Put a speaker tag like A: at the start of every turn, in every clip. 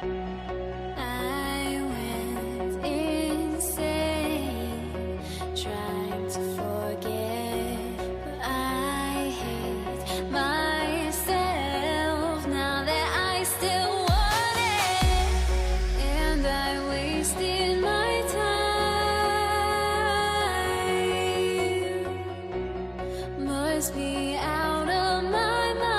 A: I went insane trying to forget, but I hate myself now that I still want it, and I wasted my time. Must be out of my mind.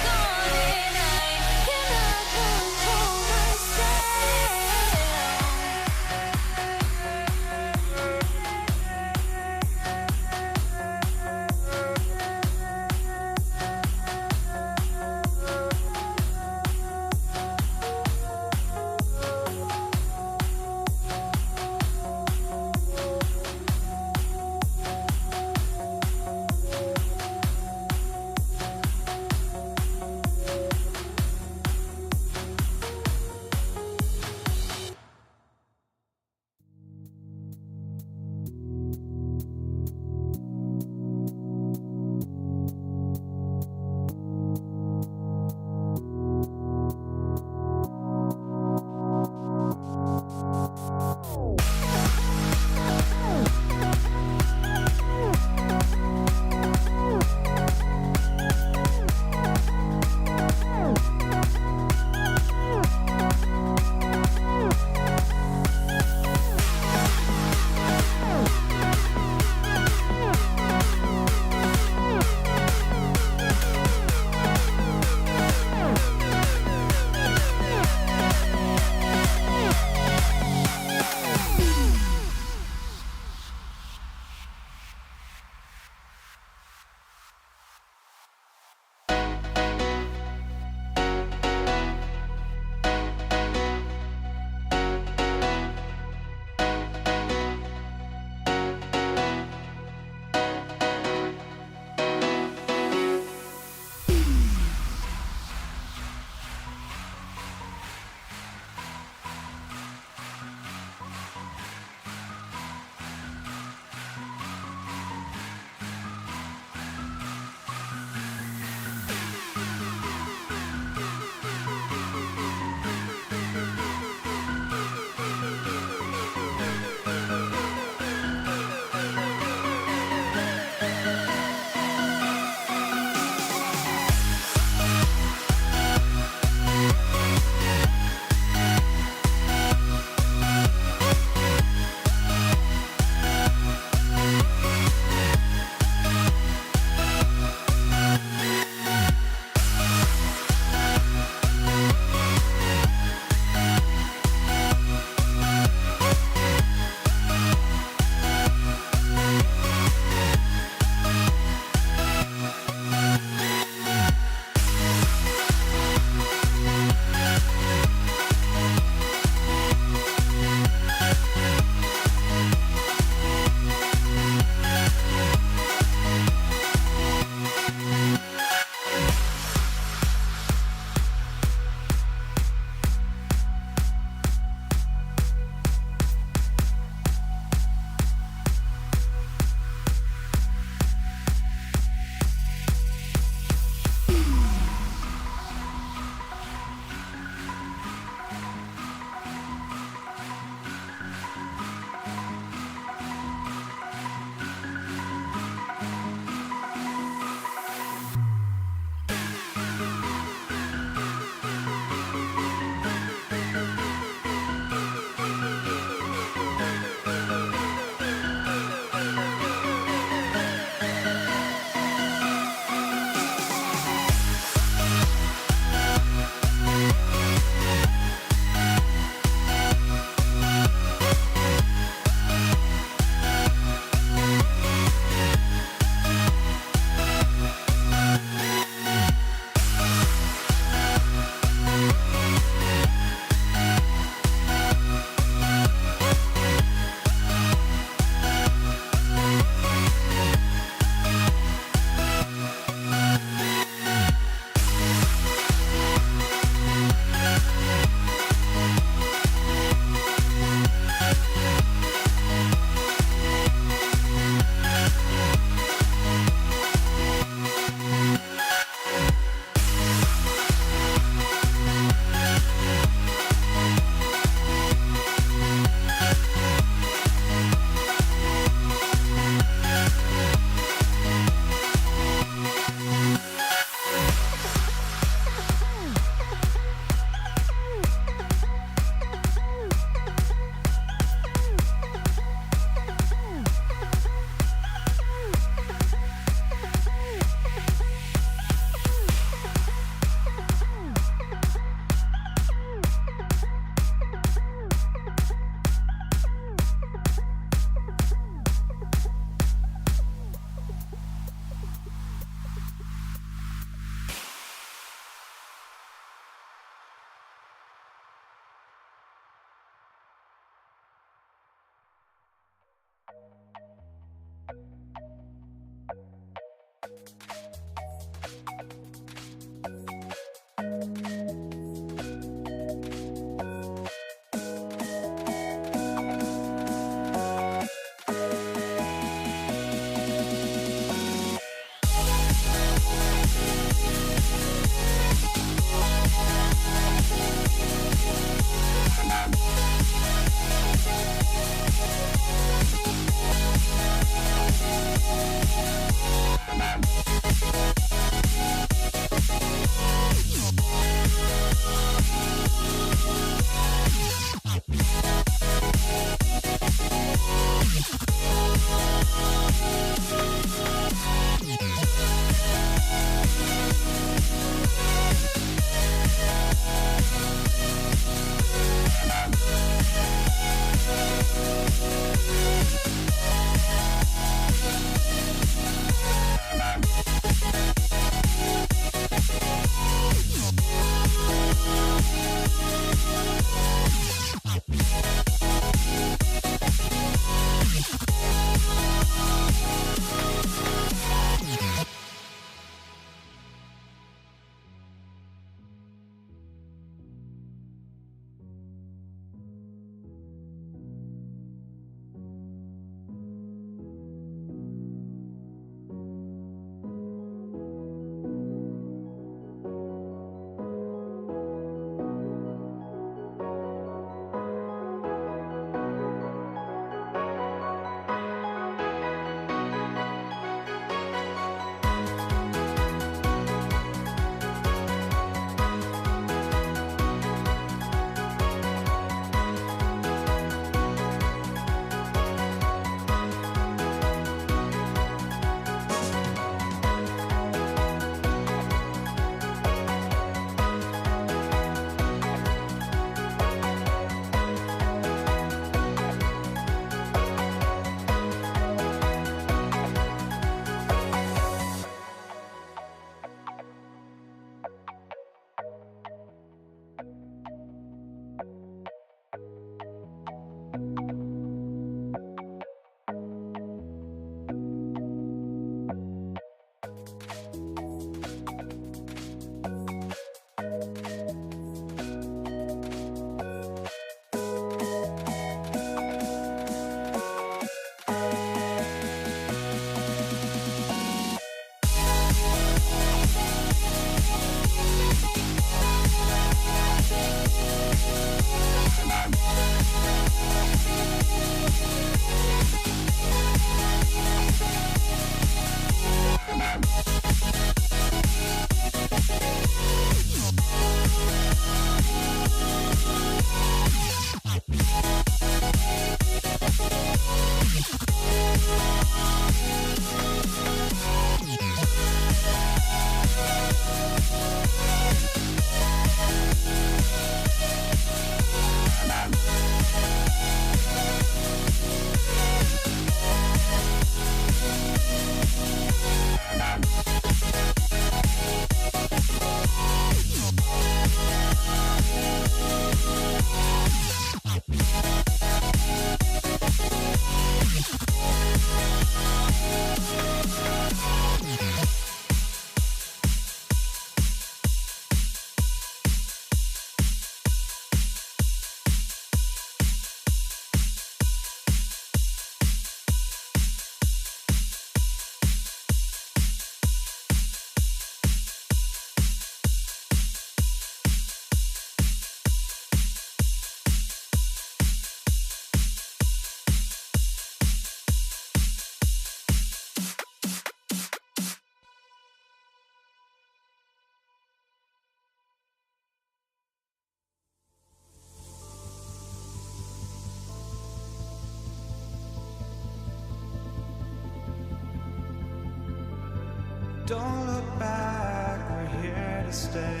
B: Don't look back, we're here to stay.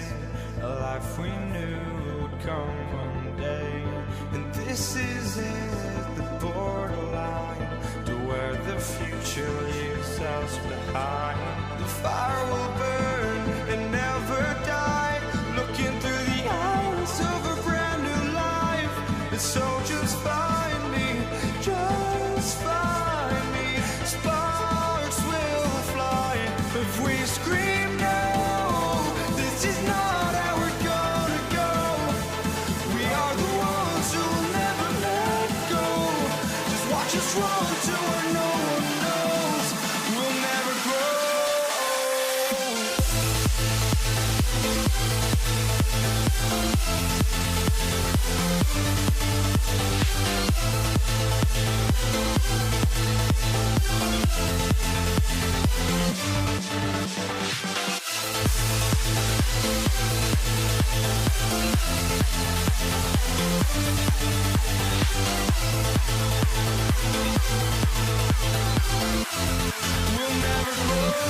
B: A life we knew would come one day. And this is it, the borderline to where the future leaves us behind. The fire will burn and never die, looking through the eyes of a brand new life. And so just find me, just find me. Sparks will fly if we scream no. This is not how we're gonna go. We are the ones who will never let go. Just watch us run to where no one knows. We'll never grow. We'll never grow.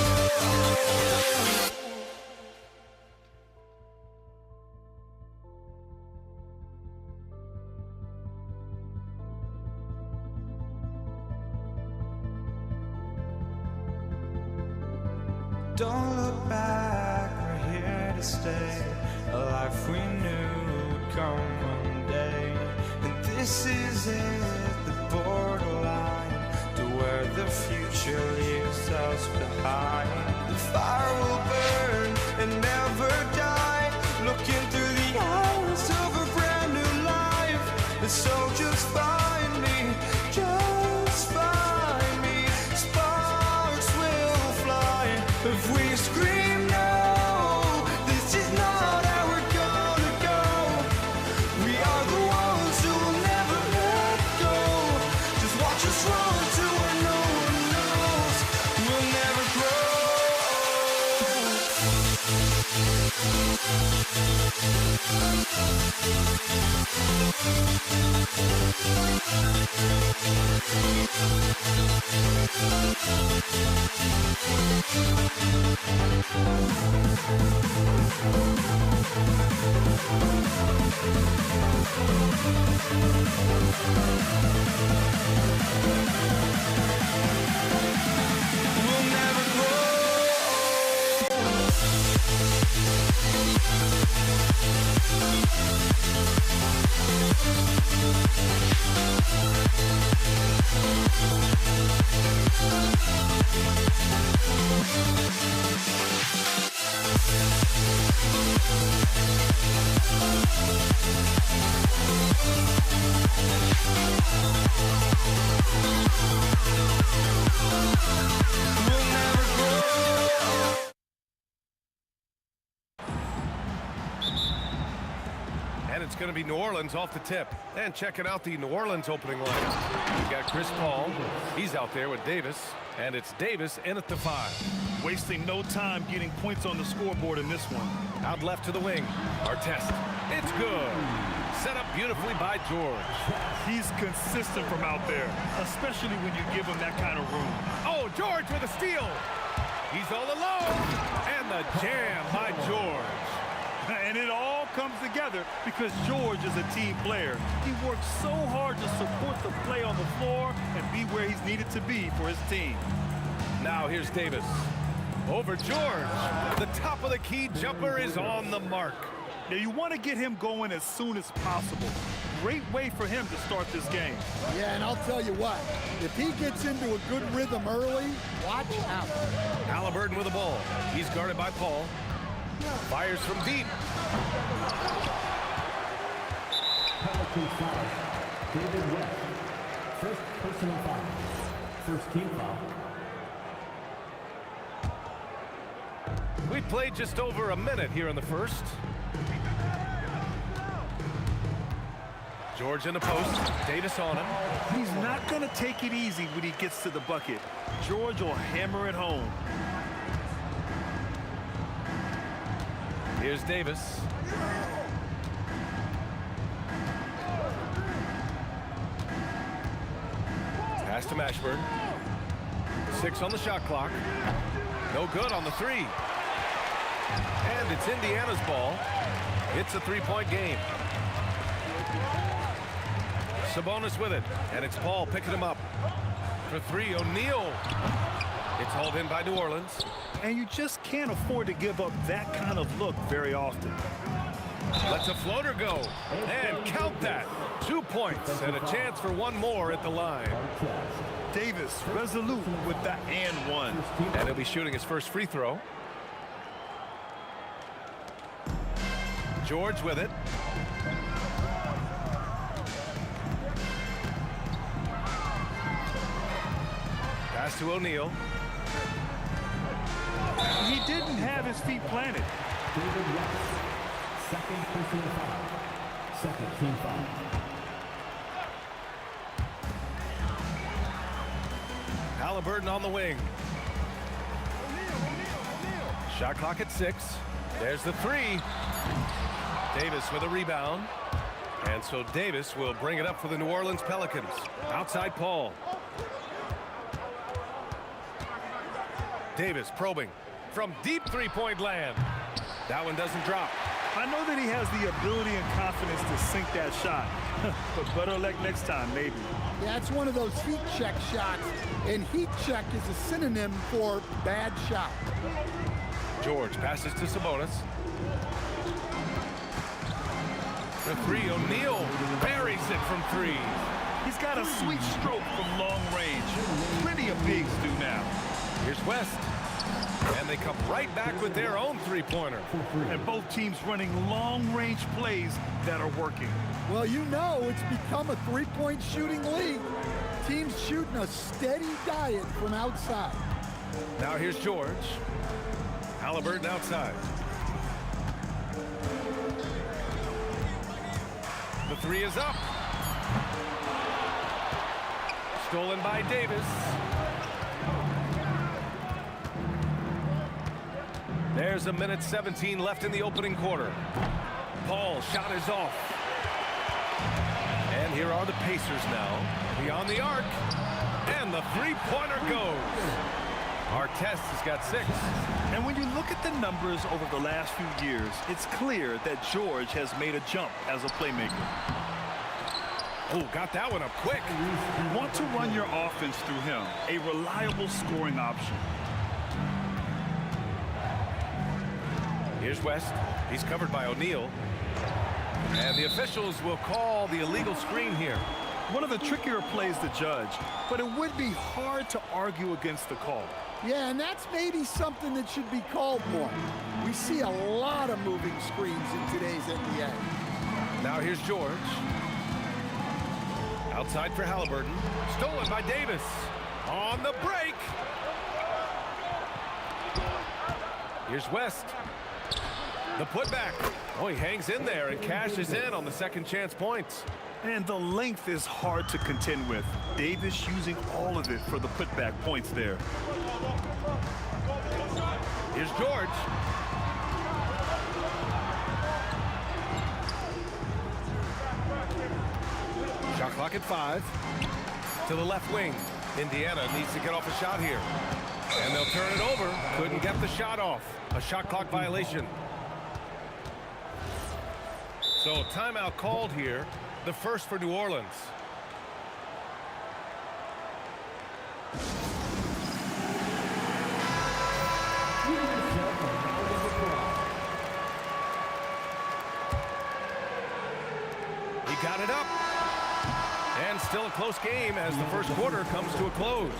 B: Don't look back, we're here to stay. A life we knew would come one day. And this is it, the borderline to where the future leaves us behind. The fire will burn and never die, looking through the eyes of a brand new life. And so just find me, just find me. Sparks will fly if we scream no. This is not how we're gonna go. We are the ones who will never let go. Just watch us run to where no one knows. We'll never grow. We'll never grow. We'll never grow.
C: And it's going to be New Orleans off the tip. And checking out the New Orleans opening line. We've got Chris Paul. He's out there with Davis. And it's Davis in at the 5.
D: Wasting no time getting points on the scoreboard in this one.
C: Out left to the wing. Artest. It's good. Set up beautifully by George.
D: He's consistent from out there, especially when you give him that kind of room.
C: Oh, George with a steal. He's all alone. And the jam by George.
D: And it all comes together because George is a team player. He works so hard to support the play on the floor and be where he's needed to be for his team.
C: Now here's Davis. Over George. The top of the key jumper is on the mark.
D: Now you want to get him going as soon as possible. Great way for him to start this game.
E: Yeah, and I'll tell you what, if he gets into a good rhythm early, watch out.
C: Halliburton with the ball. He's guarded by Paul. Fires from deep.
F: Penalty foul. David West. First personal foul. First team foul.
C: We played just over a minute here in the first. George in the post. Davis on him.
D: He's not going to take it easy when he gets to the bucket. George will hammer it home.
C: Here's Davis. Pass to Mashburn. 6 on the shot clock. No good on the three. And it's Indiana's ball. It's a three-point game. Sabonis with it. And it's Paul picking him up. For three, O'Neal. It's hauled in by New Orleans.
D: And you just can't afford to give up that kind of look very often.
C: Lets a floater go. And count that. 2 points and a chance for one more at the line.
D: Davis resolute with the and one.
C: And he'll be shooting his first free throw. George with it. Pass to O'Neal.
D: He didn't have his feet planted.
F: David West. Second personal foul. Second team foul.
C: Halliburton on the wing. Shot clock at 6. There's the three. Davis with a rebound. And so Davis will bring it up for the New Orleans Pelicans. Outside Paul. Davis probing from deep three-point land. That one doesn't drop.
D: I know that he has the ability and confidence to sink that shot. But better luck next time, maybe.
E: Yeah, it's one of those heat check shots, and heat check is a synonym for bad shot.
C: George passes to Sabonis. The three, O'Neal buries it from three.
D: He's got a sweet stroke from long range. Plenty of bigs do now.
C: Here's West. And they come right back with their own three-pointer.
D: And both teams running long-range plays that are working.
E: Well, you know it's become a three-point shooting league. Teams shooting a steady diet from outside.
C: Now here's George. Halliburton outside. The three is up. Stolen by Davis. There's a minute 17 left in the opening quarter. Paul's shot is off. And here are the Pacers now. Beyond the arc. And the three-pointer goes. Artest has got 6.
D: And when you look at the numbers over the last few years, it's clear that George has made a jump as a playmaker.
C: Oh, got that one up quick.
D: You want to run your offense through him, a reliable scoring option.
C: Here's West. He's covered by O'Neal. And the officials will call the illegal screen here.
D: One of the trickier plays to judge, but it would be hard to argue against the call.
E: Yeah, and that's maybe something that should be called more. We see a lot of moving screens in today's NBA.
C: Now here's George. Outside for Halliburton. Stolen by Davis. On the break. Here's West. The putback. Oh, he hangs in there and cashes in on the second chance points.
D: And the length is hard to contend with. Davis using all of it for the putback points there.
C: Here's George. Shot clock at 5. To the left wing. Indiana needs to get off a shot here. And they'll turn it over. Couldn't get the shot off. A shot clock violation. So timeout called here. The first for New Orleans. He got it up. And still a close game as the first quarter comes to a close.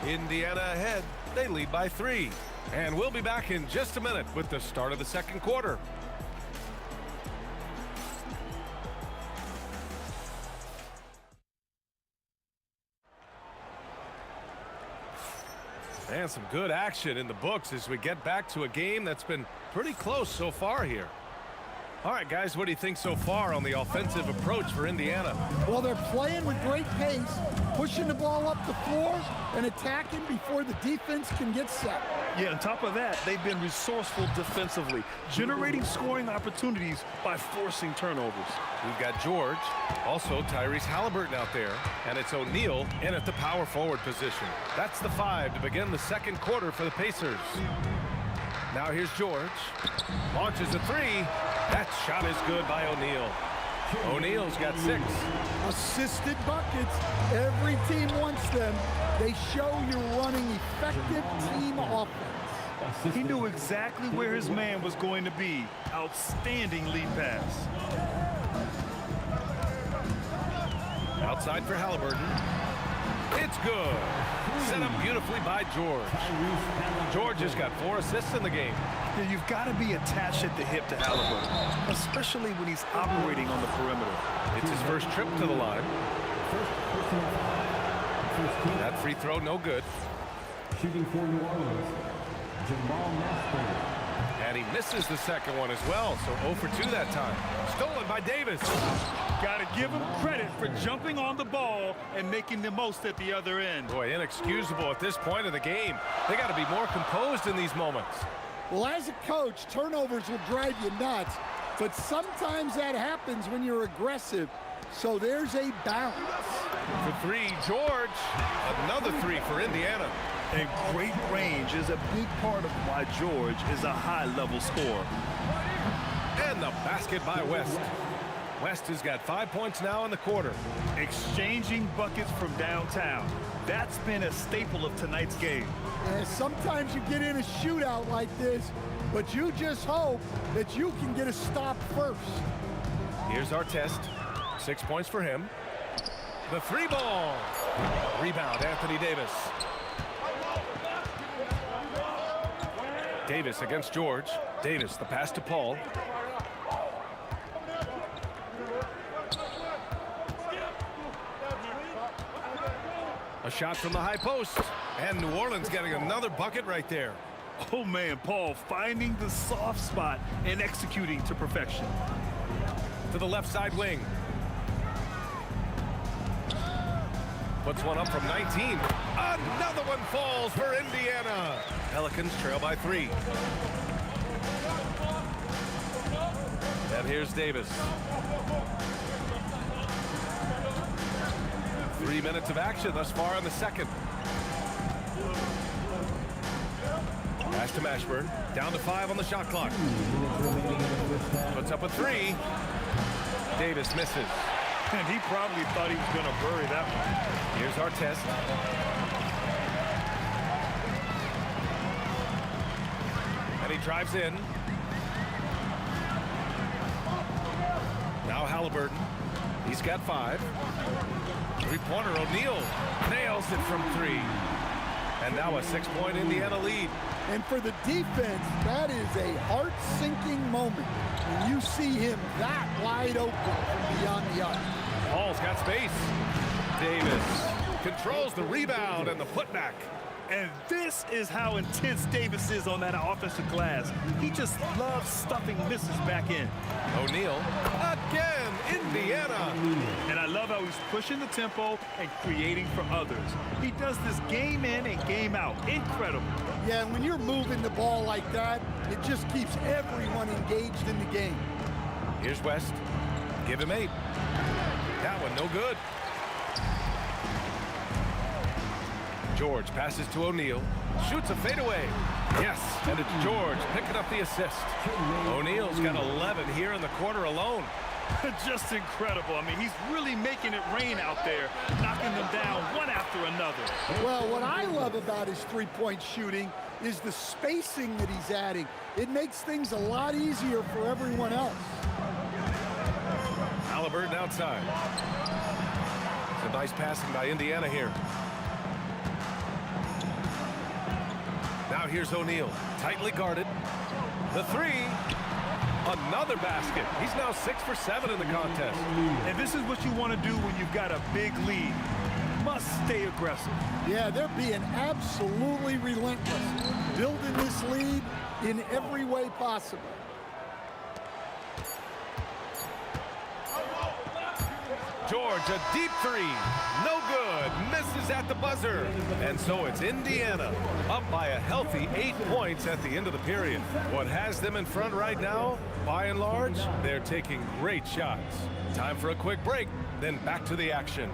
C: Indiana ahead. They lead by 3. And we'll be back in just a minute with the start of the second quarter. And some good action in the books as we get back to a game that's been pretty close so far here. All right, guys, what do you think so far on the offensive approach for Indiana?
E: Well, they're playing with great pace, pushing the ball up the floor and attacking before the defense can get set.
D: Yeah, on top of that, they've been resourceful defensively, generating scoring opportunities by forcing turnovers.
C: We've got George, also Tyrese Halliburton out there, and it's O'Neal in at the power forward position. That's the 5 to begin the second quarter for the Pacers. Now here's George. Launches a 3. That shot is good by O'Neal. O'Neal's got 6.
E: Assisted buckets. Every team wants them. They show you're running effective team offense.
D: He knew exactly where his man was going to be. Outstanding lead pass.
C: Outside for Halliburton. It's good. Set up beautifully by George. George has got 4 assists in the game.
D: Yeah, you've got to be attached at the hip to Halliburton, especially when he's operating on the perimeter.
C: It's his first trip to the line. That free throw, no good.
F: Shooting for New Orleans, Jamal Mashburn.
C: And he misses the second one as well, so 0 for 2 that time. Stolen by Davis.
D: Got to give him credit for jumping on the ball and making the most at the other end.
C: Boy, inexcusable at this point of the game. They got to be more composed in these moments.
E: Well, as a coach, turnovers will drive you nuts, but sometimes that happens when you're aggressive. So there's a balance.
C: For 3, George. Another 3 for Indiana.
D: And great range is a big part of why George is a high-level scorer.
C: And the basket by West. West has got 5 points now in the quarter.
D: Exchanging buckets from downtown. That's been a staple of tonight's game.
E: And sometimes you get in a shootout like this, but you just hope that you can get a stop first.
C: Here's our test. 6 points for him. The 3 ball. Rebound, Anthony Davis. Davis against George. Davis, the pass to Paul. A shot from the high post. And New Orleans getting another bucket right there.
D: Oh, man, Paul finding the soft spot and executing to perfection.
C: To the left side wing. Puts one up from 19. Another one falls for Indiana. Pelicans trail by 3. And here's Davis. 3 minutes of action thus far in the second. Pass to Mashburn. Down to 5 on the shot clock. Puts up a 3. Davis misses.
D: And he probably thought he was going to bury that one.
C: Here's our test. And he drives in. Now Halliburton. He's got 5. Three-pointer, O'Neal nails it from 3. And now a 6-point Indiana lead.
E: And for the defense, that is a heart-sinking moment when you see him that wide open from beyond the arc.
C: Paul's got space. Davis controls the rebound and the putback.
D: And this is how intense Davis is on that offensive glass. He just loves stuffing misses back in.
C: O'Neal again Indiana.
D: And I love how he's pushing the tempo and creating for others. He does this game in and game out. Incredible.
E: Yeah, and when you're moving the ball like that, it just keeps everyone engaged in the game.
C: Here's West. Give him 8. That one no good. George passes to O'Neal. Shoots a fadeaway. Yes, and it's George picking up the assist. O'Neal's got 11 here in the quarter alone.
D: Just incredible. I mean, he's really making it rain out there, knocking them down one after another.
E: Well, what I love about his three-point shooting is the spacing that he's adding. It makes things a lot easier for everyone else.
C: Halliburton outside. Some nice passing by Indiana here. Now here's O'Neal, tightly guarded. The 3, another basket. He's now 6 for 7 in the contest.
D: And this is what you want to do when you've got a big lead. Must stay aggressive.
E: Yeah, they're being absolutely relentless, building this lead in every way possible.
C: George, a deep 3, no good, misses at the buzzer. And so it's Indiana, up by a healthy 8 points at the end of the period. What has them in front right now, by and large, they're taking great shots. Time for a quick break, then back to the action.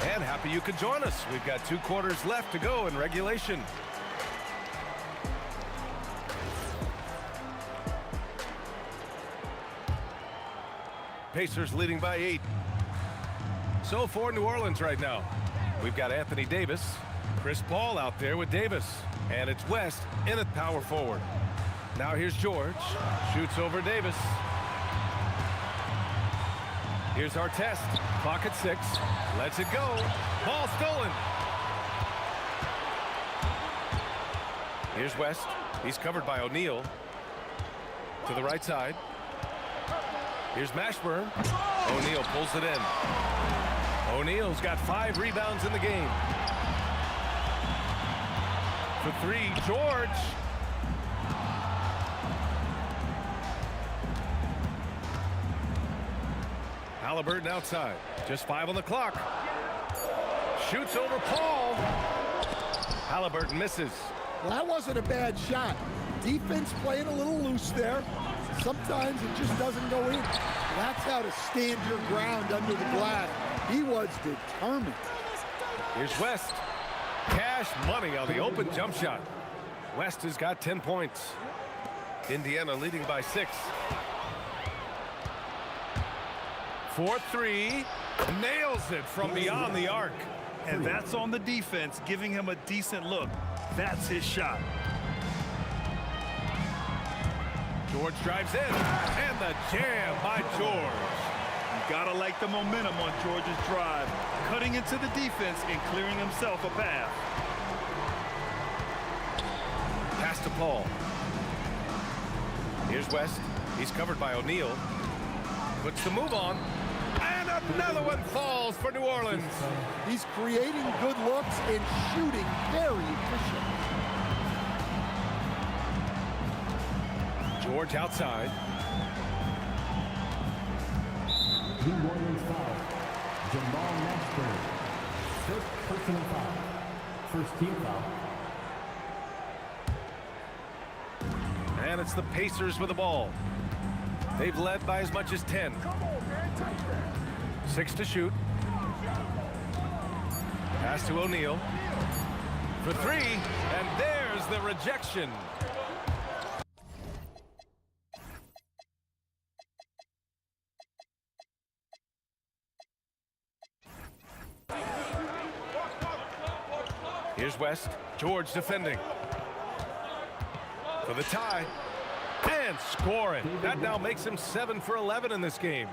C: And happy you could join us. We've got 2 quarters left to go in regulation. Pacers leading by 8. So for New Orleans right now, we've got Anthony Davis, Chris Paul out there with Davis, and it's West in at power forward. Now here's George, shoots over Davis. Here's our test. Clock at 6. Lets it go. Ball stolen. Here's West. He's covered by O'Neal. To the right side. Here's Mashburn. O'Neal pulls it in. O'Neal's got 5 rebounds in the game. For 3, George. Halliburton outside. Just 5 on the clock. Shoots over Paul. Halliburton misses.
E: Well, that wasn't a bad shot. Defense playing a little loose there. Sometimes it just doesn't go in. That's how to stand your ground under the glass. He was determined.
C: Here's West. Cash money on the open jump shot. West has got 10 points. Indiana leading by 6. 4-3, nails it from beyond the arc.
D: And that's on the defense, giving him a decent look. That's his shot.
C: George drives in, and the jam by George.
D: You gotta like the momentum on George's drive, cutting into the defense and clearing himself a path.
C: Pass to Paul. Here's West. He's covered by O'Neal. Puts the move on. And another one falls for New Orleans.
E: He's creating good looks and shooting very efficient.
C: George outside.
F: New Orleans foul. Jamal Mashburn. First personal foul. First team foul.
C: And it's the Pacers with the ball. They've led by as much as 10. 6 to shoot. Pass to O'Neal. For 3, and there's the rejection. Here's West. George defending. For the tie. And scoring. That now makes him 7 for 11 in this game.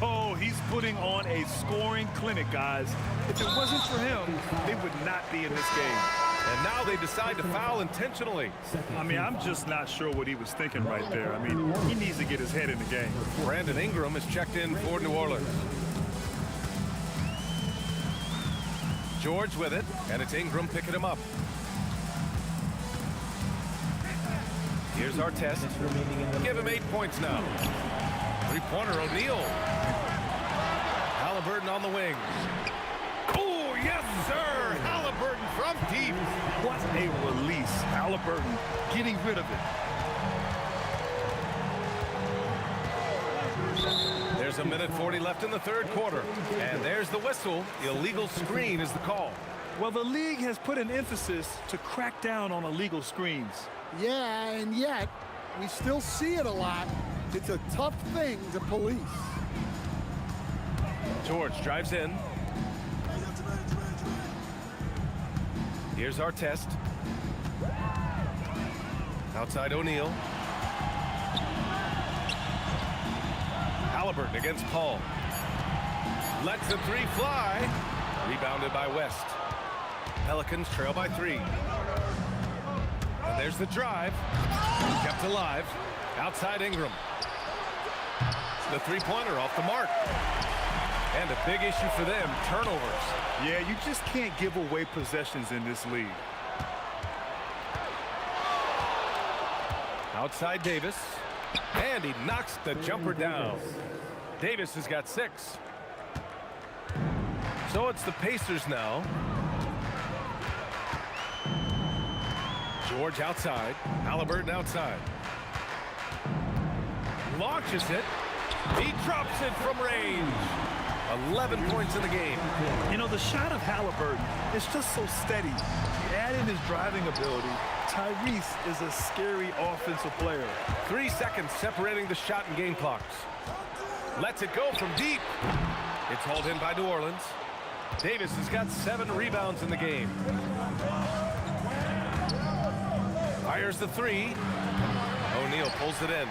D: Oh, he's putting on a scoring clinic, guys. If it wasn't for him, they would not be in this game.
C: And now they decide to foul intentionally.
D: I mean, I'm just not sure what he was thinking right there. I mean, he needs to get his head in the game.
C: Brandon Ingram is checked in for New Orleans. George with it, and it's Ingram picking him up. Here's our test. Give him 8 points now. Three-pointer, O'Neal. Halliburton on the wing. Oh, yes, sir! Halliburton from deep.
D: What a release. Halliburton getting rid of it.
C: There's a minute 40 left in the third quarter. And there's the whistle. Illegal screen is the call.
D: Well, the league has put an emphasis to crack down on illegal screens.
E: Yeah, and yet we still see it a lot. It's a tough thing to police.
C: George drives in. Here's our test. Outside O'Neal. Halliburton against Paul. Lets the three fly. Rebounded by West. Pelicans trail by 3. And there's the drive. Kept alive. Outside Ingram. The three-pointer off the mark. And a big issue for them, turnovers.
D: Yeah, you just can't give away possessions in this league.
C: Outside Davis. And he knocks the jumper down. Davis has got 6. So it's the Pacers now. George outside. Halliburton outside. Launches it. He drops it from range. 11 points in the game.
D: You know, the shot of Halliburton is just so steady. You add in his driving ability. Tyrese is a scary offensive player.
C: 3 seconds separating the shot and game clocks. Lets it go from deep. It's hauled in by New Orleans. Davis has got 7 rebounds in the game. Fires the 3. O'Neal pulls it in.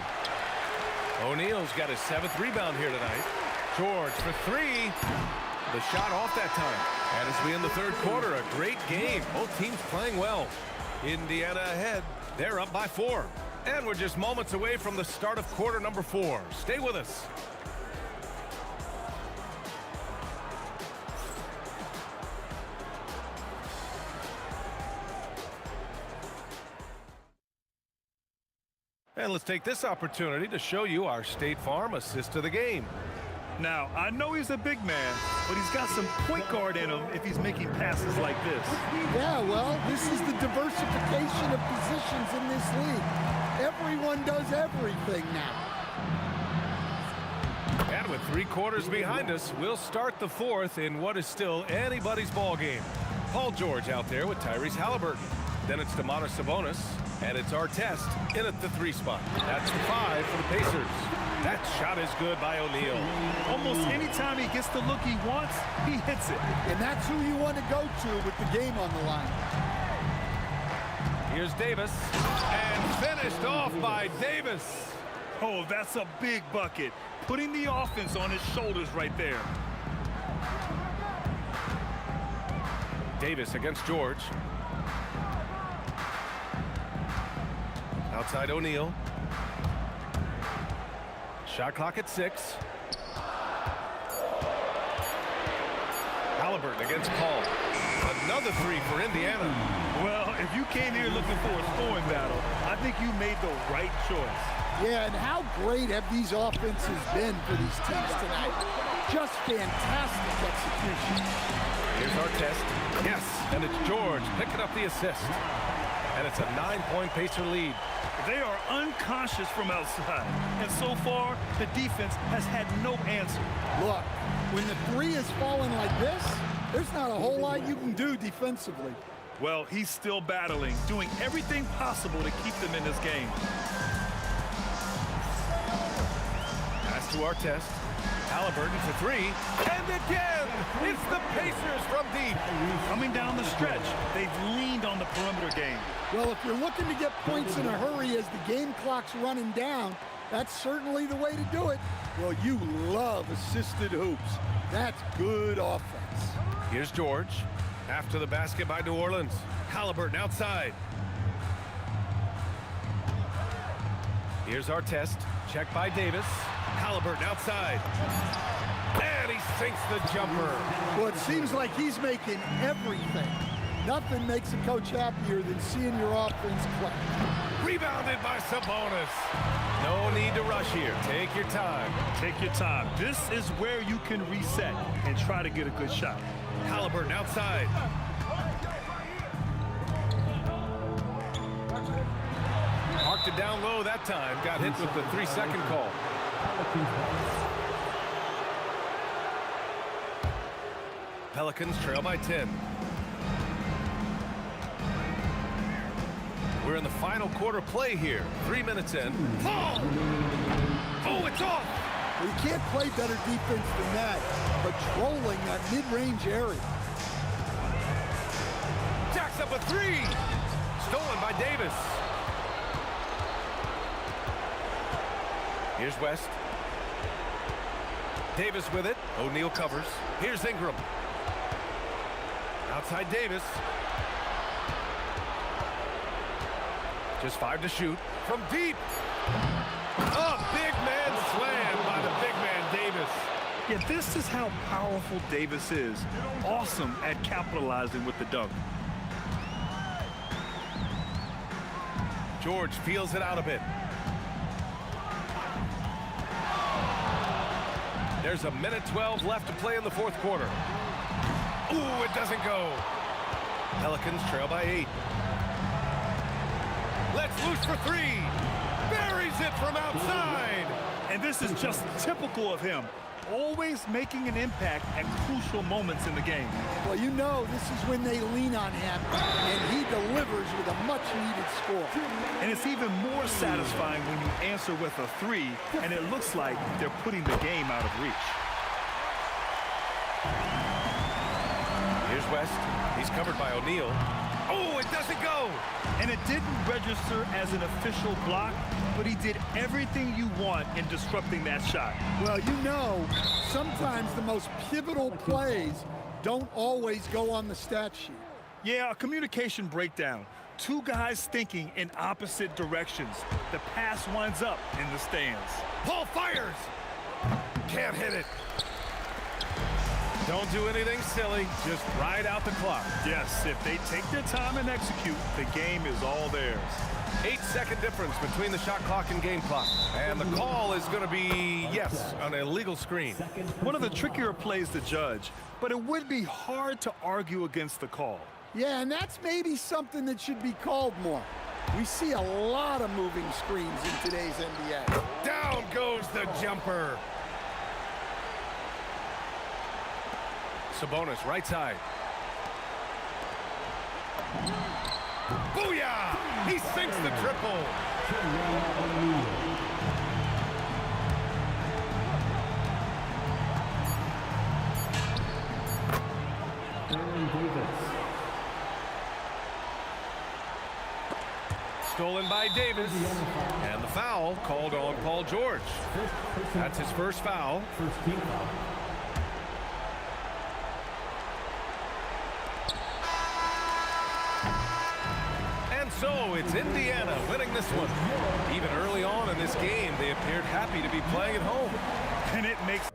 C: O'Neal's got his 7th rebound here tonight. George for 3. The shot off that time. And as we end the third quarter, a great game. Both teams playing well. Indiana ahead. They're up by 4. And we're just moments away from the start of quarter number 4. Stay with us. And let's take this opportunity to show you our State Farm assist to the game.
D: Now, I know he's a big man, but he's got some point guard in him if he's making passes like this.
E: Yeah, well, this is the diversification of positions in this league. Everyone does everything now.
C: And with 3 quarters behind us, we'll start the 4th in what is still anybody's ball game. Paul George out there with Tyrese Halliburton. Then it's Domantas Sabonis, and it's our test in at the 3 spot. That's the 5 for the Pacers. That shot is good by O'Neal.
D: Almost any time he gets the look he wants, he hits it.
E: And that's who you want to go to with the game on the line.
C: Here's Davis, and finished off by Davis.
D: Oh, that's a big bucket. Putting the offense on his shoulders right there.
C: Davis against George. Outside O'Neal. Shot clock at 6. Halliburton against Paul. Another 3 for Indiana.
D: Well, if you came here looking for a scoring battle, I think you made the right choice.
E: Yeah, and how great have these offenses been for these teams tonight? Just fantastic execution.
C: Here's our test. Yes, and it's George picking up the assist. And it's a 9-point Pacer lead.
D: They are unconscious from outside. And so far, the defense has had no answer.
E: Look, when the 3 is falling like this, there's not a whole lot you can do defensively.
D: Well, he's still battling, doing everything possible to keep them in this game.
C: Pass to our test. Halliburton for 3. And again, it's the Pacers from deep.
D: Coming down the stretch, they've leaned on the perimeter game.
E: Well, if you're looking to get points in a hurry as the game clock's running down, That's certainly the way to do it. Well, you love assisted hoops. That's good offense.
C: Here's George. After the basket by New Orleans. Halliburton outside. Here's our test. Check by Davis. Halliburton outside. And he sinks the jumper.
E: Well, it seems like he's making everything. Nothing makes a coach happier than seeing your offense click.
C: Rebounded by Sabonis. No need to rush here. Take your time.
D: Take your time. This is where you can reset and try to get a good shot.
C: Halliburton outside. Marked it down low that time. Got hit with the 3-second call. Pelicans trail by 10. We're in the final quarter play here. 3 minutes in. Oh, it's off!
E: Well, you can't play better defense than that, patrolling that mid-range area.
C: Jacks up a 3. Stolen by Davis. Here's West. Davis with it. O'Neal covers. Here's Ingram. Outside Davis. Just 5 to shoot. From deep. Oh, big man slam by the big man Davis.
D: Yeah, this is how powerful Davis is. Awesome at capitalizing with the dunk.
C: George feels it out a bit. There's a minute 12 left to play in the fourth quarter. Ooh, it doesn't go. Pelicans trail by 8. Let's loose for 3. Buries it from outside.
D: And this is just typical of him. Always making an impact at crucial moments in the game.
E: Well, you know this is when they lean on him, and he delivers with a much-needed score.
D: And it's even more satisfying when you answer with a 3, and it looks like they're putting the game out of reach.
C: Here's West. He's covered by O'Neal. Oh, it doesn't go.
D: And it didn't register as an official block, but he did everything you want in disrupting that shot.
E: Well, you know, sometimes the most pivotal plays don't always go on the stat sheet.
D: Yeah, a communication breakdown. Two guys thinking in opposite directions. The pass winds up in the stands.
C: Paul fires. Can't hit it. Don't do anything silly. Just ride out the clock.
D: Yes, if they take their time and execute, the game is all theirs.
C: 8-second difference between the shot clock and game clock. And the call is going to be, yes, an illegal screen.
D: One of the trickier plays to judge, but it would be hard to argue against the call.
E: Yeah, and that's maybe something that should be called more. We see a lot of moving screens in today's NBA.
C: Down goes the jumper. Sabonis, right side. Booyah! He sinks the triple. Stolen by Davis. And the foul called on Paul George. That's his first foul.
F: First team foul.
C: So it's Indiana winning this one. Even early on in this game, they appeared happy to be playing at home.
D: And it makes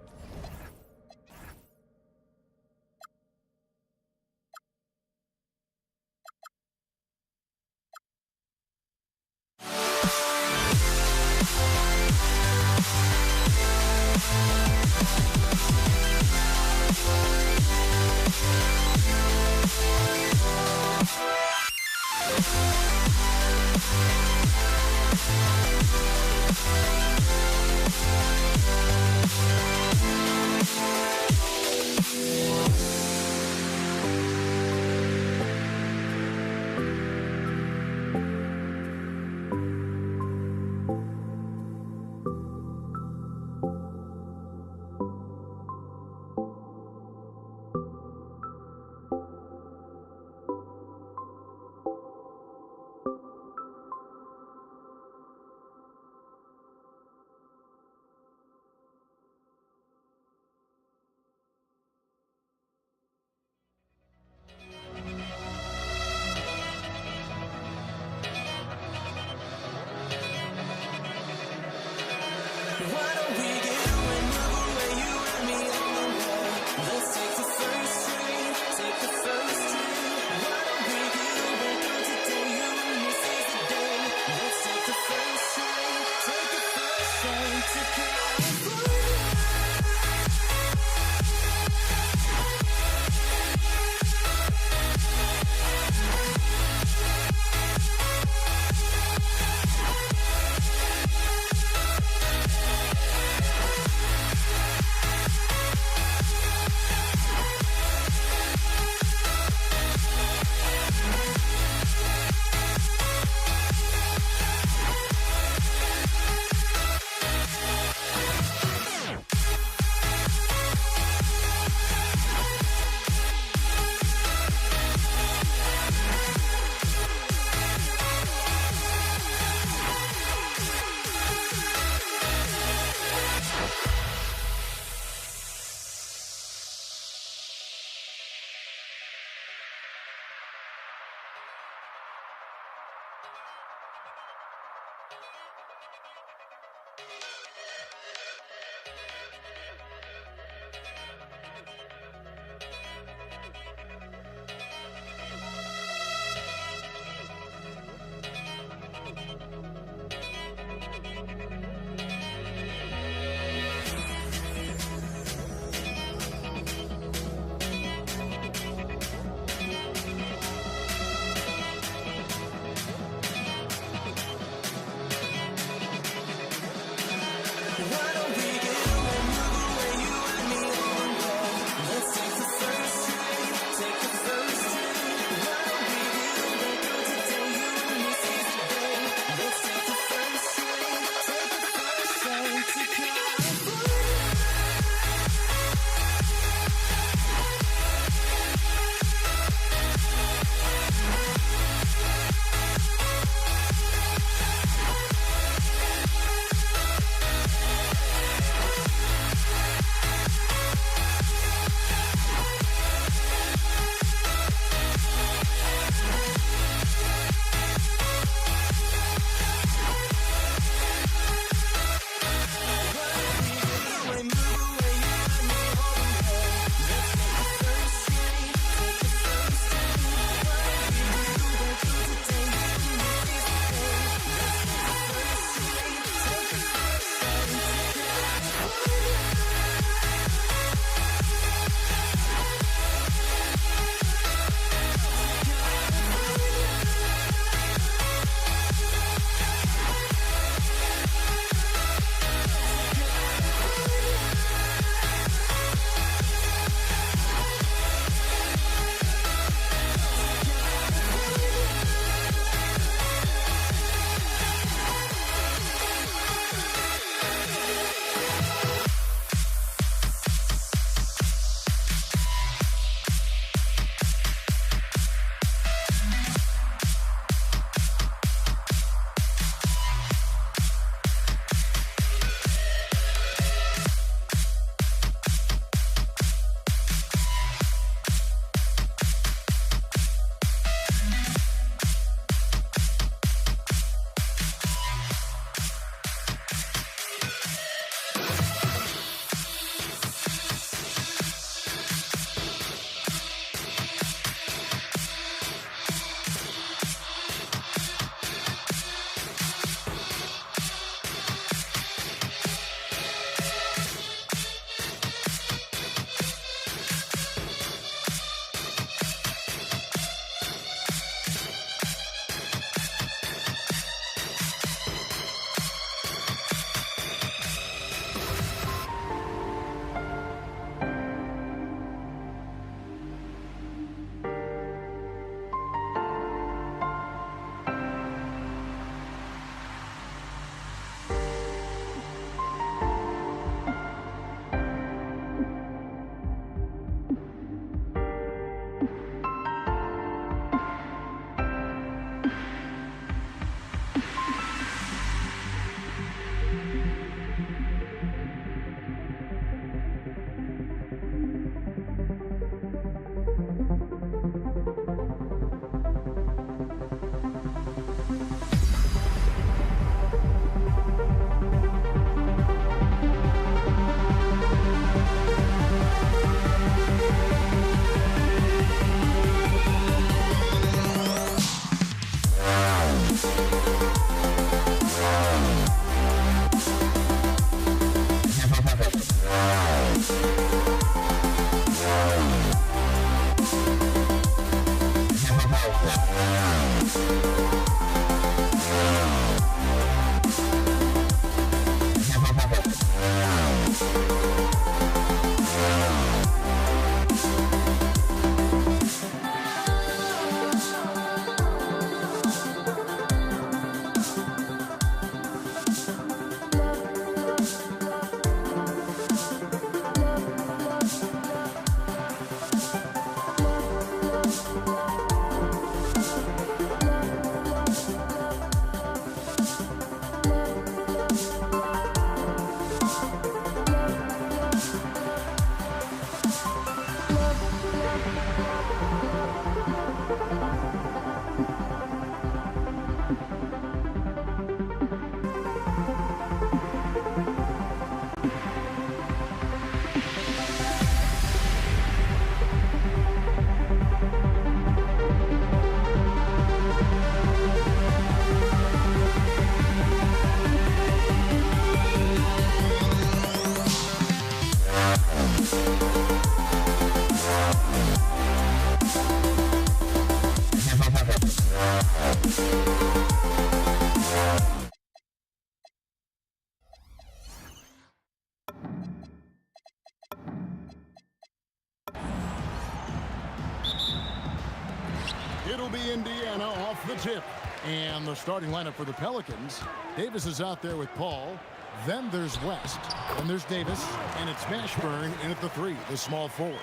G: It'll be Indiana off the tip. And the starting lineup for the Pelicans. Davis is out there with Paul. Then there's West. Then there's Davis. And it's Mashburn in at the 3, the small forward.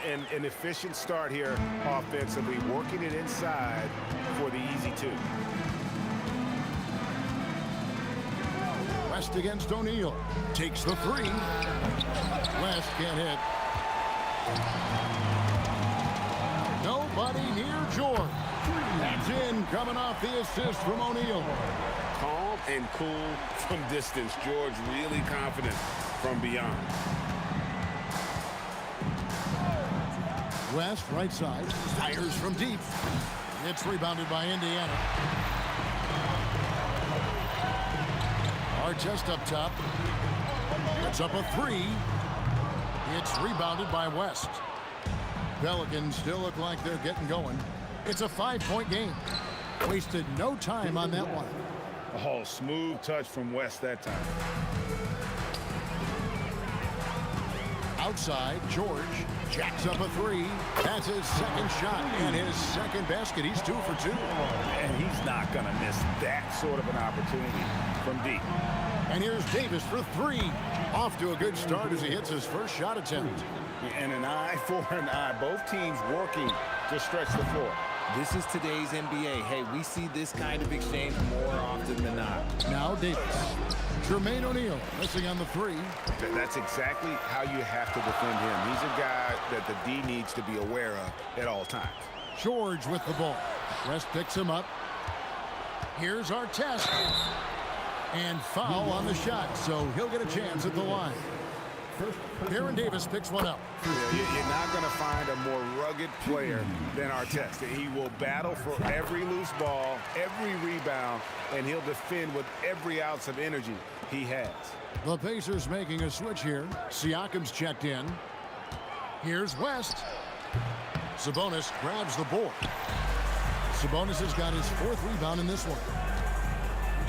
H: And an efficient start here offensively, working it inside for the easy 2.
G: West against O'Neal. Takes the 3. West can't hit. Nobody near George. That's in, coming off the assist from O'Neal.
H: Calm and cool from distance. George really confident from beyond.
G: West, right side, fires from deep. It's rebounded by Indiana. Artest up top. It's up a 3. It's rebounded by West. Pelicans still look like they're getting going. It's a 5-point game. Wasted no time on that one.
H: Oh, smooth touch from West that time.
G: Outside, George jacks up a 3. That's his second shot and his second basket. He's 2 for 2.
H: And he's not going to miss that sort of an opportunity from deep.
G: And here's Davis for 3. Off to a good start as he hits his first shot attempt.
H: And an eye for an eye. Both teams working to stretch the floor.
I: This is today's NBA. Hey, we see this kind of exchange more often than not.
G: Now Davis. Jermaine O'Neal missing on the 3.
H: That's exactly how you have to defend him. He's a guy that the D needs to be aware of at all times. George
G: with the ball. West picks him up. Here's Artest. And foul on the shot, so he'll get a chance at the line. Baron Davis picks one up.
H: You're not going to find a more rugged player than Artest. He will battle for every loose ball, every rebound, and he'll defend with every ounce of energy he has.
G: The Pacers making a switch here. Siakam's checked in. Here's West. Sabonis grabs the board. Sabonis has got his 4th rebound in this one.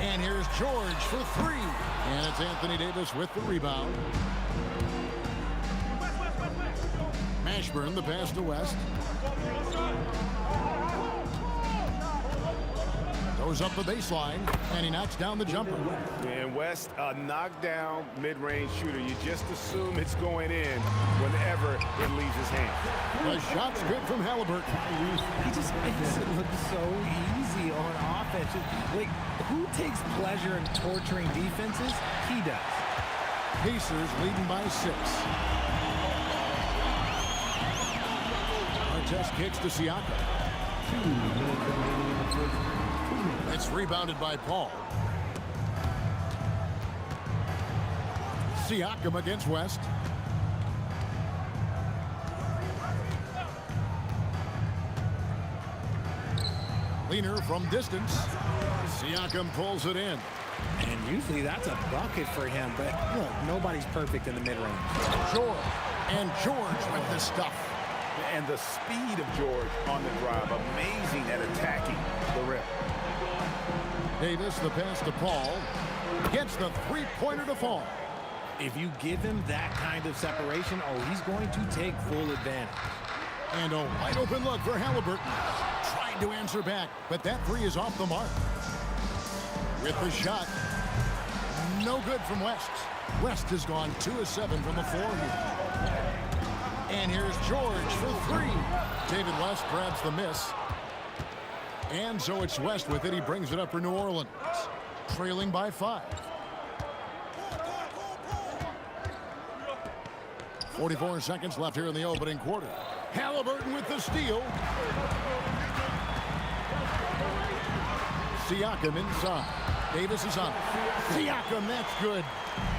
G: And here's George for 3. And it's Anthony Davis with the rebound. Mashburn, the pass to West. Goes up the baseline, and he knocks down the jumper.
H: And West, a knockdown mid-range shooter. You just assume it's going in whenever it leaves his hand.
G: The shot's good from Halliburton.
I: He just makes it look so easy on offense. Like, who takes pleasure in torturing defenses? He does.
G: Pacers leading by 6. Artest kicks to Siakam. It's rebounded by Paul. Siakam against West. Leaner from distance. Siakam pulls it in.
I: And usually that's a bucket for him, but look, nobody's perfect in the mid-range.
G: George. And George with the stuff.
H: And the speed of George on the drive, amazing at attacking the rim.
G: Davis, the pass to Paul. Gets the 3-pointer to fall.
I: If you give him that kind of separation, oh, he's going to take full advantage.
G: And a wide open look for Halliburton. Tried to answer back, but that 3 is off the mark. With the shot, no good from West. West has gone 2 of 7 from the floor here. And here's George for 3. David West grabs the miss. And so it's West with it. He brings it up for New Orleans. Trailing by 5. 44 seconds left here in the opening quarter. Halliburton with the steal. Siakam inside. Davis is on. Siakam, that's good.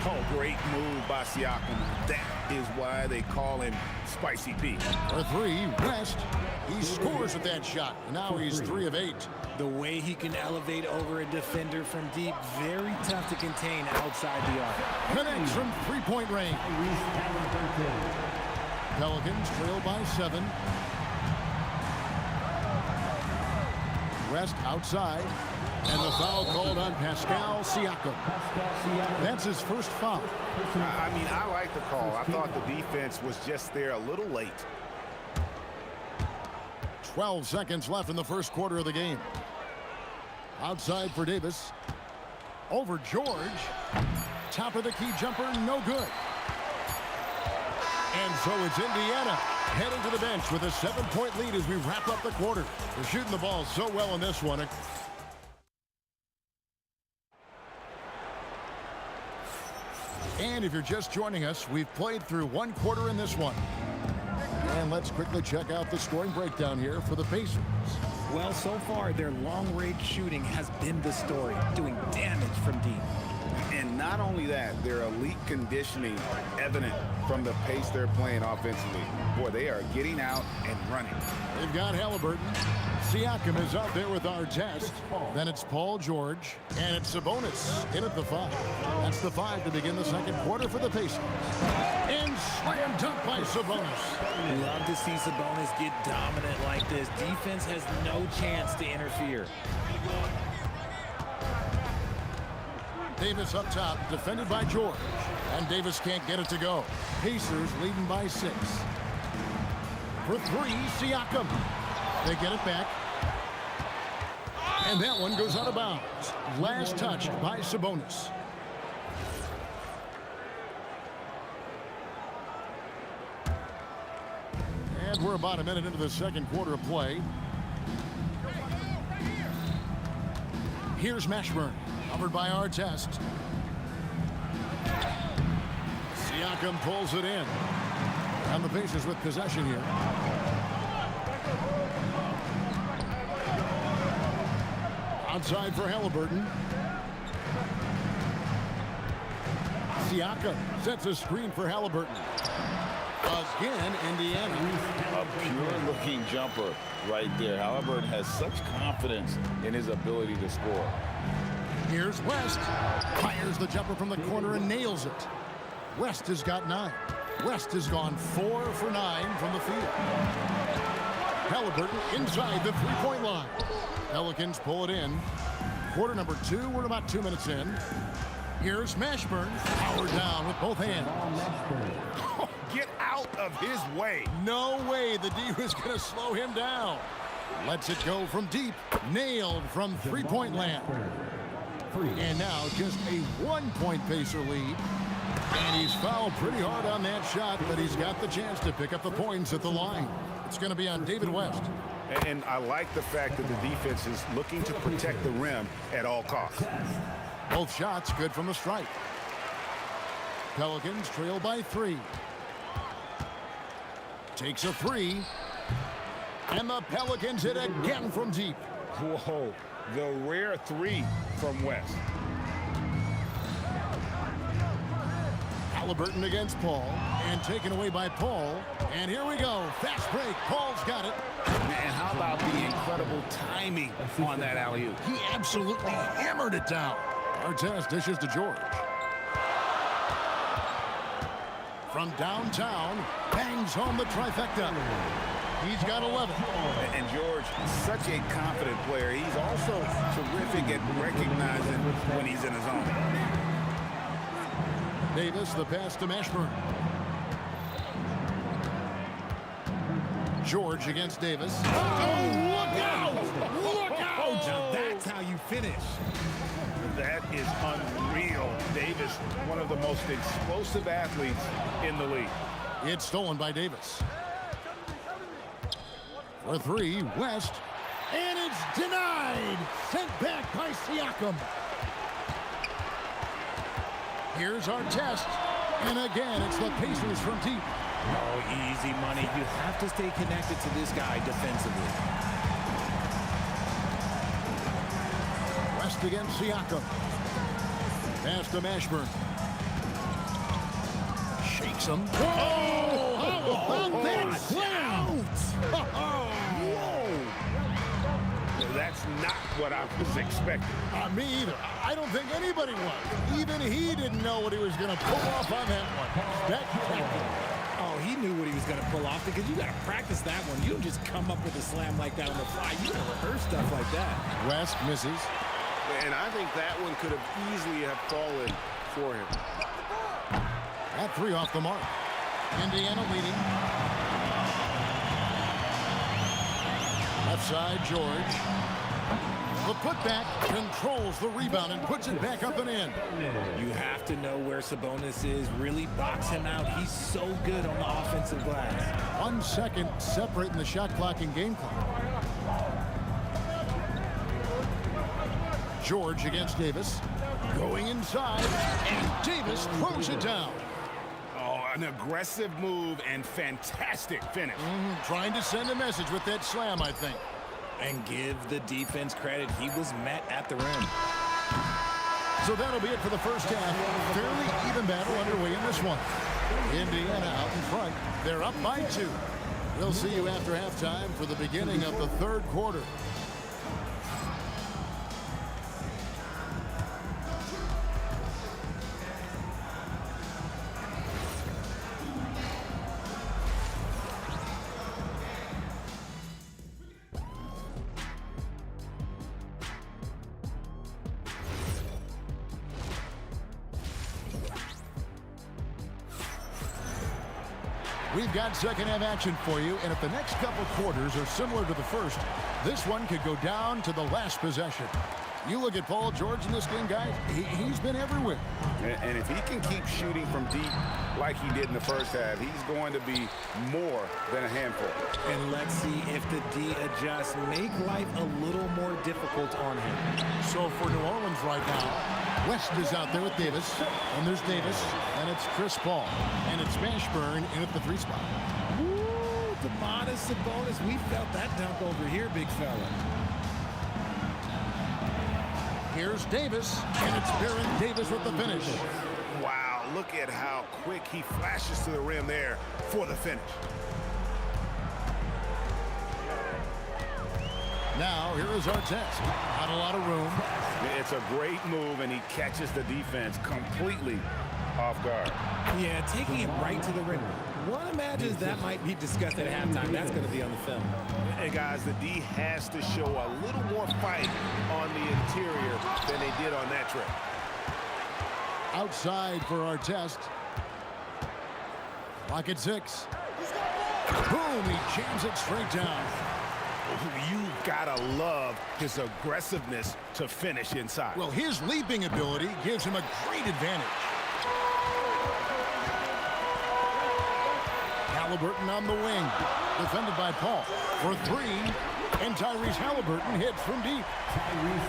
H: Oh, great move by Siakam. That is why they call him Spicy Pete.
G: For 3, West. He scores with that shot. Now he's 3 of 8.
I: The way he can elevate over a defender from deep, very tough to contain outside the arc.
G: Connects from 3-point range. Pelicans trail by 7. West outside. And the foul called on Pascal Siakam. That's his first foul.
H: I mean, I like the call. I thought the defense was just there a little late.
G: 12 seconds left in the first quarter of the game. Outside for Davis. Over George. Top of the key jumper, no good. And so it's Indiana heading to the bench with a 7-point lead as we wrap up the quarter. They're shooting the ball so well in this one. And if you're just joining us, we've played through one quarter in this one. And let's quickly check out the scoring breakdown here for the Pacers.
I: Well, so far, their long-range shooting has been the story, doing damage from deep.
H: And not only that, their elite conditioning evident from the pace they're playing offensively. Boy, they are getting out and running.
G: They've got Halliburton. Siakam is out there with our test. Then it's Paul George. And it's Sabonis in at the 5. That's the 5 to begin the second quarter for the Pacers. And slam dunk by Sabonis.
I: Love to see Sabonis get dominant like this. Defense has no chance to interfere.
G: Davis up top, defended by George. And Davis can't get it to go. Pacers leading by 6. For 3, Siakam. They get it back. And that one goes out of bounds. Last touch by Sabonis. And we're about a minute into the second quarter of play. Here's Mashburn, covered by Artest. Siakam pulls it in. And the Pacers with possession here. Outside for Halliburton. Siakam sets a screen for Halliburton. Again, Indiana.
J: A pure-looking jumper right there. Halliburton has such confidence in his ability to score.
G: Here's West. Fires the jumper from the corner and nails it. West has got 9. West has gone 4 for 9 from the field. Halliburton inside the three-point line. Pelicans pull it in. Quarter number 2. We're about 2 minutes in. Here's Mashburn. Powered down with both hands.
H: Oh, get out of his way.
G: No way the D was going to slow him down. Lets it go from deep. Nailed from three-point land. And now just a 1-point Pacer lead. And he's fouled pretty hard on that shot, but he's got the chance to pick up the points at the line. It's going to be on David West.
H: And I like the fact that the defense is looking to protect the rim at all costs.
G: Both shots good from the stripe. Pelicans trail by 3. Takes a 3. And the Pelicans hit again from deep.
H: Whoa, the rare 3 from West.
G: Halliburton against Paul, and taken away by Paul. And here we go. Fast break. Paul's got it.
H: And how about the incredible timing on that alley-oop?
G: He absolutely hammered it down. Artest dishes to George. From downtown, bangs home the trifecta. He's got 11.
H: And George, such a confident player. He's also terrific at recognizing when he's in his zone.
G: Davis, the pass to Mashburn. George against Davis. Oh, look out! Look out!
I: Now that's how you finish.
H: That is unreal. Davis, one of the most explosive athletes in the league.
G: It's stolen by Davis. For 3, West. And it's denied. Sent back by Siakam. Here's Artest. And again, it's the Pacers from deep.
I: Oh, easy money. You have to stay connected to this guy defensively.
G: West against Siakam. Pass to Mashburn. Shakes him. Oh, how about that slam?
H: Whoa. That's not what I was expecting.
G: Me either. I don't think anybody was. Even he didn't know what he was going to pull off on that one. Spectacular.
I: Oh, he knew what he was going to pull off because you got to practice that one. You don't just come up with a slam like that on the fly. You got to rehearse stuff like that.
G: West misses.
H: And I think that one could have easily have fallen for him.
G: That 3 off the mark. Indiana leading. Left side, George. The putback controls the rebound and puts it back up and in.
I: You have to know where Sabonis is. Really box him out. He's so good on the offensive glass.
G: 1 second separating the shot clock and game clock. George against Davis. Going inside, and Davis throws it down.
H: Oh, an aggressive move and fantastic finish.
G: Trying to send a message with that slam, I think.
I: And give the defense credit. He was met at the rim.
G: So that'll be it for the first half. Fairly even battle underway in this one. Indiana out in front. They're up by 2. We'll see you after halftime for the beginning of the third quarter. We've got second half action for you, and if the next couple quarters are similar to the first, this one could go down to the last possession. You look at Paul George in this game, guys, he's been everywhere.
H: And if he can keep shooting from deep like he did in the first half, he's going to be more than a handful.
I: And let's see if the D adjusts, make life a little more difficult on him.
G: So for New Orleans right now, West is out there with Davis, and there's Davis, and it's Chris Paul, and it's Mashburn in at the 3 spot.
I: Woo, Domantas Sabonis, we felt that dunk over here, big fella.
G: Here's Davis, and it's Baron Davis with the finish.
H: Wow, look at how quick he flashes to the rim there for the finish.
G: Now, here is our test. Not a lot of room.
H: It's a great move, and he catches the defense completely off guard.
I: Yeah, taking it right to the rim. One imagines that might be discussed at halftime. That's going to be on the film.
H: Hey, guys, the D has to show a little more fight on the interior than they did on that trip.
G: Outside for our test. Clock at 6. Boom, he jams it straight down.
H: You've got to love his aggressiveness to finish inside.
G: Well, his leaping ability gives him a great advantage. Halliburton on the wing, defended by Paul for 3, and Tyrese Halliburton hits from deep.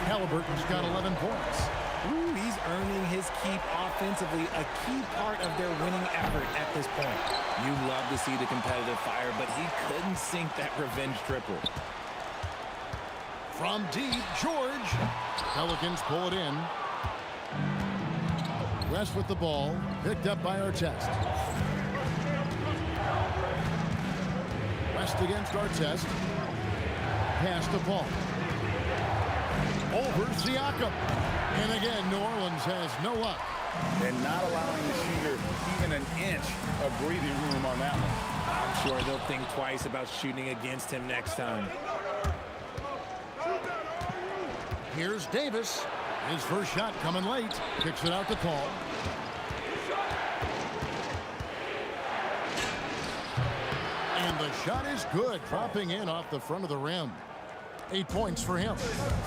G: Halliburton's got 11 points.
I: Ooh, he's earning his keep offensively, a key part of their winning effort at this point. You love to see the competitive fire, but he couldn't sink that revenge triple.
G: From deep, George. Pelicans pull it in. West with the ball, picked up by Artest. West against Artest. Pass to Paul. Over Siakam. And again, New Orleans has no luck.
J: And not allowing the shooter even an inch of breathing room on that one.
I: I'm sure they'll think twice about shooting against him next time.
G: Here's Davis. His first shot coming late. Kicks it out to Paul. And the shot is good, dropping in off the front of the rim. 8 points for him.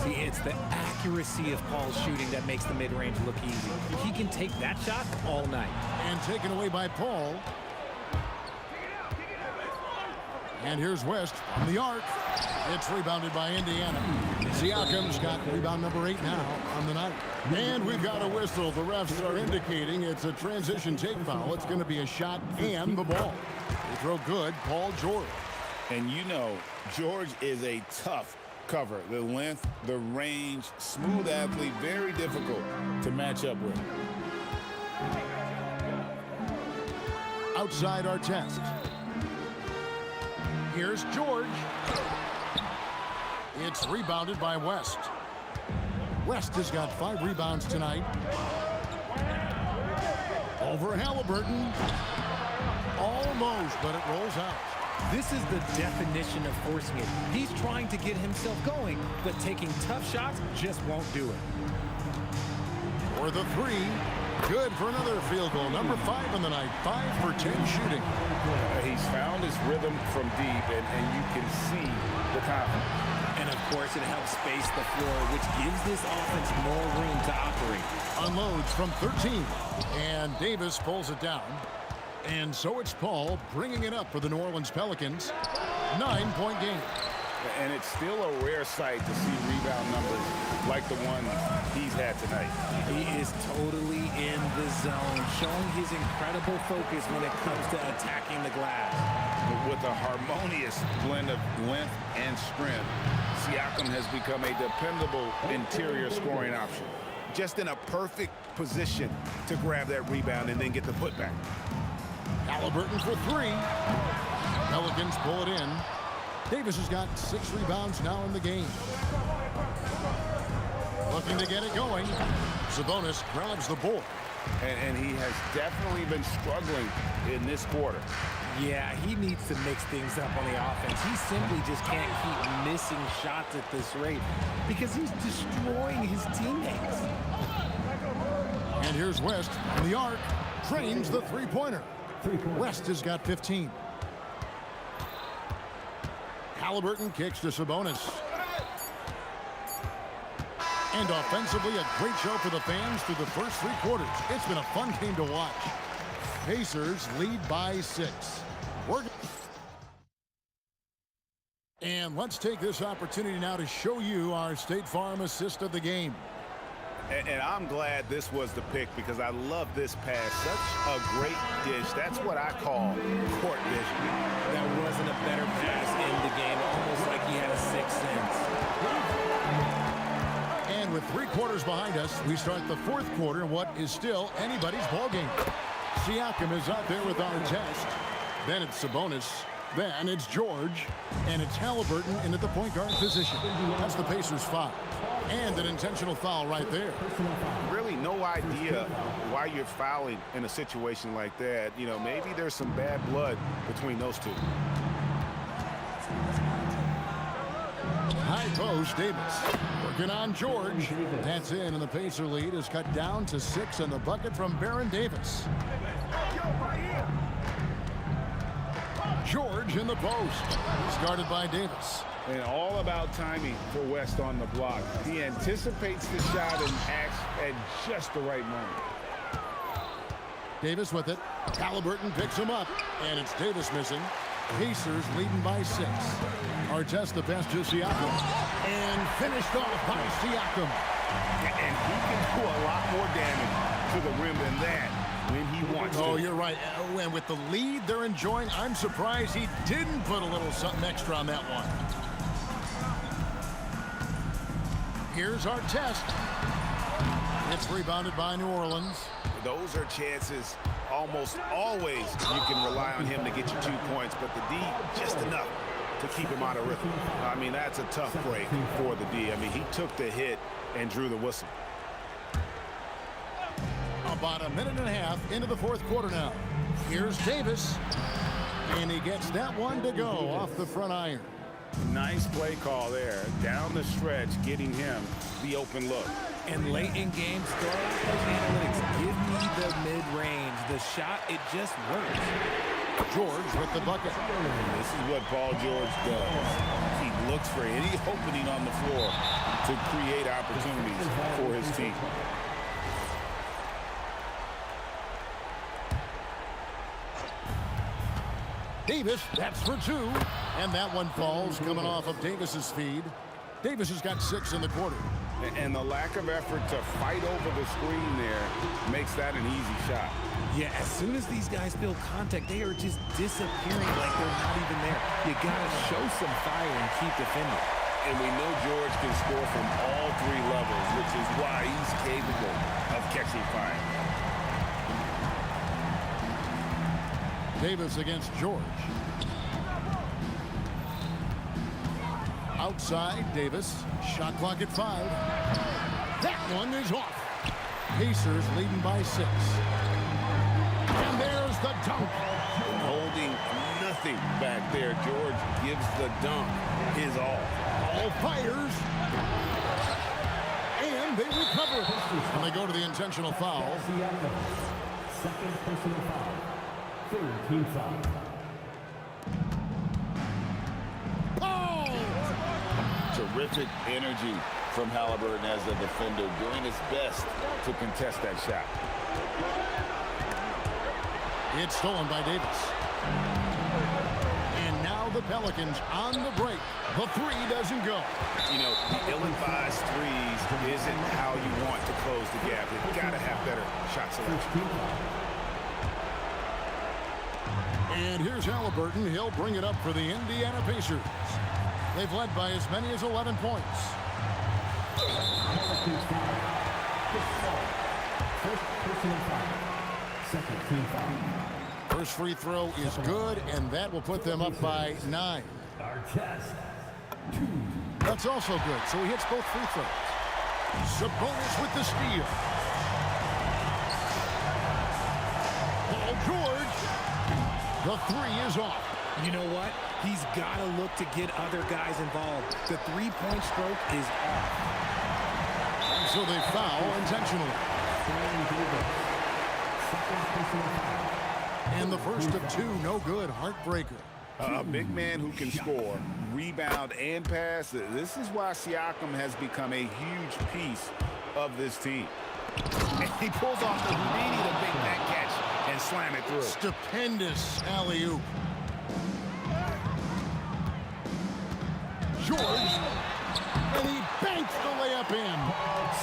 I: See, it's the accuracy of Paul's shooting that makes the mid-range look easy. He can take that shot all night.
G: And taken away by Paul. And here's West from the arc. It's rebounded by Indiana. Siakam's got rebound number 8 now on the night. And we've got a whistle. The refs are indicating it's a transition take foul. It's going to be a shot and the ball. They throw good, Paul George.
J: And you know, George is a tough cover. The length, the range, smooth athlete, very difficult to match up with.
G: Outside Artest. Here's George. It's rebounded by West. West has got 5 rebounds tonight. Over Halliburton. Almost, but it rolls out.
I: This is the definition of forcing it. He's trying to get himself going, but taking tough shots just won't do it.
G: For the 3, good for another field goal. Number 5 on the night, 5 for 10 shooting.
H: He's found his rhythm from deep, and you can see the confidence.
I: course, it helps space the floor, which gives this offense more room to operate.
G: Unloads from 13, and Davis pulls it down. And so it's Paul bringing it up for the New Orleans Pelicans. 9-point game.
H: And it's still a rare sight to see rebound numbers like the one he's had tonight.
I: He is totally in the zone, showing his incredible focus when it comes to attacking the glass.
H: With a harmonious blend of length and strength, Siakam has become a dependable interior scoring option. Just in a perfect position to grab that rebound and then get the putback.
G: Halliburton for 3. Pelicans pull it in. Davis has got 6 rebounds now in the game. Looking to get it going. Sabonis grabs the board.
H: And he has definitely been struggling in this quarter.
I: Yeah, he needs to mix things up on the offense. He simply just can't keep missing shots at this rate because he's destroying his teammates.
G: And here's West on the arc. Drains the three-pointer. West has got 15. Halliburton kicks to Sabonis. And offensively, a great show for the fans through the first 3 quarters. It's been a fun game to watch. Pacers lead by 6. And let's take this opportunity now to show you our State Farm assist of the game.
H: And I'm glad this was the pick because I love this pass. Such a great dish. That's what I call court vision.
I: That wasn't a better pass in the game, almost like he had a 6th sense.
G: And with 3 quarters behind us, we start the 4th quarter in what is still anybody's ball game. Siakam is out there with our test. Then it's Sabonis. Then it's George. And it's Halliburton in at the point guard position. That's the Pacers' foul. And an intentional foul right there.
H: Really no idea why you're fouling in a situation like that. You know, maybe there's some bad blood between those two.
G: High post, Davis. Working on George. That's in, and the Pacer lead is cut down to 6 on the bucket from Baron Davis. George in the post. Started by Davis.
H: And all about timing for West on the block. He anticipates the shot and acts at just the right moment.
G: Davis with it. Halliburton picks him up, and it's Davis missing. Pacers leading by 6. Artest the pass to Siakam. And finished off by Siakam.
H: And he can do a lot more damage to the rim than that when he wants to.
G: Oh, you're right. Oh, and with the lead they're enjoying, I'm surprised he didn't put a little something extra on that one. Here's our test. It's rebounded by New Orleans.
H: Those are chances almost always you can rely on him to get you 2 points, but the D just enough to keep him out of rhythm. I mean, that's a tough break for the D. I mean, he took the hit and drew the whistle.
G: About a minute and a half into the 4th quarter now. Here's Davis. And he gets that one to go off the front iron.
H: Nice play call there. Down the stretch, getting him the open look.
I: And late in games, throw out those analytics. Give me the mid-range. The shot, it just works.
G: George with the bucket.
H: This is what Paul George does. He looks for any opening on the floor to create opportunities for his team.
G: Davis, that's for 2. And that one falls coming off of Davis's feed. Davis has got 6 in the quarter.
H: And the lack of effort to fight over the screen there makes that an easy shot.
I: Yeah, as soon as these guys feel contact, they are just disappearing like they're not even there. You gotta show some fire and keep defending.
H: And we know George can score from all 3 levels, which is why he's capable of catching fire.
G: Davis against George. Outside, Davis. Shot clock at 5. That one is off. Pacers leading by 6. And there's the dunk.
H: Holding nothing back there. George gives the dunk his all.
G: All fires. And they recover. And they go to the intentional foul.
F: Second personal foul. 3rd team foul.
G: Oh!
J: Terrific energy from Halliburton as a defender, doing his best to contest that shot.
G: It's stolen by Davis. And now the Pelicans on the break. The three doesn't go.
H: You know, the ill-advised threes isn't how you want to close the gap. You've got to have better shot selection.
G: And here's Halliburton. He'll bring it up for the Indiana Pacers. They've led by as many as 11 points. First free throw is good, and that will put them up by 9. That's also good, so he hits both free throws. Sabonis with the steal. Paul George. The three is off.
I: You know what? He's got to look to get other guys involved. The three-point stroke is off.
G: And so they foul intentionally. And the first of two, no good. Heartbreaker.
J: A big man who can score, rebound, and pass. This is why Siakam has become a huge piece of this team.
H: And he pulls off the Houdini to make that catch and slam it through.
G: Stupendous alley-oop. George, and he banks the layup in.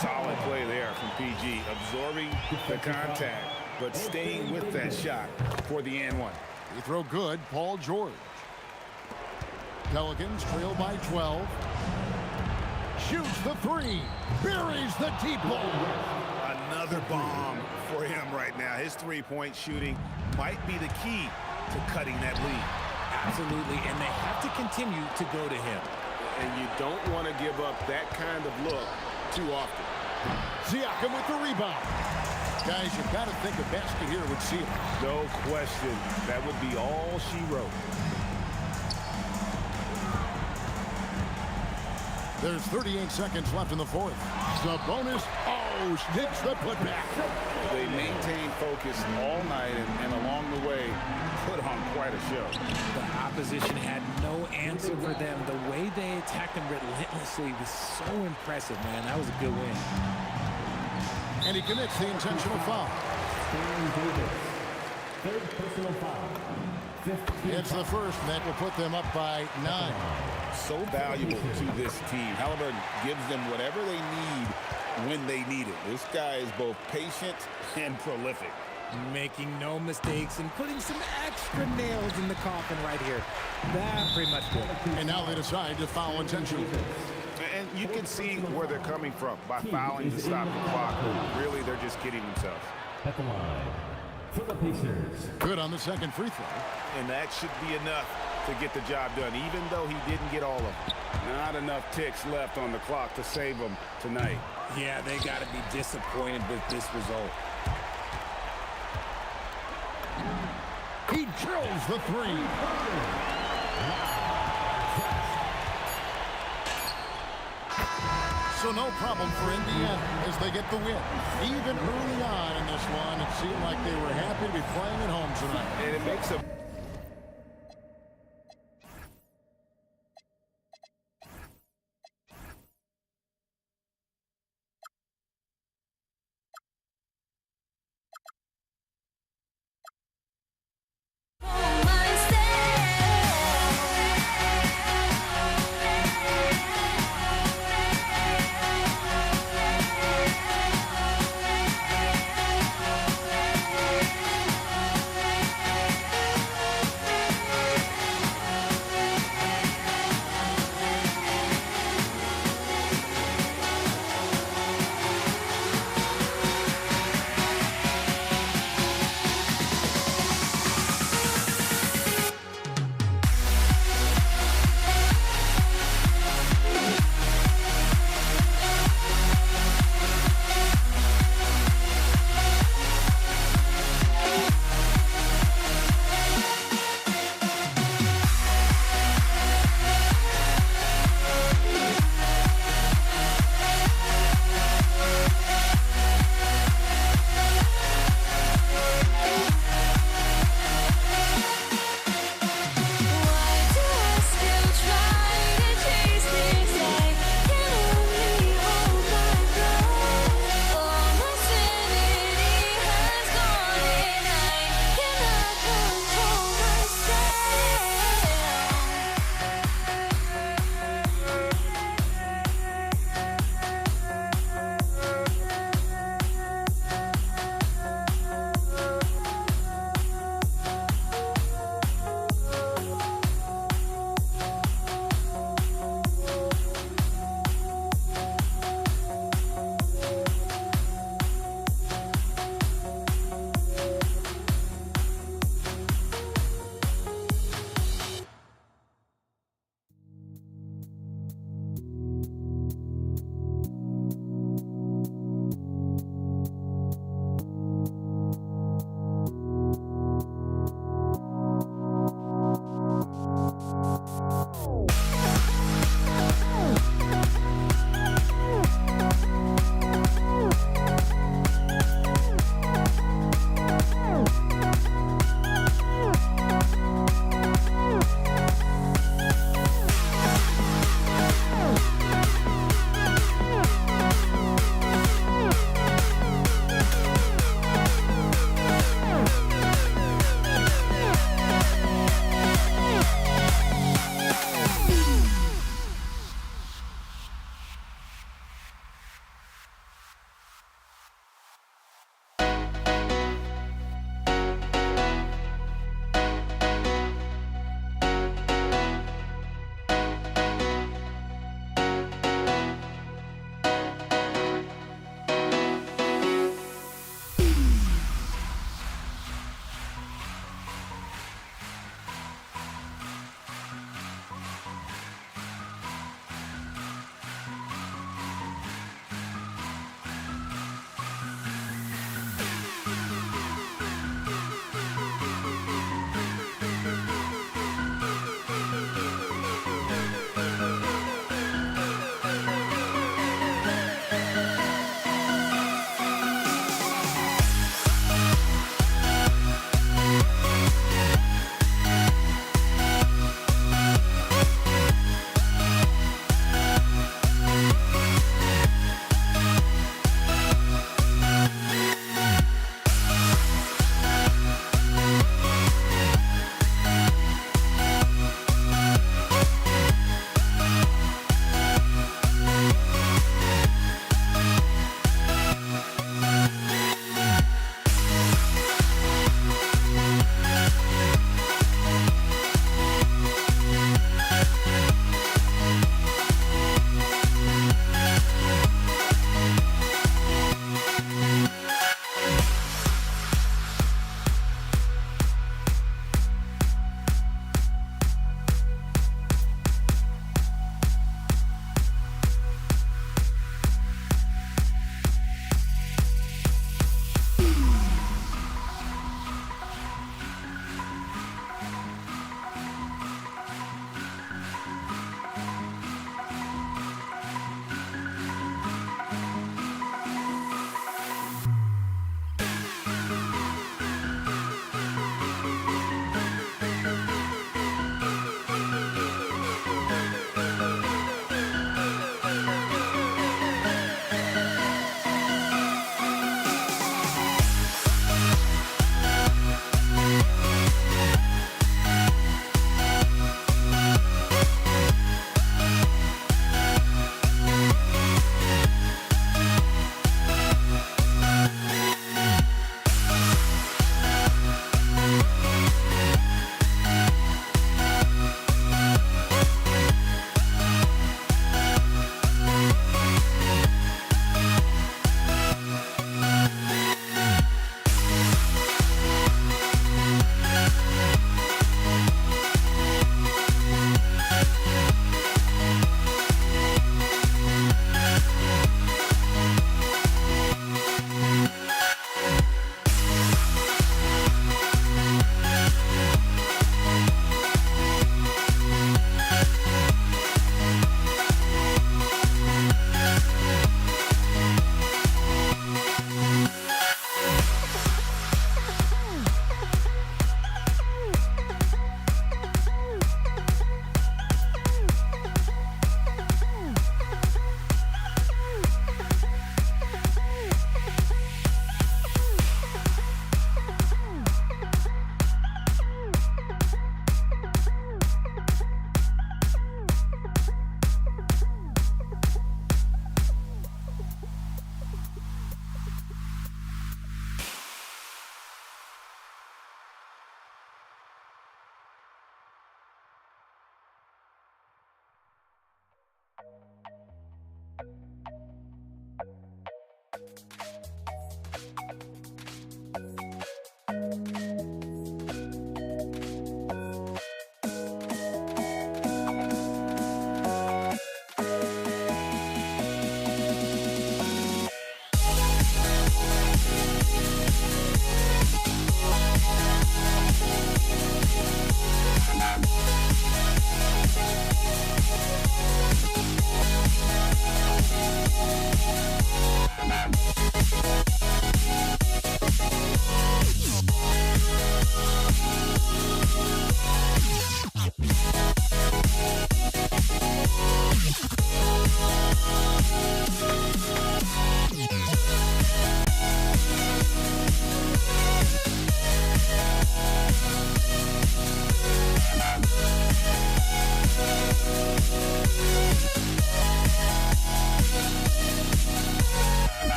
H: Solid play there from PG, absorbing the contact, but staying with that shot for the and one.
G: Free throw good, Paul George. Pelicans trail by 12. Shoots the three. Buries the deep ball.
H: Another bomb for him right now. His three-point shooting might be the key to cutting that lead.
I: Absolutely, and they have to continue to go to him.
H: And you don't want to give up that kind of look too often.
G: Siakam with the rebound. Guys, you've got to think a basket here would seal it.
H: No question. That would be all she wrote.
G: There's 38 seconds left in the fourth. Sabonis, sneaks the putback.
J: They maintain focus all night and along the way put on quite a show.
I: The opposition had no answer for them. The way they attacked them relentlessly was so impressive, man. That was a good win.
G: And he commits the intentional foul.
F: Third personal foul.
G: It's the first, and that will put them up by 9.
J: So valuable to this team. Halliburton gives them whatever they need when they need it. This guy is both patient and prolific.
I: Making no mistakes and putting some extra nails in the coffin right here. That pretty much good.
G: And now they decide to foul intentionally.
H: And you can see where they're coming from by fouling to stop the clock. Really, they're just kidding themselves.
F: At the line for the Pacers.
G: Good on the second free throw.
H: And that should be enough to get the job done, even though he didn't get all of them.
J: Not enough ticks left on the clock to save them tonight.
I: Yeah, they got to be disappointed with this result.
G: He drills the three. So no problem for Indiana as they get the win. Even early on in this one, it seemed like they were happy to be playing at home tonight.
H: And it makes a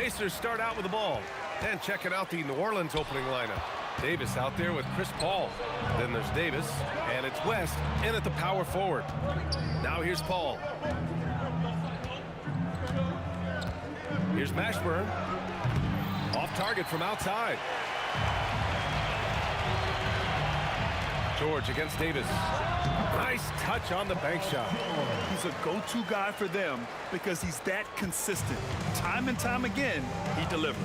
C: Pacers start out with the ball. And checking out the New Orleans opening lineup. Davis out there with Chris Paul. Then there's Davis, and it's West in at the power forward. Now here's Paul. Here's Mashburn. Off target from outside. George against Davis. Nice touch on the bank shot.
D: He's a go-to guy for them because he's that consistent. Time and time again, he delivers.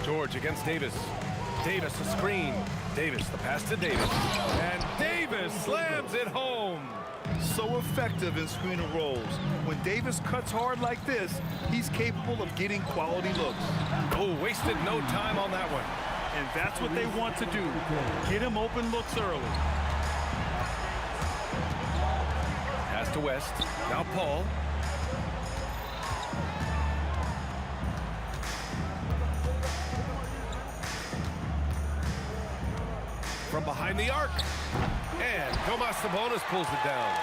C: George against Davis. Davis a screen. Davis the pass to Davis. And Davis slams it home.
D: So effective in screen and rolls. When Davis cuts hard like this, he's capable of getting quality looks.
C: Oh, wasted no time on that one.
D: And that's what they want to do. Get him open looks early.
C: Pass to West. Now Paul. From behind the arc. And Domas Sabonis pulls it down.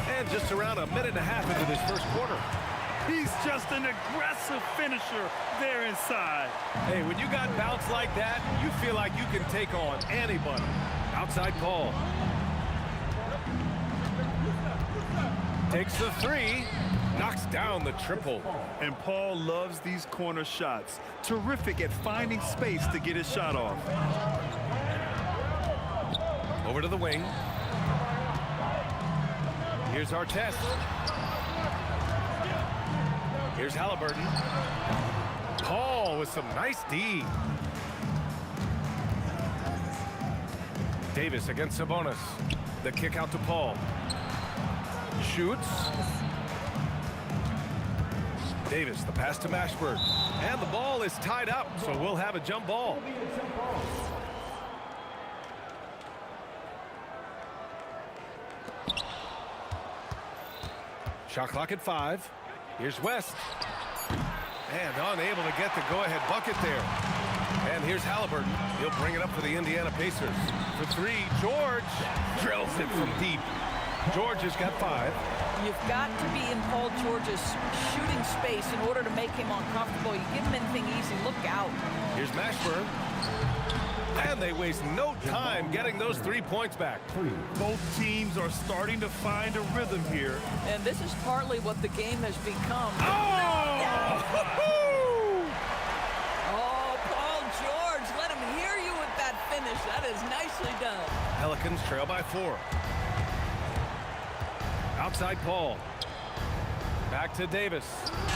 C: And just around a minute and a half into this first quarter.
D: He's just an aggressive finisher there inside.
C: Hey, when you got bounce like that, you feel like you can take on anybody. Outside Paul. Takes the three. Knocks down the triple.
D: And Paul loves these corner shots. Terrific at finding space to get his shot off.
C: Over to the wing. Here's Artest. Here's Halliburton. Paul with some nice D. Davis against Sabonis. The kick out to Paul. Shoots. Davis, the pass to Mashburn. And the ball is tied up, so we'll have a jump ball. Shot clock at 5. Here's West. And unable to get the go-ahead bucket there. And here's Halliburton. He'll bring it up for the Indiana Pacers. For 3, George drills it from deep. George has got 5.
K: You've got to be in Paul George's shooting space in order to make him uncomfortable. You give him anything easy, look out.
C: Here's Mashburn. And they waste no time getting those 3 points back.
D: Both teams are starting to find a rhythm here.
K: And this is partly what the game has become.
C: Oh!
K: Oh, Paul George, let him hear you with that finish. That is nicely done.
C: Pelicans trail by 4. Outside Paul. Back to Davis.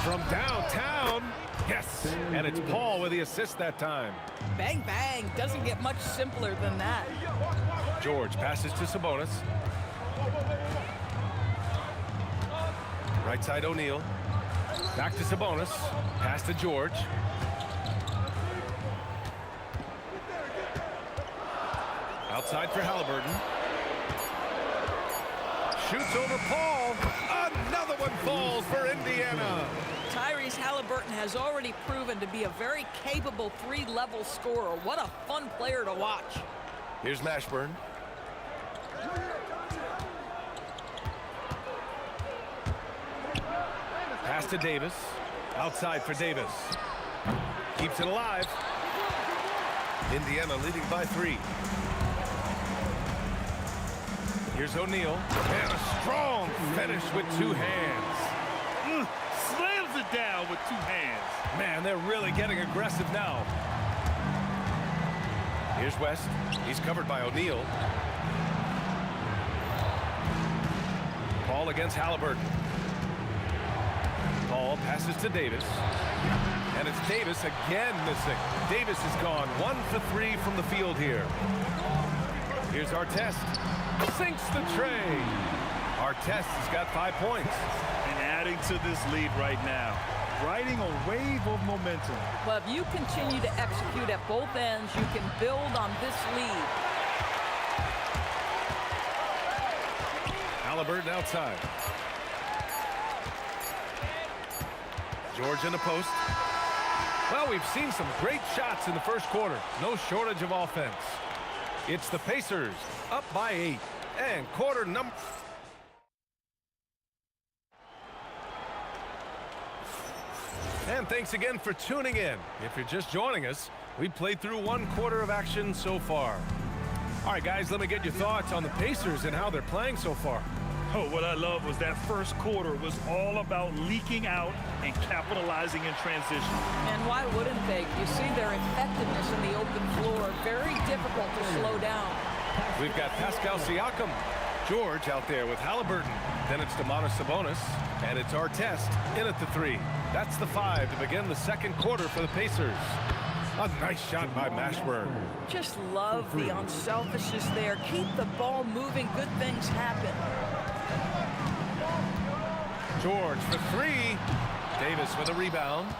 C: From downtown. Yes. And it's Paul with the assist that time.
K: Bang, bang. Doesn't get much simpler than that.
C: George passes to Sabonis. Right side O'Neal. Back to Sabonis. Pass to George. Outside for Halliburton. Shoots over Paul. Another one falls for Indiana.
K: Tyrese Halliburton has already proven to be a very capable 3-level scorer. What a fun player to watch.
C: Here's Mashburn. Pass to Davis. Outside for Davis. Keeps it alive. Indiana leading by 3. Here's O'Neal. And a strong finish with 2 hands.
D: Slams it down with 2 hands.
C: Man, they're really getting aggressive now. Here's West. He's covered by O'Neal. Paul against Halliburton. Paul passes to Davis. And it's Davis again missing. Davis is gone 1 for 3 from the field here. Here's Artest. Sinks the tray. Artest has got 5 points.
D: And adding to this lead right now. Riding a wave of momentum.
K: Well, if you continue to execute at both ends, you can build on this lead.
C: Halliburton outside. George in the post. Well, we've seen some great shots in the first quarter. No shortage of offense. It's the Pacers up by 8. And quarter number... And thanks again for tuning in. If you're just joining us, we've played through 1 quarter of action so far. All right, guys, let me get your thoughts on the Pacers and how they're playing so far.
D: Oh, what I love was that first quarter was all about leaking out and capitalizing in transition.
K: And why wouldn't they? You see their effectiveness in the open floor. Very difficult to slow down.
C: We've got Pascal Siakam, George out there with Halliburton. Then it's Domantas Sabonis, and it's Artest in at the 3. That's the 5 to begin the second quarter for the Pacers. A nice shot by Mashburn.
K: Just love the unselfishness there. Keep the ball moving. Good things happen.
C: George for 3. Davis with a rebound.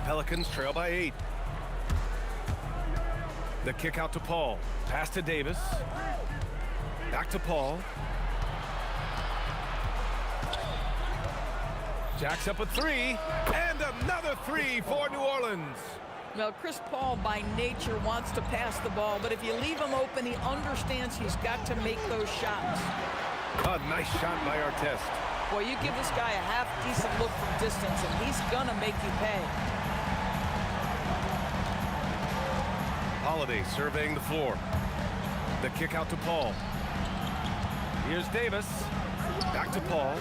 C: Pelicans trail by 8. The kick out to Paul. Pass to Davis. Back to Paul. Jacks up a 3. And another 3 for New Orleans.
K: Well, Chris Paul by nature wants to pass the ball, but if you leave him open, he understands he's got to make those shots.
C: A nice shot by Artest.
K: Boy, you give this guy a half-decent look from distance, and he's going to make you pay.
C: Holiday surveying the floor. The kick out to Paul. Here's Davis. Back to Paul.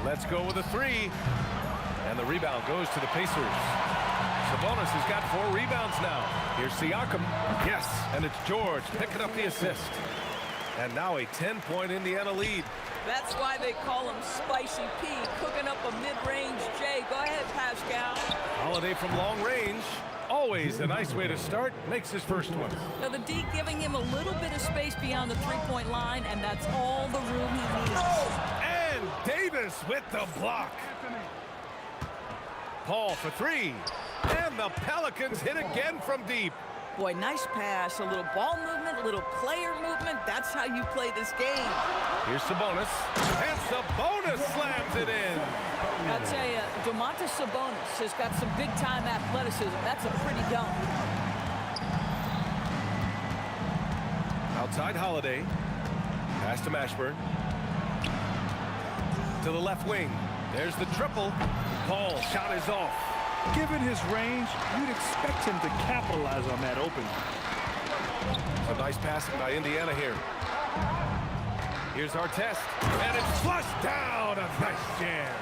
C: Let's go with a 3. And the rebound goes to the Pacers. Sabonis has got 4 rebounds now. Here's Siakam. Yes, and it's George picking up the assist. And now a 10-point Indiana lead.
K: That's why they call him Spicy P, cooking up a mid-range J. Go ahead, Pascal.
C: Holiday from long range. Always a nice way to start. Makes his first one.
K: Now the D giving him a little bit of space beyond the three-point line, and that's all the room he needs.
C: And Davis with the block. Paul for 3. And the Pelicans hit again from deep.
K: Boy, nice pass. A little ball movement, a little player movement. That's how you play this game.
C: Here's Sabonis. And Sabonis slams it in.
K: I'll tell you, Domantas Sabonis has got some big-time athleticism. That's a pretty dunk.
C: Outside Holiday. Pass to Mashburn. To the left wing. There's the triple. Paul shot is off.
D: Given his range, you'd expect him to capitalize on that opening.
C: Some nice passing by Indiana here. Here's Artest. And it's flushed down. A nice jam.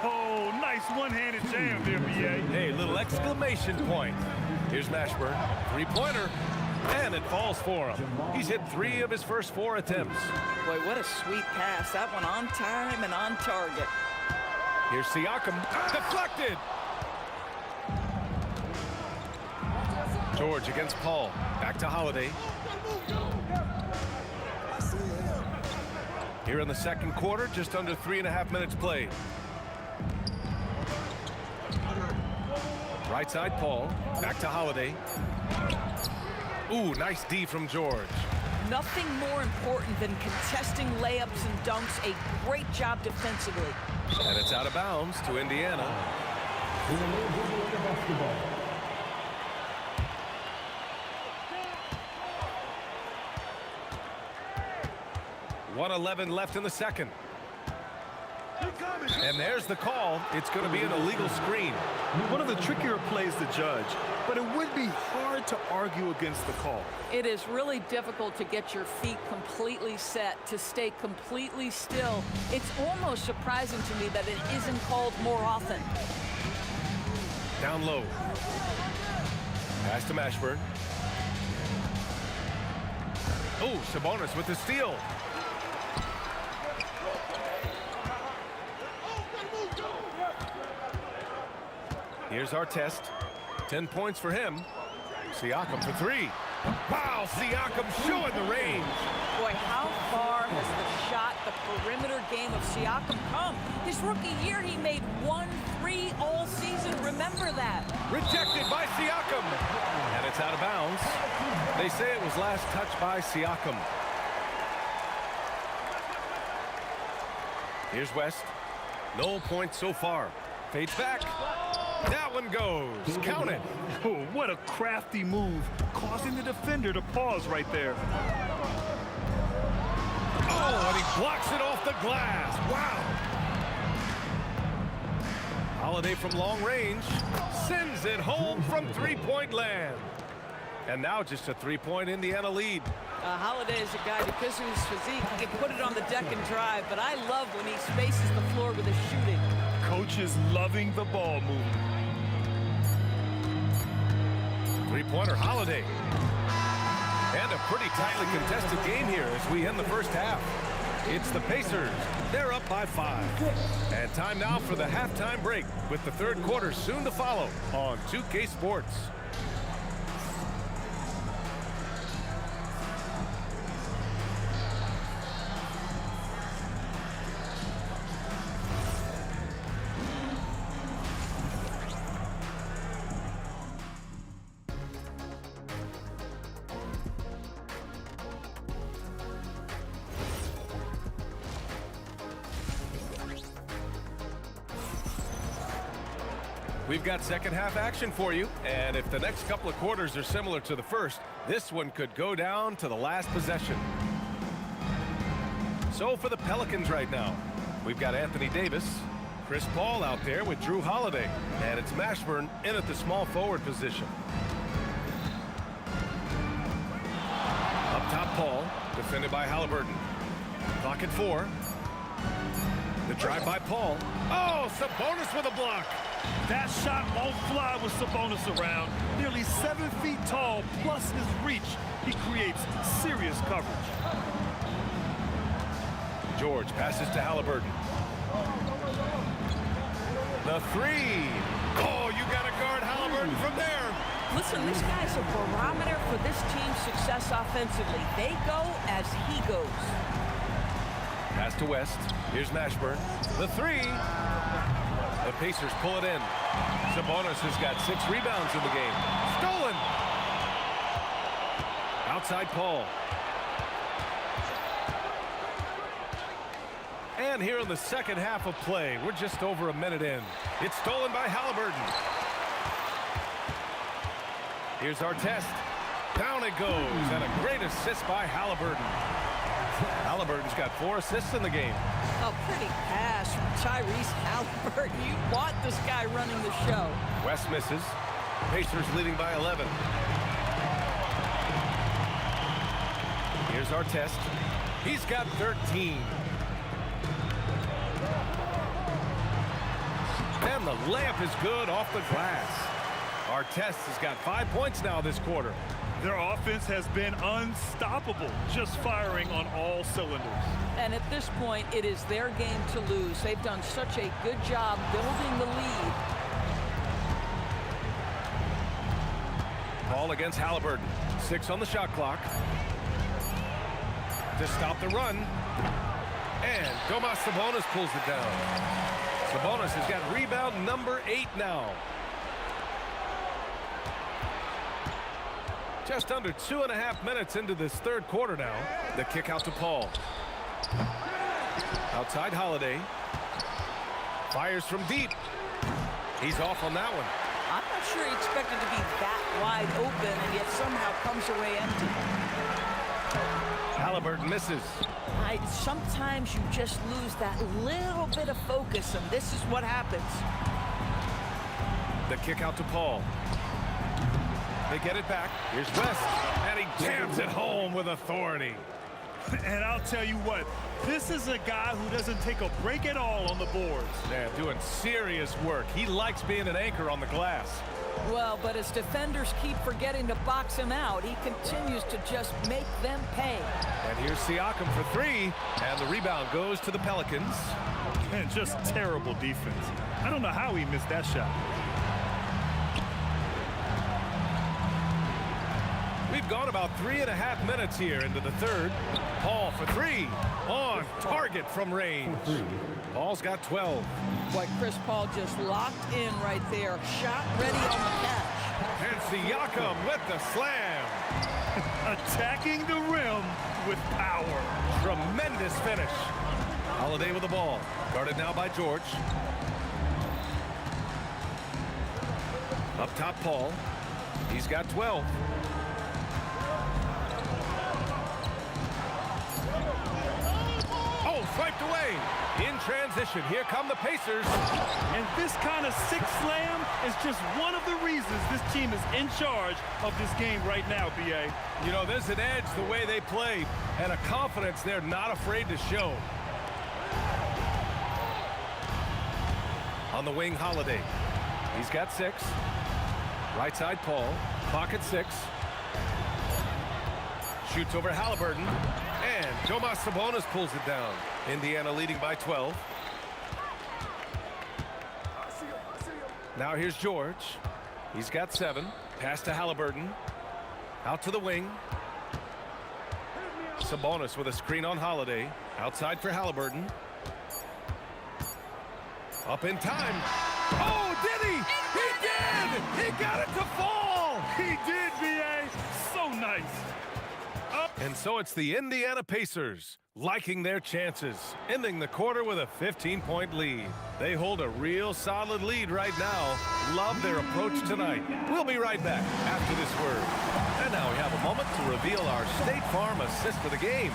D: Oh, nice one-handed jam there, B.A.
C: Hey, little exclamation point. Here's Mashburn. 3-pointer. And it falls for him. He's hit 3 of his first 4 attempts.
K: Boy, what a sweet pass. That one on time and on target.
C: Here's Siakam. Deflected. George against Paul. Back to Holiday. Here in the second quarter, just under 3.5 minutes played. Right side, Paul. Back to Holiday. Ooh, nice D from George.
K: Nothing more important than contesting layups and dunks. A great job defensively.
C: And it's out of bounds to Indiana. 1:11 left in the second. And there's the call. It's going to be an illegal screen.
D: One of the trickier plays to judge, but it would be hard to argue against the call.
K: It is really difficult to get your feet completely set, to stay completely still. It's almost surprising to me that it isn't called more often.
C: Down low. Pass to Mashburn. Oh, Sabonis with the steal. Here's Artest. 10 points for him. Siakam for 3. Wow, Siakam showing the range.
K: Boy, how far has the shot, the perimeter game of Siakam come? His rookie year, he made 1 3 all season. Remember that.
C: Rejected by Siakam. And it's out of bounds. They say it was last touched by Siakam. Here's West. No points so far. Fades back. That one goes. Count it.
D: Oh, what a crafty move, causing the defender to pause right there.
C: Oh, and he blocks it off the glass. Wow. Holiday from long range sends it home from three-point land. And now just a three-point Indiana lead.
K: Holiday is a guy, because of his physique, he can put it on the deck and drive, but I love when he spaces the floor with his shooting.
D: Coach is loving the ball movement.
C: Three-pointer Holiday. And a pretty tightly contested game here as we end the first half. It's the Pacers. They're up by 5. And time now for the halftime break with the third quarter soon to follow on 2K Sports. We've got second half action for you, and if the next couple of quarters are similar to the first, this one could go down to the last possession. So for the Pelicans right now, we've got Anthony Davis, Chris Paul out there with Drew Holiday, and it's Mashburn in at the small forward position. Up top, Paul, defended by Halliburton. Clock at 4. The drive by Paul. Oh, Sabonis with a block.
D: That shot won't fly with Sabonis around. Nearly 7 feet tall, plus his reach. He creates serious coverage.
C: George passes to Halliburton. The 3. Oh, you got to guard Halliburton from there.
K: Listen, this guy's a barometer for this team's success offensively. They go as he goes.
C: Pass to West. Here's Mashburn. The 3. The Pacers pull it in. Sabonis has got 6 rebounds in the game. Stolen. Outside Paul. And here in the second half of play, we're just over a minute in. It's stolen by Halliburton. Here's our test. Down it goes, and a great assist by Halliburton. Halliburton's got 4 assists in the game.
K: Oh, pretty pass from Tyrese Halliburton. You want this guy running the show.
C: West misses. Pacers leading by 11. Here's our test. He's got 13. And the layup is good off the glass. Our test has got 5 points now this quarter.
D: Their offense has been unstoppable, just firing on all cylinders.
K: And at this point, it is their game to lose. They've done such a good job building the lead.
C: Ball against Halliburton. 6 on the shot clock. To stop the run. And Domas Sabonis pulls it down. Sabonis has got rebound number 8 now. Just under 2.5 minutes into this third quarter now. The kick out to Paul. Outside Holiday. Fires from deep. He's off on that one.
K: I'm not sure he expected to be that wide open, and yet somehow comes away empty.
C: Halliburton misses.
K: Sometimes you just lose that little bit of focus, and this is what happens.
C: The kick out to Paul. They get it back. Here's West, and he jams it home with authority.
D: And I'll tell you what, this is a guy who doesn't take a break at all on the boards.
C: Yeah, doing serious work. He likes being an anchor on the glass.
K: Well, but as defenders keep forgetting to box him out, he continues to just make them pay.
C: And here's Siakam for 3, and the rebound goes to the Pelicans.
D: And just terrible defense. I don't know how he missed that shot.
C: We've gone about 3.5 minutes here into the third. Paul for 3, on target from range. Paul's got 12.
K: Boy, Chris Paul just locked in right there. Shot ready on the catch.
C: And Siakam with the slam.
D: Attacking the rim with power.
C: Tremendous finish. Holiday with the ball. Guarded now by George. Up top, Paul. He's got 12. swiped away. In transition, here come the Pacers.
D: And this kind of six slam is just one of the reasons this team is in charge of this game right now, B.A.
C: You know, there's an edge the way they play and a confidence they're not afraid to show. On the wing, Holiday. He's got 6. Right side, Paul. Clock at 6. Shoots over Halliburton. And Domas Sabonis pulls it down. Indiana leading by 12. Now here's George. He's got 7. Pass to Halliburton. Out to the wing. Sabonis with a screen on Holiday. Outside for Halliburton. Up in time. Oh, did he? He did! He got it to fall!
D: He did, B.A. So nice.
C: And so it's the Indiana Pacers liking their chances, ending the quarter with a 15-point lead. They hold a real solid lead right now. Love their approach tonight. We'll be right back after this word. And now we have a moment to reveal our State Farm assist for the game.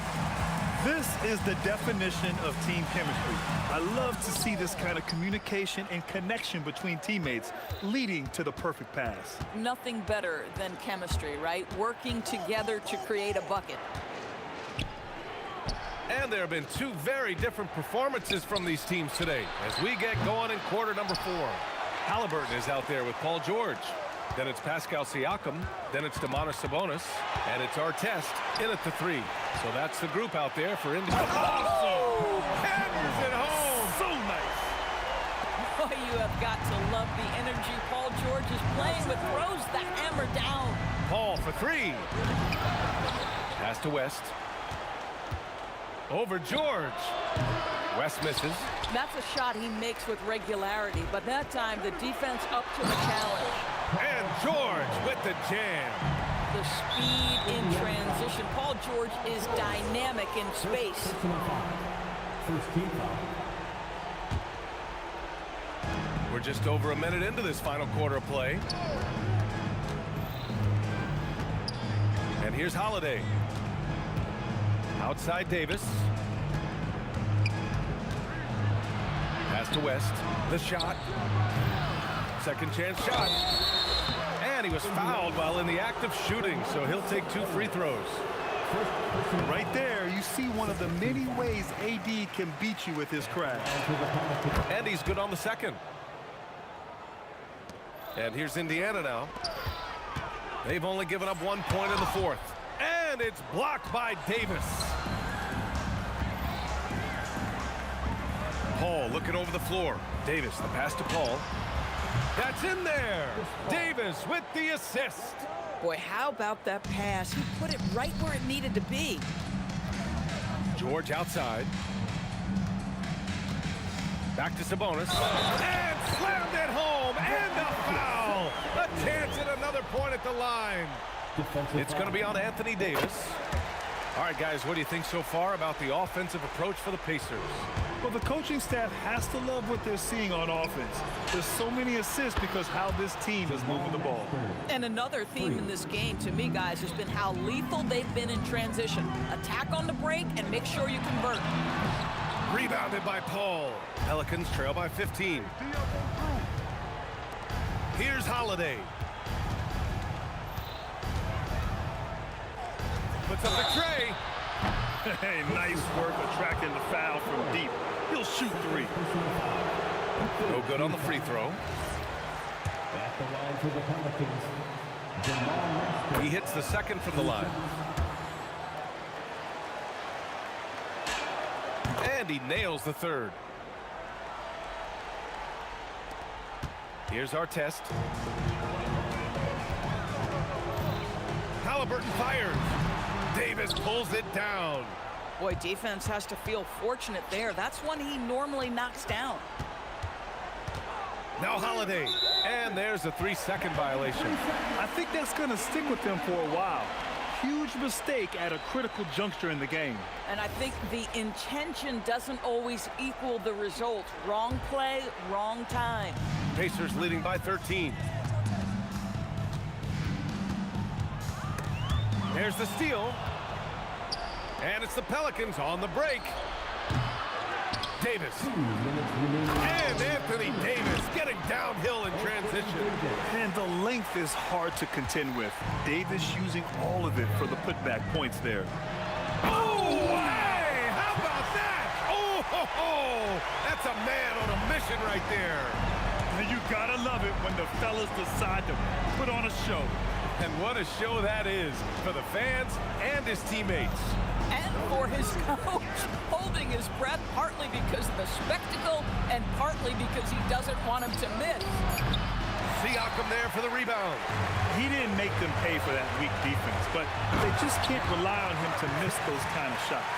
D: This is the definition of team chemistry. I love to see this kind of communication and connection between teammates leading to the perfect pass.
K: Nothing better than chemistry, right? Working together to create a bucket.
C: And there have been 2 very different performances from these teams today as we get going in quarter number 4. Halliburton is out there with Paul George. Then it's Pascal Siakam. Then it's Domantas Sabonis. And it's Artest in at the 3. So that's the group out there for Indiana.
D: Oh!
C: Hammers it home!
D: So nice!
K: Oh, you have got to love the energy Paul George is playing with. Throws the hammer down.
C: Paul for 3. Pass to West. Over George. West misses.
K: That's a shot he makes with regularity, but that time the defense up to the challenge.
C: And George with the jam.
K: The speed in transition. Paul George is dynamic in space.
F: First team foul.
C: We're just over a minute into this final quarter of play. And here's Holiday. Outside Davis. Pass to West. The shot. Second chance shot. And he was fouled while in the act of shooting, so he'll take 2 free throws.
D: Right there, you see one of the many ways AD can beat you with his craft.
C: And he's good on the second. And here's Indiana now. They've only given up 1 point in the 4th. And it's blocked by Davis. Paul looking over the floor. Davis, the pass to Paul. That's in there. Davis with the assist.
K: Boy, how about that pass? He put it right where it needed to be.
C: George outside. Back to Sabonis. And slammed it home. And a foul. A chance at another point at the line. It's going to be on Anthony Davis. All right, guys, what do you think so far about the offensive approach for the Pacers?
D: Well, the coaching staff has to love what they're seeing on offense. There's so many assists because how this team is moving the ball.
K: And another theme in this game, to me, guys, has been how lethal they've been in transition. Attack on the break and make sure you convert.
C: Rebounded by Paul. Pelicans trail by 15. Here's Holiday. Puts up the tray.
D: Hey, nice work attracting the foul from deep. He'll shoot 3.
C: No good on the free throw.
F: At the line for the Pelicans.
C: He hits the second from the line. And he nails the third. Here's Artest. Halliburton fires. Davis pulls it down.
K: Boy, defense has to feel fortunate there. That's one he normally knocks down.
C: Now Holiday. And there's a 3-second violation.
D: I think that's going to stick with them for a while. Huge mistake at a critical juncture in the game.
K: And I think the intention doesn't always equal the result. Wrong play, wrong time.
C: Pacers leading by 13. There's the steal. And it's the Pelicans on the break. Davis. And Anthony Davis getting downhill in transition.
D: And the length is hard to contend with. Davis using all of it for the putback points there.
C: Oh, hey, how about that? Oh, ho, ho. That's a man on a mission right there.
D: And you gotta love it when the fellas decide to put on a show.
C: And what a show that is for the fans and his teammates.
K: And for his coach, holding his breath partly because of the spectacle and partly because he doesn't want him to miss.
C: Siakam there for the rebound.
D: He didn't make them pay for that weak defense, but they just can't rely on him to miss those kind of shots.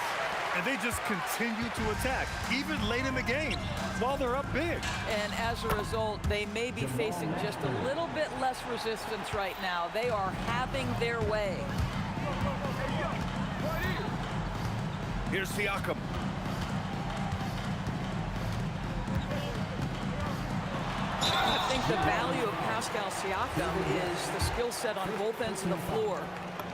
D: And they just continue to attack, even late in the game, while they're up big.
K: And as a result, they may be facing just a little bit less resistance right now. They are having their way.
C: Here's Siakam.
K: I think the value of Pascal Siakam is the skill set on both ends of the floor.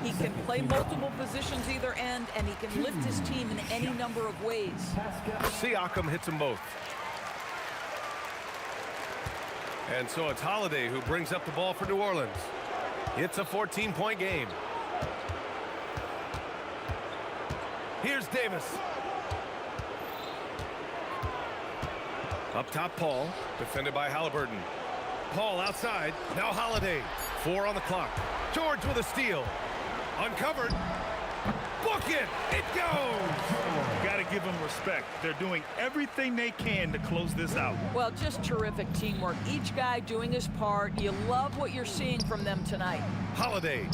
K: He can play multiple positions either end, and he can lift his team in any number of ways.
C: Siakam hits them both. And so it's Holiday who brings up the ball for New Orleans. It's a 14-point game. Here's Davis. Up top, Paul, defended by Halliburton. Paul outside, now Holiday. 4 on the clock. George with a steal. Uncovered. Book it! It goes!
D: Got to give them respect. They're doing everything they can to close this out.
K: Well, just terrific teamwork. Each guy doing his part. You love what you're seeing from them tonight.
C: Holiday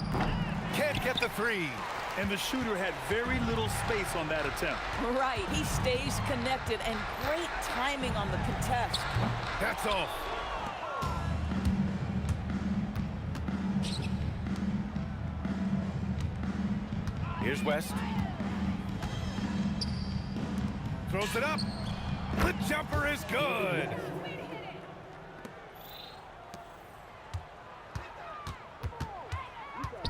C: can't get the three.
D: And the shooter had very little space on that attempt.
K: Right, he stays connected, and great timing on the contest.
C: That's off. Here's West. Throws it up. The jumper is good.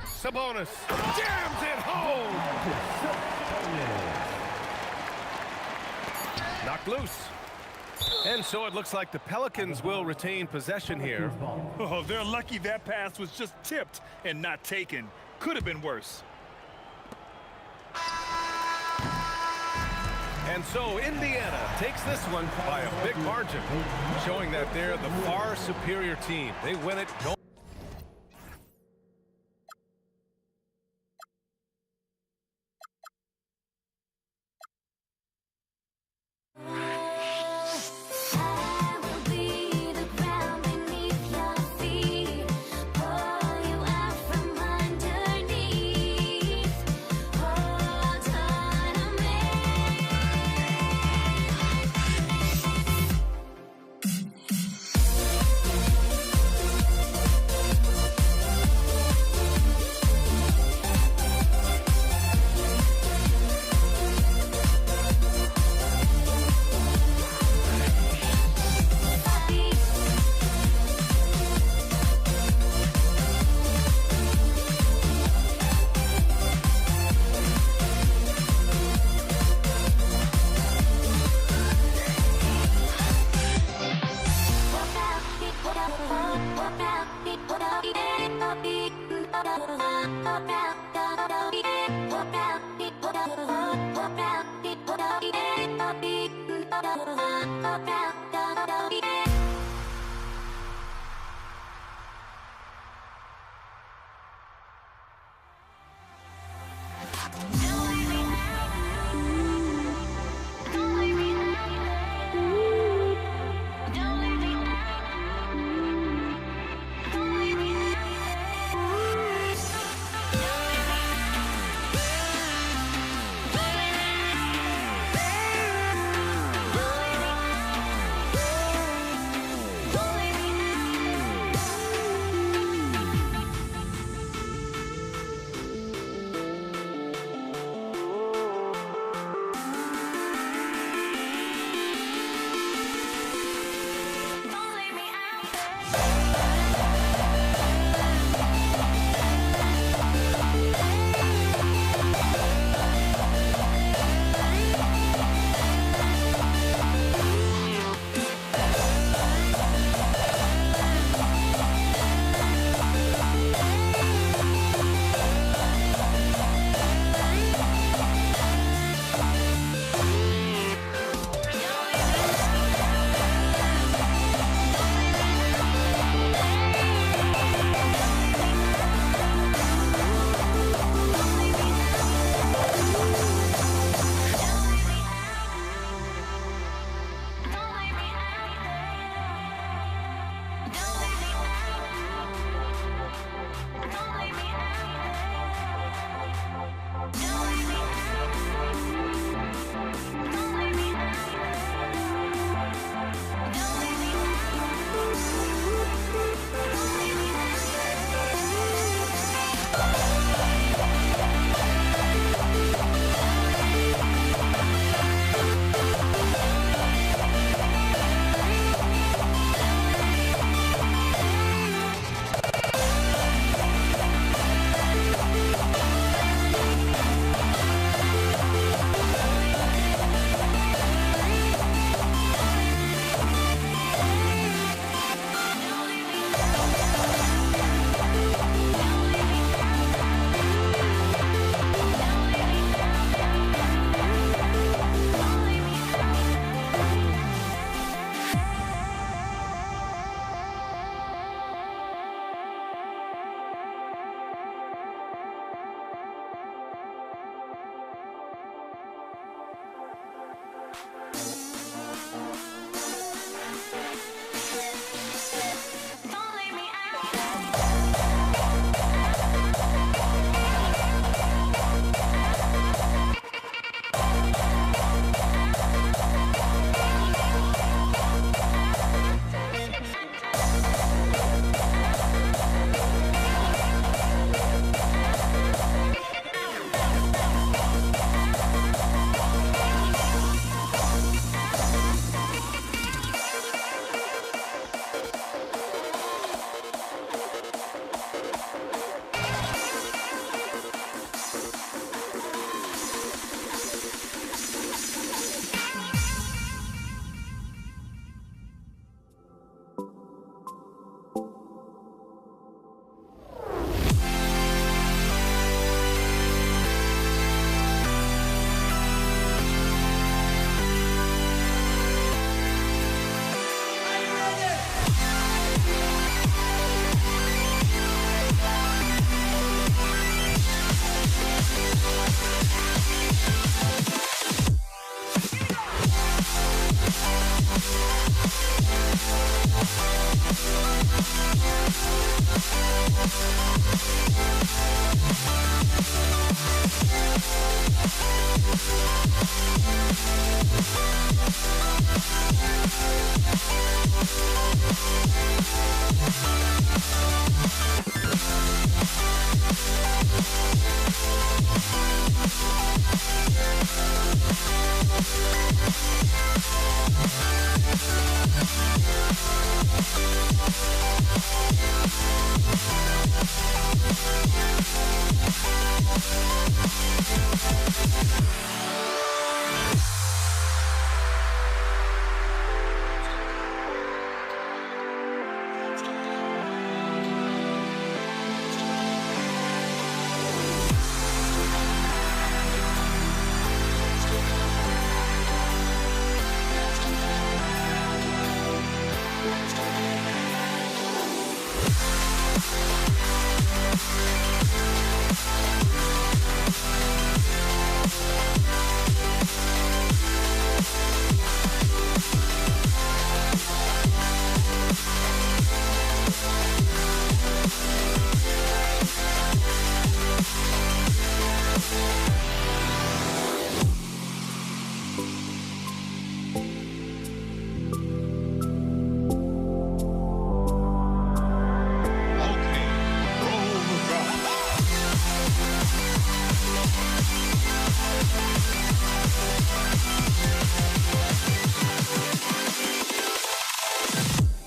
C: Sabonis jams it home. Knocked loose. And so it looks like the Pelicans will retain possession here.
D: Oh, they're lucky that pass was just tipped and not taken. Could have been worse.
C: And so Indiana takes this one by a big margin, showing that they're the far superior team. They win it.
A: I will be the ground beneath your feet, pull you out from underneath, hold on to me.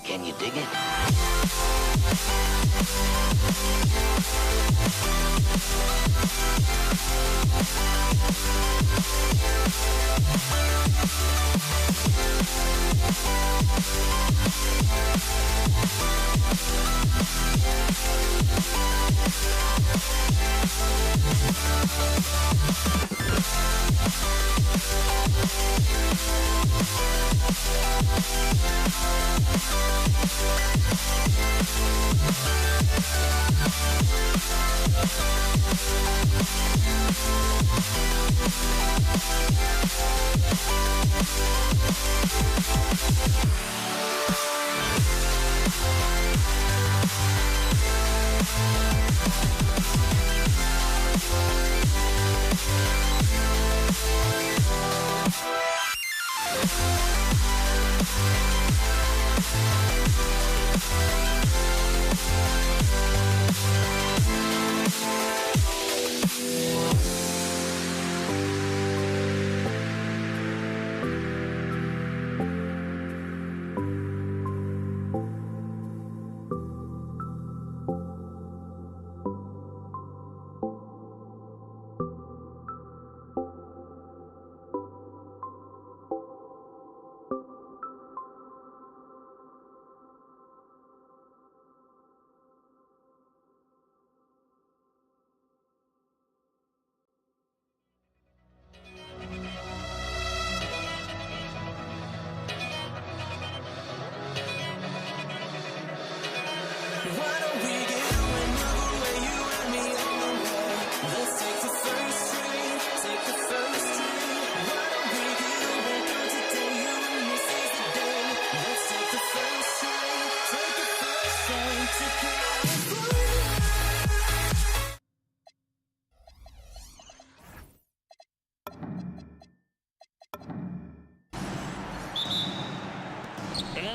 L: Can you dig it?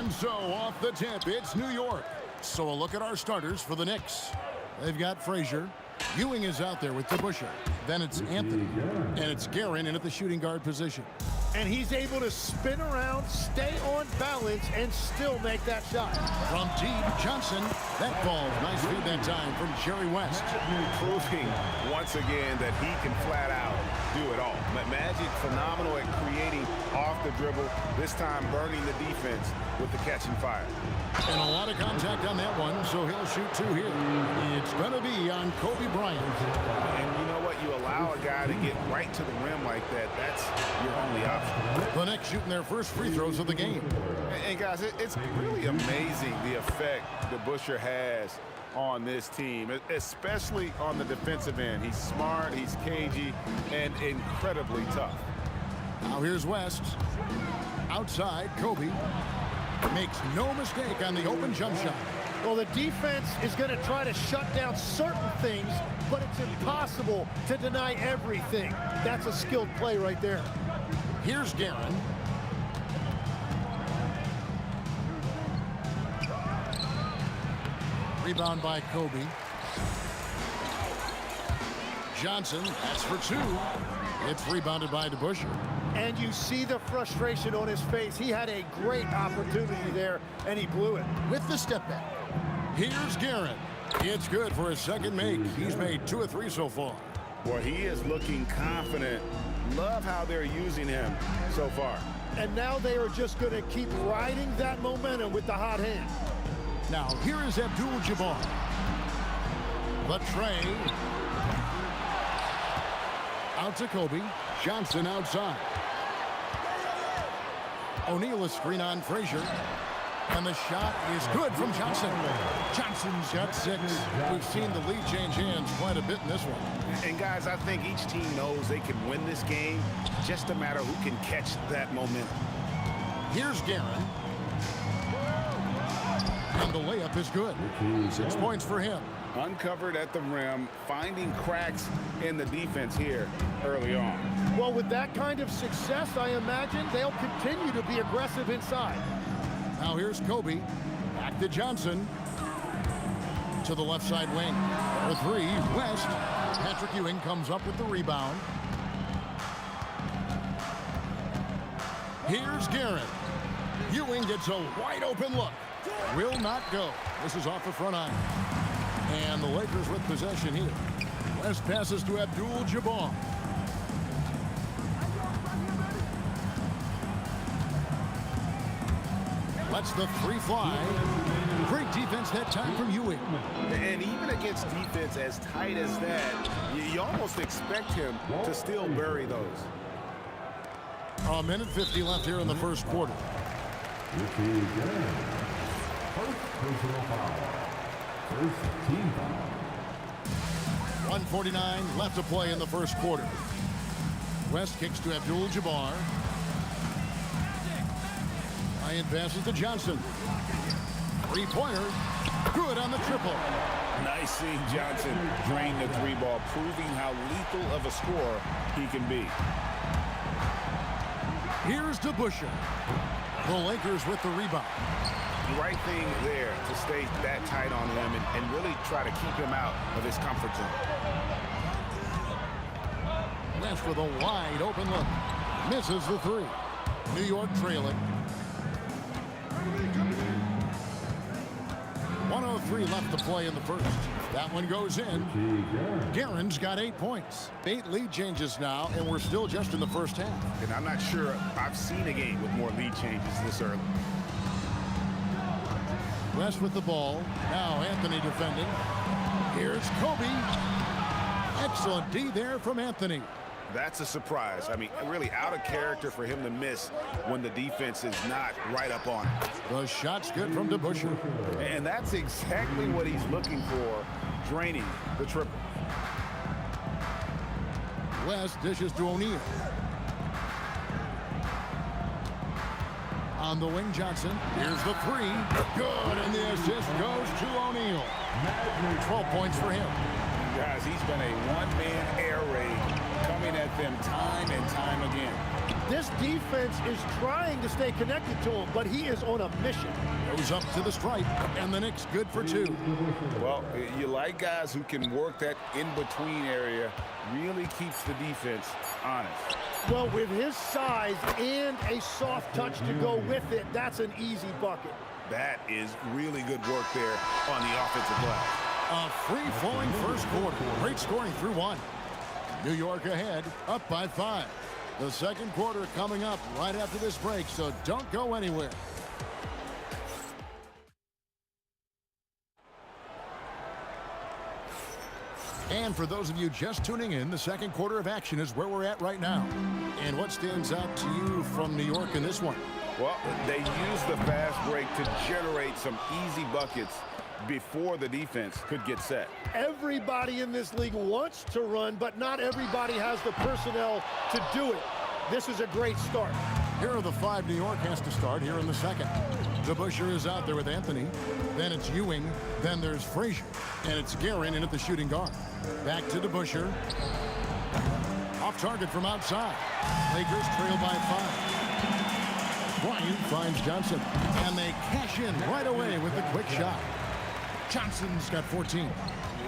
G: And so off the tip, it's New York. So a look at our starters for the Knicks. They've got Frazier. Ewing is out there with DeBusschere. Then it's Anthony. And it's Guerin in at the shooting guard position.
E: And he's able to spin around, stay on balance, and still make that shot.
G: From deep, Johnson. That ball, nice feed that time from Jerry West.
H: Proving once again that he can flat out do it all. Magic phenomenal at creating off the dribble, this time burning the defense with the catch and fire.
G: And a lot of contact on that one, so he'll shoot two here. It's going to be on Kobe Bryant.
H: And you know what? You allow a guy to get right to the rim like that, that's your only option.
G: The Knicks shooting their first free throws of the game.
H: And guys, it's really amazing the effect DeBusschere has on this team, especially on the defensive end. He's smart, he's cagey, and incredibly tough.
G: Now here's West. Outside, Kobe makes no mistake on the open jump shot.
E: Well, the defense is going to try to shut down certain things, but it's impossible to deny everything. That's a skilled play right there.
G: Here's Guerin. Rebound by Kobe. Johnson, that's for two. It's rebounded by DeBusschere.
E: And you see the frustration on his face. He had a great opportunity there, and he blew it.
G: With the step back. Here's Guerin. It's good for his second make. He's made 2 of 3 so far.
H: Boy, he is looking confident. Love how they're using him so far.
E: And now they are just going to keep riding that momentum with the hot hand.
G: Now, here is Abdul-Jabbar. The tray. Out to Kobe. Johnson outside. O'Neal, a screen on Frazier. And the shot is good from Johnson. Johnson's got 6. We've seen the lead change hands quite a bit in this one.
H: And guys, I think each team knows they can win this game. Just a matter who can catch that momentum.
G: Here's Guerin. And the layup is good. 6 points for him.
H: Uncovered at the rim, finding cracks in the defense here early on.
E: Well, with that kind of success, I imagine they'll continue to be aggressive inside.
G: Now here's Kobe. Back to Johnson. To the left side wing. For 3, West. Patrick Ewing comes up with the rebound. Here's Guerin. Ewing gets a wide open look. Will not go. This is off the front iron. And the Lakers with possession here. West passes to Abdul-Jabbar. Lets the 3 fly. Great defense that time from Ewing.
H: And even against defense as tight as that, you almost expect him to still bury those.
G: A minute 50 left here in the first quarter.
F: First personal foul. First team foul.
G: 1:49 left to play in the first quarter. West kicks to Abdul-Jabbar. Ryan passes to Johnson. 3-pointer. Good on the triple.
H: Nice seeing Johnson drain the 3 ball, proving how lethal of a scorer he can be.
G: Here's DeBusschere. The Lakers with the rebound.
H: The right thing there to stay that tight on him and really try to keep him out of his comfort zone.
G: West with a wide open look. Misses the 3. New York trailing. 1:03 left to play in the first. That one goes in. Guerin's got 8 points. 8 lead changes now, and we're still just in the first half.
H: And I'm not sure I've seen a game with more lead changes this early.
G: West with the ball. Now Anthony defending. Here's Kobe. Excellent D there from Anthony.
H: That's a surprise. I mean, really out of character for him to miss when the defense is not right up on him.
G: The shot's good from DeBusschere.
H: And that's exactly what he's looking for, draining the triple.
G: West dishes to O'Neal. On the wing, Johnson. Here's the 3. Good, and the assist goes to O'Neal. 12 points for him.
H: Guys, he's been a one-man air raid coming at them time and time again.
E: This defense is trying to stay connected to him, but he is on a mission.
G: Goes up to the stripe, and the Knicks good for 2.
H: Well, you like guys who can work that in-between area, really keeps the defense honest.
E: Well, with his size and a soft touch to go with it, that's an easy bucket.
H: That is really good work there on the offensive glass.
G: A free-flowing first quarter. Great scoring through 1. New York ahead, up by 5. The second quarter coming up right after this break, so don't go anywhere. And for those of you just tuning in, the second quarter of action is where we're at right now. And what stands out to you from New York in this one?
H: Well, they used the fast break to generate some easy buckets before the defense could get set.
E: Everybody in this league wants to run, but not everybody has the personnel to do it. This is a great start.
G: Here are the 5 New York has to start here in the second. DeBusschere is out there with Anthony. Then it's Ewing. Then there's Frazier. And it's Guerin in at the shooting guard. Back to DeBusschere. Off target from outside. Lakers trail by 5. Bryant finds Johnson. And they cash in right away with the quick shot. Johnson's got 14.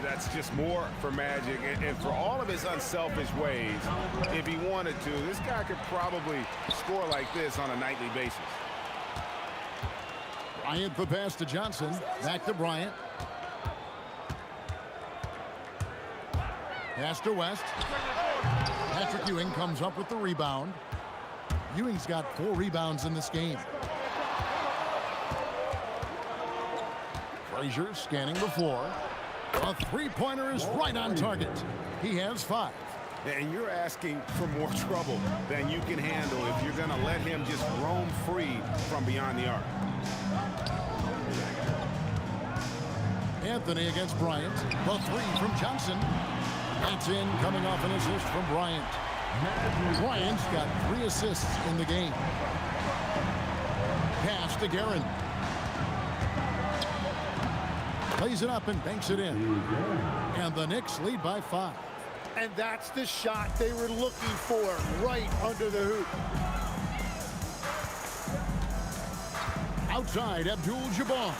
H: That's just more for Magic, and for all of his unselfish ways, if he wanted to, this guy could probably score like this on a nightly basis.
G: Bryant the pass to Johnson. Back to Bryant. Pass to West. Patrick Ewing comes up with the rebound. Ewing's got 4 rebounds in this game. Frazier scanning the floor. A three-pointer is right on target. He has 5.
H: And you're asking for more trouble than you can handle if you're going to let him just roam free from beyond the arc.
G: Anthony against Bryant. The 3 from Johnson. That's in, coming off an assist from Bryant. Bryant's got 3 assists in the game. Pass to Guerin. Plays it up and banks it in. And the Knicks lead by 5.
E: And that's the shot they were looking for, right under the hoop.
G: Outside, Abdul-Jabbar.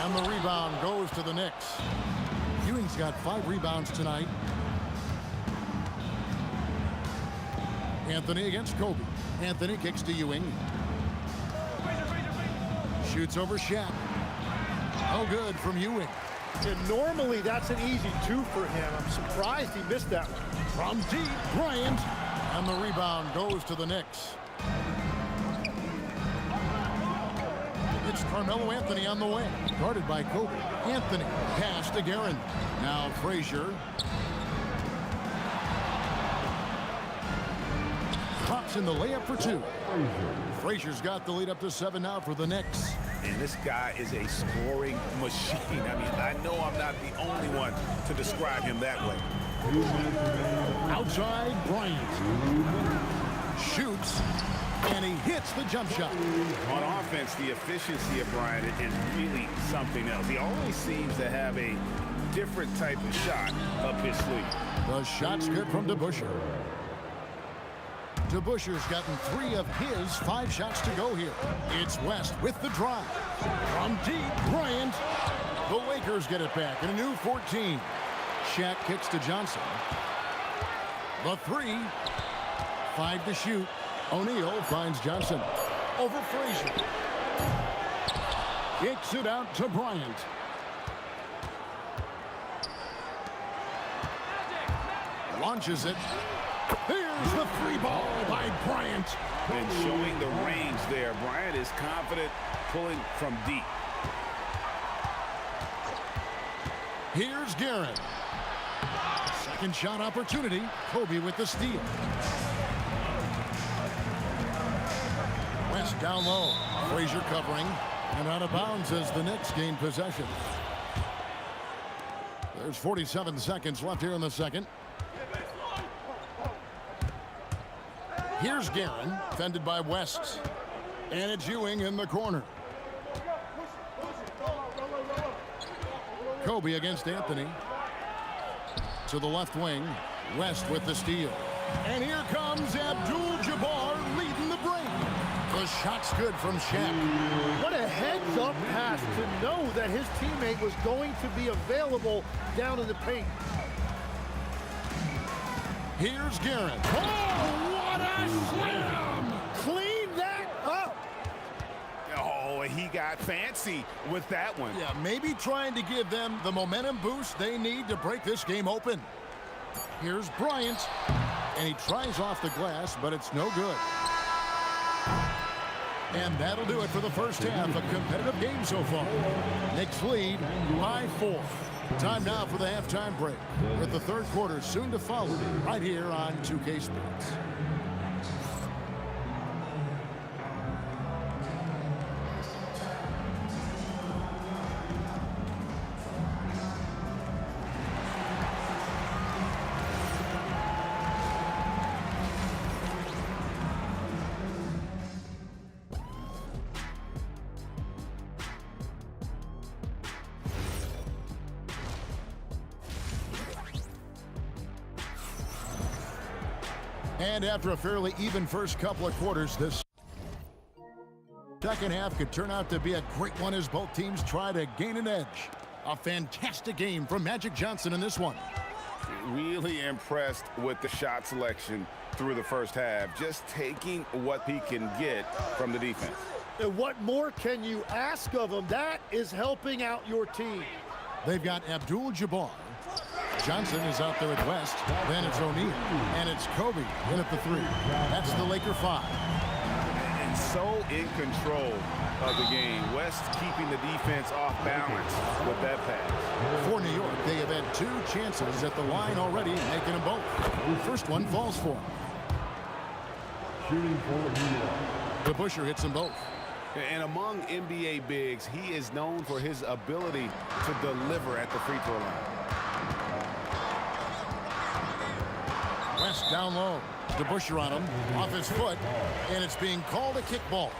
G: And the rebound goes to the Knicks. Ewing's got 5 rebounds tonight. Anthony against Kobe. Anthony kicks to Ewing. Shoots over Shaq. No good from Ewing.
E: And normally that's an easy 2 for him. I'm surprised he missed that one.
G: From deep, Bryant. And the rebound goes to the Knicks. It's Carmelo Anthony on the way. Guarded by Kobe. Anthony. Pass to Guerin. Now Frazier. Pops in the layup for 2. Frazier's got the lead up to 7 now for the Knicks.
H: And this guy is a scoring machine. I mean, I know I'm not the only one to describe him that way.
G: Outside, Bryant. Shoots. And he hits the jump shot.
H: On offense, the efficiency of Bryant is really something else. He always seems to have a different type of shot up his sleeve.
G: The shot's good from DeBusschere. DeBusschere's gotten 3 of his 5 shots to go here. It's West with the drive. From deep, Bryant. The Lakers get it back in a new 14. Shaq kicks to Johnson. The 3. 5 to shoot. O'Neal finds Johnson. Over Frazier. Kicks it out to Bryant. Launches it. Here's the 3 ball by Bryant.
H: And showing the range there. Bryant is confident pulling from deep.
G: Here's Guerin. Second shot opportunity. Kobe with the steal. West down low. Frazier covering. And out of bounds as the Knicks gain possession. There's 47 seconds left here in the second. Here's Guerin, fended by West. And it's Ewing in the corner. Kobe against Anthony. To the left wing. West with the steal. And here comes Abdul-Jabbar leading the break. The shot's good from Shaq.
E: What a heads-up pass to know that his teammate was going to be available down in the paint.
G: Here's Guerin. Oh, what a slam!
E: Clean that up!
H: Oh, he got fancy with that one.
G: Yeah, maybe trying to give them the momentum boost they need to break this game open. Here's Bryant. And he tries off the glass, but it's no good. And that'll do it for the first half. A competitive game so far. Knicks lead by 4. Time now for the halftime break, with the third quarter soon to follow, right here on 2K Sports. And after a fairly even first couple of quarters, this Second half could turn out to be a great one as both teams try to gain an edge. A fantastic game from Magic Johnson in this one.
J: Really impressed with the shot selection through the first half, just taking what he can get from the defense.
E: And what more can you ask of him? That is helping out your team.
G: They've got Abdul-Jabbar. Johnson is out there at West. Then it's O'Neal. And it's Kobe in at the 3. That's the Laker 5.
J: And so in control of the game. West keeping the defense off balance with that pass.
G: For New York, they have had 2 chances at the line already, making them both. First one falls for them.
F: Shooting for New York.
G: DeBusschere hits them both.
J: And among NBA bigs, he is known for his ability to deliver at the free throw line.
G: West down low. DeBusschere on him, off his foot, and it's being called a kickball.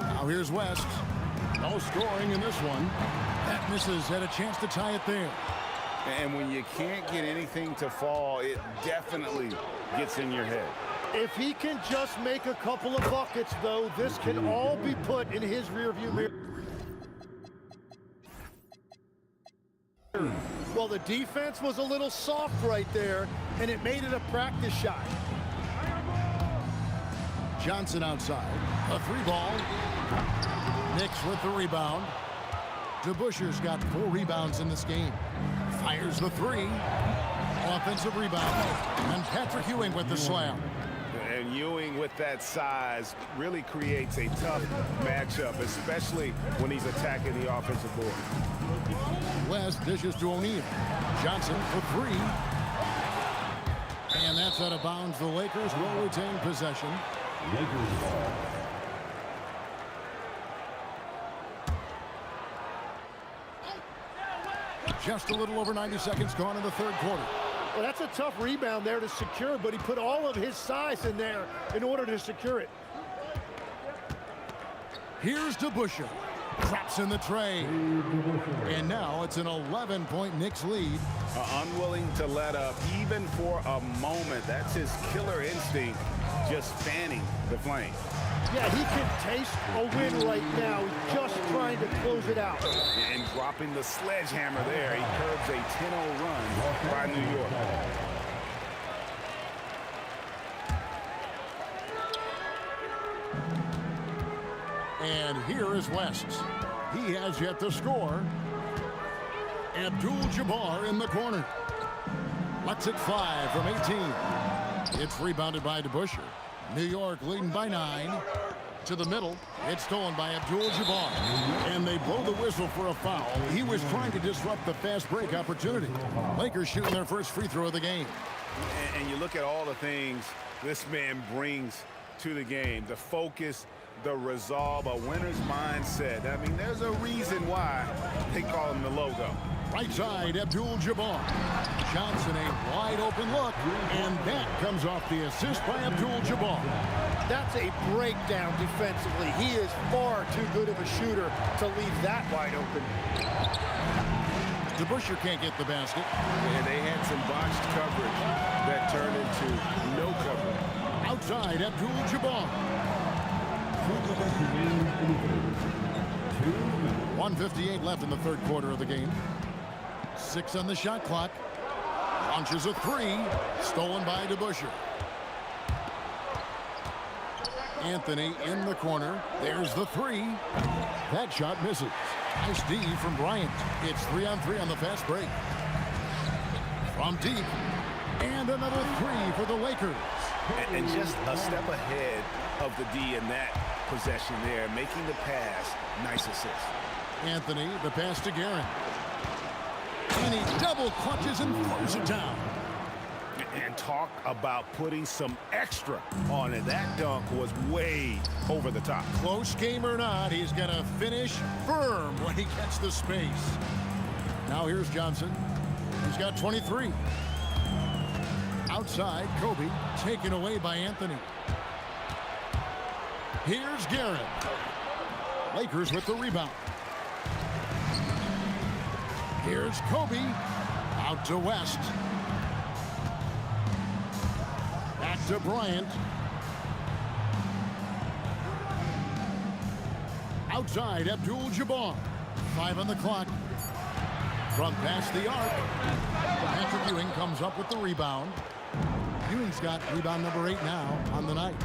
G: Now here's West. No scoring in this one. That misses. Had a chance to tie it there.
J: And when you can't get anything to fall, it definitely gets in your head.
E: If he can just make a couple of buckets, though, this can all be put in his rearview mirror. Well, the defense was a little soft right there, and it made it a practice shot.
G: Johnson outside. A 3 ball. Knicks with the rebound. DeBusschere's got 4 rebounds in this game. Fires the 3. Offensive rebound. And Patrick Ewing with the slam.
J: And Ewing with that size really creates a tough matchup, especially when he's attacking the offensive board.
G: West dishes to O'Neal. Johnson for 3. And that's out of bounds. The Lakers will retain possession. Just a little over 90 seconds gone in the third quarter.
E: Well, that's a tough rebound there to secure, but he put all of his size in there in order to secure it.
G: Here's DeBusschere. Traps in the tray. And now it's an 11-point Knicks lead.
J: Unwilling to let up even for a moment. That's his killer instinct, just fanning the flame.
E: Yeah, he can taste a win right now, just trying to close it out.
J: And dropping the sledgehammer there, he curbs a 10-0 run by New York.
G: And here is West. He has yet to score. Abdul-Jabbar in the corner. Lets it fly from 18. It's rebounded by DeBusschere. New York leading by 9. To the middle. It's stolen by Abdul-Jabbar. And they blow the whistle for a foul. He was trying to disrupt the fast break opportunity. Lakers shooting their first free throw of the game.
J: And you look at all the things this man brings to the game. The focus, the resolve, a winner's mindset. I mean, there's a reason why they call him the logo.
G: Right side, Abdul-Jabbar. Johnson, a wide open look, and that comes off the assist by Abdul-Jabbar.
E: That's a breakdown defensively. He is far too good of a shooter to leave that wide open.
G: DeBusschere can't get the basket.
J: And they had some botched coverage that turned into no coverage.
G: Outside, Abdul-Jabbar. 1:58 left in the third quarter of the game. 6 on the shot clock. Launches a 3. Stolen by DeBusschere. Anthony in the corner. There's the 3. That shot misses. Nice D from Bryant. It's 3-on-3 on the fast break. From deep. And another 3 for the Lakers.
J: And just a step ahead of the D in that possession there, making the pass. Nice assist.
G: Anthony, the pass to Guerin. And he double clutches and throws it down.
J: And talk about putting some extra on it. That dunk was way over the top.
G: Close game or not, he's going to finish firm when he gets the space. Now here's Johnson. He's got 23. Outside, Kobe, taken away by Anthony. Here's Guerin. Lakers with the rebound. Here's Kobe. Out to West. Back to Bryant. Outside, Abdul-Jabbar. 5 on the clock. From past the arc. Patrick Ewing comes up with the rebound. Ewing's got rebound number 8 now on the night.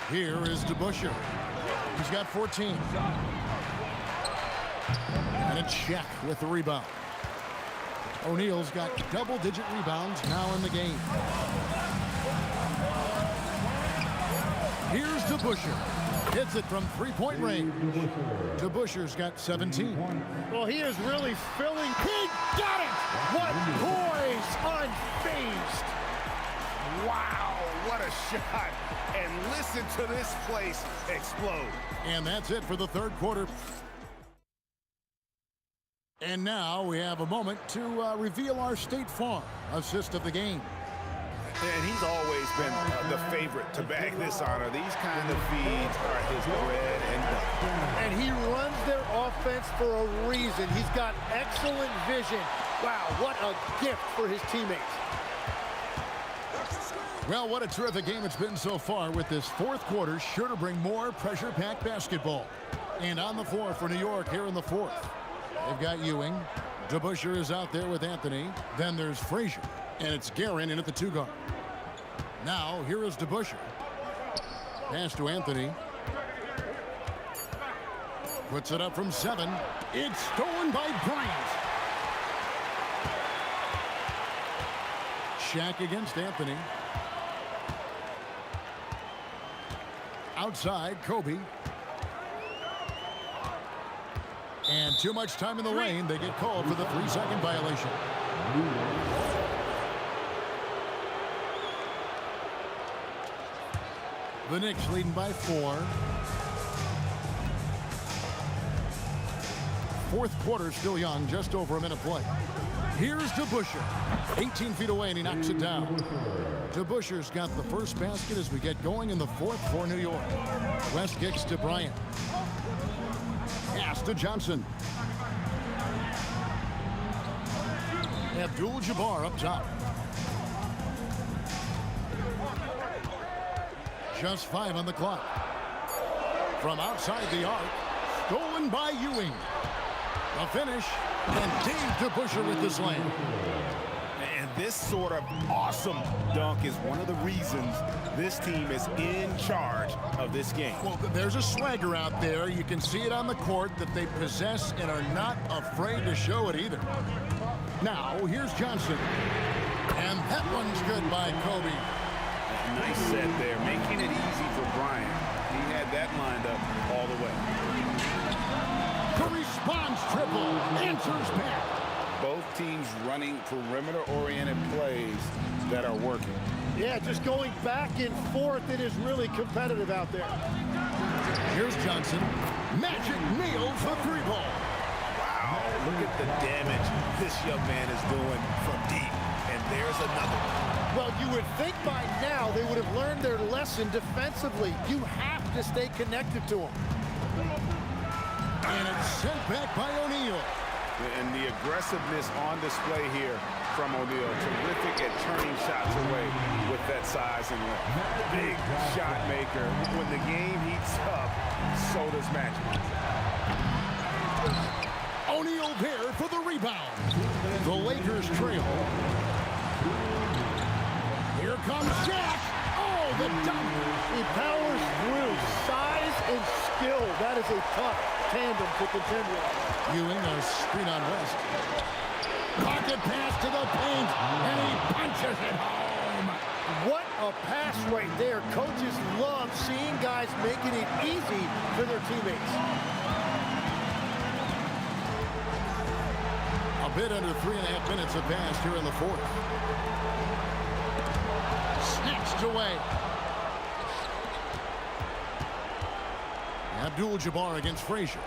G: Here is DeBusschere. He's got 14. And a check with the rebound. O'Neal's got double-digit rebounds now in the game. Here's DeBusschere. Hits it from three-point range. DeBusschere's got 17.
E: Well, he is really filling. He got it! What poise, unfazed.
H: Wow, what a shot. And listen to this place explode.
G: And that's it for the third quarter. And now we have a moment to reveal our State Farm assist of the game.
H: And he's always been the favorite to bag this honor. These kind of feeds are his bread and butter.
E: And he runs their offense for a reason. He's got excellent vision. Wow, what a gift for his teammates.
G: Well, what a terrific game it's been so far, with this fourth quarter sure to bring more pressure-packed basketball. And on the floor for New York here in the fourth, they've got Ewing. DeBusschere is out there with Anthony. Then there's Frazier. And it's Guerin in at the 2 guard. Now, here is DeBusschere. Pass to Anthony. Puts it up from 7. It's stolen by Bryant. Shaq against Anthony. Outside, Kobe. And too much time in the lane. They get called for the 3-second violation. The Knicks leading by 4. Fourth quarter still young, just over a minute play. Here's DeBusschere. 18 feet away, and he knocks it down. DeBusschere's got the first basket as we get going in the fourth for New York. West kicks to Bryant. Pass to Johnson. Abdul-Jabbar up top. Just 5 on the clock. From outside the arc, stolen by Ewing. The finish, and Dave DeBusschere with the slam.
H: And this sort of awesome dunk is one of the reasons this team is in charge of this game.
G: Well, there's a swagger out there. You can see it on the court that they possess and are not afraid to show it either. Now, here's Johnson. And that one's good by Kobe.
H: Nice set there, making it easy for Bryant. He had that lined up all the way.
G: The response triple answers back.
H: Both teams running perimeter-oriented plays that are working.
E: Yeah, just going back and forth. It is really competitive out there.
G: Here's Johnson. Magic nails the 3-ball.
H: Wow, look at the damage this young man is doing from deep. And there's another one.
E: Well, you would think by now they would have learned their lesson defensively. You have to stay connected to them.
G: And it's sent back by O'Neal.
H: And the aggressiveness on display here from O'Neal. Terrific at turning shots away with that size and length. Big shot maker. When the game heats up, so does Magic.
G: O'Neal there for the rebound. The Lakers trail. Here comes Shaq. Oh, the dunk.
E: He powers through. Size and skill. That is a tough tandem to contend with.
G: Ewing, a screen on West. Pocket pass to the paint, and he punches it home.
E: What a pass right there. Coaches love seeing guys making it easy for their teammates.
G: A bit under 3.5 minutes have passed here in the fourth. Snatched away. Abdul-Jabbar against Frazier.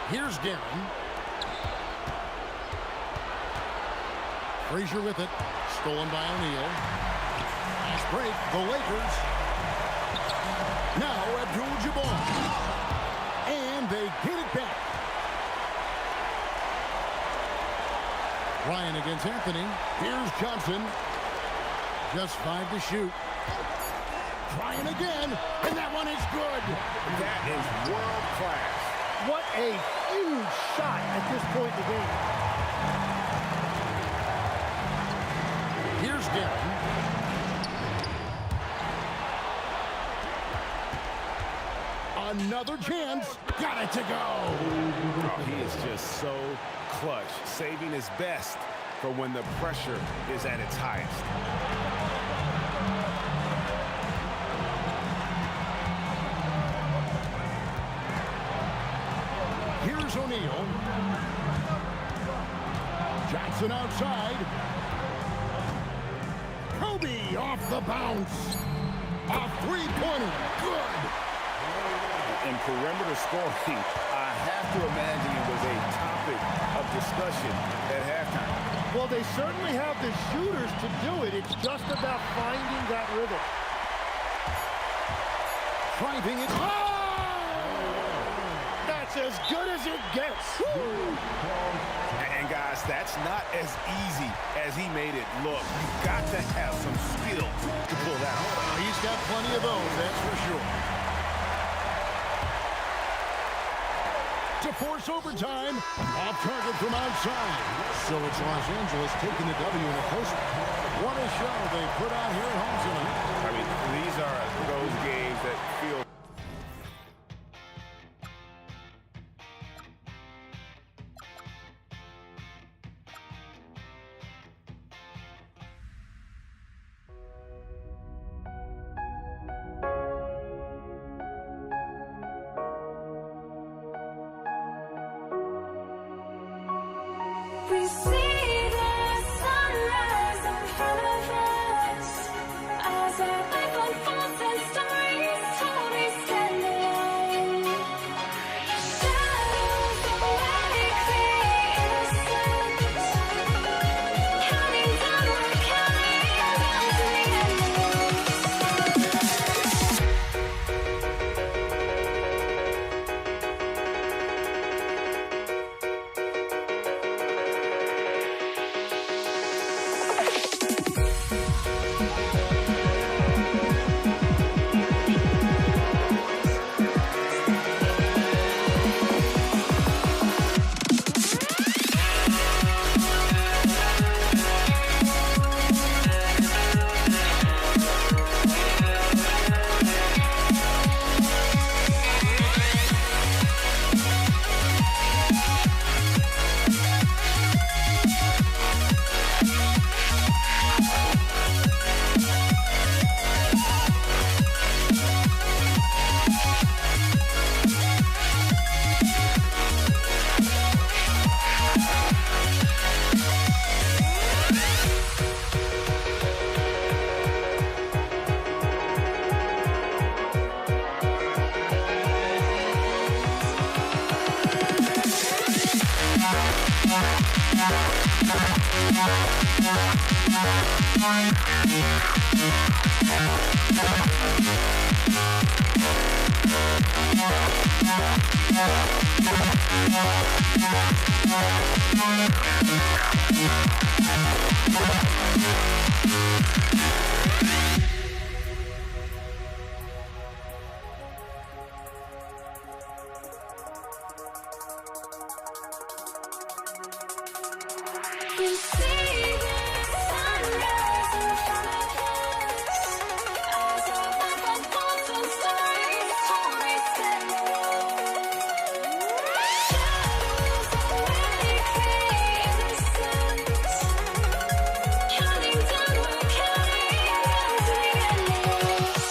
G: Here's Guerin. Frazier with it. Stolen by O'Neal. Fast break. The Lakers. Now Abdul-Jabbar. And Ryan against Anthony. Here's Johnson. Just 5 to shoot. Trying again, and that one is good.
H: That is world class.
E: What a huge shot at this point in the game.
G: Here's Darren. Another chance. Got it to go.
H: Oh, he is just so clutch, saving his best for when the pressure is at its highest.
G: Here's O'Neal. Johnson outside. Kobe off the bounce. A three-pointer. Good.
H: In perimeter scoring, I have to imagine it was a topic of discussion at halftime.
E: Well, they certainly have the shooters to do it. It's just about finding that rhythm.
G: Driving it.
E: Oh! That's as good as it gets.
H: And guys, that's not as easy as he made it look. You've got to have some skill to pull that off.
G: Well, he's got plenty of those, that's for sure. To force overtime, off target from outside. So it's Los Angeles taking the W in a close one. What a show they put on here at home tonight.
H: I mean, these are those games that feel
A: We see the sunrise in front of us as our life unfolds and stories told we stand alone. Shadows awake the innocence, counting down, we're counting down to the We see the sunrise in front of us as our life unfolds and stories told we stand alone. Shadows awake the innocence, counting down, we're counting down to the endless.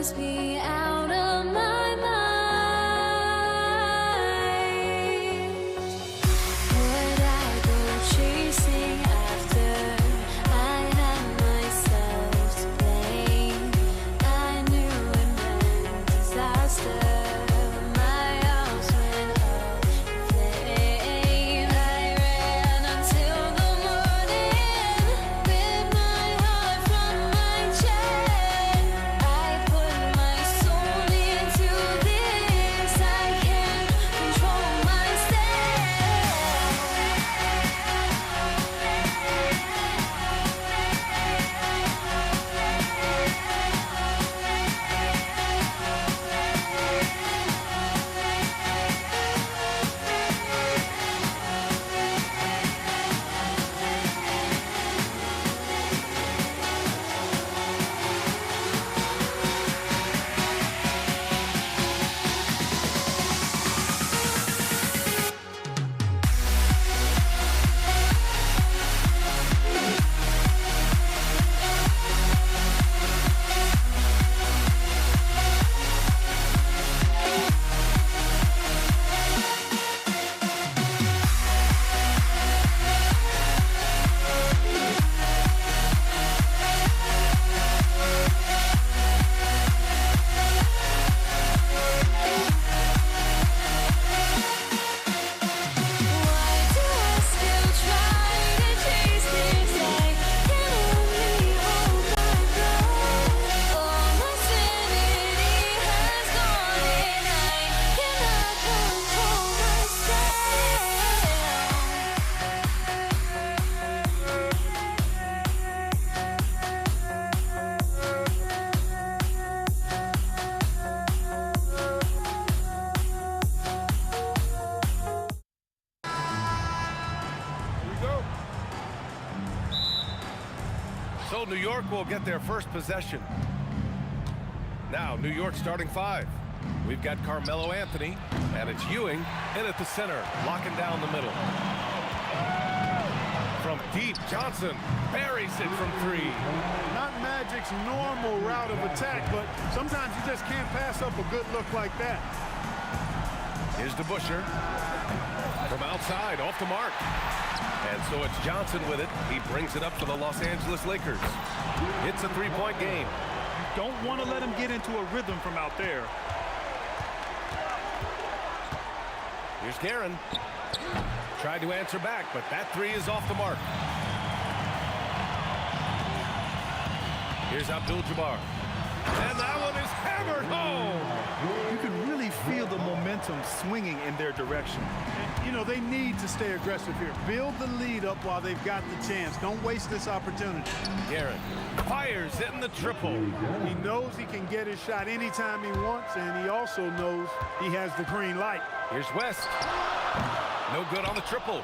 A: must be out of my mind. Would I go chasing after? I had myself to blame. I knew it meant disaster. My house went up in flames. I ran until the morning with my heart from my chest. I put my soul into this. I can't control
C: So New York will get their first possession. Now, New York starting 5. We've got Carmelo Anthony, and it's Ewing in at the center, locking down the middle. From deep, Johnson buries it from 3.
D: Not Magic's normal route of attack, but sometimes you just can't pass up a good look like that.
C: Here's DeBusschere. From outside, off the mark. And so it's Johnson with it. He brings it up for the Los Angeles Lakers. It's a 3-point game.
D: Don't want to let him get into a rhythm from out there.
C: Here's Guerin. Tried to answer back, but that 3 is off the mark. Here's Abdul-Jabbar. And that one is hammered home.
D: You can really feel the momentum swinging in their direction. And, you know, they need to stay aggressive here. Build the lead up while they've got the chance. Don't waste this opportunity.
C: Guerin fires in the triple.
D: He knows he can get his shot anytime he wants, and he also knows he has the green light.
C: Here's West. No good on the triple.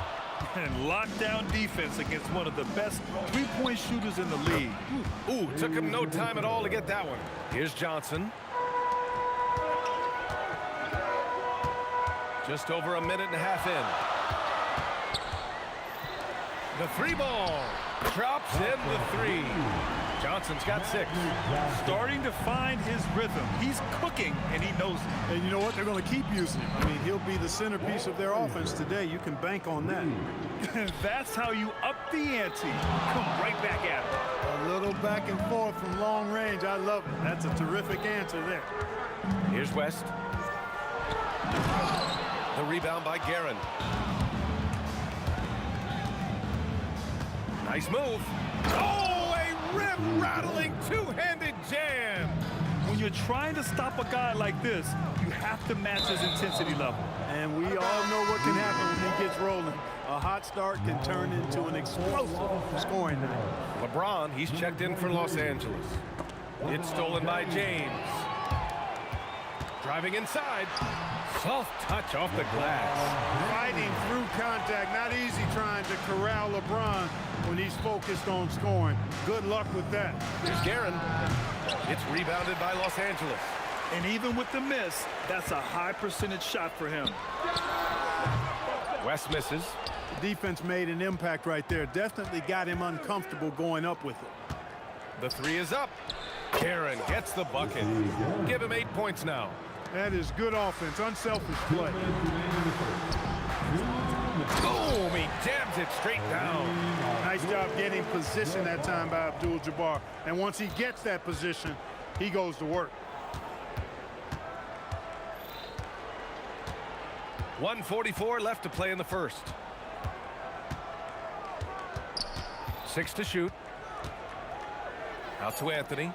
D: And lockdown defense against one of the best three-point shooters in the league.
C: Ooh, took him no time at all to get that one. Here's Johnson. Just over a minute and a half in. The 3 ball drops in the 3. Johnson's got 6.
D: Starting to find his rhythm. He's cooking, and he knows it. And you know what? They're going to keep using him. I mean, he'll be the centerpiece of their offense today. You can bank on that. That's how you up the ante. Come right back at it. A little back and forth from long range. I love it. That's a terrific answer there.
C: Here's West. The rebound by Guerin. Nice move. Oh, a rim-rattling two-handed jam.
D: When you're trying to stop a guy like this, you have to match his intensity level. And we all know what can happen when he gets rolling. A hot start can turn into an explosive scoring night.
C: LeBron, he's checked in for Los Angeles. It's stolen by James. Driving inside. Soft touch off the glass.
D: Fighting through contact. Not easy trying to corral LeBron when he's focused on scoring. Good luck with that.
C: Here's Guerin. It's rebounded by Los Angeles.
D: And even with the miss, that's a high percentage shot for him.
C: West misses.
D: The defense made an impact right there. Definitely got him uncomfortable going up with it.
C: The 3 is up. Guerin gets the bucket. Give him 8 points now.
D: That is good offense, unselfish play.
C: Boom, he jams it straight down.
D: Nice job getting position that time by Abdul-Jabbar. And once he gets that position, he goes to work.
C: 1:44 left to play in the first. 6 to shoot. Out to Anthony.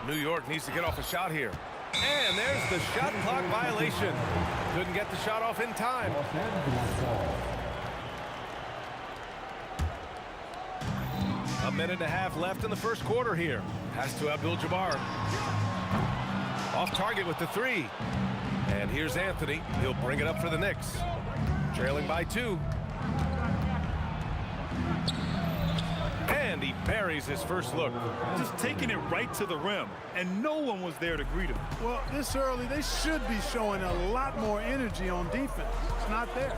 C: New York needs to get off a shot here. And there's the shot clock violation. Couldn't get the shot off in time. A minute and a half left in the first quarter here. Pass to Abdul-Jabbar. Off target with the 3. And here's Anthony. He'll bring it up for the Knicks. Trailing by 2. And he buries his first look.
D: Just taking it right to the rim, and no one was there to greet him. Well, this early, they should be showing a lot more energy on defense. It's not there.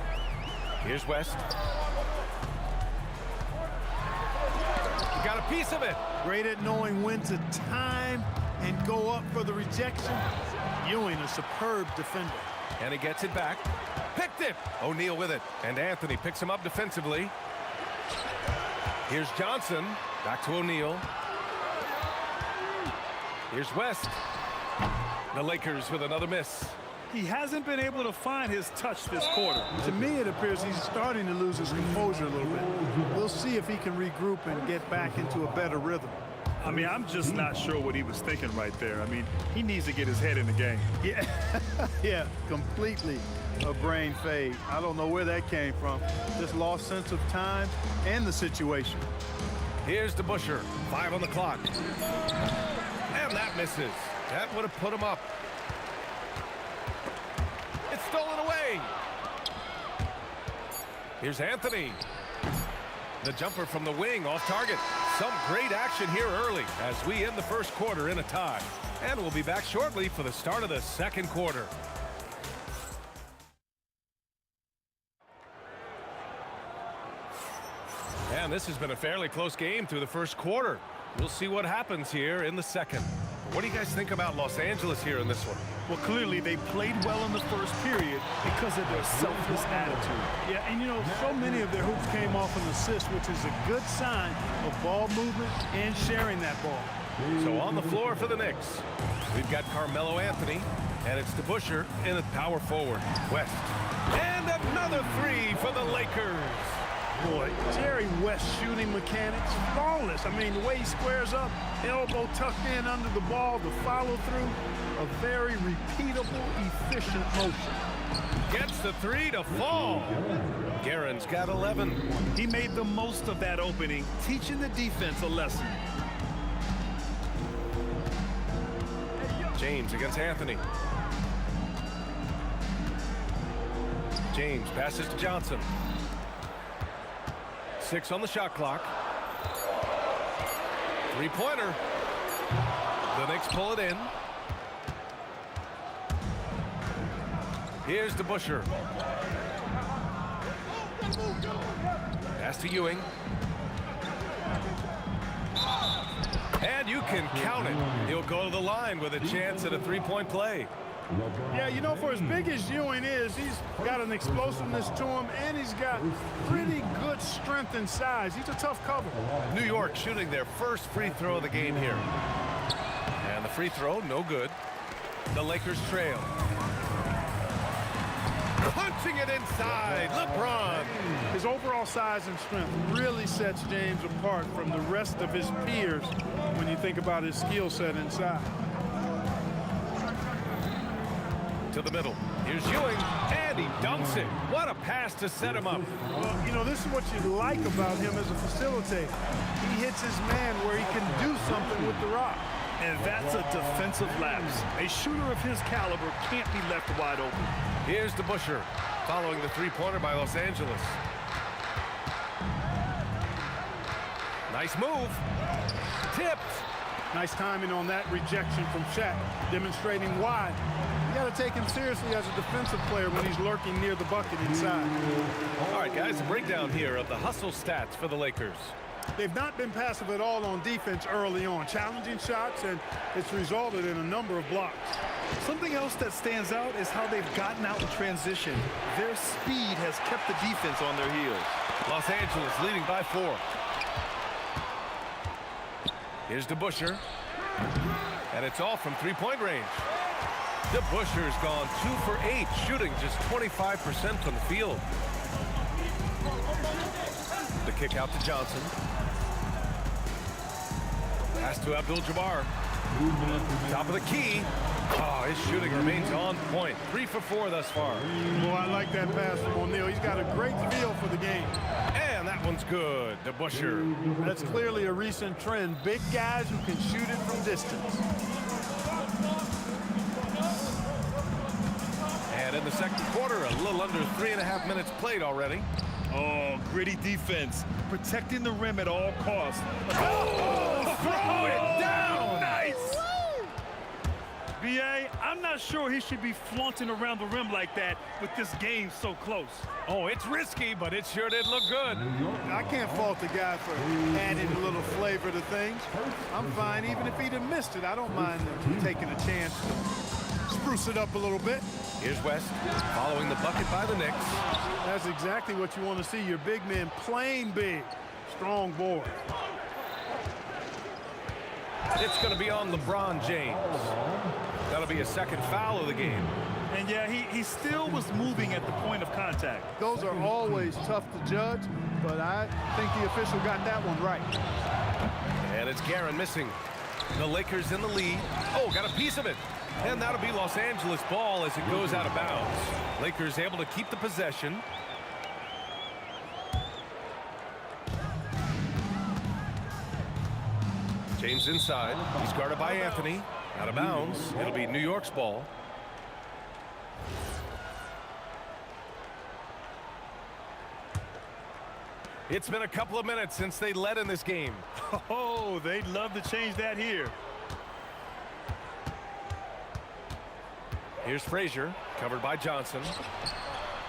C: Here's West. He got a piece of it.
D: Great at knowing when to time and go up for the rejection. Ewing, a superb defender.
C: And he gets it back. Picked it. O'Neal with it. And Anthony picks him up defensively. Here's Johnson. Back to O'Neal. Here's West. The Lakers with another miss.
D: He hasn't been able to find his touch this quarter. To me, it appears he's starting to lose his composure a little bit. We'll see if he can regroup and get back into a better rhythm. I mean, I'm just not sure what he was thinking right there. I mean, he needs to get his head in the game. Yeah, yeah, completely a brain fade. I don't know where that came from. Just lost sense of time and the situation.
C: Here's DeBusschere. 5 on the clock. And that misses. That would have put him up. It's stolen away. Here's Anthony. The jumper from the wing off target. Some great action here early as we end the first quarter in a tie. And we'll be back shortly for the start of the second quarter. And this has been a fairly close game through the first quarter. We'll see what happens here in the second. What do you guys think about Los Angeles here in this one?
D: Well, clearly they played well in the first period because of their selfless attitude. Yeah, and you know, so many of their hoops came off an assist, which is a good sign of ball movement and sharing that ball.
C: So on the floor for the Knicks, we've got Carmelo Anthony, and it's DeBusschere in at power forward. West. And another 3 for the Lakers.
D: Boy, Jerry West shooting mechanics, flawless. I mean, the way he squares up, elbow tucked in under the ball, the follow through, a very repeatable, efficient motion.
C: Gets the 3 to fall. Guerin's got 11.
D: He made the most of that opening, teaching the defense a lesson.
C: James against Anthony. James passes to Johnson. 6 on the shot clock. 3-pointer. The Knicks pull it in. Here's DeBusschere. Pass to Ewing. And you can count it. He'll go to the line with a chance at a 3-point play.
D: Yeah, you know, for as big as Ewing is, he's got an explosiveness to him, and he's got pretty good strength and size. He's a tough cover.
C: New York shooting their first free throw of the game here. And the free throw, no good. The Lakers trail. Punching it inside, LeBron.
D: His overall size and strength really sets James apart from the rest of his peers when you think about his skill set inside.
C: To the middle. Here's Ewing, and he dunks it. What a pass to set him up.
D: Well, you know, this is what you like about him as a facilitator. He hits his man where he can do something with the rock. And that's a defensive lapse. A shooter of his caliber can't be left wide open.
C: Here's DeBusschere, following the 3-pointer by Los Angeles. Nice move. Tipped.
D: Nice timing on that rejection from Shaq, demonstrating why. You got to take him seriously as a defensive player when he's lurking near the bucket inside.
C: All right, guys, a breakdown here of the hustle stats for the Lakers.
D: They've not been passive at all on defense early on, challenging shots, and it's resulted in a number of blocks.
M: Something else that stands out is how they've gotten out in transition. Their speed has kept the defense on their heels.
C: Los Angeles leading by 4. Here's DeBuscher. And it's all from three-point range. DeBuscher's gone 2 for 8, shooting just 25% from the field. The kick out to Johnson. Pass to Abdul-Jabbar. Top of the key. Oh, his shooting remains on point. 3 for 4 thus far.
D: Well, I like that pass from O'Neal. He's got a great feel for the game.
C: And that one's good. DeBuscher.
D: That's clearly a recent trend. Big guys who can shoot it from distance.
C: And in the second quarter, a little under 3.5 minutes played already.
M: Oh, gritty defense. Protecting the rim at all costs.
C: Oh, throw it down!
M: Nice! B.A., I'm not sure he should be flaunting around the rim like that with this game so close.
C: Oh, it's risky, but it sure did look good.
D: I can't fault the guy for adding a little flavor to things. I'm fine, even if he'd have missed it. I don't mind taking a chance to spruce it up a little bit.
C: Here's West, following the bucket by the Knicks.
D: That's exactly what you want to see, your big men playing big. Strong board.
C: It's going to be on LeBron James. That'll be a second foul of the game.
M: And yeah, he still was moving at the point of contact.
D: Those are always tough to judge, but I think the official got that one right.
C: And it's Guerin missing. The Lakers in the lead. Oh, got a piece of it. And that'll be Los Angeles ball as it goes out of bounds. Lakers able to keep the possession. James inside. He's guarded by Anthony. Out of bounds. It'll be New York's ball. It's been a couple of minutes since they led in this game.
M: Oh, they'd love to change that here.
C: Here's Frazier, covered by Johnson.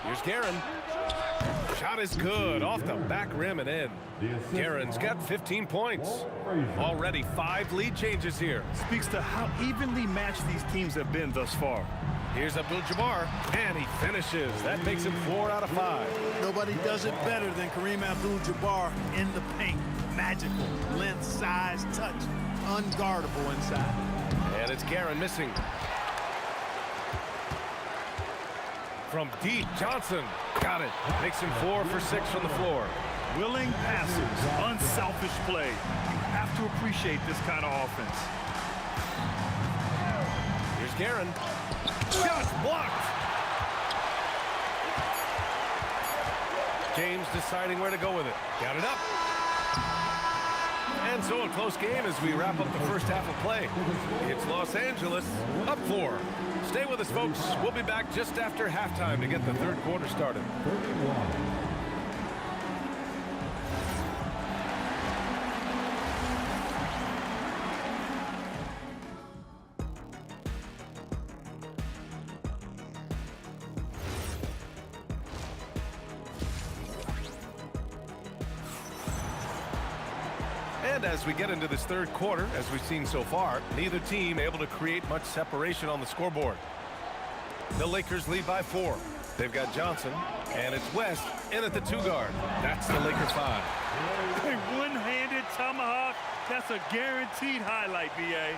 C: Here's Guerin. Shot is good, off the back rim and in. Guerin's got 15 points. Already 5 lead changes here.
M: Speaks to how evenly matched these teams have been thus far.
C: Here's Abdul-Jabbar, and he finishes. That makes him 4 out of 5.
D: Nobody does it better than Kareem Abdul-Jabbar in the paint. Magical, length, size, touch, unguardable inside.
C: And it's Guerin missing. From deep, Johnson got it. Makes him 4 for 6 from the floor.
M: Willing passes, unselfish play. You have to appreciate this kind of offense.
C: Here's Guerin. Shot blocked. James deciding where to go with it. Got it up. And so a close game as we wrap up the first half of play. It's Los Angeles up 4. Stay with us, folks. We'll be back just after halftime to get the third quarter started. And as we get into this third quarter, as we've seen so far, neither team able to create much separation on the scoreboard. The Lakers lead by 4. They've got Johnson, and it's West in at the 2 guard. That's the Laker 5.
M: A one-handed tomahawk. That's a guaranteed highlight, B.A.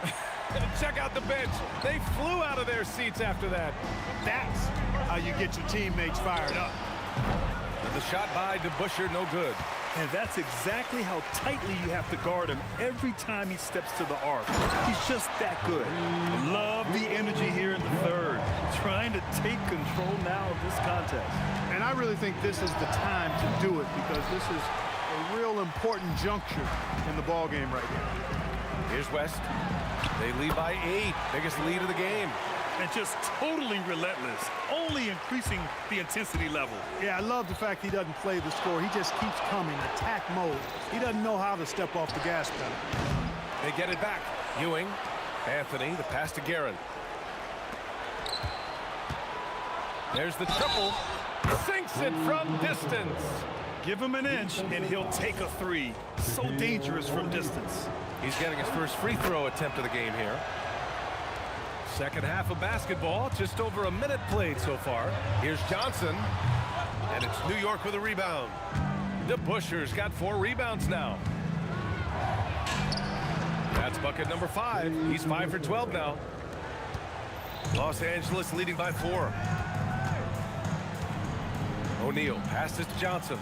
C: Check out the bench. They flew out of their seats after that.
D: That's how you get your teammates fired up.
C: And the shot by DeBuscher, no good.
M: And that's exactly how tightly you have to guard him every time he steps to the arc. He's just that good. Love the energy here in the third. Trying to take control now of this contest.
D: And I really think this is the time to do it because this is a real important juncture in the ball game right now.
C: Here's West. They lead by 8. Biggest lead of the game.
M: And just totally relentless, only increasing the intensity level.
D: Yeah, I love the fact he doesn't play the score. He just keeps coming, attack mode. He doesn't know how to step off the gas pedal.
C: They get it back. Ewing, Anthony, the pass to Guerin. There's the triple. Sinks it from distance.
M: Give him an inch, and he'll take a three. So dangerous from distance.
C: He's getting his first free throw attempt of the game here. Second half of basketball, just over a minute played so far. Here's Johnson, and it's New York with a rebound. DeBuscher's got 4 rebounds now. That's bucket number 5. He's 5 for 12 now. Los Angeles leading by 4. O'Neal passes to Johnson.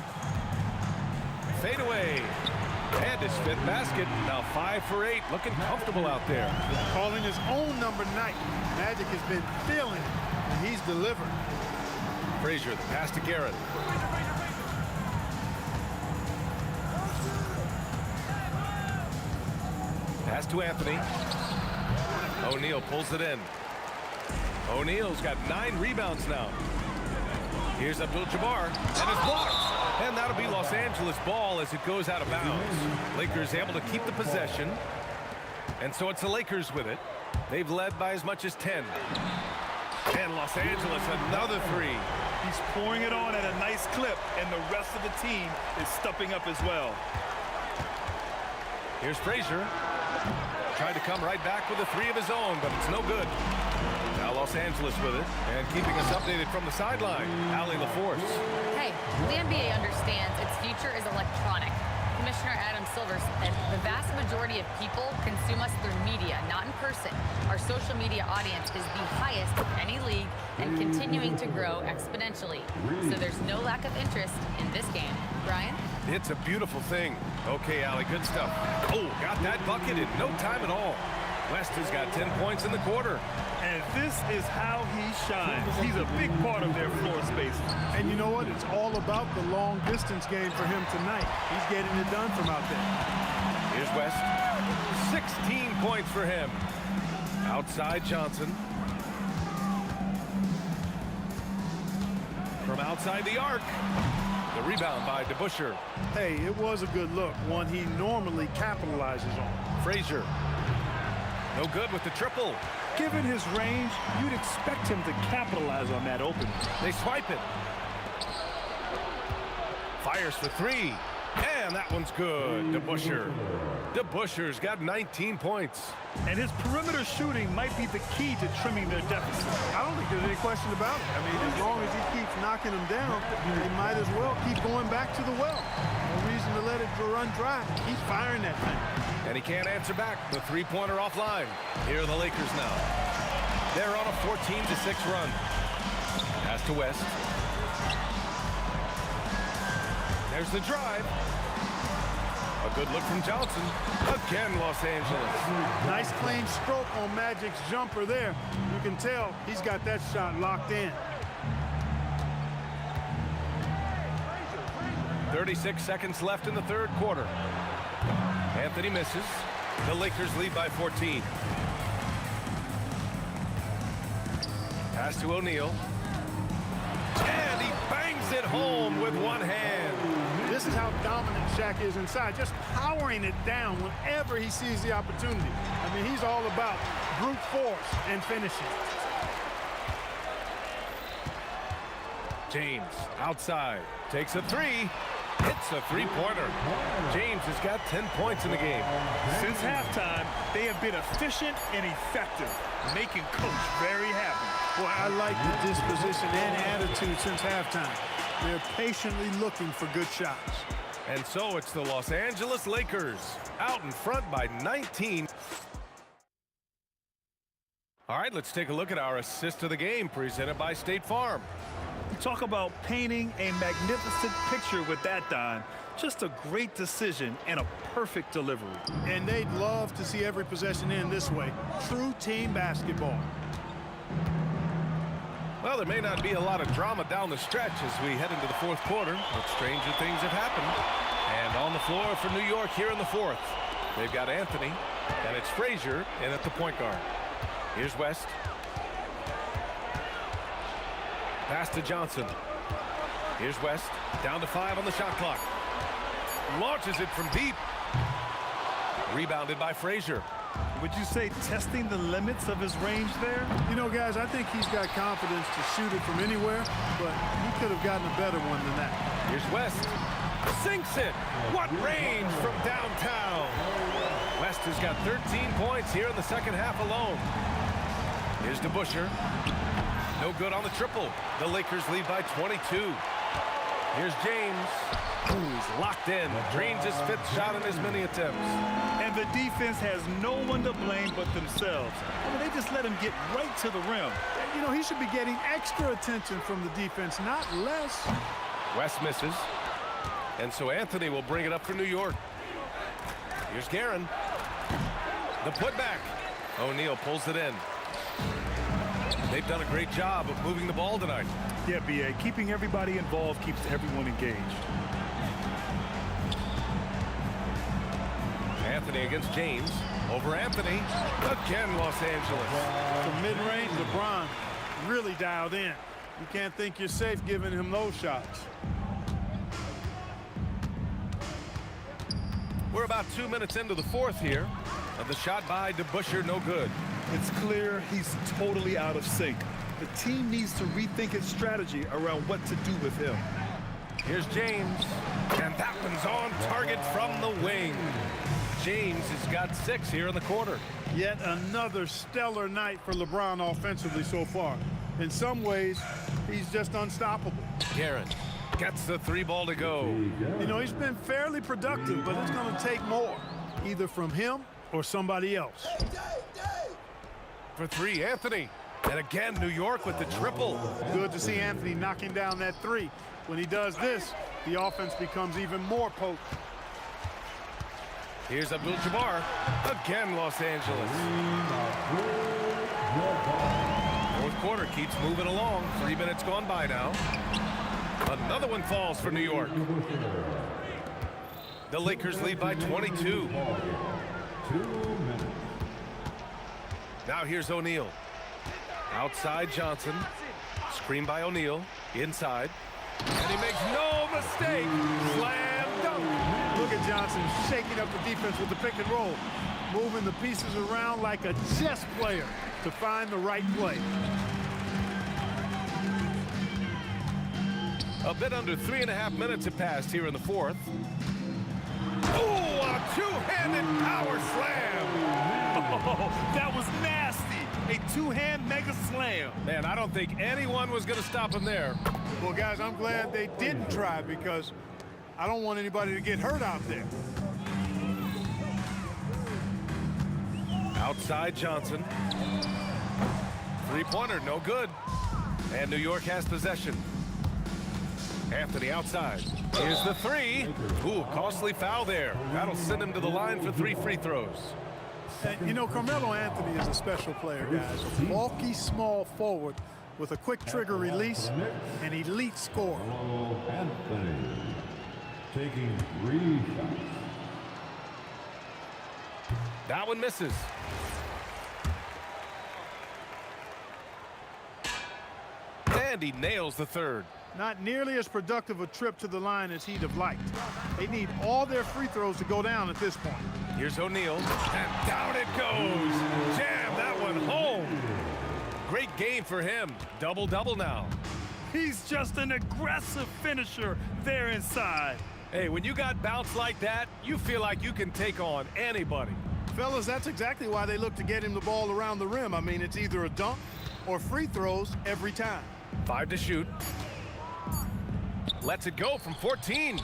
C: Fade away. And his 5th basket. Now 5 for 8. Looking comfortable out there.
D: Calling his own number night. Magic has been feeling it, and he's delivered.
C: Frazier, the pass to Garrett. Pass to Anthony. O'Neal pulls it in. O'Neal's got 9 rebounds now. Here's Abdul-Jabbar, and it's blocked. And that'll be Los Angeles ball as it goes out of bounds. Lakers able to keep the possession. And so it's the Lakers with it. They've led by as much as 10. And Los Angeles another 3.
M: He's pouring it on at a nice clip, and the rest of the team is stepping up as well.
C: Here's Frazier. Tried to come right back with a 3 of his own, but it's no good. Now Los Angeles with it, and keeping us updated from the sideline, Allie LaForce.
N: Hey, the NBA understands its future is electronic. Commissioner Adam Silver said the vast majority of people consume us through media, not in person. Our social media audience is the highest of any league and continuing to grow exponentially. So there's no lack of interest in this game. Brian?
C: It's a beautiful thing. Okay, Allie, good stuff. Oh, got that bucket in no time at all. West has got 10 points in the quarter.
M: And this is how he shines. He's a big part of their floor space.
D: And you know what? It's all about the long distance game for him tonight. He's getting it done from out there.
C: Here's West. 16 points for him. Outside Johnson. From outside the arc. The rebound by DeBuscher.
D: Hey, it was a good look, one he normally capitalizes on.
C: Frazier. No good with the triple.
M: Given his range, you'd expect him to capitalize on that opening.
C: They swipe it. Fires for 3. And that one's good. DeBuscher. DeBuscher's got 19 points.
M: And his perimeter shooting might be the key to trimming their deficit.
D: I don't think there's any question about it. I mean, as long as he keeps knocking them down, he might as well keep going back to the well. No reason to let it run dry. He's firing that thing.
C: And he can't answer back. The 3-pointer offline. Here are the Lakers now. They're on a 14-6 run. Pass to West. There's the drive. A good look from Johnson. Again, Los Angeles.
D: Nice clean stroke on Magic's jumper there. You can tell he's got that shot locked in.
C: 36 seconds left in the third quarter. Anthony misses. The Lakers lead by 14. Pass to O'Neal. And he bangs it home with one hand.
D: This is how dominant Shaq is inside, just powering it down whenever he sees the opportunity. I mean, he's all about brute force and finishing.
C: James outside takes a 3. Hits a 3-pointer. James has got 10 points in the game.
M: Since halftime, they have been efficient and effective, making Coach very happy.
D: Boy, I like the disposition and attitude since halftime. They're patiently looking for good shots.
C: And so it's the Los Angeles Lakers out in front by 19. All right, let's take a look at our assist of the game presented by State Farm.
M: Talk about painting a magnificent picture with that, Don. Just a great decision and a perfect delivery.
D: And they'd love to see every possession end this way. True team basketball.
C: Well, there may not be a lot of drama down the stretch as we head into the fourth quarter, but stranger things have happened. And on the floor for New York here in the fourth, they've got Anthony, and it's Frazier in at the point guard. Here's West. Pass to Johnson. Here's West. Down to 5 on the shot clock. Launches it from deep. Rebounded by Frazier.
M: Would you say testing the limits of his range there?
D: You know, guys, I think he's got confidence to shoot it from anywhere, but he could have gotten a better one than that.
C: Here's West. Sinks it. What range from downtown. West has got 13 points here in the second half alone. Here's DeBusschere. No good on the triple. The Lakers lead by 22. Here's James. Ooh, he's locked in. Drains his 5th shot in as many attempts.
M: And the defense has no one to blame but themselves. I mean, they just let him get right to the rim.
D: You know, he should be getting extra attention from the defense, not less.
C: West misses. And so Anthony will bring it up for New York. Here's Guerin. The putback. O'Neal pulls it in. They've done a great job of moving the ball tonight.
M: Yeah, B.A. Keeping everybody involved keeps everyone engaged.
C: Anthony against James. Over Anthony. Again, Los Angeles.
D: From mid-range, LeBron really dialed in. You can't think you're safe giving him those shots.
C: We're about 2 minutes into the 4th here. And the shot by DeBusschere, no good.
M: It's clear he's totally out of sync. The team needs to rethink its strategy around what to do with him.
C: Here's James. And that one's on target from the wing. James has got 6 here in the quarter.
D: Yet another stellar night for LeBron offensively so far. In some ways, he's just unstoppable.
C: Guerin gets the 3 ball to go.
D: You know, he's been fairly productive, but it's going to take more, either from him or somebody else.
C: For 3, Anthony. And again, New York with the triple.
D: Good to see Anthony knocking down that 3. When he does this, the offense becomes even more potent.
C: Here's Abdul-Jabbar. Again, Los Angeles. 4th quarter keeps moving along. 3 minutes gone by now. Another one falls for New York. The Lakers lead by 22. Now here's O'Neal. Outside Johnson. Screen by O'Neal. Inside. And he makes no mistake. Slam dunk.
D: Look at Johnson shaking up the defense with the pick and roll. Moving the pieces around like a chess player to find the right play.
C: A bit under 3.5 minutes have passed here in the 4th. Oh, a 2-handed power slam.
M: Oh, that was nasty. A 2-hand mega slam.
C: Man, I don't think anyone was going to stop him there.
D: Well, guys, I'm glad they didn't try because I don't want anybody to get hurt out there.
C: Outside Johnson. 3-pointer, no good. And New York has possession. Anthony outside. Here's the 3. Ooh, costly foul there. That'll send him to the line for 3 free throws.
D: You know, Carmelo Anthony is a special player, guys. A bulky, small forward with a quick trigger release and elite score.
F: Anthony taking 3 shots.
C: That one misses. And he nails the 3rd.
D: Not nearly as productive a trip to the line as he'd have liked. They need all their free throws to go down at this point.
C: Here's O'Neal, and down it goes. Jam that one home. Great game for him. Double-double now.
M: He's just an aggressive finisher there inside.
C: Hey, when you got bounce like that, you feel like you can take on anybody.
D: Fellas, that's exactly why they look to get him the ball around the rim. I mean, it's either a dunk or free throws every time.
C: 5 to shoot. Lets it go from 14.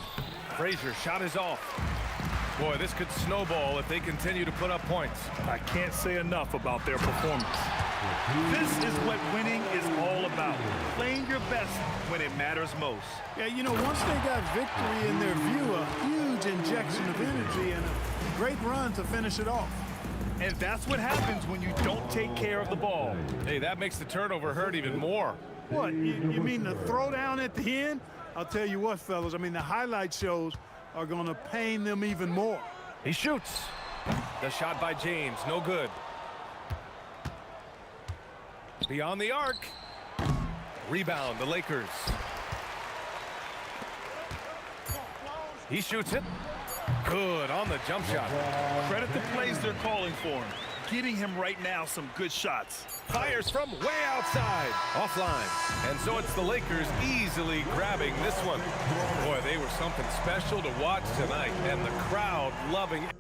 C: Frazier shot is off. Boy, this could snowball if they continue to put up points.
M: I can't say enough about their performance. This is what winning is all about. Playing your best when it matters most.
D: Yeah, you know, once they got victory in their view, a huge injection of energy and a great run to finish it off.
M: And that's what happens when you don't take care of the ball.
C: Hey, that makes the turnover hurt even more.
D: What, you mean the throwdown at the end? I'll tell you what, fellas, I mean, the highlight shows are going to pain them even more.
C: He shoots. The shot by James, no good. Beyond the arc. Rebound, the Lakers. He shoots it. Good on the jump shot.
M: Credit the plays they're calling for him. getting him right now some good shots.
C: Fires from way outside, offline. And so it's the Lakers easily grabbing this one. Boy, they were something special to watch tonight, and the crowd loving it.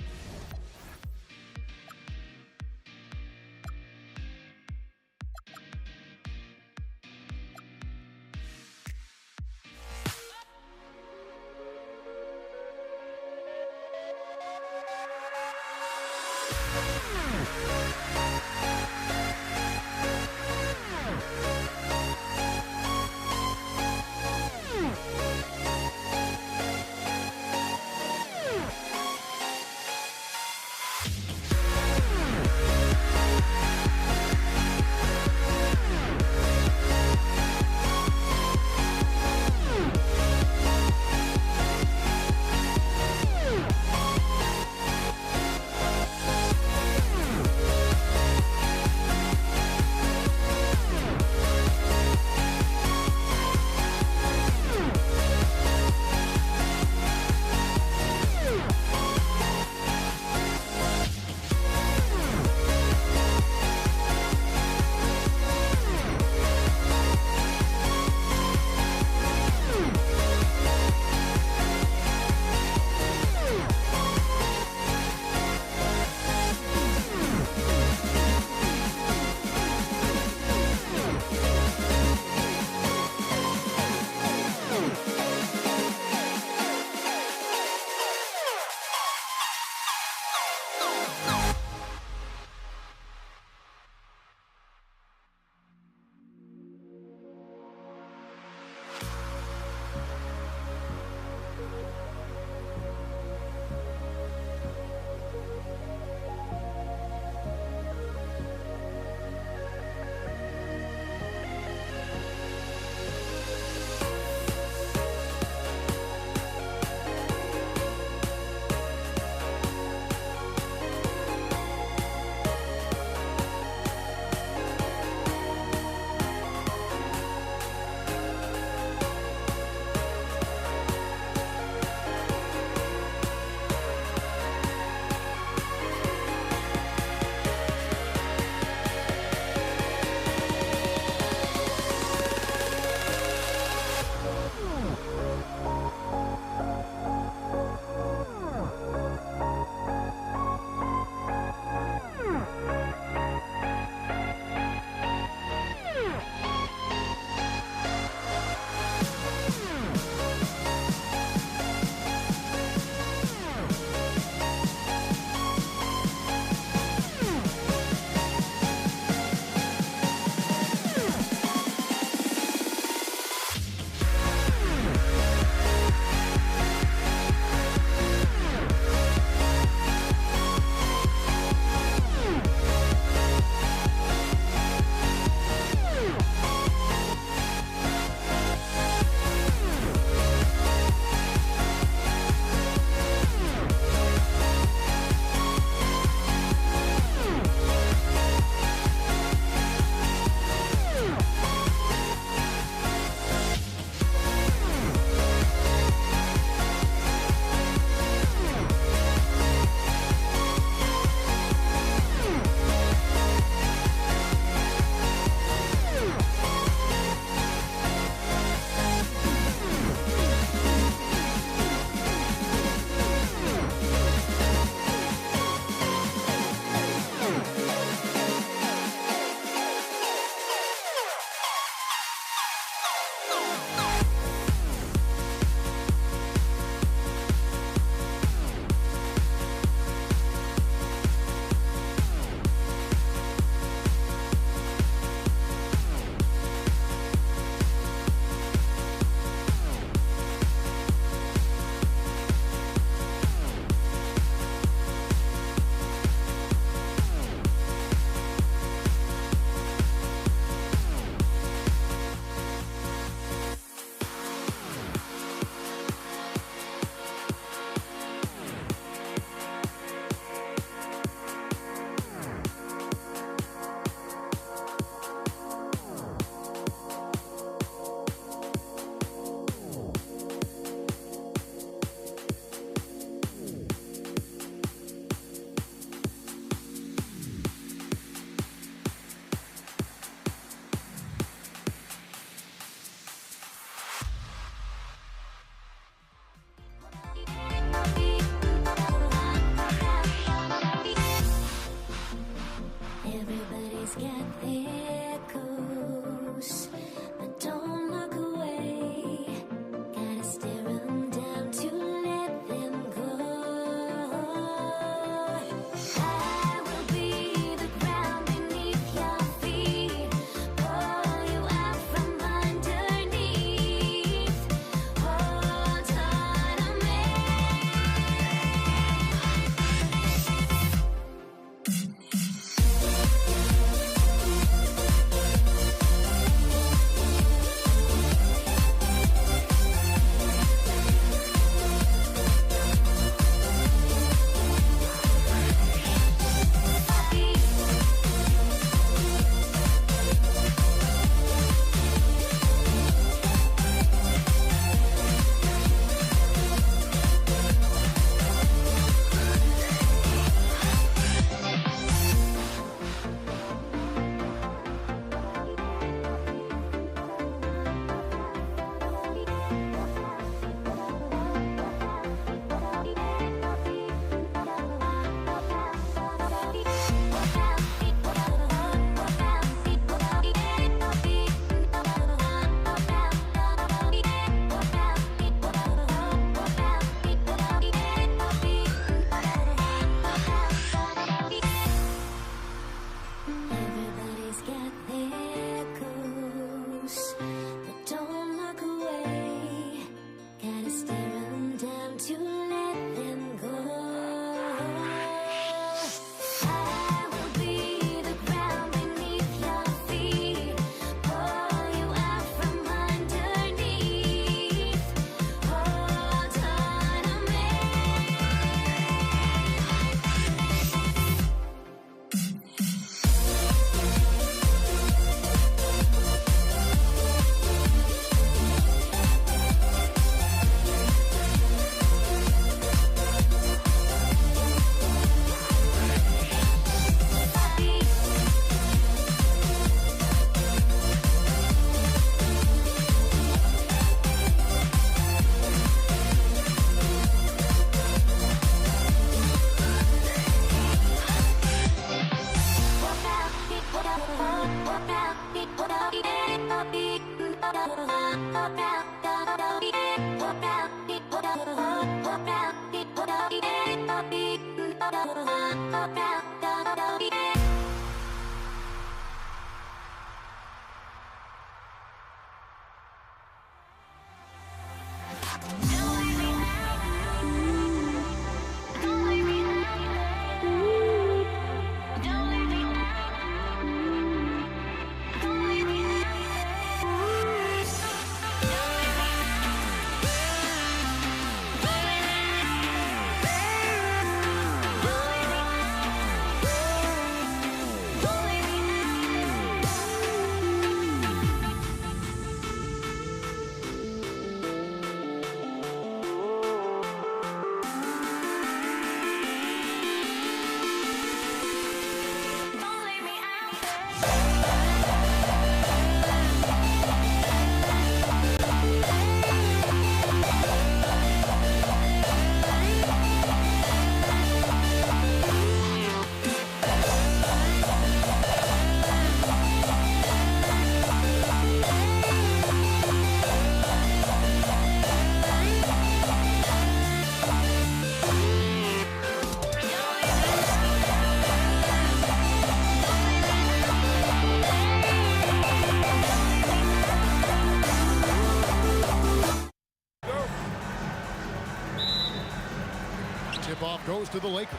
G: Tip-off goes to the Lakers.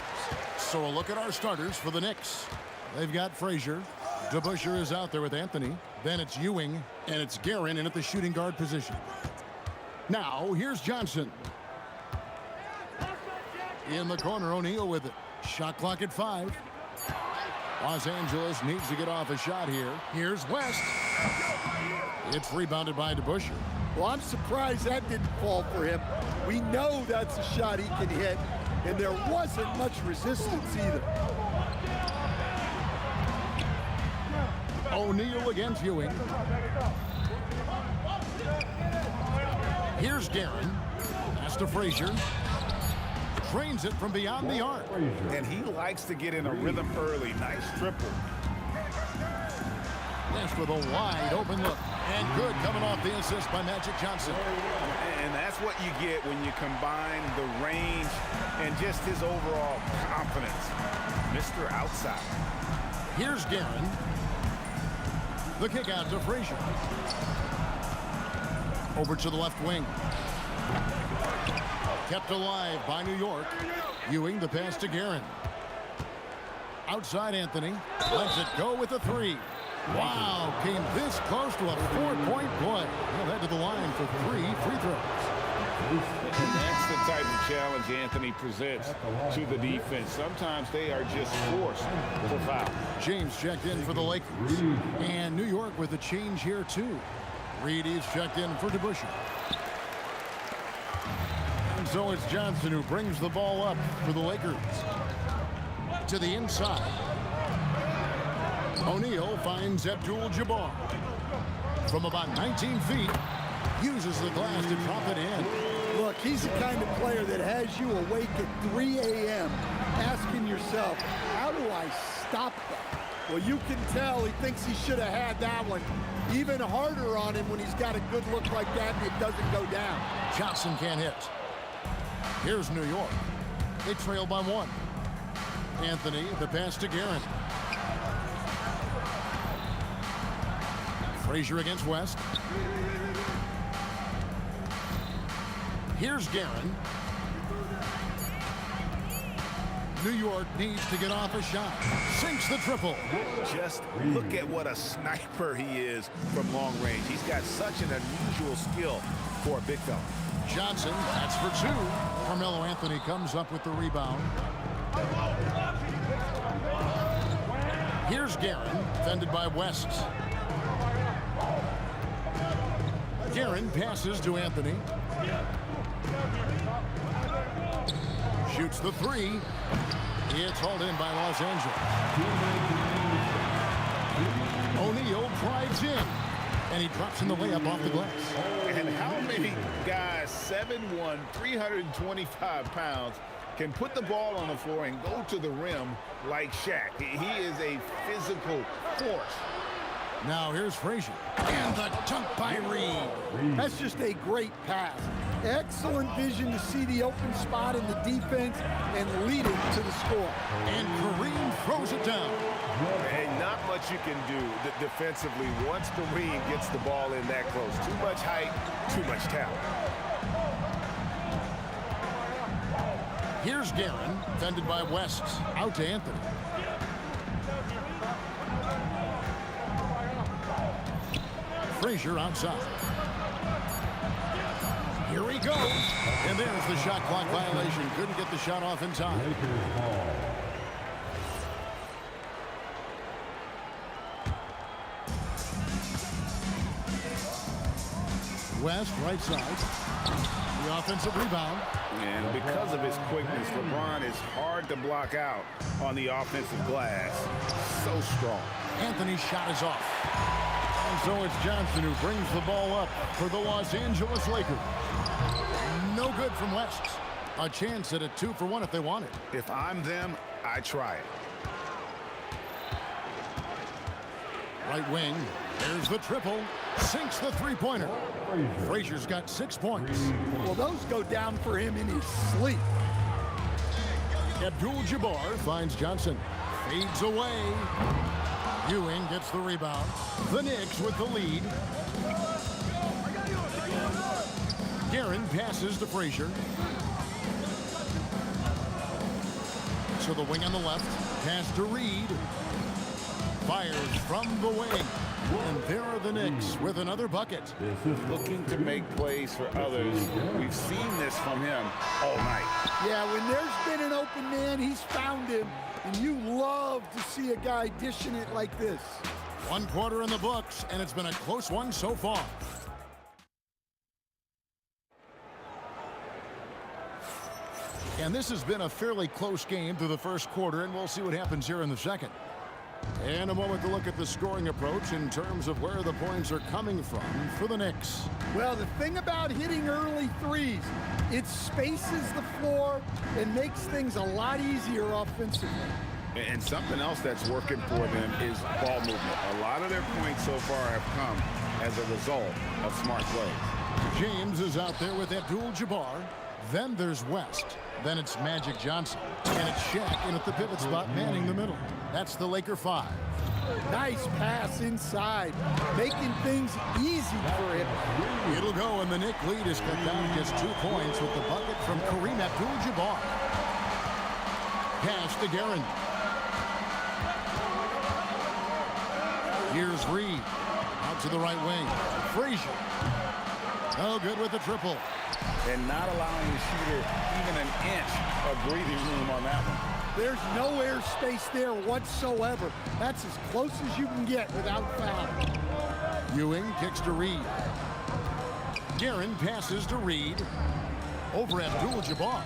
G: So a look at our starters for the Knicks. They've got Frazier. DeBusschere is out there with Anthony. Then it's Ewing, and it's Guerin in at the shooting guard position. Now, here's Johnson. In the corner, O'Neal with it. Shot clock at 5. Los Angeles needs to get off a shot here. Here's West. It's rebounded by DeBusschere.
E: Well, I'm surprised that didn't fall for him. We know that's a shot he can hit, and there wasn't much resistance either.
G: O'Neal against Ewing. Here's Guerin. Pass to Frazier. Trains it from beyond the arc.
H: And he likes to get in a rhythm early. Nice triple.
G: West with a wide open look. And good coming off the assist by Magic Johnson.
H: And that's what you get when you combine the range and just his overall confidence. Mr. Outside.
G: Here's Guerin. The kick out to Frazier. Over to the left wing. Kept alive by New York. Ewing the pass to Guerin. Outside Anthony. Lets it go with a 3. Wow, came this close to a 4-point play. He'll head to the line for 3 free throws.
H: And that's the type of challenge Anthony presents to the defense. Sometimes they are just forced to foul.
G: James checked in for the Lakers. And New York with a change here, too. Reed is checked in for DeBusschere. And so it's Johnson who brings the ball up for the Lakers. To the inside. O'Neal finds Abdul-Jabbar. From about 19 feet, uses the glass to drop it in.
E: Look, he's the kind of player that has you awake at 3 a.m. asking yourself, how do I stop that? Well, you can tell he thinks he should have had that one even harder on him when he's got a good look like that and it doesn't go down.
G: Johnson can't hit. Here's New York. They trail by 1. Anthony, the pass to Guerin. Frazier against West. Here's Guerin. New York needs to get off a shot. Sinks the triple.
H: Just look at what a sniper he is from long range. He's got such an unusual skill for a big fella.
G: Johnson, that's for 2. Carmelo Anthony comes up with the rebound. Here's Guerin, defended by West. Guerin passes to Anthony. Shoots the 3. It's hauled in by Los Angeles. O'Neal drives in. And he drops in the layup off the glass.
H: And how many guys, 7'1", 325 pounds, can put the ball on the floor and go to the rim like Shaq? He is a physical force.
G: Now here's Frazier. And the dunk by Reed.
E: That's just a great pass. Excellent vision to see the open spot in the defense and lead it to the score.
G: And Kareem throws it down.
H: And not much you can do defensively once Kareem gets the ball in that close. Too much height, too much talent.
G: Here's Guerin, defended by West. Out to Anthony. Frazier outside. Here he goes. And there's the shot clock violation. Couldn't get the shot off in time. West, right side. The offensive rebound.
H: And because of his quickness, LeBron is hard to block out on the offensive glass. So strong.
G: Anthony's shot is off. And so it's Johnson who brings the ball up for the Los Angeles Lakers. No good from West. A chance at a 2-for-1 if they want it.
H: If I'm them, I try it.
G: Right wing. There's the triple. Sinks the three-pointer. Frazier's got 6 points.
E: Well, those go down for him in his sleep.
G: Abdul-Jabbar finds Johnson. Fades away. Ewing gets the rebound. The Knicks with the lead. Guerin passes to Frazier. So the wing on the left. Pass to Reed. Fires from the wing. And there are the Knicks with another bucket.
H: Looking to make plays for others. We've seen this from him all night.
E: Yeah, when there's been an open man, he's found him. And you love to see a guy dishing it like this.
G: 1 quarter in the books, and it's been a close one so far. And this has been a fairly close game through the first quarter, and we'll see what happens here in the second. And a moment to look at the scoring approach in terms of where the points are coming from for the Knicks.
E: Well, the thing about hitting early threes, it spaces the floor and makes things a lot easier offensively.
H: And something else that's working for them is ball movement. A lot of their points so far have come as a result of smart plays.
G: James is out there with Abdul-Jabbar. Then there's West. Then it's Magic Johnson. And it's Shaq in at the pivot spot, manning the middle. That's the Laker 5.
E: Nice pass inside, making things easy for him.
G: It'll go, and the Knick lead is cut down to just 2 points with the bucket from Kareem Abdul-Jabbar. Pass to Guerin. Here's Reed. Out to the right wing. Frazier. No good with the triple.
H: And not allowing the shooter even an inch of breathing room on that one.
E: There's no air space there whatsoever. That's as close as you can get without foul.
G: Ewing kicks to Reed. Guerin passes to Reed. Over Abdul-Jabbar.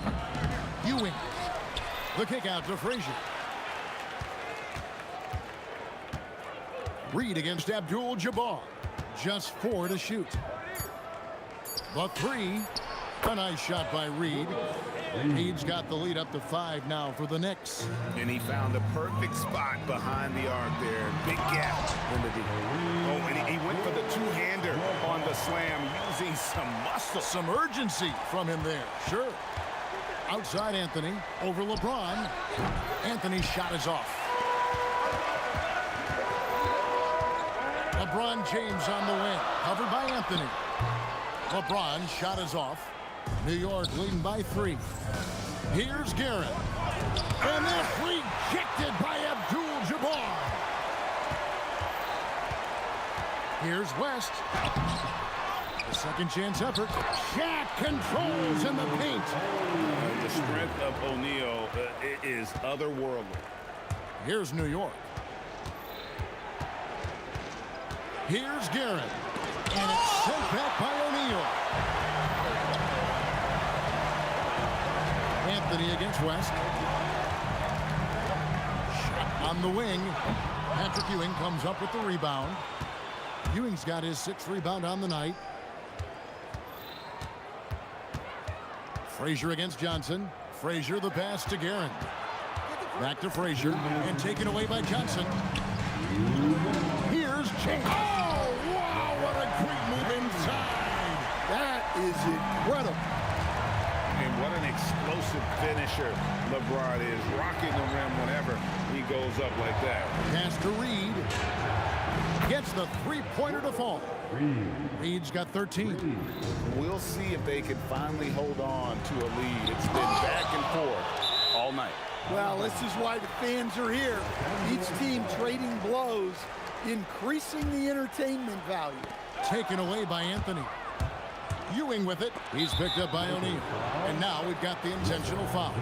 G: Ewing. The kick out to Frazier. Reed against Abdul-Jabbar. Just 4 to shoot. The 3. A nice shot by Reed. Reed's got the lead up to 5 now for the Knicks.
H: And he found the perfect spot behind the arc there. Big gap in the D. Oh, and he went for the two-hander on the slam using some muscle.
G: Some urgency from him there. Sure. Outside Anthony. Over LeBron. Anthony's shot is off. LeBron James on the wing. Covered by Anthony. LeBron's shot is off. New York leading by 3. Here's Guerin. And that's rejected by Abdul-Jabbar. Here's West. The second chance effort. Shaq controls in the paint.
H: The strength of O'Neal is otherworldly.
G: Here's New York. Here's Guerin. And it's sent back by O'Neal. Anthony against West. Shot on the wing. Patrick Ewing comes up with the rebound. Ewing's got his 6th rebound on the night. Frazier against Johnson. Frazier the pass to Guerin. Back to Frazier and taken away by Johnson. Here's chance. Oh, wow, what a great move inside.
E: That is incredible.
H: And what an explosive finisher LeBron is, rocking the rim whenever he goes up like that.
G: Pass to Reed. Gets the three-pointer to fall. Reed's got 13.
H: We'll see if they can finally hold on to a lead. It's been back and forth all night.
E: Well, this is why the fans are here. Each team trading blows, increasing the entertainment value.
G: Taken away by Anthony. Ewing with it. He's picked up by O'Neal. And now we've got the intentional foul.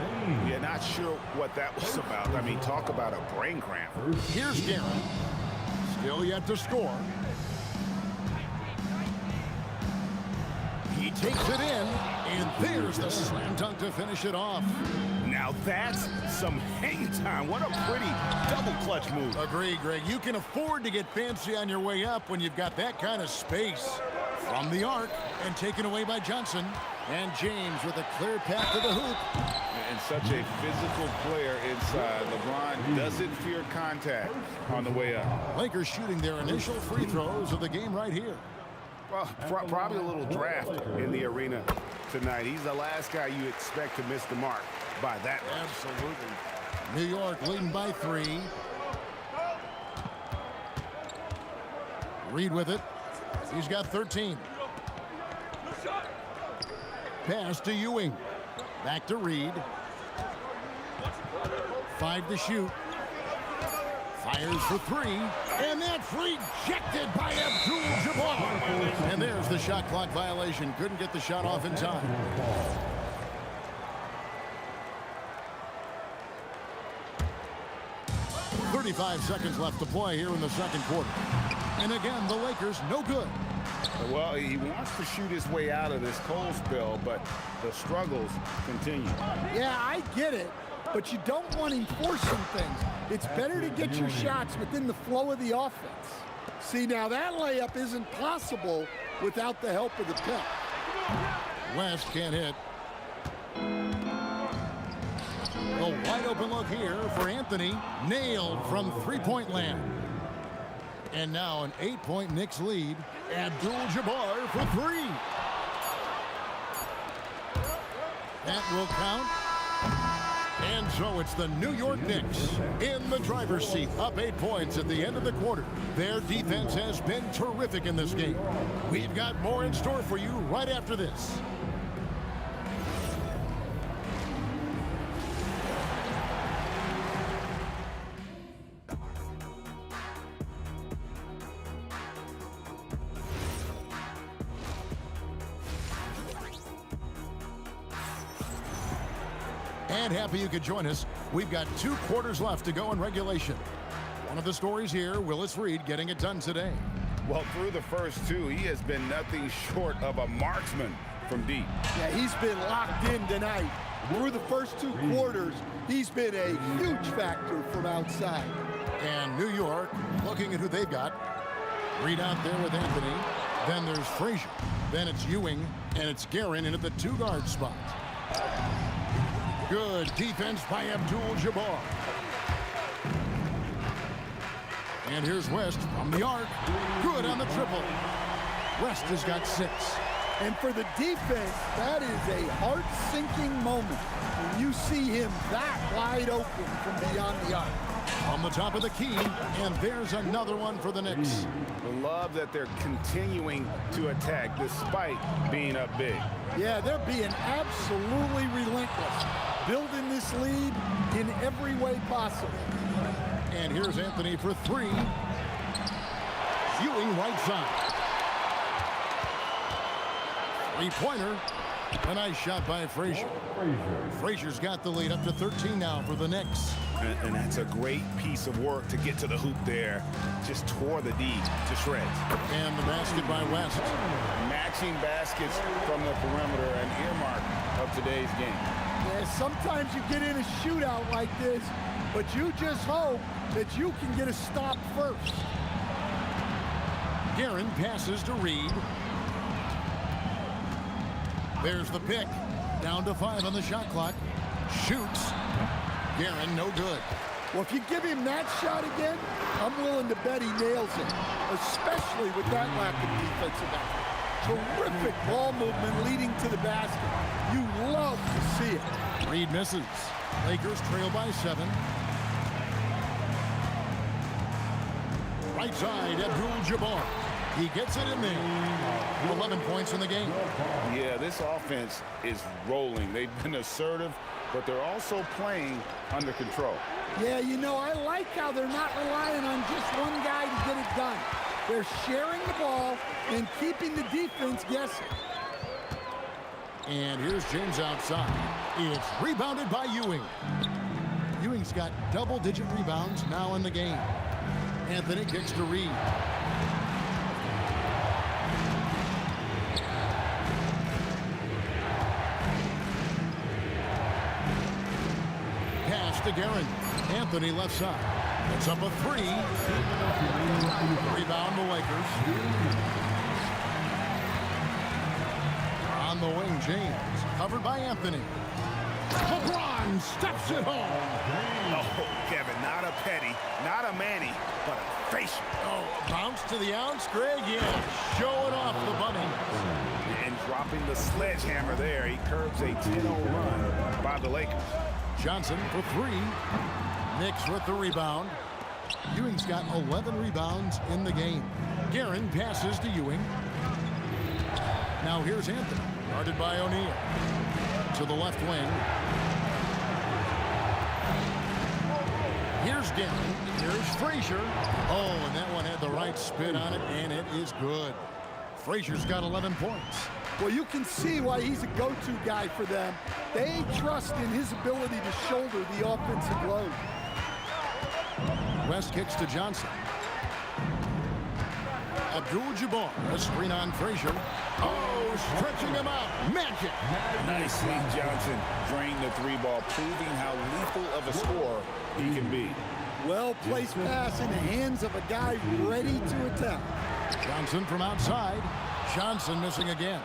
H: Yeah, not sure what that was about. I mean, talk about a brain cramp.
G: Here's Guerin. Still yet to score. He takes it in, and there's the slam dunk to finish it off.
H: Now that's some hang time. What a pretty double clutch move.
G: Agree, Greg. You can afford to get fancy on your way up when you've got that kind of space. From the arc, and taken away by Johnson. And James with a clear path to the hoop.
H: And such a physical player inside. LeBron doesn't fear contact on the way up.
G: Lakers shooting their initial free throws of the game right here.
H: Well, probably a little draft in the arena tonight. He's the last guy you expect to miss the mark by that much.
G: Absolutely. New York leading by 3. Reed with it. He's got 13. Pass to Ewing. Back to Reed. 5 to shoot. Fires for 3. And that's rejected by Abdul-Jabbar. And there's the shot clock violation. Couldn't get the shot off in time. "35 seconds left to play here in the second quarter. And again, the Lakers no good.
H: Well, he wants to shoot his way out of this cold spell, but the struggles continue.
E: Yeah, I get it, but you don't want him forcing things. It's better to get your shots within the flow of the offense. See, now that layup isn't possible without the help of the pick.
G: West can't hit. A wide open look here for Anthony. Nailed from three-point land. And now an 8-point Knicks lead. Abdul-Jabbar for 3. That will count. And so it's the New York Knicks in the driver's seat, up 8 points at the end of the quarter. Their defense has been terrific in this game. We've got more in store for you right after this. And happy you could join us. We've got 2 quarters left to go in regulation. One of the stories here, Willis Reed getting it done today.
H: Well, through the first 2, he has been nothing short of a marksman from deep.
E: Yeah, he's been locked in tonight. Through the first 2 quarters, he's been a huge factor from outside.
G: And New York looking at who they've got. Reed out there with Anthony. Then there's Frazier. Then it's Ewing. And it's Guerin in at the 2-guard spot. Good defense by Abdul-Jabbar. And here's West from the arc. Good on the triple. West has got 6.
E: And for the defense, that is a heart-sinking moment when you see him that wide open from beyond the arc.
G: On the top of the key, and there's another one for the Knicks.
H: Love that they're continuing to attack despite being up big.
E: Yeah, they're being absolutely relentless, building this lead in every way possible.
G: And here's Anthony for 3. Ewing right side. 3-pointer. A nice shot by Frazier. Frazier's got the lead up to 13 now for the Knicks.
H: And that's a great piece of work to get to the hoop there. Just tore the D to shreds.
G: And the basket by West.
H: Matching baskets from the perimeter, an earmark of today's game.
E: Yeah, sometimes you get in a shootout like this, but you just hope that you can get a stop first.
G: Guerin passes to Reed. There's the pick. Down to 5 on the shot clock. Shoots. Guerin, no good.
E: Well, if you give him that shot again, I'm willing to bet he nails it, especially with that lack of defensive effort. Terrific ball movement leading to the basket. You love to see it.
G: Reed misses. Lakers trail by 7. Right side, Abdul-Jabbar. He gets it in there. 11 points in the game.
H: Yeah, this offense is rolling. They've been assertive, but they're also playing under control.
E: Yeah, you know, I like how they're not relying on just one guy to get it done. They're sharing the ball and keeping the defense guessing.
G: And here's James outside. It's rebounded by Ewing. Ewing's got double-digit rebounds now in the game. Anthony kicks to Reed. Pass to Guerin. Anthony left side. It's up a 3. Rebound the Lakers. On the wing, James. Covered by Anthony. LeBron steps it home.
H: Oh, Kevin, not a petty, not a Manny, but a facial.
G: Oh, bounce to the ounce, Greg. Yeah, showing off the bunny.
H: And dropping the sledgehammer there. He curbs a 10-0 run by the Lakers.
G: Johnson for 3. Knicks with the rebound. Ewing's got 11 rebounds in the game. Guerin passes to Ewing. Now here's Anthony, guarded by O'Neal. To the left wing. Here's Guerin. Here's Frazier. Oh, and that one had the right spin on it, and it is good. Frazier's got 11 points.
E: Well, you can see why he's a go-to guy for them. They trust in his ability to shoulder the offensive load.
G: West kicks to Johnson. Abdul-Jabbar, a screen on Frazier. Oh, stretching him out. Magic.
H: Nicely, Johnson drained the 3-ball, proving how lethal of a scorer he can be.
E: Well-placed pass in the hands of a guy ready to attack.
G: Johnson from outside. Johnson missing again.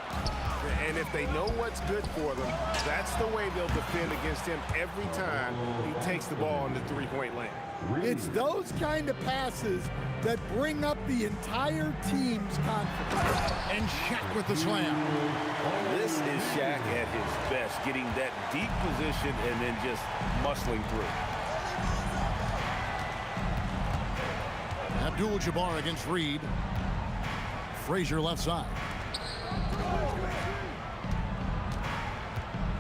J: And if they know what's good for them, that's the way they'll defend against him every time he takes the ball in the three-point lane.
E: It's those kind of passes that bring up the entire team's confidence.
G: And Shaq with the slam.
H: This is Shaq at his best, getting that deep position and then just muscling through.
G: Abdul-Jabbar against Reed. Frazier left side.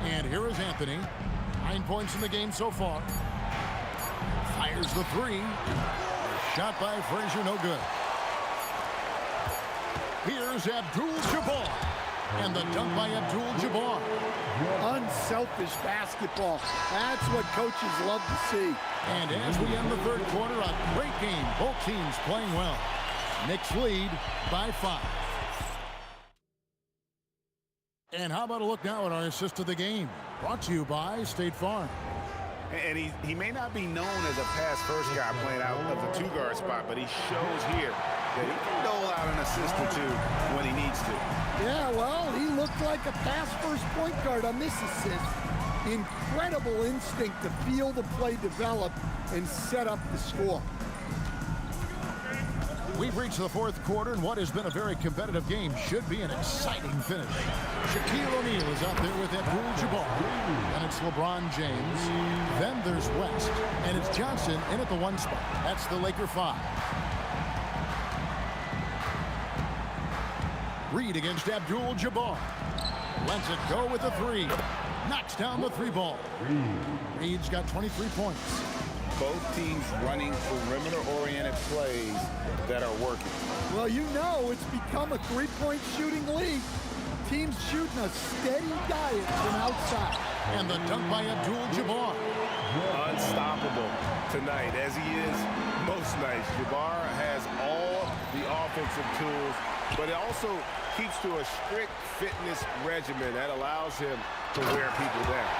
G: And here is Anthony. 9 points in the game so far. Fires the 3. Shot by Frazier, no good. Here's Abdul-Jabbar. And the dunk by Abdul-Jabbar.
E: Unselfish basketball. That's what coaches love to see.
G: And as we end the third quarter, a great game. Both teams playing well. Knicks lead by 5. And how about a look now at our assist of the game? Brought to you by State Farm.
H: And he may not be known as a pass-first guy playing out of the 2-guard spot, but he shows here that he can dole out an assist or 2 when he needs to.
E: Yeah, well, he looked like a pass-first point guard on this assist. Incredible instinct to feel the play develop and set up the score.
G: We've reached the fourth quarter, and what has been a very competitive game should be an exciting finish. Shaquille O'Neal is out there with Abdul-Jabbar. And it's LeBron James. Then there's West. And it's Johnson in at the 1 spot. That's the Laker 5. Reed against Abdul-Jabbar. Lets it go with the 3. Knocks down the 3-ball. Reed's got 23 points.
H: Both teams running perimeter-oriented plays that are working.
E: Well, you know it's become a 3-point shooting league. Teams shooting a steady diet from outside.
G: And the dunk by Abdul-Jabbar.
H: Unstoppable tonight, as he is most nights. Jabbar has all the offensive tools, but it also keeps to a strict fitness regimen that allows him to wear people down.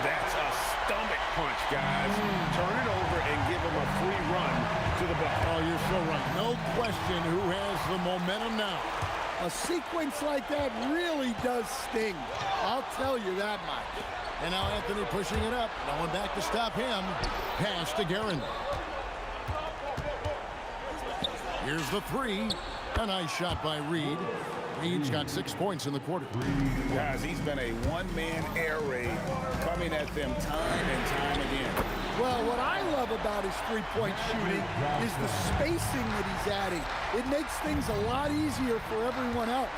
H: That's a stomach punch, guys. Turn it over and give him a free run to the bucket.
G: Oh, you're so right. No question who has the momentum now.
E: A sequence like that really does sting. I'll tell you that much.
G: And now Anthony pushing it up. No one back to stop him. Pass to Guerin. Here's the three. A nice shot by Reed. Reed's got 6 points in the quarter.
H: Guys, he's been a one-man air raid coming at them time and time again.
E: Well, what I love about his three-point shooting is the spacing that he's adding. It makes things a lot easier for everyone else.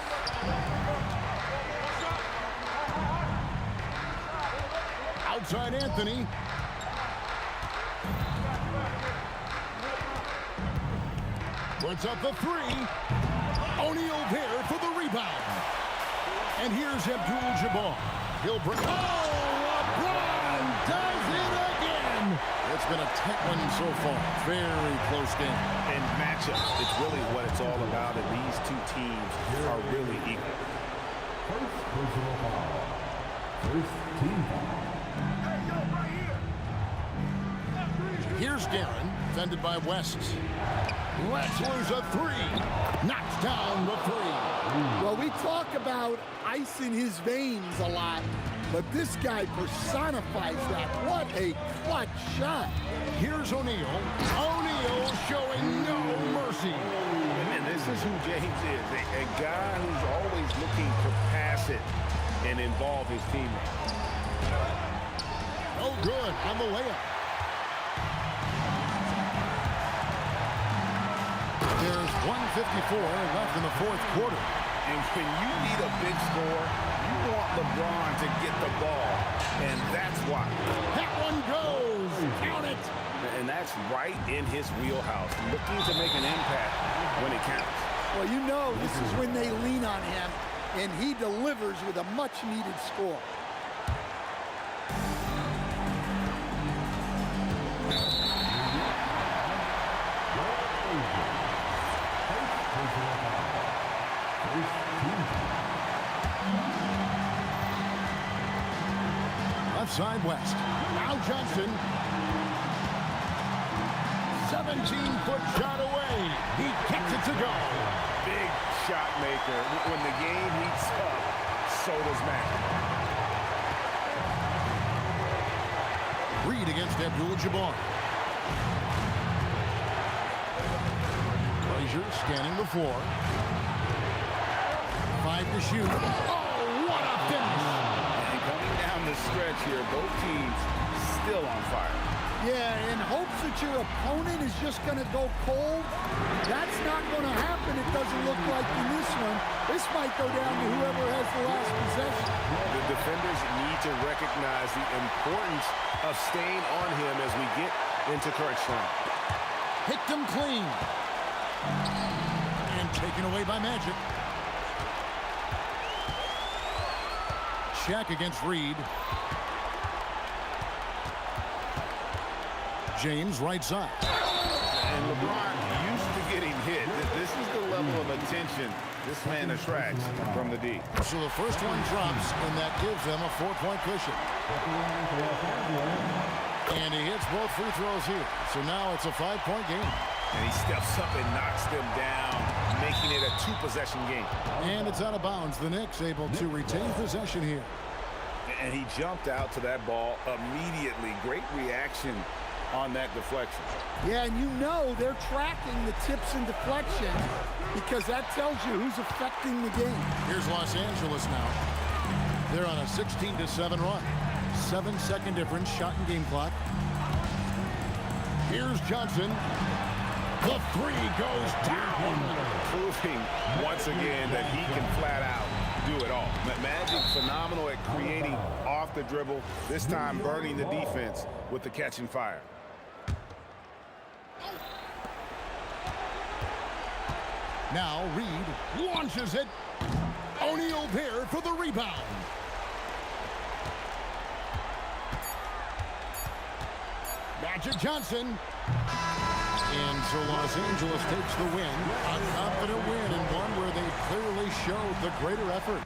G: Outside Anthony. Puts up the three. O'Neal there for the rebound. And here's Abdul-Jabbar. He'll bring... Oh, LeBron does it again! It's been a tight one so far. Very close game.
H: And matchups, it's really what it's all about, and these two teams are really equal.
F: First personal foul. First team foul.
G: Here's Guerin, defended by West. Wrestler's a three. Knocks down the three.
E: Well, we talk about ice in his veins a lot, but this guy personifies that. What a clutch shot.
G: Here's O'Neal. O'Neal showing no mercy.
H: And this is who James is, a guy who's always looking to pass it and involve his teammates.
G: Oh, good on the layup. There's 1:54 left in the fourth quarter.
H: And when you need a big score, you want LeBron to get the ball. And that's why.
G: That one goes. Count it.
H: And that's right in his wheelhouse. Looking to make an impact when it counts.
E: Well, you know this is when they lean on him, and he delivers with a much-needed score.
G: Left side West. Now Johnson. 17-foot shot away. He gets it to go.
H: Big shot maker. When the game heats up, so does Matt.
G: Reed against Abdul-Jabbar. Frazier scanning the floor. 5 to shoot. Oh, what a finish!
H: And coming down the stretch here, both teams still on fire.
E: Yeah, in hopes that your opponent is just going to go cold, that's not going to happen, it doesn't look like in this one. This might go down to whoever has the last possession.
H: The defenders need to recognize the importance of staying on him as we get into crunch time.
G: Picked him clean. And taken away by Magic. Shaq against Reed. James right side.
H: And LeBron used to getting hit. This is the level of attention this man attracts from the D.
G: So the first one drops, and that gives them a 4-point cushion. And he hits both free throws here. So now it's a 5-point game.
H: And he steps up and knocks them down, making it a 2-possession game.
G: And it's out of bounds. The Knicks able to retain possession here.
H: And he jumped out to that ball immediately. Great reaction on that deflection.
E: Yeah, and you know they're tracking the tips and deflections because that tells you who's affecting the game.
G: Here's Los Angeles now. They're on a 16-7 run. 7-second difference, shot and game clock. Here's Johnson. The three goes down.
H: Proving once again that he can flat out do it all. Magic phenomenal at creating off the dribble, this time burning the defense with the catch and fire.
G: Now Reed launches it. O'Neal there for the rebound. Magic Johnson. And so Los Angeles takes the win. A confident win and one where they clearly showed the greater effort.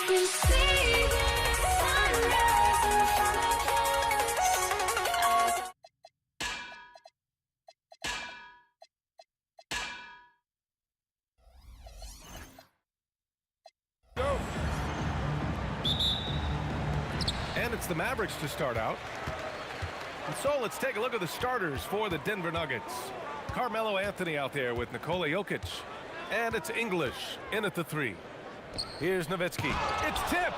A: We see the sunrise in front of us.
C: And it's the Mavericks to start out. And so let's take a look at the starters for the Denver Nuggets. Carmelo Anthony out there with Nikola Jokic. And it's English in at the 3. Here's Nowitzki. It's tipped.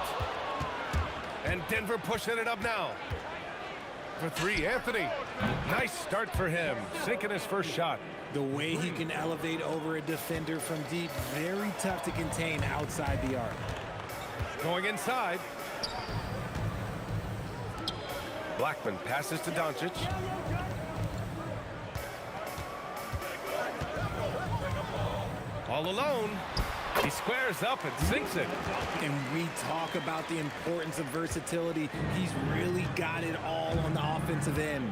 C: And Denver pushing it up now. For 3, Anthony. Nice start for him. Sinking his first shot.
I: The way he can elevate over a defender from deep, very tough to contain outside the arc.
C: Going inside. Blackman passes to Doncic. All alone. He squares up and sinks it.
I: And we talk about the importance of versatility. He's really got it all on the offensive end.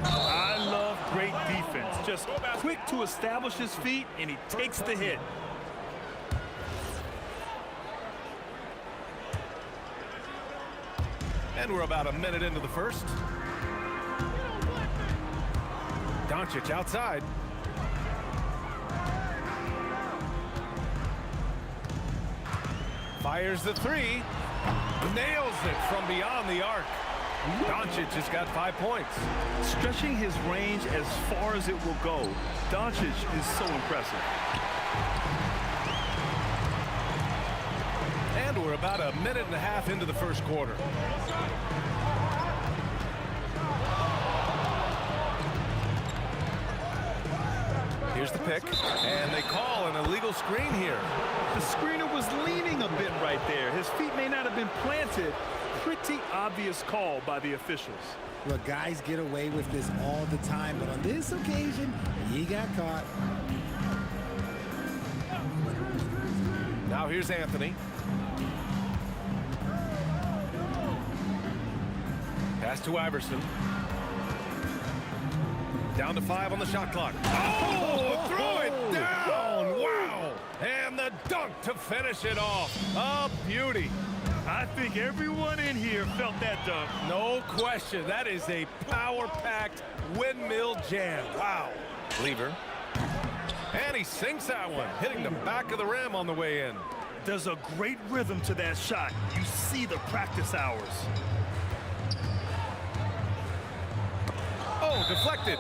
M: I love great defense. Just quick to establish his feet, and he takes the hit.
C: And we're about a minute into the first. Doncic outside. Fires the 3. Nails it from beyond the arc. Doncic has got 5 points.
M: Stretching his range as far as it will go. Doncic is so impressive.
C: And we're about a minute and a half into the first quarter. Here's the pick, and they call an illegal screen here.
M: The screener was leaning a bit right there. His feet may not have been planted. Pretty obvious call by the officials.
I: Look, guys get away with this all the time, but on this occasion, he got caught.
C: Now here's Anthony. Pass to Iverson. Down to 5 on the shot clock. Oh, throw it down. Wow. And the dunk to finish it off. A beauty.
M: I think everyone in here felt that dunk.
C: No question. That is a power-packed windmill jam. Wow. Lever. And he sinks that one, hitting the back of the rim on the way in.
M: There's a great rhythm to that shot. You see the practice hours.
C: Oh, deflected.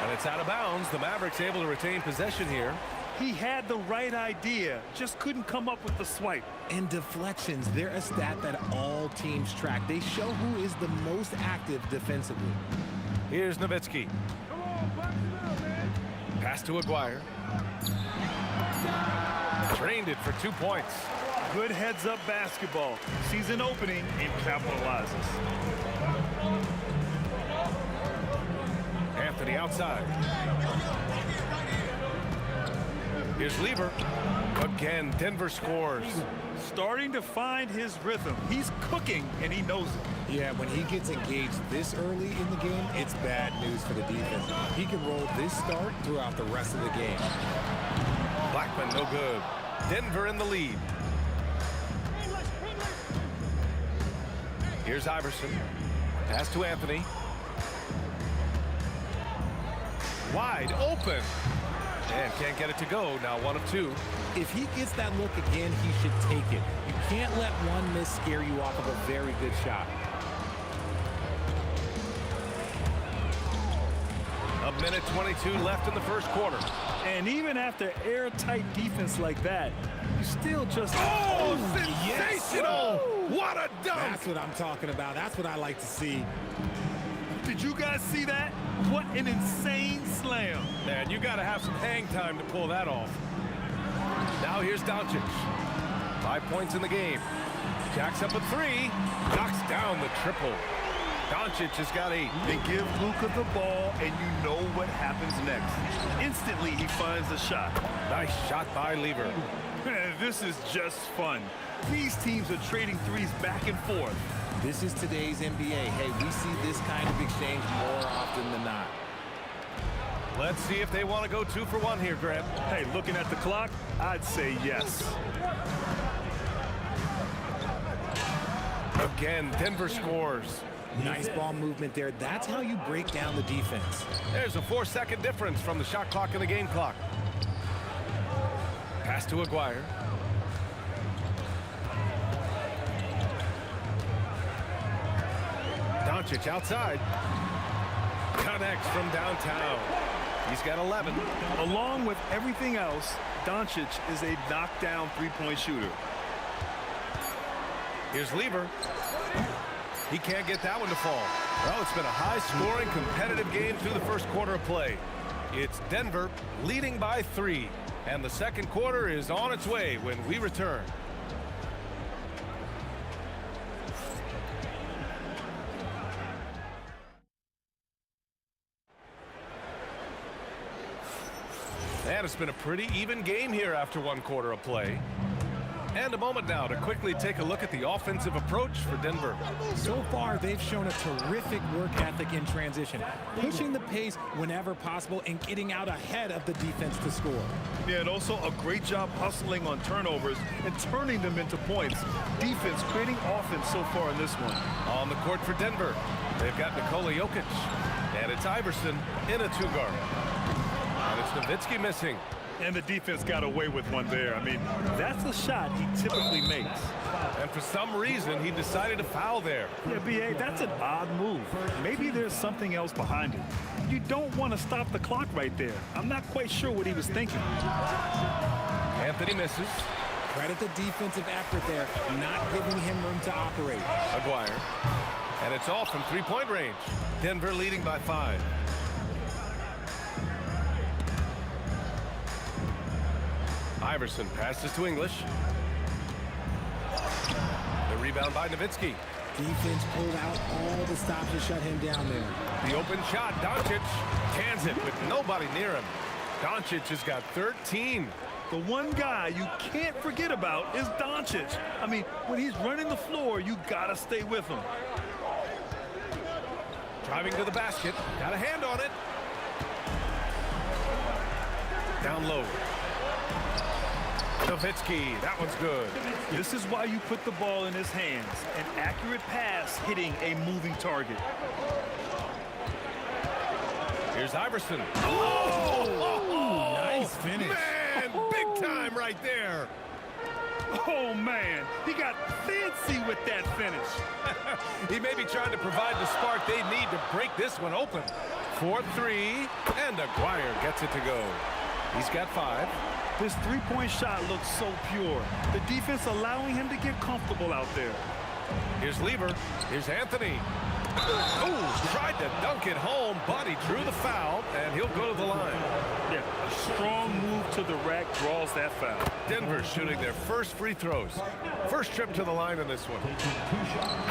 C: And it's out of bounds. The Mavericks able to retain possession here.
M: He had the right idea, just couldn't come up with the swipe.
I: And deflections, they're a stat that all teams track. They show who is the most active defensively.
C: Here's Nowitzki. Pass to Aguirre. Drained it for 2 points.
M: Good heads-up basketball. Sees an opening and capitalizes.
C: Anthony outside. Here's Lever. Again, Denver scores.
M: Starting to find his rhythm. He's cooking, and he knows it.
I: Yeah, when he gets engaged this early in the game, it's bad news for the defense. He can roll this start throughout the rest of the game.
C: Blackman, no good. Denver in the lead. Here's Iverson. Pass to Anthony. Wide open. And can't get it to go. Now 1 of 2.
I: If he gets that look again, he should take it. You can't let one miss scare you off of a very good shot.
C: A minute 22 left in the first quarter.
M: And even after airtight defense like that, you still just...
C: Oh, sensational!
M: Yes.
C: What a dunk!
I: That's what I'm talking about. That's what I like to see.
M: Did you guys see that? What an insane slam.
C: Man, you got to have some hang time to pull that off. Now here's Doncic. 5 points in the game. Jacks up a 3. Knocks down the triple. Doncic has got 8.
M: They give Luka the ball, and you know what happens next. Instantly, he finds the shot.
C: Nice shot by Lever.
M: This is just fun. These teams are trading threes back and forth.
I: This is today's NBA. Hey, we see this kind of exchange more often than not.
C: Let's see if they want to go 2 for 1 here, Grant.
M: Hey, looking at the clock, I'd say yes.
C: Again, Denver scores.
I: Nice ball movement there. That's how you break down the defense.
C: There's a 4-second difference from the shot clock and the game clock. Pass to Aguirre. Doncic outside. Connects from downtown. He's got 11.
M: Along with everything else, Doncic is a knockdown three-point shooter.
C: Here's Lever. He can't get that one to fall. Well, it's been a high-scoring, competitive game through the first quarter of play. It's Denver leading by 3, and the second quarter is on its way when we return. And it's been a pretty even game here after 1 quarter of play. And a moment now to quickly take a look at the offensive approach for Denver.
I: So far, they've shown a terrific work ethic in transition, pushing the pace whenever possible and getting out ahead of the defense to score.
M: Yeah, and also a great job hustling on turnovers and turning them into points. Defense creating offense so far in this one.
C: On the court for Denver, they've got Nikola Jokic, and it's Iverson in a 2-guard. And it's Nowitzki missing.
M: And the defense got away with one there. I mean, that's a shot he typically makes.
C: And for some reason, he decided to foul there.
M: Yeah, B.A., that's an odd move. Maybe there's something else behind it. You don't want to stop the clock right there. I'm not quite sure what he was thinking.
C: Anthony misses.
I: Credit the defensive effort there, not giving him room to operate.
C: Aguirre. And it's off from 3-point range. Denver leading by 5. Iverson passes to English. The rebound by Nowitzki.
I: Defense pulled out all the stops to shut him down there.
C: The open shot, Doncic cans it with nobody near him. Doncic has got 13.
M: The one guy you can't forget about is Doncic. I mean, when he's running the floor, you gotta stay with him.
C: Driving to the basket, got a hand on it. Down low. Nowitzki, that one's good.
M: This is why you put the ball in his hands. An accurate pass hitting a moving target.
C: Here's Iverson.
I: Oh, nice finish.
C: Man, big time right there.
M: Oh, man, he got fancy with that finish.
C: He may be trying to provide the spark they need to break this one open. 4-3, and Aguirre gets it to go. He's got 5.
M: This three-point shot looks so pure. The defense allowing him to get comfortable out there.
C: Here's Lever. Here's Anthony. Oh, tried to dunk it home, but he drew the foul, and he'll go to the line.
M: Yeah, a strong move to the rack draws that foul.
C: Denver shooting their first free throws. First trip to the line in this one.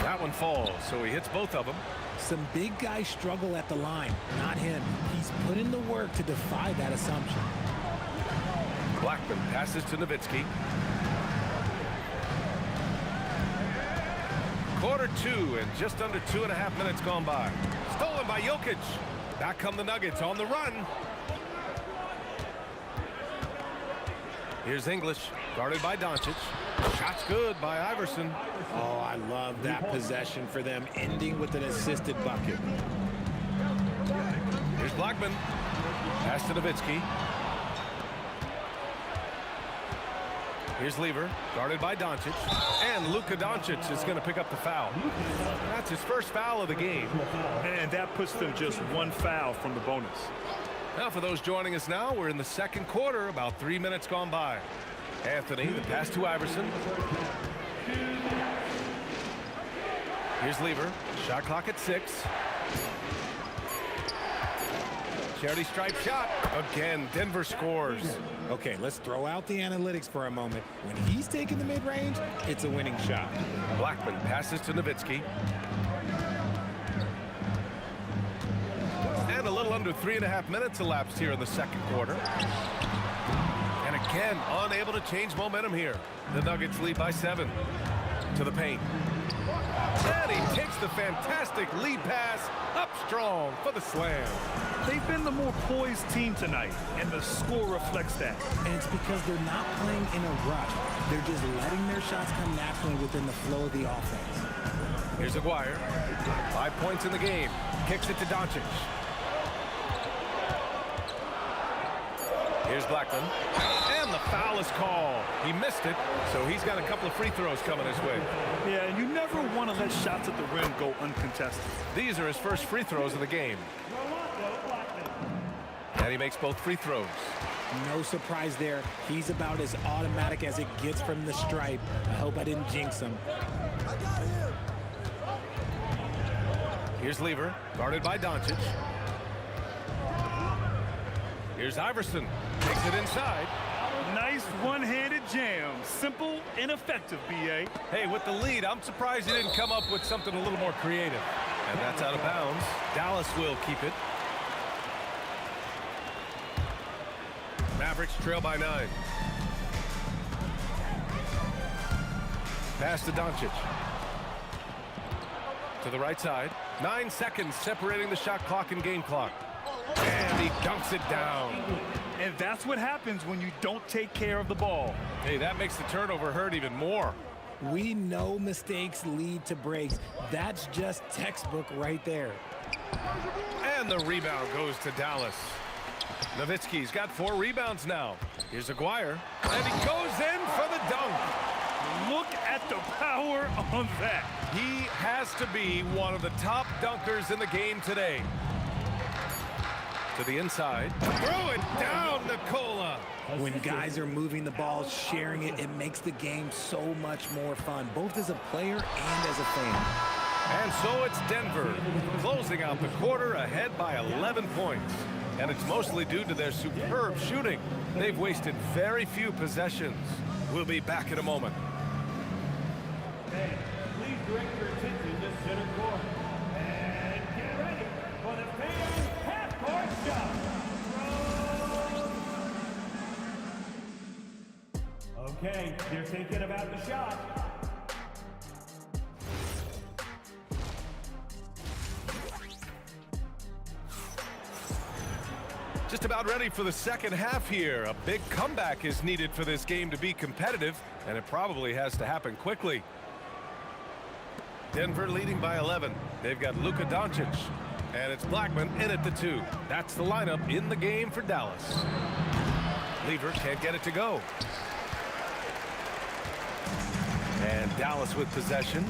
C: That one falls, so he hits both of them.
I: Some big guys struggle at the line, not him. He's put in the work to defy that assumption.
C: Blackman passes to Nowitzki. Quarter 2 and just under 2.5 minutes gone by. Stolen by Jokic. Back come the Nuggets on the run. Here's English, guarded by Doncic. Shot's good by Iverson.
I: Oh, I love that possession for them, ending with an assisted bucket.
C: Here's Blackman. Pass to Nowitzki. Here's Lever, guarded by Doncic. And Luka Doncic is going to pick up the foul. That's his first foul of the game.
M: And that puts them just one foul from the bonus.
C: Now for those joining us now, we're in the second quarter, about 3 minutes gone by. Anthony, the pass to Iverson. Here's Lever, shot clock at 6. Charity stripe shot. Again, Denver scores.
I: Okay, let's throw out the analytics for a moment. When he's taking the mid-range, it's a winning shot.
C: Blackman passes to Nowitzki. And a little under 3.5 minutes elapsed here in the second quarter. And again, unable to change momentum here. The Nuggets lead by 7. To the paint. And he takes the fantastic lead pass up strong for the slam.
M: They've been the more poised team tonight, and the score reflects that.
I: And it's because they're not playing in a rush. They're just letting their shots come naturally within the flow of the offense.
C: Here's Aguirre. 5 points in the game. Kicks it to Doncic. Here's Blackman. And the foul is called. He missed it, so he's got a couple of free throws coming his way.
M: Yeah, and you never want to let shots at the rim go uncontested.
C: These are his first free throws of the game. And he makes both free throws.
I: No surprise there. He's about as automatic as it gets from the stripe. I hope I didn't jinx him.
C: Here's Lever, guarded by Doncic. Here's Iverson. Takes it inside.
M: Nice one-handed jam. Simple and effective, B.A.
C: Hey, with the lead, I'm surprised he didn't come up with something a little more creative. And that's out of bounds. Dallas will keep it. Mavericks trail by 9. Pass to Doncic. To the right side. 9 seconds separating the shot clock and game clock. And he dunks it down.
M: And that's what happens when you don't take care of the ball.
C: Hey, that makes the turnover hurt even more.
I: We know mistakes lead to breaks. That's just textbook right there.
C: And the rebound goes to Dallas. Nowitzki's got 4 rebounds now. Here's Aguirre. And he goes in for the dunk.
M: Look at the power on that.
C: He has to be one of the top dunkers in the game today. To the inside. Throw it down, Nicola.
I: When guys are moving the ball, sharing it, it makes the game so much more fun, both as a player and as a fan.
C: And so it's Denver, closing out the quarter ahead by 11 points. And it's mostly due to their superb shooting. They've wasted very few possessions. We'll be back in a moment.
F: Hey, please direct your attention to center court. And get ready for the fans' half-court shot. Okay, they're thinking about the shot.
C: Just about ready for the second half here. A big comeback is needed for this game to be competitive, and it probably has to happen quickly. Denver leading by 11. They've got Luka Doncic, and it's Blackman in at the 2. That's the lineup in the game for Dallas. Lever can't get it to go. And Dallas with possession.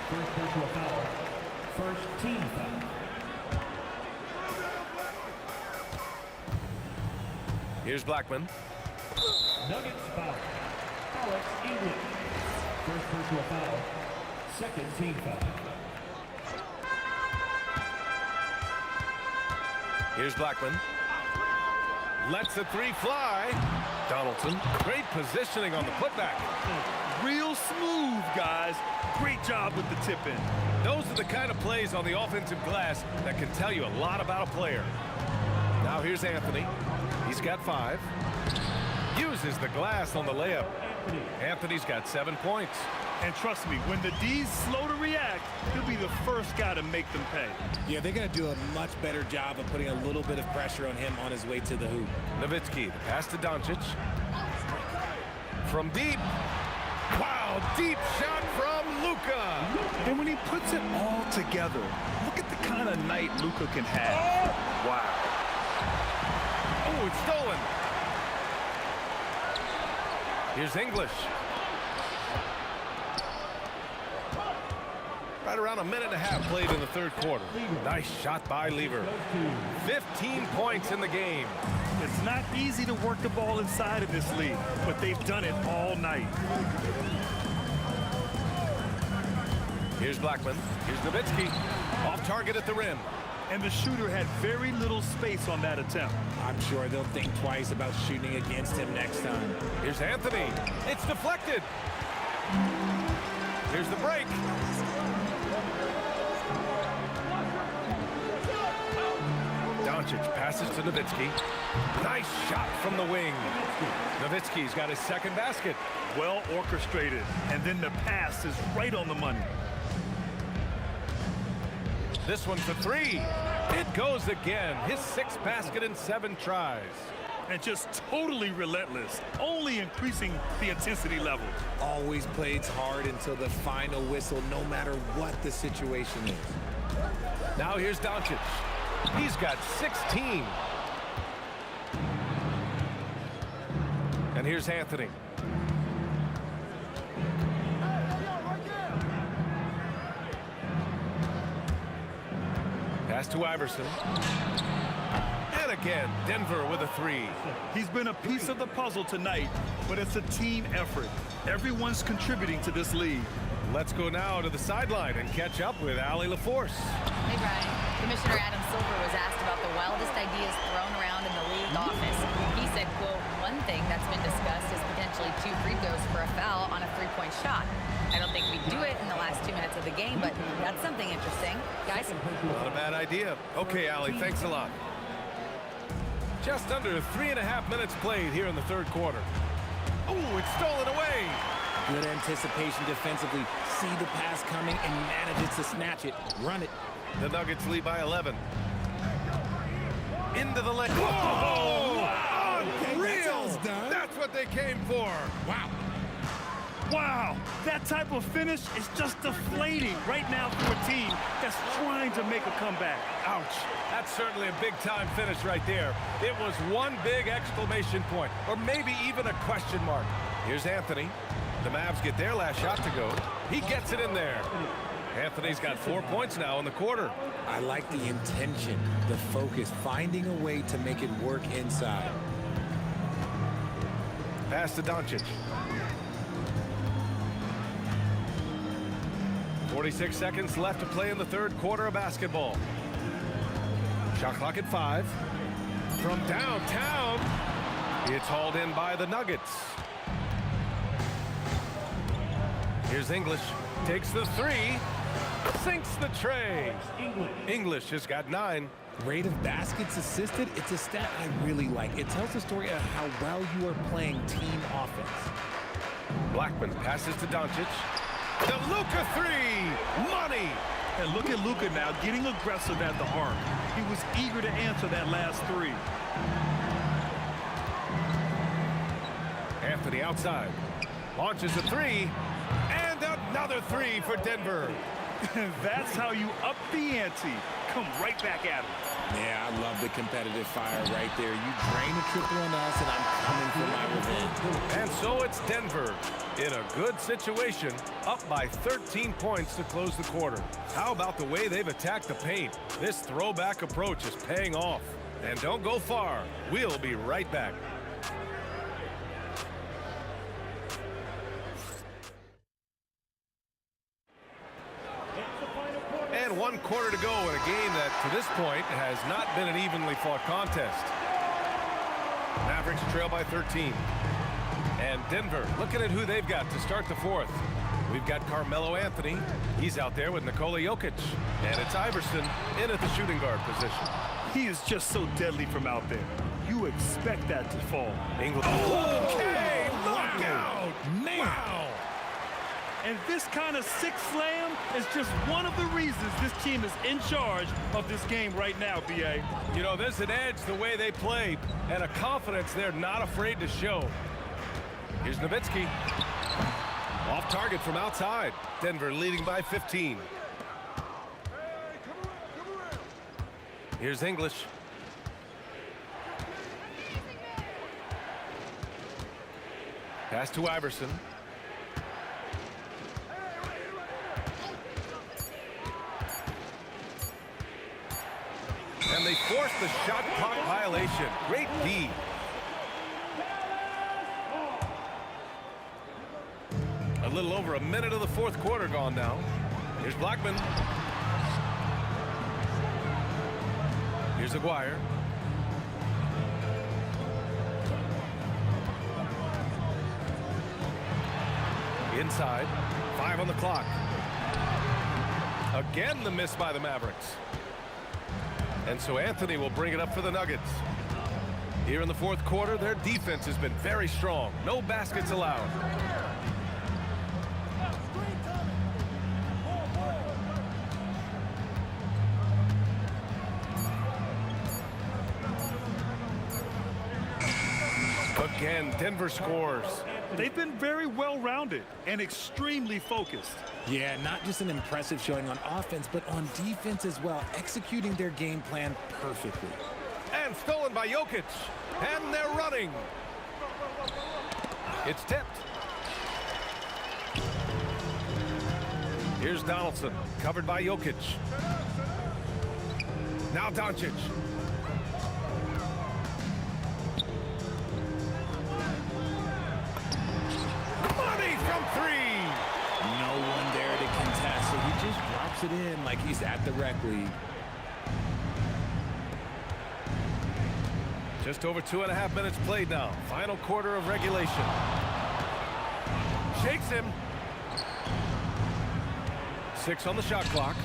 F: First personal foul. First team foul.
C: Here's Blackman.
F: Nuggets foul. Alex English. First personal foul. Second team foul.
C: Here's Blackman. Lets the 3 fly. Donaldson. Great positioning on the putback.
M: Real smooth, guys. Great job with the tip-in.
C: Those are the kind of plays on the offensive glass that can tell you a lot about a player. Now here's Anthony. He's got 5. Uses the glass on the layup. Anthony's got 7 points.
M: And trust me, when the D's slow to react, he'll be the first guy to make them pay.
I: Yeah, they're going to do a much better job of putting a little bit of pressure on him on his way to the hoop.
C: Nowitzki, the pass to Doncic. From deep. Wow, deep shot from Luka.
M: And when he puts it all together, look at the kind of night Luka can have. Wow.
C: Oh, it's stolen. Here's English. Right around a minute and a half played in the third quarter. Nice shot by Lever. 15 points in the game.
M: It's not easy to work the ball inside of this league, but they've done it all night.
C: Here's Blackman. Here's Nowitzki. Off target at the rim.
M: And the shooter had very little space on that attempt.
I: I'm sure they'll think twice about shooting against him next time.
C: Here's Anthony. It's deflected. Here's the break. Doncic passes to Nowitzki. Nice shot from the wing. Nowitzki's got his second basket.
M: Well orchestrated. And then the pass is right on the money.
C: This one for three. It goes again. His sixth basket in 7 tries.
M: And just totally relentless, only increasing the intensity level.
I: Always plays hard until the final whistle, no matter what the situation is.
C: Now here's Doncic. He's got 16. And here's Anthony. Pass to Iverson. And again, Denver with a 3.
M: He's been a piece of the puzzle tonight, but it's a team effort. Everyone's contributing to this lead.
C: Let's go now to the sideline and catch up with Allie LaForce.
N: Hey, Brian. Commissioner Adam Silver was asked about the wildest ideas thrown around in the league office. He said, quote, one thing that's been discussed is potentially 2 free throws for a foul on a 3-point shot. I don't think we'd do it in the last 2 minutes of the game, but that's something interesting. Guys?
C: Not a bad idea. Okay, Allie, thanks a lot. Just under 3.5 minutes played here in the third quarter. Oh, it's stolen away.
I: Good anticipation defensively. See the pass coming and manages to snatch it. Run it.
C: The Nuggets lead by 11. Into the lane.
E: Whoa!
C: Wow!
E: Unreal!
C: That's what they came for.
E: Wow.
M: Wow, that type of finish is just deflating right now for a team that's trying to make a comeback.
C: Ouch. That's certainly a big-time finish right there. It was one big exclamation point, or maybe even a question mark. Here's Anthony. The Mavs get their last shot to go. He gets it in there. Anthony's got 4 points now in the quarter.
I: I like the intention, the focus, finding a way to make it work inside.
C: Pass to Doncic. 46 seconds left to play in the third quarter of basketball. Shot clock at 5. From downtown, it's hauled in by the Nuggets. Here's English. Takes the 3. Sinks the tray. English has got 9.
I: Rate of baskets assisted, it's a stat I really like. It tells the story of how well you are playing team offense.
C: Blackman passes to Doncic. The Luka 3. Money.
M: And look at Luka now getting aggressive at the arc. He was eager to answer that last 3.
C: Anthony outside. Launches a 3. And another 3 for Denver.
M: That's how you up the ante. Come right back at him.
I: Yeah, I love the competitive fire right there. You drain a triple on us, and I'm coming for my revenge.
C: And so it's Denver in a good situation, up by 13 points to close the quarter. How about the way they've attacked the paint? This throwback approach is paying off. And don't go far. We'll be right back. And 1 quarter to go in a game that, to this point, has not been an evenly fought contest. Mavericks trail by 13. And Denver, looking at who they've got to start the fourth. We've got Carmelo Anthony. He's out there with Nikola Jokic. And it's Iverson in at the shooting guard position.
M: He is just so deadly from out there. You expect that to fall.
C: English. Okay, knockout!
I: Man!
C: Wow!
M: And this kind of six slam is just one of the reasons this team is in charge of this game right now, B.A.
C: You know, there's an edge the way they play and a confidence they're not afraid to show. Here's Nowitzki. Off target from outside. Denver leading by 15. Here's English. Pass to Iverson. And they force the shot clock violation. Great D. A little over a minute of the fourth quarter gone now. Here's Blackman. Here's Aguirre. Inside, 5 on the clock. Again, the miss by the Mavericks. And so Anthony will bring it up for the Nuggets. Here in the fourth quarter, their defense has been very strong. No baskets allowed. Again, Denver scores.
M: They've been very well-rounded and extremely focused.
I: Yeah, not just an impressive showing on offense, but on defense as well, executing their game plan perfectly.
C: And stolen by Jokic. And they're running. It's tipped. Here's Donaldson, covered by Jokic. Now Doncic. Money from 3.
I: No one there to contest, so he just drops it in like he's at the rec league.
C: Just over 2.5 minutes played now. Final quarter of regulation. Shakes him. 6 on the shot clock.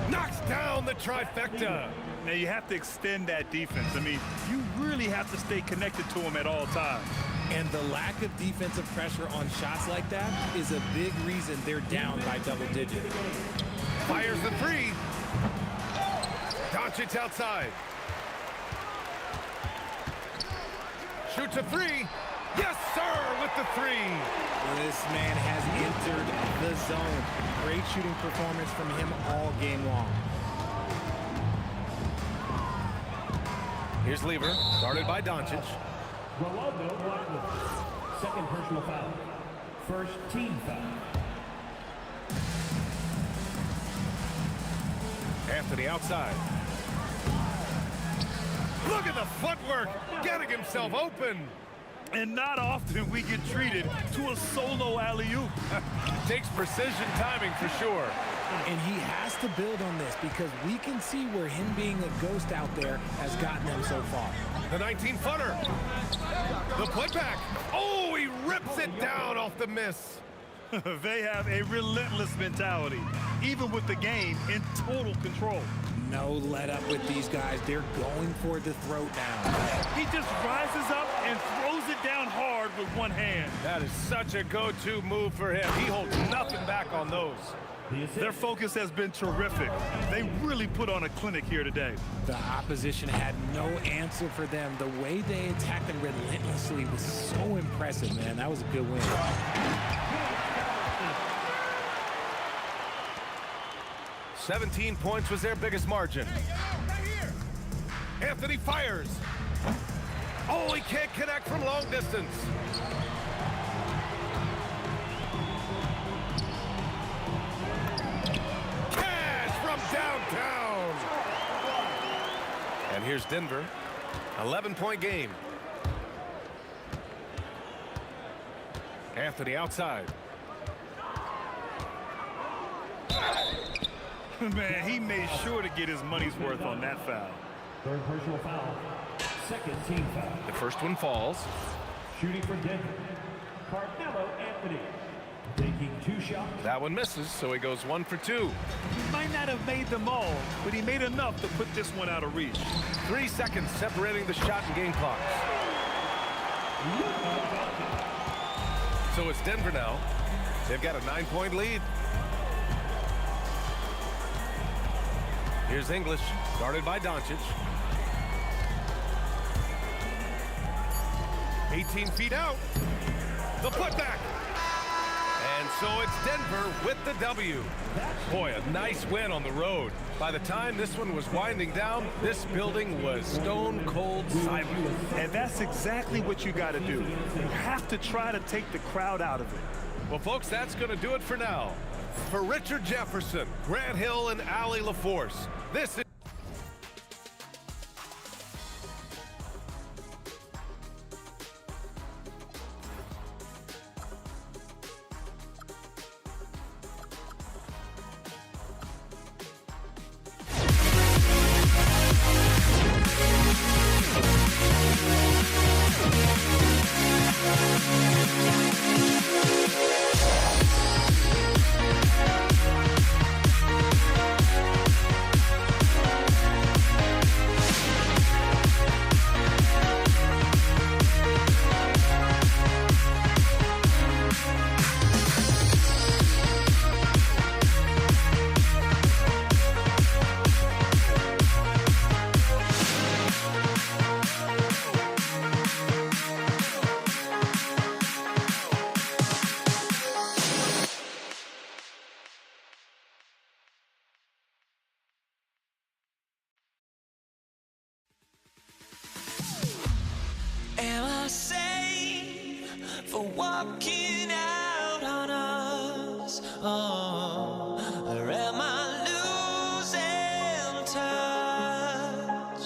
C: Knocks down the trifecta.
M: Now you have to extend that defense. I mean, you really have to stay connected to him at all times.
I: And the lack of defensive pressure on shots like that is a big reason they're down by double digits.
C: Fires the 3. Doncic outside. Shoots a 3. Yes, sir, with the 3.
I: This man has entered the zone. Great shooting performance from him all game long.
C: Here's Lever, guarded by Doncic.
F: Rolando Blackman. Second personal foul. First team foul.
C: Anthony outside. Look at the footwork, getting himself open.
M: And not often we get treated to a solo alley-oop.
C: Takes precision timing for sure.
I: And he has to build on this because we can see where him being a ghost out there has gotten them so far.
C: The 19-footer. The putback. Oh, he rips it down off the miss.
M: They have a relentless mentality, even with the game in total control.
I: No let up with these guys. They're going for the throat now.
M: He just rises up and throws it down hard with one hand.
C: That is such a go-to move for him. He holds nothing back on those.
M: Their focus has been terrific. They really put on a clinic here today.
I: The opposition had no answer for them. The way they attacked them relentlessly was so impressive, man. That was a good win.
C: 17 points was their biggest margin. Anthony fires. Oh, he can't connect from long distance. Cash from downtown. And here's Denver. 11-point game. Anthony outside.
M: Man, he made sure to get his money's worth on that foul.
F: Third personal foul. Second team foul.
C: The first one falls.
F: Shooting for Denver. Carmelo Anthony. Taking 2 shots.
C: That one misses, so he goes 1 for 2.
M: He might not have made them all, but he made enough to put this one out of reach.
C: 3 seconds separating the shot and game clocks. So it's Denver now. They've got a 9-point lead. Here's English, guarded by Doncic. 18 feet out. The putback. And so it's Denver with the W. Boy, a nice win on the road. By the time this one was winding down, this building was stone cold silent.
M: And that's exactly what you got to do. You have to try to take the crowd out of it.
C: Well, folks, that's going to do it for now. For Richard Jefferson, Grant Hill, and Allie LaForce, this is
B: walking out on us? Oh, or am I losing touch?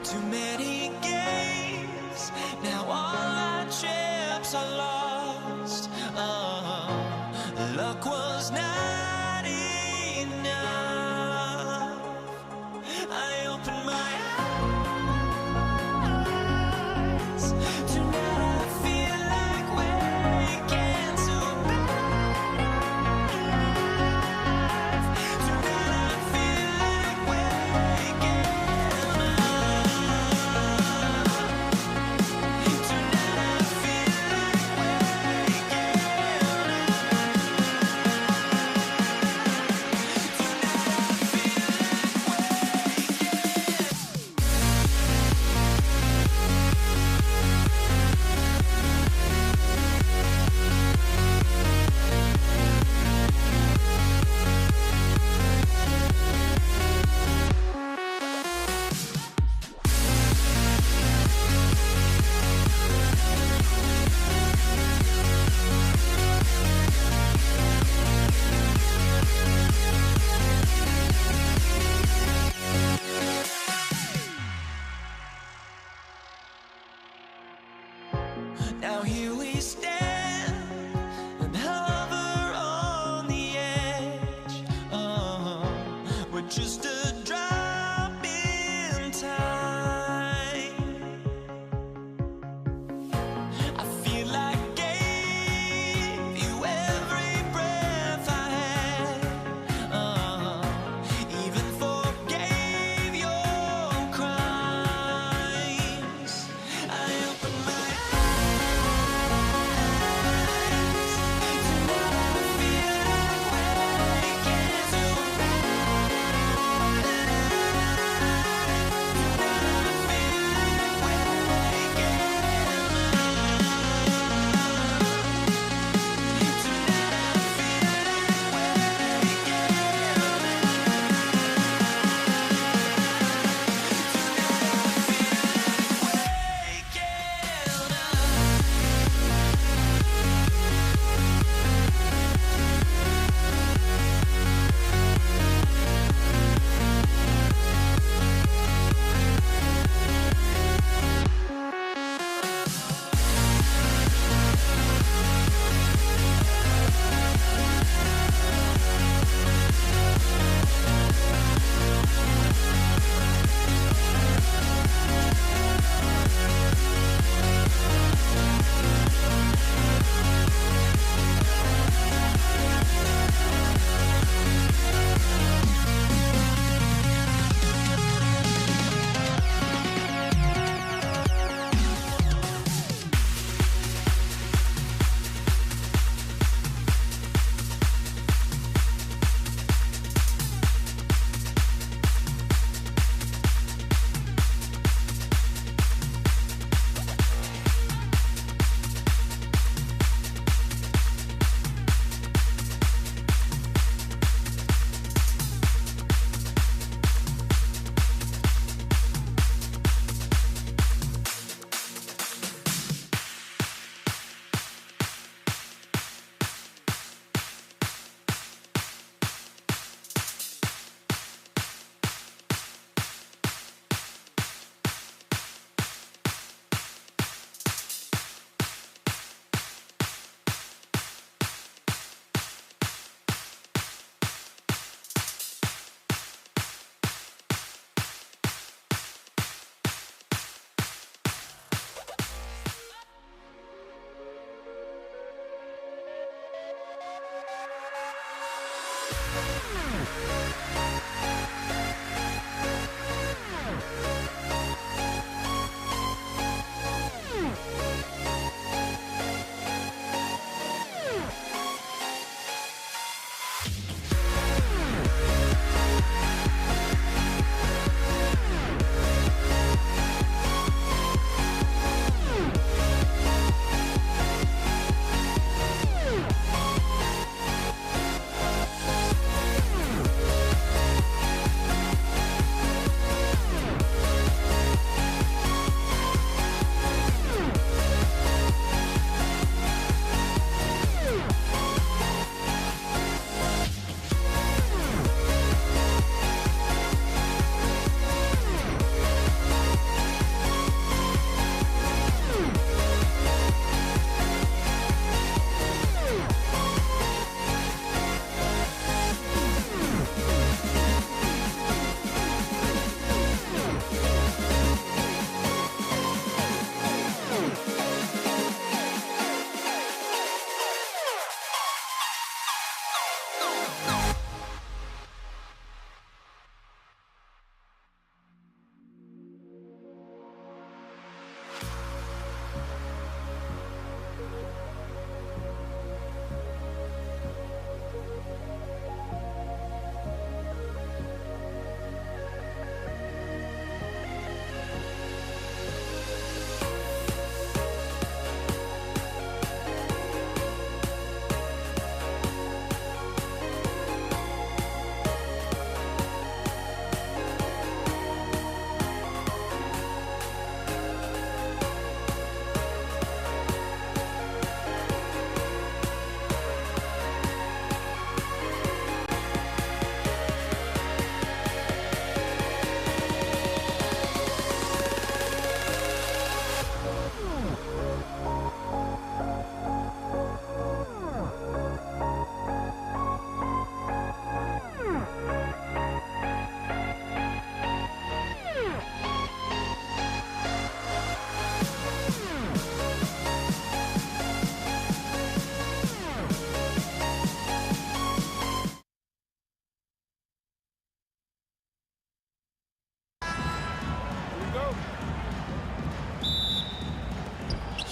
B: Too many games, now all our chips are lost. Oh, luck was not enough. I opened my eyes. Tonight I feel like waking to life. Tonight I feel like waking up. Tonight I feel like waking Now here we stand and hover on the edge. Oh, we're just a drop in time. I feel like gave you every breath I had. Oh, even forgave your crimes. I opened my eyes.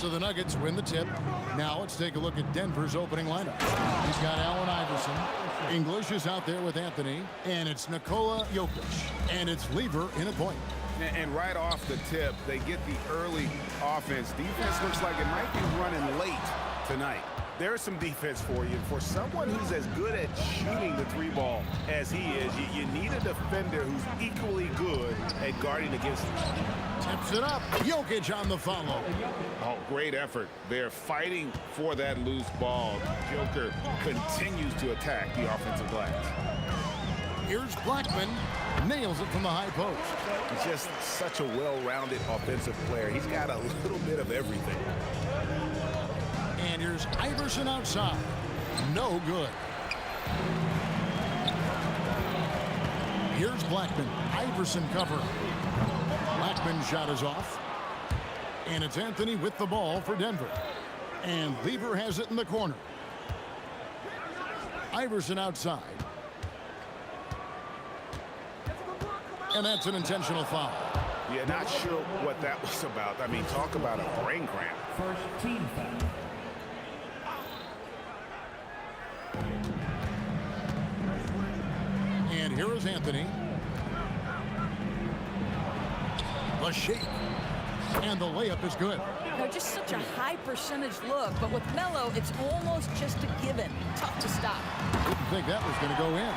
G: So the Nuggets win the tip. Now let's take a look at Denver's opening lineup. He's got Allen Iverson. English is out there with Anthony. And it's Nikola Jokic. And it's Lever in a point.
H: And right off the tip, they get the early offense. Defense looks like it might be running late tonight. There's some defense for you. For someone who's as good at shooting the three ball as he is, you need a defender who's equally good at guarding against him.
G: Tips it up. Jokic on the follow.
H: Oh, great effort. They're fighting for that loose ball. Joker continues to attack the offensive glass.
G: Here's Blackman. Nails it from the high post.
H: He's just such a well-rounded offensive player. He's got a little bit of everything.
G: And here's Iverson outside. No good. Here's Blackman. Iverson cover. Blackman's shot is off. And it's Anthony with the ball for Denver. And Lever has it in the corner. Iverson outside. And that's an intentional foul.
H: Yeah, not sure what that was about. I mean, talk about a brain cramp.
F: First team foul.
G: And here is Anthony. The shake. And the layup is good.
K: Now, just such a high percentage look, but with Melo, it's almost just a given. Tough to stop.
G: Didn't think that was going to go in.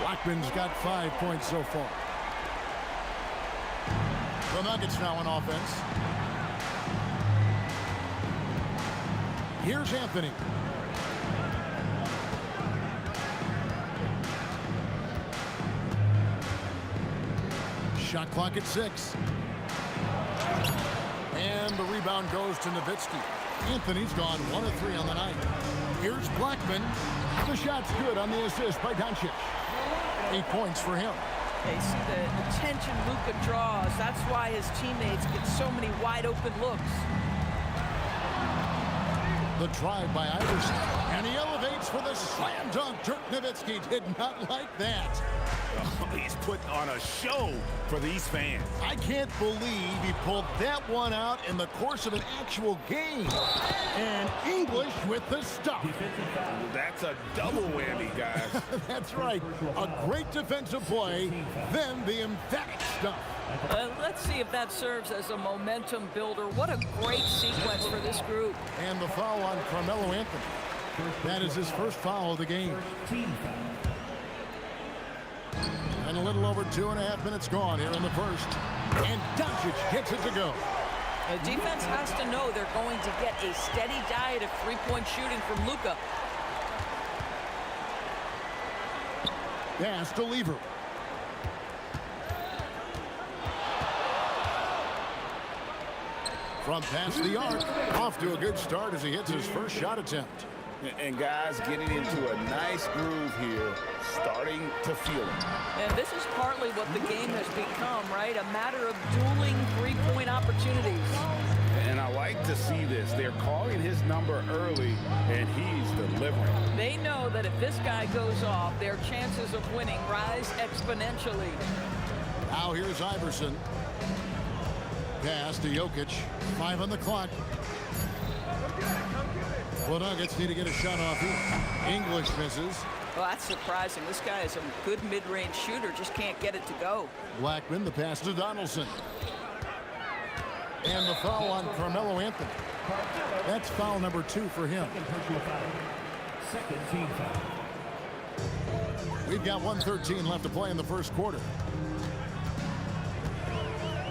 G: Blackman's got 5 points so far. The Nuggets now on offense. Here's Anthony. Shot clock at 6. And the rebound goes to Nowitzki. Anthony's gone 1 of 3 on the night. Here's Blackman. The shot's good on the assist by Doncic. 8 points for him.
K: Okay, see the attention Luka draws. That's why his teammates get so many wide open looks.
G: The drive by Iverson. And he elevates for the slam dunk. Dirk Nowitzki did not like that.
H: Oh, he's putting on a show for these fans.
G: I can't believe he pulled that one out in the course of an actual game. And English with the stuff.
H: That's a double whammy, guys.
G: That's right. A great defensive play, then the emphatic stuff.
K: Let's see if that serves as a momentum builder. What a great sequence for this group.
G: And the foul on Carmelo Anthony. That is his first foul of the game. And a little over 2.5 minutes gone here in the first. And Doncic gets it to go.
K: The defense has to know they're going to get a steady diet of three-point shooting from Luka.
G: Pass to Lever. From past the arc, off to a good start as he hits his first shot attempt.
H: And guys getting into a nice groove here, starting to feel it.
K: And this is partly what the game has become, right? A matter of dueling three-point opportunities.
H: And I like to see this. They're calling his number early, and he's delivering.
K: They know that if this guy goes off, their chances of winning rise exponentially.
G: Now here's Iverson. Pass to Jokic. 5 on the clock. The Nuggets need to get a shot off here. English misses.
K: Well, that's surprising. This guy is a good mid-range shooter, just can't get it to go.
G: Blackman, the pass to Donaldson. And the foul on Carmelo Anthony. That's foul number 2 for him.
F: Second team foul.
G: We've got 1:13 left to play in the first quarter.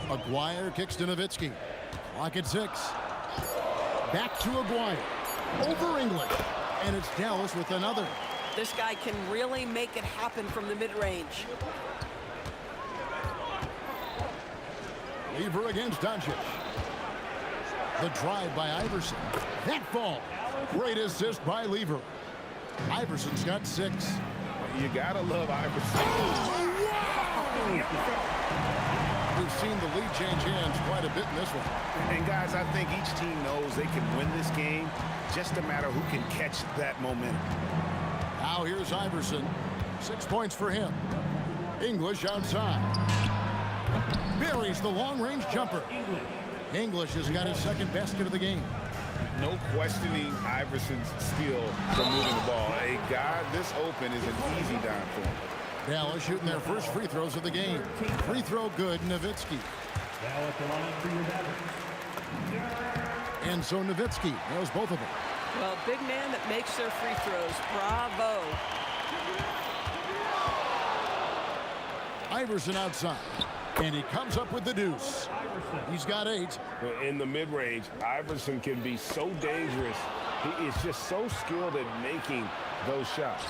G: Aguirre kicks to Nowitzki. Clock at 6. Back to Aguirre. Over English. And it's Dallas with another.
K: This guy can really make it happen from the mid-range.
G: Lever against Doncic. The drive by Iverson. That ball. Great assist by Lever. Iverson's got 6.
H: You gotta love Iverson.
G: We've seen the lead change hands quite a bit in this one.
H: And guys, I think each team knows they can win this game. Just a matter who can catch that momentum.
G: Now here's Iverson. 6 points for him. English outside. Buries the long-range jumper. English has got his second basket of the game.
H: No questioning Iverson's skill for moving the ball. A guy this open is an easy dime for him.
G: Dallas shooting their first free throws of the game. Free throw good, Nowitzki.
F: Now at the line for your battle.
G: And so Nowitzki nails both of them.
K: Well, big man that makes their free throws. Bravo.
G: Iverson outside. And he comes up with the deuce. He's got 8.
H: In the mid-range, Iverson can be so dangerous. He is just so skilled at making those shots.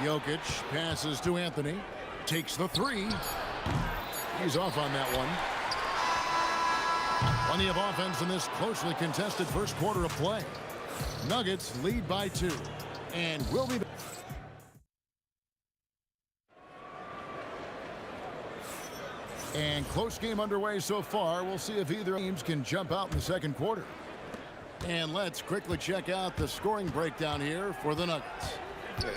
G: Jokic passes to Anthony. Takes the 3. He's off on that one. Plenty of offense in this closely contested first quarter of play. Nuggets lead by 2. And we'll be back. And close game underway so far. We'll see if either teams can jump out in the second quarter. And let's quickly check out the scoring breakdown here for the Nuggets.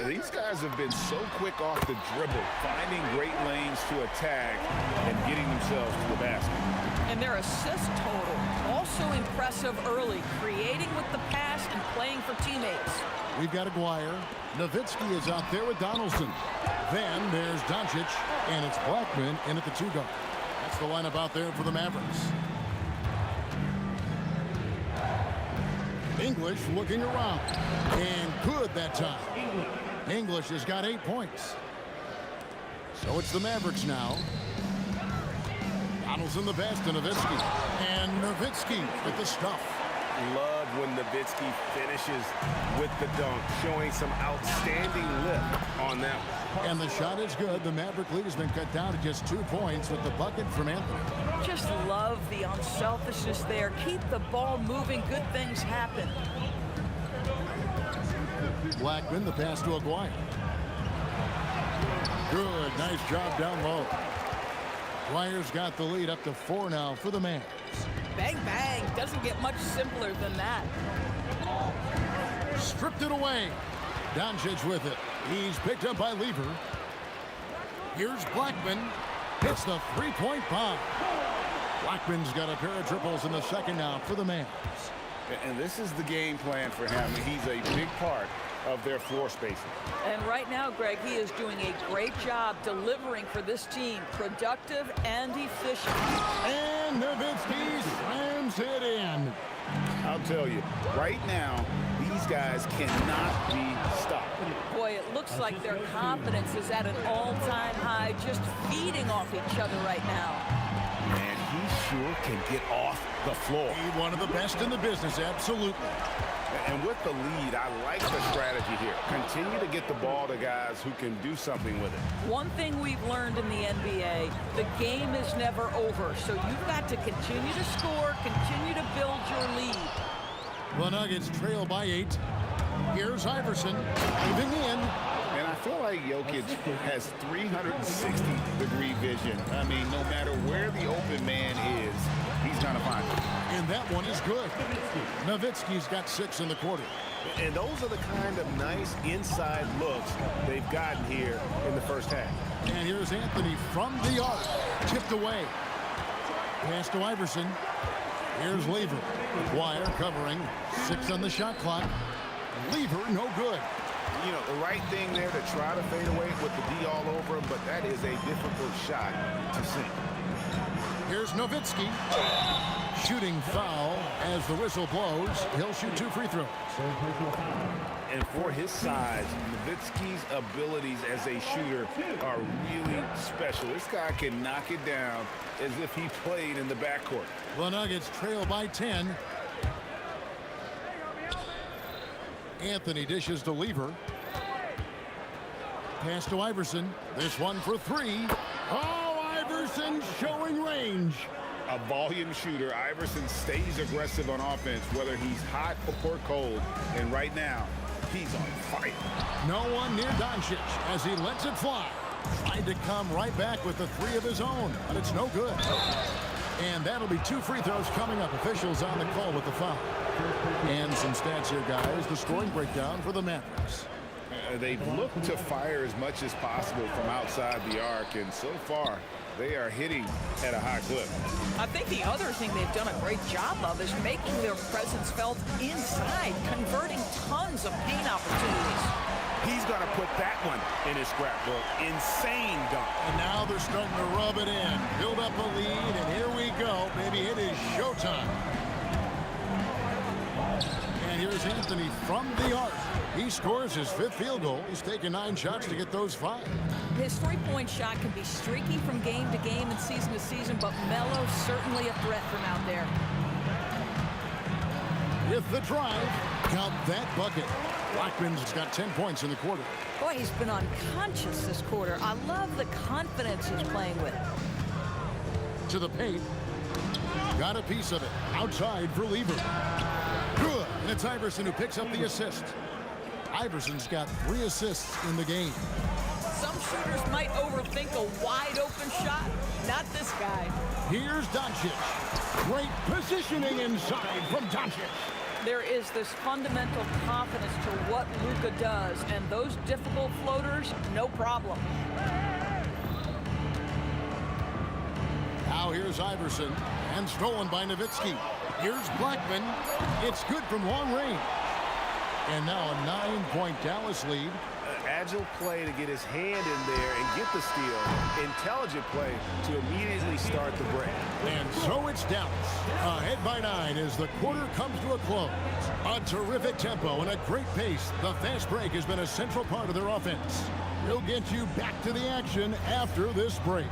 H: These guys have been so quick off the dribble, finding great lanes to attack and getting themselves to the basket.
K: And their assist total, also impressive early, creating with the pass and playing for teammates.
G: We've got Aguirre. Nowitzki is out there with Donaldson. Then there's Doncic, and it's Blackman in at the 2 guard. That's the lineup out there for the Mavericks. English looking around. And good that time. English has got 8 points. So it's the Mavericks now. Donaldson the pass to Nowitzki. And Nowitzki with the stuff.
H: Love when Nowitzki finishes with the dunk, showing some outstanding lift on that one.
G: And the shot is good. The Maverick lead has been cut down to just 2 points with the bucket from Anthony.
K: Just love the unselfishness there. Keep the ball moving. Good things happen.
G: Blackman, the pass to Aguirre. Good. Nice job down low. Aguirre's got the lead up to 4 now for the Mavs.
K: Bang, bang. Doesn't get much simpler than that.
G: Stripped it away. Doncic with it. He's picked up by Lever. Here's Blackman. Hits the 3-point bomb. Blackman's got a pair of triples in the second now for the Mavs.
H: And this is the game plan for him. He's a big part of their floor spacing.
K: And right now, Greg, he is doing a great job delivering for this team. Productive and efficient.
G: And Nowitzki slams it in.
H: I'll tell you, right now, these guys cannot be stopped.
K: Boy, it looks like their confidence is at an all-time high, just feeding off each other right now.
H: And he sure can get off the floor.
G: He's one of the best in the business, absolutely.
H: And with the lead, I like the strategy here. Continue to get the ball to guys who can do something with it.
K: One thing we've learned in the NBA, the game is never over. So you've got to continue to score, continue to build your lead.
G: The Nuggets trail by 8. Here's Iverson moving in.
H: And I feel like Jokic has 360-degree vision. I mean, no matter where the open man is, he's going to find it.
G: And that one is good. Nowitzki's got 6 in the quarter.
H: And those are the kind of nice inside looks they've gotten here in the first half.
G: And here's Anthony from the arc. Tipped away. Pass to Iverson. Here's Lever. Aguirre covering. 6 on the shot clock. Lever, no good.
H: You know, the right thing there to try to fade away with the D all over him, but that is a difficult shot to sink.
G: Here's Nowitzki. Shooting foul as the whistle blows. He'll shoot 2 free throws.
H: And for his size, Nowitzki's abilities as a shooter are really special. This guy can knock it down as if he played in the backcourt.
G: The Nuggets trail by 10. Anthony dishes to Lever. Pass to Iverson. This one for 3. Oh, Iverson showing range.
H: A volume shooter. Iverson stays aggressive on offense, whether he's hot or cold. And right now, he's on fire.
G: No one near Doncic as he lets it fly. Tried to come right back with the 3 of his own, but it's no good. And that'll be 2 free throws coming up. Officials on the call with the foul. And some stats here, guys. The scoring breakdown for the Mavericks.
H: They've looked to fire as much as possible from outside the arc, and so far, They are hitting at a high clip.
K: I think the other thing they've done a great job of is making their presence felt inside, converting tons of paint opportunities.
H: He's going to put that one in his scrapbook. Insane dunk.
G: And now they're starting to rub it in, build up a lead, and here we go. Maybe it is showtime. And here's Anthony from the arc. He scores his 5th field goal. He's taken 9 shots to get those 5.
K: His three-point shot can be streaky from game to game and season to season, but Melo's certainly a threat from out there.
G: With the drive, count that bucket. Blackman's got 10 points in the quarter.
K: Boy, he's been unconscious this quarter. I love the confidence he's playing with.
G: To the paint. Got a piece of it. Outside for Lever. Good. And it's Iverson who picks up the assist. Iverson's got 3 assists in the game.
K: Some shooters might overthink a wide-open shot. Not this guy.
G: Here's Doncic. Great positioning inside from Doncic.
K: There is this fundamental confidence to what Luka does, and those difficult floaters, no problem.
G: Now here's Iverson, and stolen by Nowitzki. Here's Blackman. It's good from long range. And now a 9-point Dallas lead.
H: Agile play to get his hand in there and get the steal. Intelligent play to immediately start the break.
G: And so it's Dallas, ahead by 9 as the quarter comes to a close. A terrific tempo and a great pace. The fast break has been a central part of their offense. We'll get you back to the action after this break.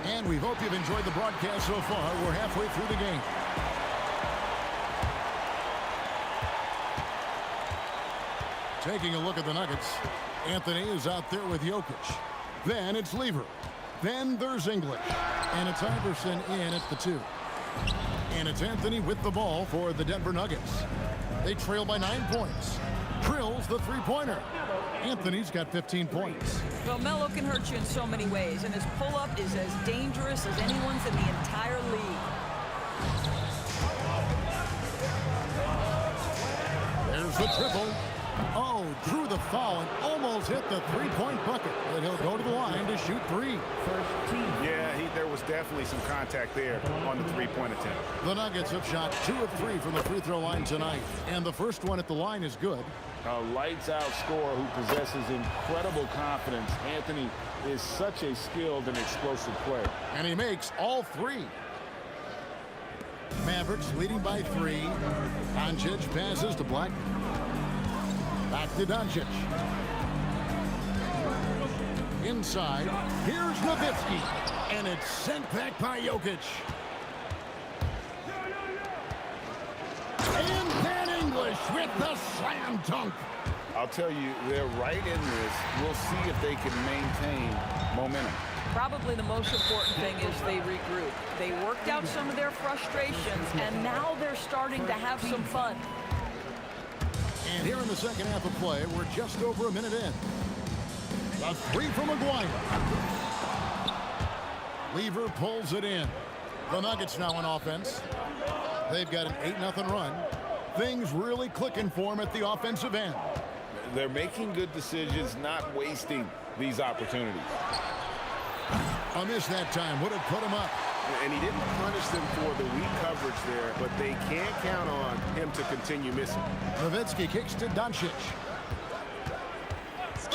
G: And we hope you've enjoyed the broadcast so far. We're halfway through the game. Taking a look at the Nuggets. Anthony is out there with Jokic. Then it's Lever. Then there's English. And it's Iverson in at the 2. And it's Anthony with the ball for the Denver Nuggets. They trail by 9 points. Drills the three-pointer. Anthony's got 15 points.
K: Well, Melo can hurt you in so many ways, and his pull-up is as dangerous as anyone's in the entire league.
G: There's the triple. Oh, drew the foul and almost hit the three-point bucket. But he'll go to the line to shoot 3.
H: Yeah, there was definitely some contact there on the three-point attempt.
G: The Nuggets have shot 2 of 3 from the free throw line tonight. And the first one at the line is good.
J: A lights-out scorer who possesses incredible confidence. Anthony is such a skilled and explosive player.
G: And he makes all 3. Mavericks leading by 3. Doncic passes to Black. Back to Doncic. Inside. Here's Nowitzki. And it's sent back by Jokic. And then English with the slam dunk.
H: I'll tell you, they're right in this. We'll see if they can maintain momentum.
K: Probably the most important thing is they regroup. They worked out some of their frustrations, and now they're starting to have some fun.
G: And here in the second half of play, we're just over a minute in. A 3 from Maguire. Lever pulls it in. The Nuggets now on offense. They've got an 8-0 run. Things really clicking for them at the offensive end.
H: They're making good decisions, not wasting these opportunities.
G: A miss that time would have put him up.
H: And he didn't punish them for the weak coverage there, but they can't count on him to continue missing.
G: Nowitzki kicks to Doncic.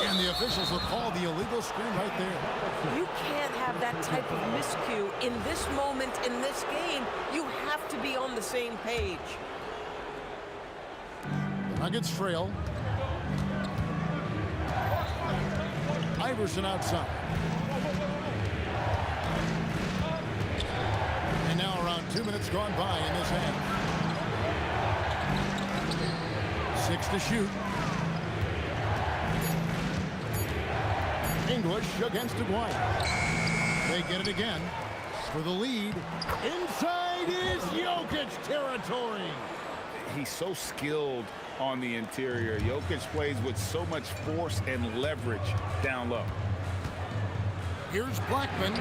G: And the officials will call the illegal screen right there.
K: You can't have that type of miscue in this moment, in this game. You have to be on the same page.
G: The Nuggets trail. Iverson outside. And now around 2 minutes gone by in this half. 6 to shoot. English against Aguirre. They get it again for the lead. Inside is Jokic territory.
H: He's so skilled on the interior. Jokic plays with so much force and leverage down low.
G: Here's Blackman.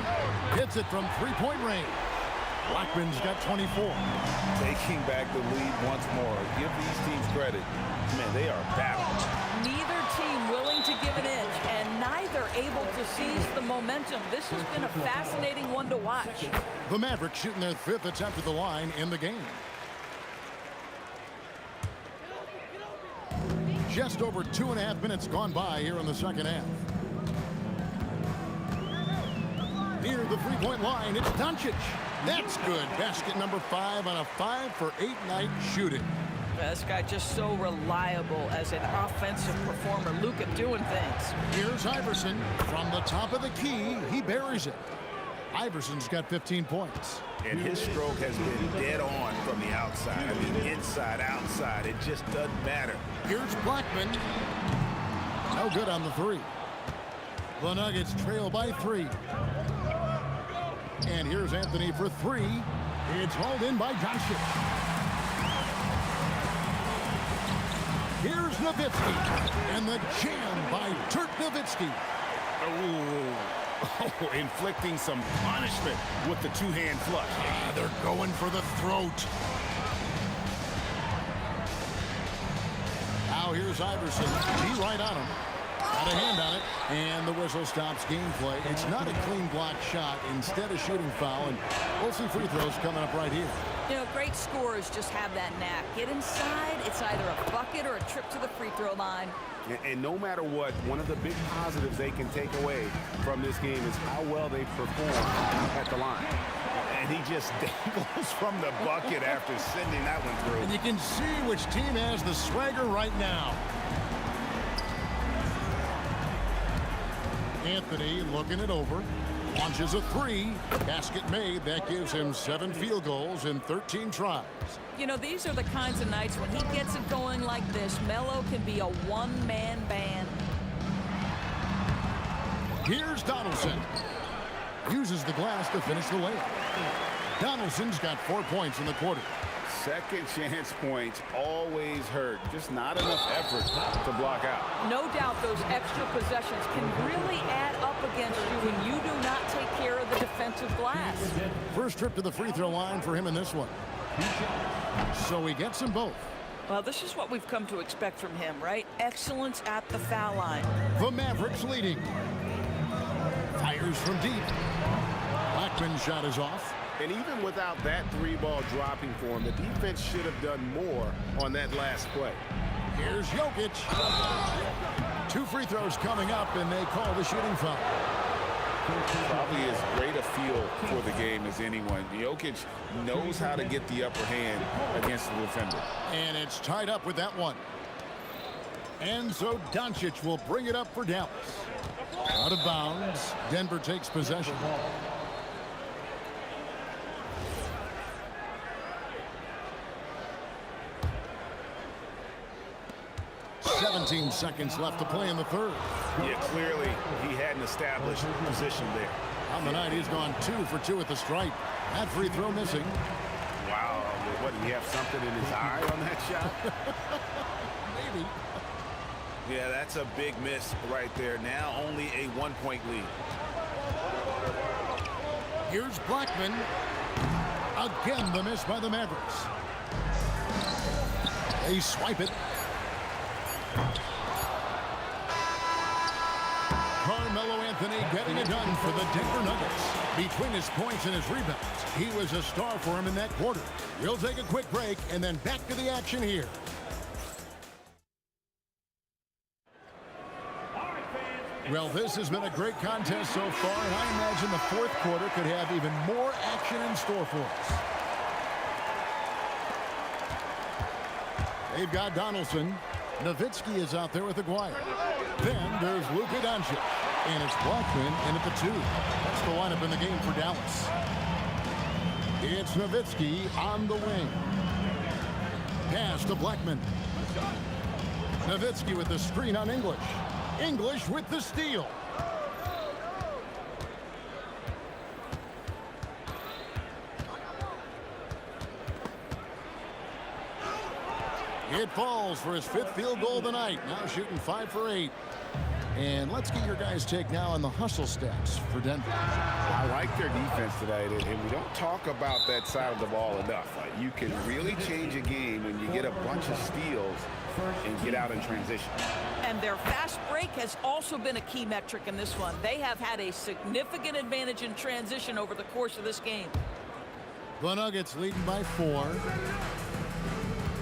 G: Hits it from three-point range. Blackman's got 24.
H: Taking back the lead once more. Give these teams credit. Man, they are battling.
K: Neither team willing to give an inch, and neither able to seize the momentum. This has been a fascinating one to watch.
G: The Mavericks shooting their 5th attempt at the line in the game. Just over 2.5 minutes gone by here in the second half. Near the three-point line, it's Doncic. That's good. Basket number 5 on a 5-for-8 night shooting.
K: This guy just so reliable as an offensive performer. Luka doing things.
G: Here's Iverson from the top of the key. He buries it. Iverson's got 15 points.
H: And his stroke has been dead on from the outside. I mean, inside, outside. It just doesn't matter.
G: Here's Blackman. No good on the 3. The Nuggets trail by 3. And here's Anthony for 3. It's hauled in by Doncic. Here's Nowitzki. And the jam by Dirk Nowitzki.
H: Oh, inflicting some punishment with the two-hand flush.
G: Yeah, they're going for the throat. Now here's Iverson. He right on him. Got a hand on it. And the whistle stops gameplay. It's not a clean block shot. Instead, a shooting foul. And we'll see free throws coming up right here.
K: You know, great scorers just have that knack. Get inside, it's either a bucket or a trip to the free throw line.
H: And no matter what, one of the big positives they can take away from this game is how well they perform at the line. And he just dangles from the bucket after sending that one through.
G: And you can see which team has the swagger right now. Anthony looking it over. Launches a 3. Basket made. That gives him 7 field goals in 13 tries.
K: You know, these are the kinds of nights when he gets it going like this. Melo can be a one-man band.
G: Here's Donaldson. Uses the glass to finish the layup. Donaldson's got 4 points in the quarter.
H: Second chance points always hurt. Just not enough effort to block out.
K: No doubt those extra possessions can really add up against you when you do not take care of the defensive glass.
G: First trip to the free throw line for him in this one. So he gets them both.
K: Well, this is what we've come to expect from him, right? Excellence at the foul line.
G: The Mavericks leading. Fires from deep. Blackman's shot is off.
H: And even without that 3-ball dropping for him, the defense should have done more on that last play.
G: Here's Jokic. 2 free throws coming up, and they call the shooting foul.
H: Probably as great a feel for the game as anyone. Jokic knows how to get the upper hand against the defender.
G: And it's tied up with that one. And so Doncic will bring it up for Dallas. Out of bounds. Denver takes possession. 17 seconds left to play in the third.
H: Yeah, clearly he had an established position there.
G: On the night, he's gone 2 for 2 at the stripe. That free throw missing.
H: Wow. What, did he have something in his eye on that shot?
G: Maybe.
H: Yeah, that's a big miss right there. Now only a 1-point lead.
G: Here's Blackman. Again, the miss by the Mavericks. They swipe it. Carmelo Anthony getting it done for the Denver Nuggets. Between his points and his rebounds, he was a star for him in that quarter. We'll take a quick break and then back to the action here. Well, this has been a great contest so far, and I imagine the fourth quarter could have even more action in store for us. They've got Donaldson. Nowitzki is out there with Aguirre. Then there's Luka Doncic. And it's Blackman in at the 2. That's the lineup in the game for Dallas. It's Nowitzki on the wing. Pass to Blackman. Nowitzki with the screen on English. English with the steal. It falls for his 5th field goal of the night. Now shooting 5 for 8. And let's get your guys' take now on the hustle stats for Denver.
H: I like their defense today, and we don't talk about that side of the ball enough. You can really change a game when you get a bunch of steals and get out in transition.
K: And their fast break has also been a key metric in this one. They have had a significant advantage in transition over the course of this game.
G: The Nuggets leading by 4.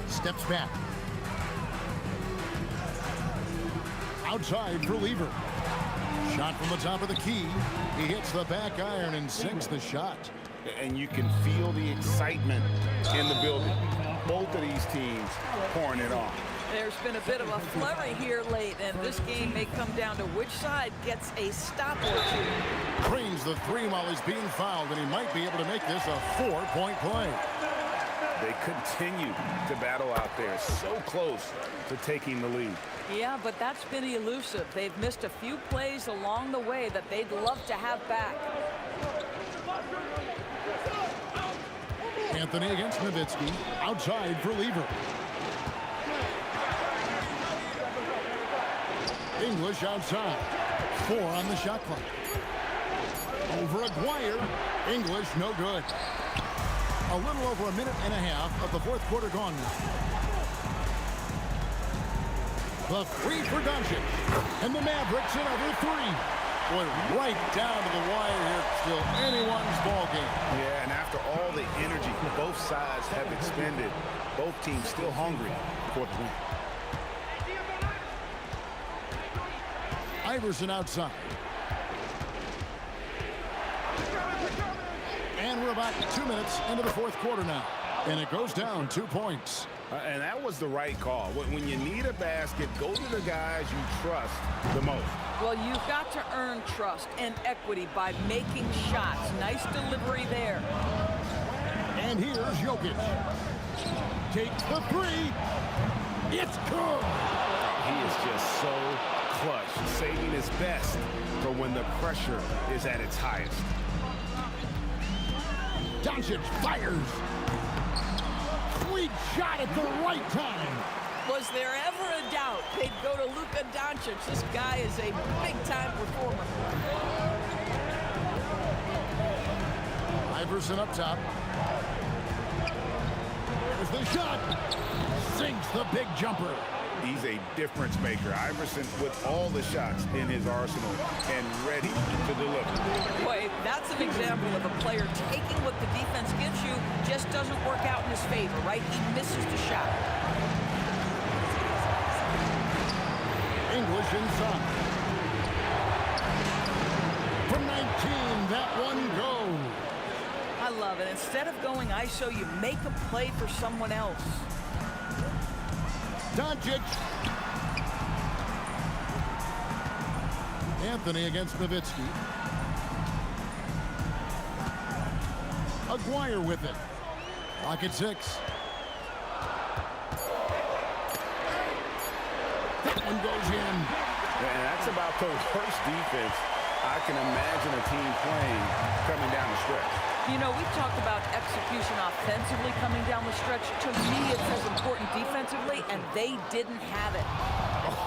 G: Steps back. Outside for Lever. Shot from the top of the key. He hits the back iron and sinks the shot.
H: And you can feel the excitement in the building. Both of these teams pouring it on.
K: There's been a bit of a flurry here late, and this game may come down to which side gets a stop or two.
G: Cranes the 3 while he's being fouled, and he might be able to make this a 4-point play.
H: They continue to battle out there, so close to taking the lead.
K: Yeah, but that's been elusive. They've missed a few plays along the way that they'd love to have back.
G: Anthony against Nowitzki. Outside for Lever. English outside. 4 on the shot clock. Over Aguirre. English no good. A little over a minute and a half of the 4th quarter gone now. The 3 for Doncic. And the Mavericks another 3. Boy, right down to the wire here. Still anyone's ball game.
H: Yeah, and after all the energy both sides have expended, both teams still hungry for the win.
G: Iverson outside. And we're about 2 minutes into the 4th quarter now. And it goes down 2 points.
H: And that was the right call. When you need a basket, go to the guys you trust the most.
K: Well, you've got to earn trust and equity by making shots. Nice delivery there.
G: And here's Jokic. Takes the 3. It's good.
H: He is just so clutch, saving his best for when the pressure is at its highest.
G: Doncic fires. Sweet shot at the right time.
K: Was there ever a doubt they'd go to Luka Doncic? This guy is a big-time performer.
G: Iverson up top. There's the shot. Sinks the big jumper.
H: He's a difference maker. Iverson with all the shots in his arsenal and ready to deliver.
K: Boy, that's an example of a player taking what the defense gives you, just doesn't work out in his favor, right? He misses the shot.
G: English inside. From 19, that one goes.
K: I love it. Instead of going ISO, you make a play for someone else.
G: Doncic. Anthony against Nowitzki. Aguirre with it. Lock at 6. That one goes in.
H: And that's about the worst defense I can imagine a team playing coming down the stretch.
K: You know, we've talked about execution offensively coming down the stretch. To me, it's as important defensively, and they didn't have it.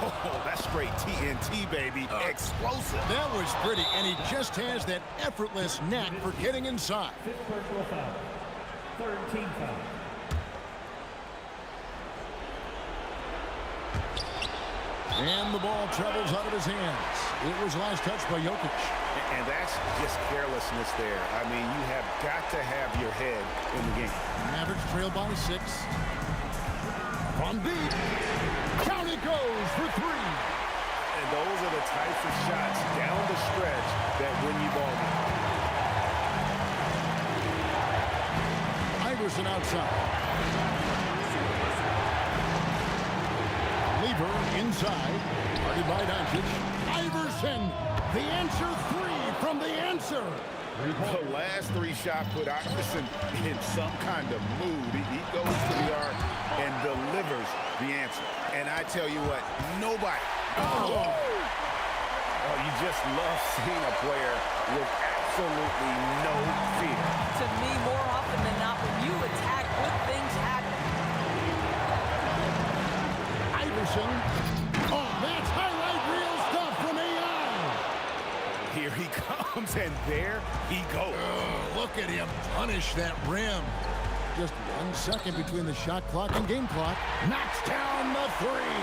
H: Oh, that's straight TNT, baby. Explosive.
G: That was pretty, and he just has that effortless knack for getting inside.
F: 5th personal foul. 3rd team foul.
G: And the ball travels out of his hands. It was last touched by Jokic.
H: And that's just carelessness there. I mean, you have got to have your head in the game.
G: Mavericks trail by 6. From deep. Down it goes for 3.
H: And those are the types of shots down the stretch that win you ball games.
G: Iverson outside. Lever inside. Guarded by Doncic. Iverson. The answer 3 from the answer.
H: The last 3 shots put Iverson in some kind of mood. He goes to the arc and delivers the answer. And I tell you what, nobody. Oh, you just love seeing a player with absolutely no fear.
K: To me, more often than not, when you attack, good things happen.
G: Iverson. Oh, that's highlight reel stuff from
H: he comes, and there he goes.
G: Oh, look at him punish that rim. Just 1 second between the shot clock and game clock. Knocks down the three.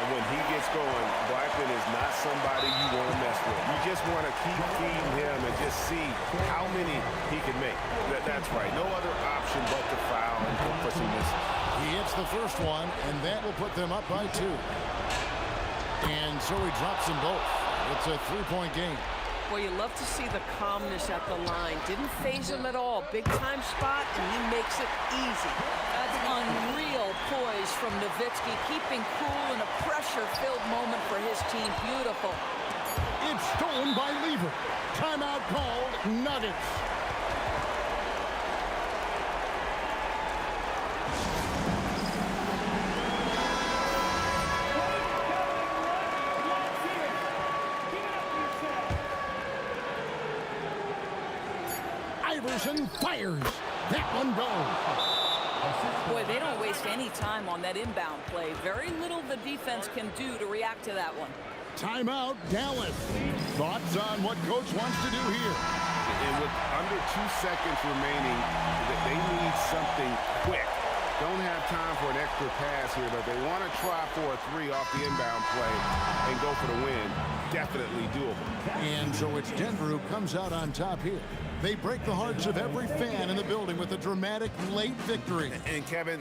H: And when he gets going, Blackman is not somebody you want to mess with. You just want to keep feeding him and just see how many he can make. That's right. No other option but to foul and for some misses.
G: He hits the first one, and that will put them up by 2. And so he drops them both. It's a 3-point game.
O: Well, you love to see the calmness at the line. Didn't phase him at all. Big time spot, and he makes it easy.
K: That's unreal poise from Nowitzki, keeping cool in a pressure-filled moment for his team. Beautiful.
G: It's stolen by Lever. Timeout called, Nuggets. Iverson fires. That one goes.
K: Boy, they don't waste any time on that inbound play. Very little the defense can do to react to that one.
G: Timeout, Dallas. Thoughts on what coach wants to do here?
H: And with under 2 seconds remaining, they need something quick. Don't have time for an extra pass here, but they want to try for a 3 off the inbound play and go for the win. Definitely doable.
G: And so it's Denver who comes out on top here. They break the hearts of every fan in the building with a dramatic late victory.
H: And Kevin,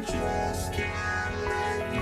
B: just can't let you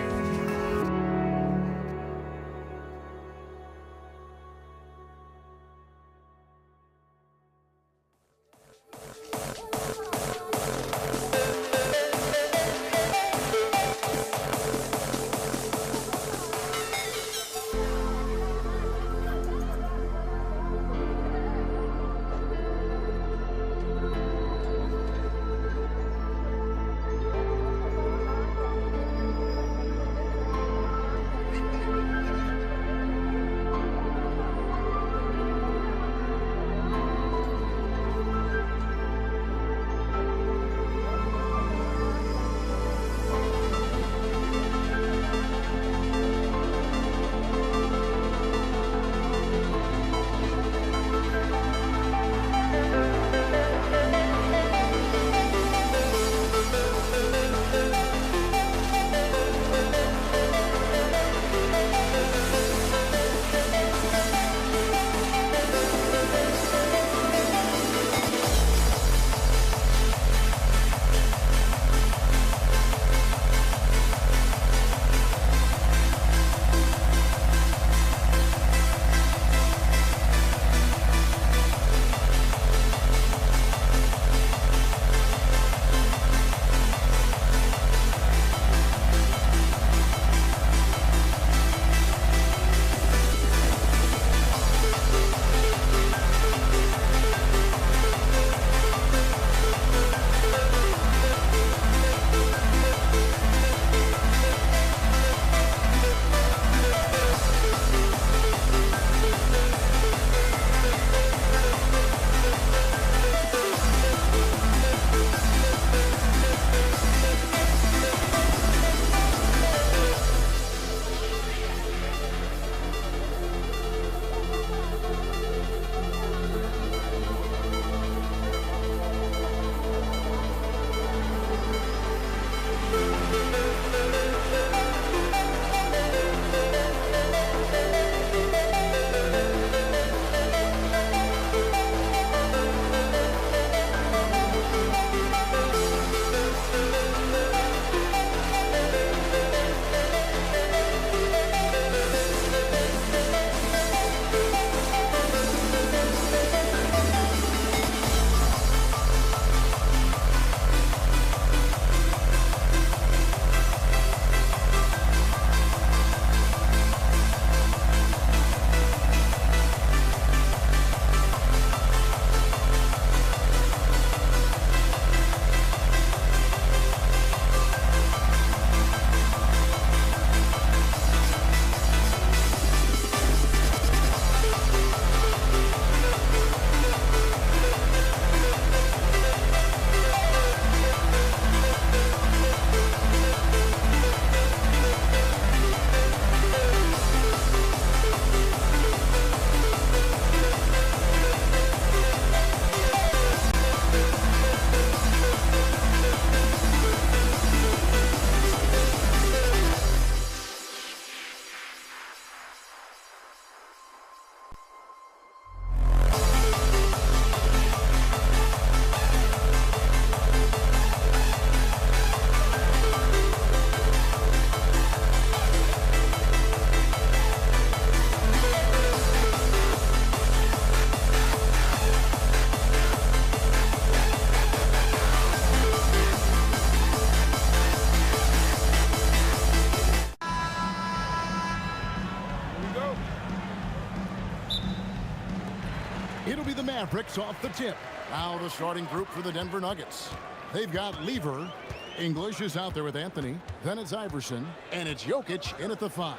G: the Mavericks off the tip. Now the starting group for the Denver Nuggets. They've got Lever. English is out there with Anthony. Then it's Iverson. And it's Jokic in at the 5.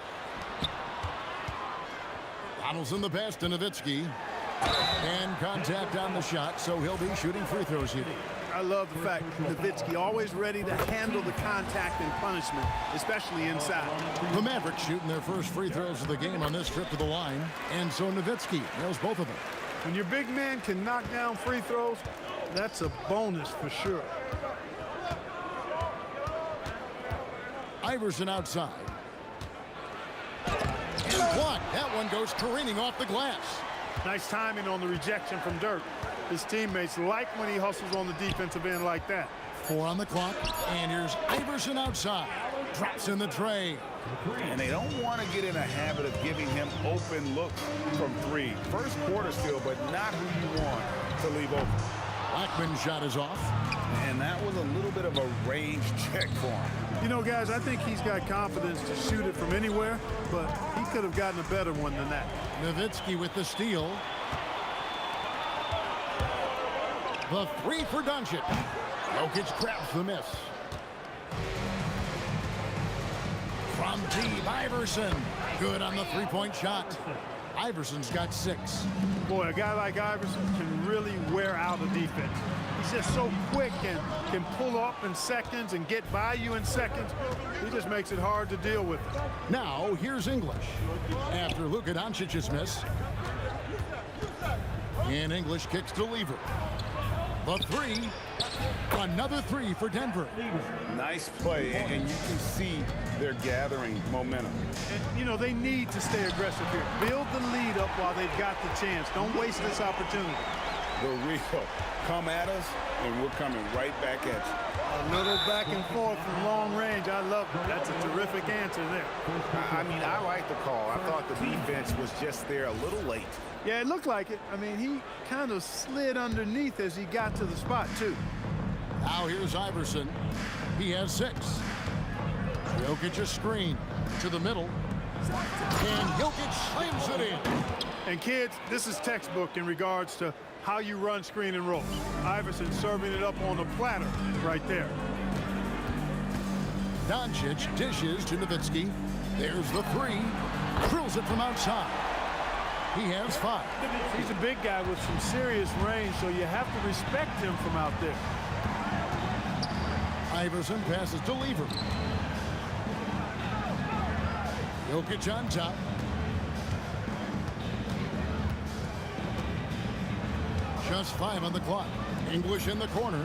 G: Donaldson the pass to Nowitzki. And contact on the shot, so he'll be shooting free throws here.
D: I love the fact Nowitzki always ready to handle the contact and punishment, especially inside.
G: The Mavericks shooting their first free throws of the game on this trip to the line. And so Nowitzki nails both of them.
D: When your big man can knock down free throws, that's a bonus for sure.
G: Iverson outside. And blocked. That one goes careening off the glass.
D: Nice timing on the rejection from Dirk. His teammates like when he hustles on the defensive end like that.
G: 4 on the clock. And here's Iverson outside. Drops in the tray.
H: And they don't want to get in a habit of giving him open looks from 3. First quarter still, but not who you want to leave open.
G: Blackman's shot is off.
H: And that was a little bit of a range check for him.
D: You know, guys, I think he's got confidence to shoot it from anywhere, but he could have gotten a better one than that.
G: Nowitzki with the steal. The 3 for Doncic. Jokic grabs the miss. From deep, Iverson. Good on the 3-point shot. Iverson's got 6.
D: Boy, a guy like Iverson can really wear out a defense. He's just so quick and can pull up in seconds and get by you in seconds. He just makes it hard to deal with.
G: Now, here's English. After Luka Doncic's miss. And English kicks to Lever. The 3. Another 3 for Denver.
H: Nice play, and you can see they're gathering momentum.
D: And, you know, they need to stay aggressive here. Build the lead up while they've got the chance. Don't waste this opportunity.
H: The real. Come at us, and we're coming right back at you.
D: A little back and forth from long range. I love it. That's a terrific answer there.
H: I mean, I like the call. I thought the defense was just there a little late.
D: Yeah, it looked like it. I mean, he kind of slid underneath as he got to the spot, too.
G: Now here's Iverson. He has 6. Jokic a screen to the middle. And Jokic slams it in.
D: And kids, this is textbook in regards to how you run screen and roll. Iverson serving it up on the platter right there.
G: Doncic dishes to Nowitzki. There's the 3. Drills it from outside. He has 5.
D: He's a big guy with some serious range, so you have to respect him from out there.
G: Iverson passes to Lever. Jokic on top. Just 5 on the clock. English in the corner.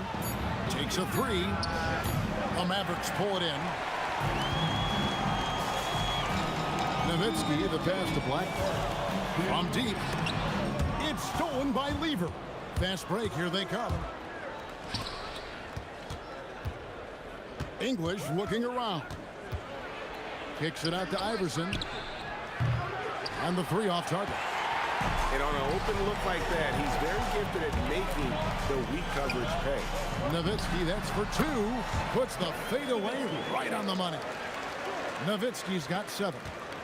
G: Takes a 3. The Mavericks pull it in. Nowitzki, the pass to Black. From deep. It's stolen by Lever. Fast break, here they come. English looking around. Kicks it out to Iverson. And the 3 off target.
H: And on an open look like that, he's very gifted at making the weak coverage pay.
G: Nowitzki, that's for 2. Puts the fadeaway right on the money. Nowitzki's got 7.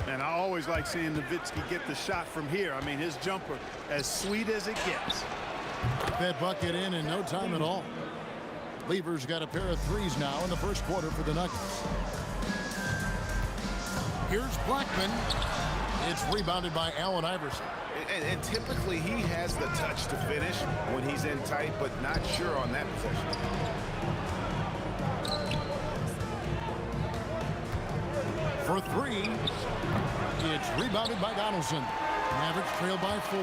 D: And I always like seeing Nowitzki get the shot from here. I mean, his jumper, as sweet as it gets.
G: That bucket in no time at all. Lever's got a pair of 3s now in the first quarter for the Nuggets. Here's Blackman. It's rebounded by Allen Iverson.
H: And typically he has the touch to finish when he's in tight, but not sure on that possession.
G: For 3. It's rebounded by Donaldson. Mavericks trail by 4.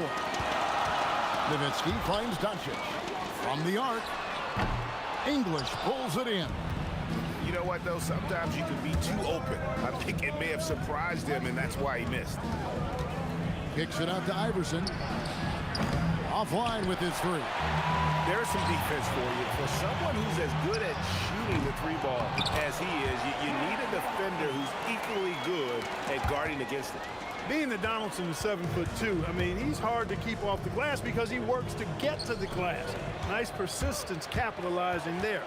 G: Nowitzki finds Doncic. From the arc. English pulls it in.
H: You know what, though? Sometimes you can be too open. I think it may have surprised him, and that's why he missed.
G: Kicks it out to Iverson. Offline with his 3.
H: There's some defense for you. For someone who's as good at shooting the 3 ball as he is, you need a defender who's equally good at guarding against it.
D: Being that Donaldson is 7'2", I mean, he's hard to keep off the glass because he works to get to the glass. Nice persistence capitalizing there.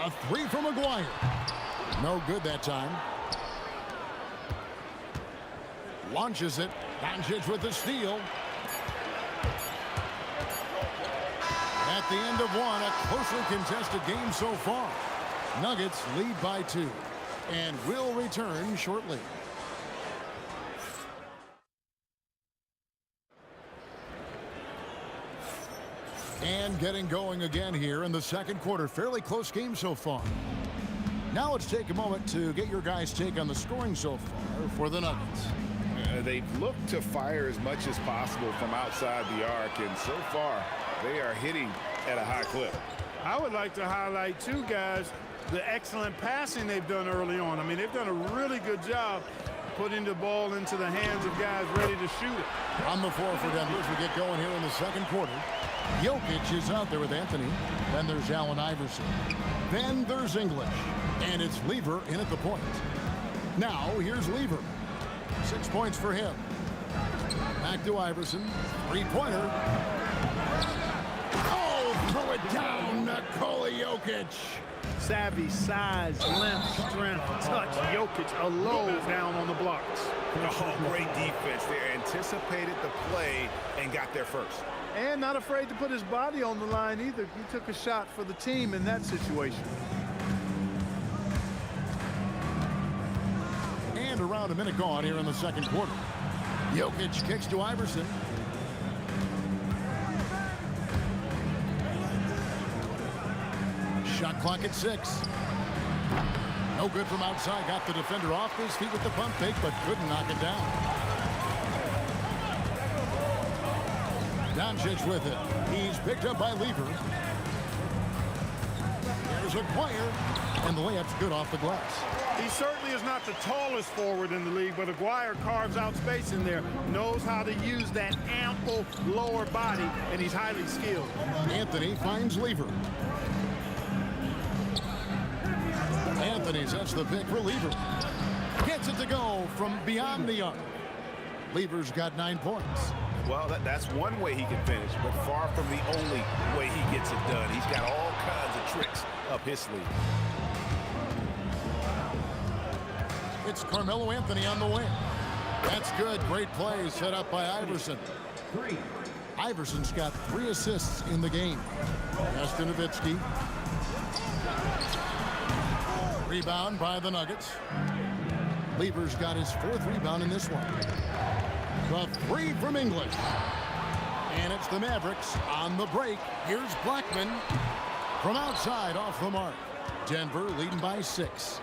G: A 3 from McGuire. No good that time. Launches it, Doncic with the steal. At the end of one, a closely contested game so far. Nuggets lead by 2 and will return shortly. And getting going again here in the second quarter. Fairly close game so far. Now let's take a moment to get your guys' take on the scoring so far for the Nuggets.
H: They've looked to fire as much as possible from outside the arc, and so far they are hitting at a high clip.
D: I would like to highlight, too, guys, the excellent passing they've done early on. I mean, they've done a really good job putting the ball into the hands of guys ready to shoot it.
G: On the floor for Denver as we get going here in the second quarter. Jokic is out there with Anthony. Then there's Allen Iverson. Then there's English. And it's Lever in at the point. Now here's Lever. 6 points for him. Back to Iverson. Three-pointer. Oh, throw it down, Nikola Jokic.
D: Savvy, size, length, strength, touch. Jokic alone down on the blocks.
H: Oh, great defense there. Anticipated the play and got there first.
D: And not afraid to put his body on the line either. He took a shot for the team in that situation.
G: And around a minute gone here in the second quarter. Jokic kicks to Iverson. Shot clock at 6. No good from outside. Got the defender off his feet with the pump fake, but couldn't knock it down. Doncic with it. He's picked up by Lever. There's Aguirre, and the layup's good off the glass.
D: He certainly is not the tallest forward in the league, but Aguirre carves out space in there, knows how to use that ample lower body, and he's highly skilled.
G: Anthony finds Lever. Anthony sets the pick for Lever. Gets it to go from beyond the arc. Lever's got 9 points.
H: Well, that's one way he can finish, but far from the only way he gets it done. He's got all kinds of tricks up his sleeve.
G: It's Carmelo Anthony on the wing. That's good. Great play set up by Iverson. Iverson's got 3 assists in the game. Justin Nowitzki. Rebound by the Nuggets. Lever's got his 4th rebound in this one. The 3 from English. And it's the Mavericks on the break. Here's Blackman from outside off the mark. Denver leading by 6.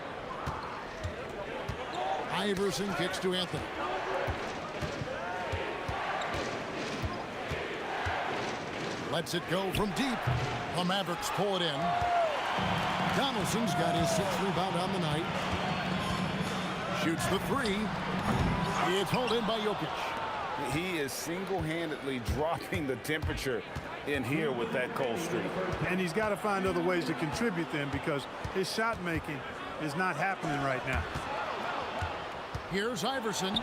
G: Iverson kicks to Anthony. Lets it go from deep. The Mavericks pull it in. Donaldson's got his 6th rebound on the night. Shoots the 3. It's hauled in by Jokic.
H: He is single-handedly dropping the temperature in here with that cold streak.
D: And he's got to find other ways to contribute then, because his shot making is not happening right now.
G: Here's Iverson.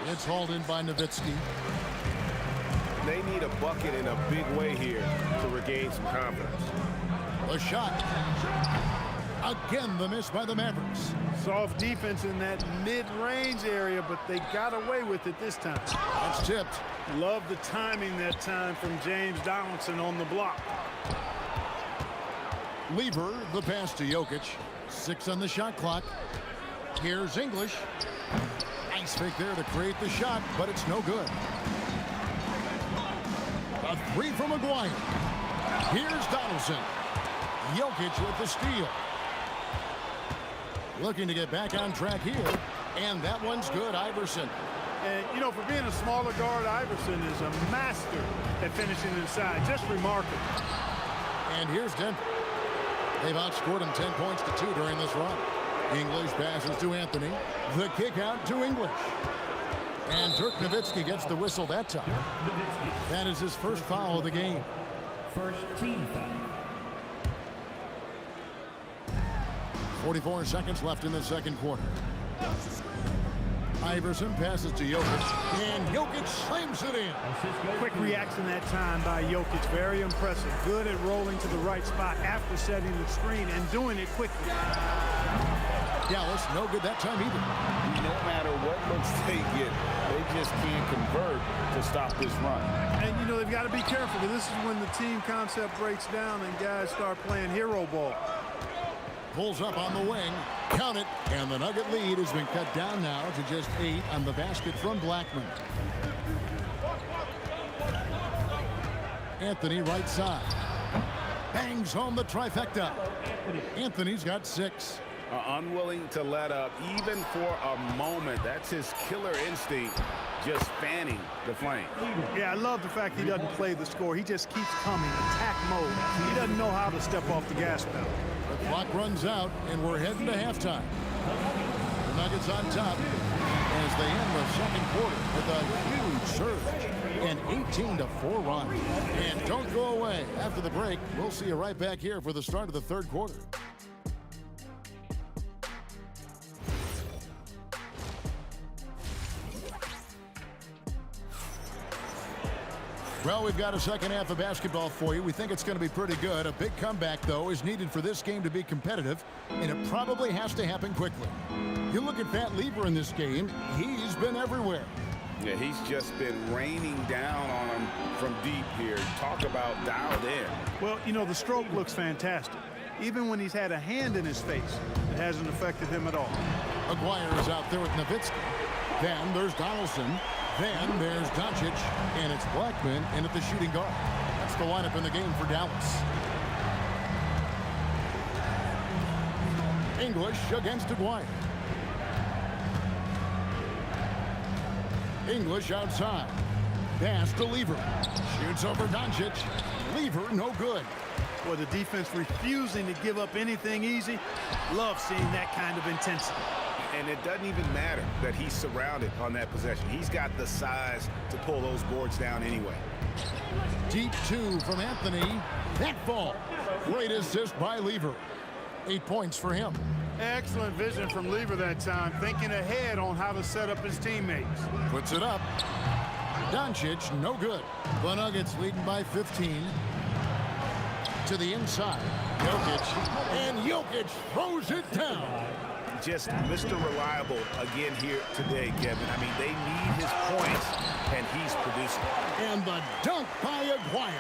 G: It's hauled in by Nowitzki.
H: They need a bucket in a big way here to regain some confidence.
G: The shot. Again, the miss by the Mavericks.
D: Soft defense in that mid-range area, but they got away with it this time.
G: That's tipped.
D: Love the timing that time from James Donaldson on the block.
G: Lever, the pass to Jokic. 6 on the shot clock. Here's English. Nice fake there to create the shot, but it's no good. A 3 from Aguirre. Here's Donaldson. Jokic with the steal. Looking to get back on track here, and that one's good. Iverson.
D: And, you know, for being a smaller guard, Iverson is a master at finishing inside. Just remarkable.
G: And here's Denver. They've outscored him 10 points to 2 during this run. English passes to Anthony. The kick out to English. And Dirk Nowitzki gets the whistle that time. That is his first foul of the game.
F: First team foul.
G: 44 seconds left in the second quarter. Iverson passes to Jokic, and Jokic slams it in.
D: Quick reaction that time by Jokic. Very impressive. Good at rolling to the right spot after setting the screen and doing it quickly.
G: Dallas, no good that time either.
H: No matter what looks they get, they just can't convert to stop this run.
D: And, you know, they've got to be careful, because this is when the team concept breaks down and guys start playing hero ball.
G: Pulls up on the wing. Count it. And the Nugget lead has been cut down now to just 8 on the basket from Blackman. Anthony right side. Bangs home the trifecta. Anthony's got 6.
H: Unwilling to let up even for a moment. That's his killer instinct, just fanning the flame.
D: Yeah, I love the fact he doesn't play the score. He just keeps coming, attack mode. He doesn't know how to step off the gas pedal.
G: The clock runs out, and we're heading to halftime. The Nuggets on top as they end the second quarter with a huge surge. An 18-4 run. And don't go away. After the break, we'll see you right back here for the start of the third quarter. Well, we've got a second half of basketball for you. We think it's going to be pretty good. A big comeback, though, is needed for this game to be competitive, and it probably has to happen quickly. You look at Pat Lever in this game, he's been everywhere.
H: Yeah, he's just been raining down on him from deep here. Talk about dialed in.
D: Well, you know, the stroke looks fantastic. Even when he's had a hand in his face, it hasn't affected him at all.
G: Aguirre is out there with Nowitzki. Then there's Donaldson. Then there's Doncic, and it's Blackman in at the shooting guard. That's the lineup in the game for Dallas. English against Aguirre. English outside. Pass to Lever. Shoots over Doncic. Lever no good.
D: Well, the defense refusing to give up anything easy. Love seeing that kind of intensity.
H: And it doesn't even matter that he's surrounded on that possession. He's got the size to pull those boards down anyway.
G: Deep 2 from Anthony. That ball. Great assist by Lever. 8 points for him.
D: Excellent vision from Lever that time, thinking ahead on how to set up his teammates.
G: Puts it up. Doncic, no good. The Nuggets leading by 15. To the inside. Jokic. And Jokic throws it down.
H: Just Mr. Reliable again here today, Kevin. I mean, they need his points, and he's producing.
G: And the dunk by Aguirre.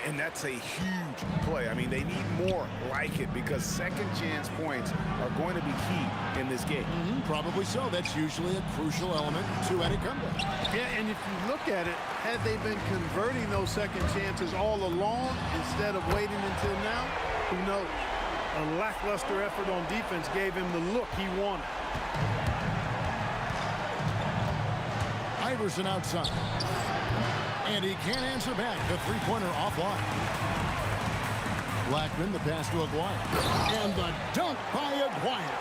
H: And that's a huge play. I mean, they need more like it because second chance points are going to be key in this game.
G: Probably so. That's usually a crucial element to any comeback.
D: Yeah, and if you look at it, had they been converting those second chances all along instead of waiting until now, who knows? A lackluster effort on defense gave him the look he wanted.
G: Iverson outside. And he can't answer back. The three-pointer offline. Blackman, the pass to Aguirre. And the dunk by Aguirre.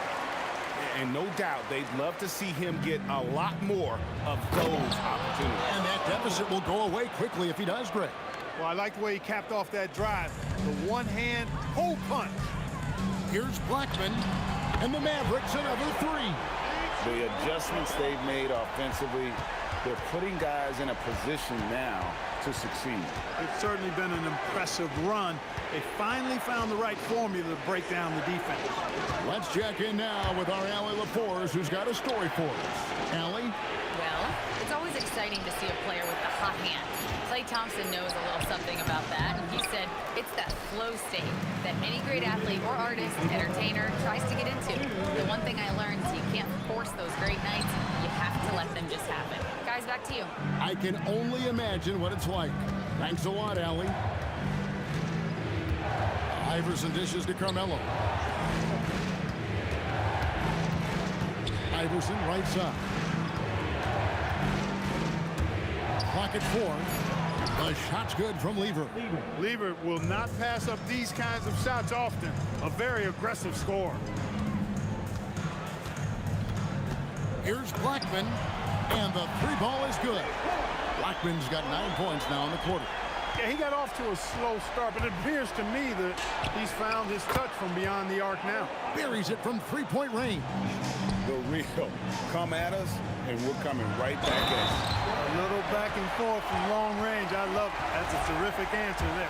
H: And no doubt they'd love to see him get a lot more of those opportunities.
G: And that deficit will go away quickly if he does, Greg.
D: Well, I like the way he capped off that drive. The one-hand hole punch.
G: Here's Blackman, and the Mavericks another 3.
H: The adjustments they've made offensively, they're putting guys in a position now to succeed.
D: It's certainly been an impressive run. They finally found the right formula to break down the defense.
G: Let's check in now with our Allie LaForce, who's got a story for us. Allie?
N: Well, it's always exciting to see a player with the hot hand. Klay Thompson knows a little something about that, and he said it's that flow state that any great athlete or artist, entertainer, tries to get into. The one thing I learned is you can't force those great nights. You have to let them just happen. Guys, back to you.
G: I can only imagine what it's like. Thanks a lot, Allie. Iverson dishes to Carmelo. Iverson right side. Clock at 4. The shot's good from Lever.
D: Lever will not pass up these kinds of shots often. A very aggressive scorer.
G: Here's Blackman, and the 3-ball is good. Blackman's got 9 points now in the quarter.
D: Yeah, he got off to a slow start, but it appears to me that he's found his touch from beyond the arc now.
G: Buries it from 3-point range.
H: the real. Come at us, and we're coming right back at you.
D: A little back and forth from long range. I love it. That's a terrific answer there.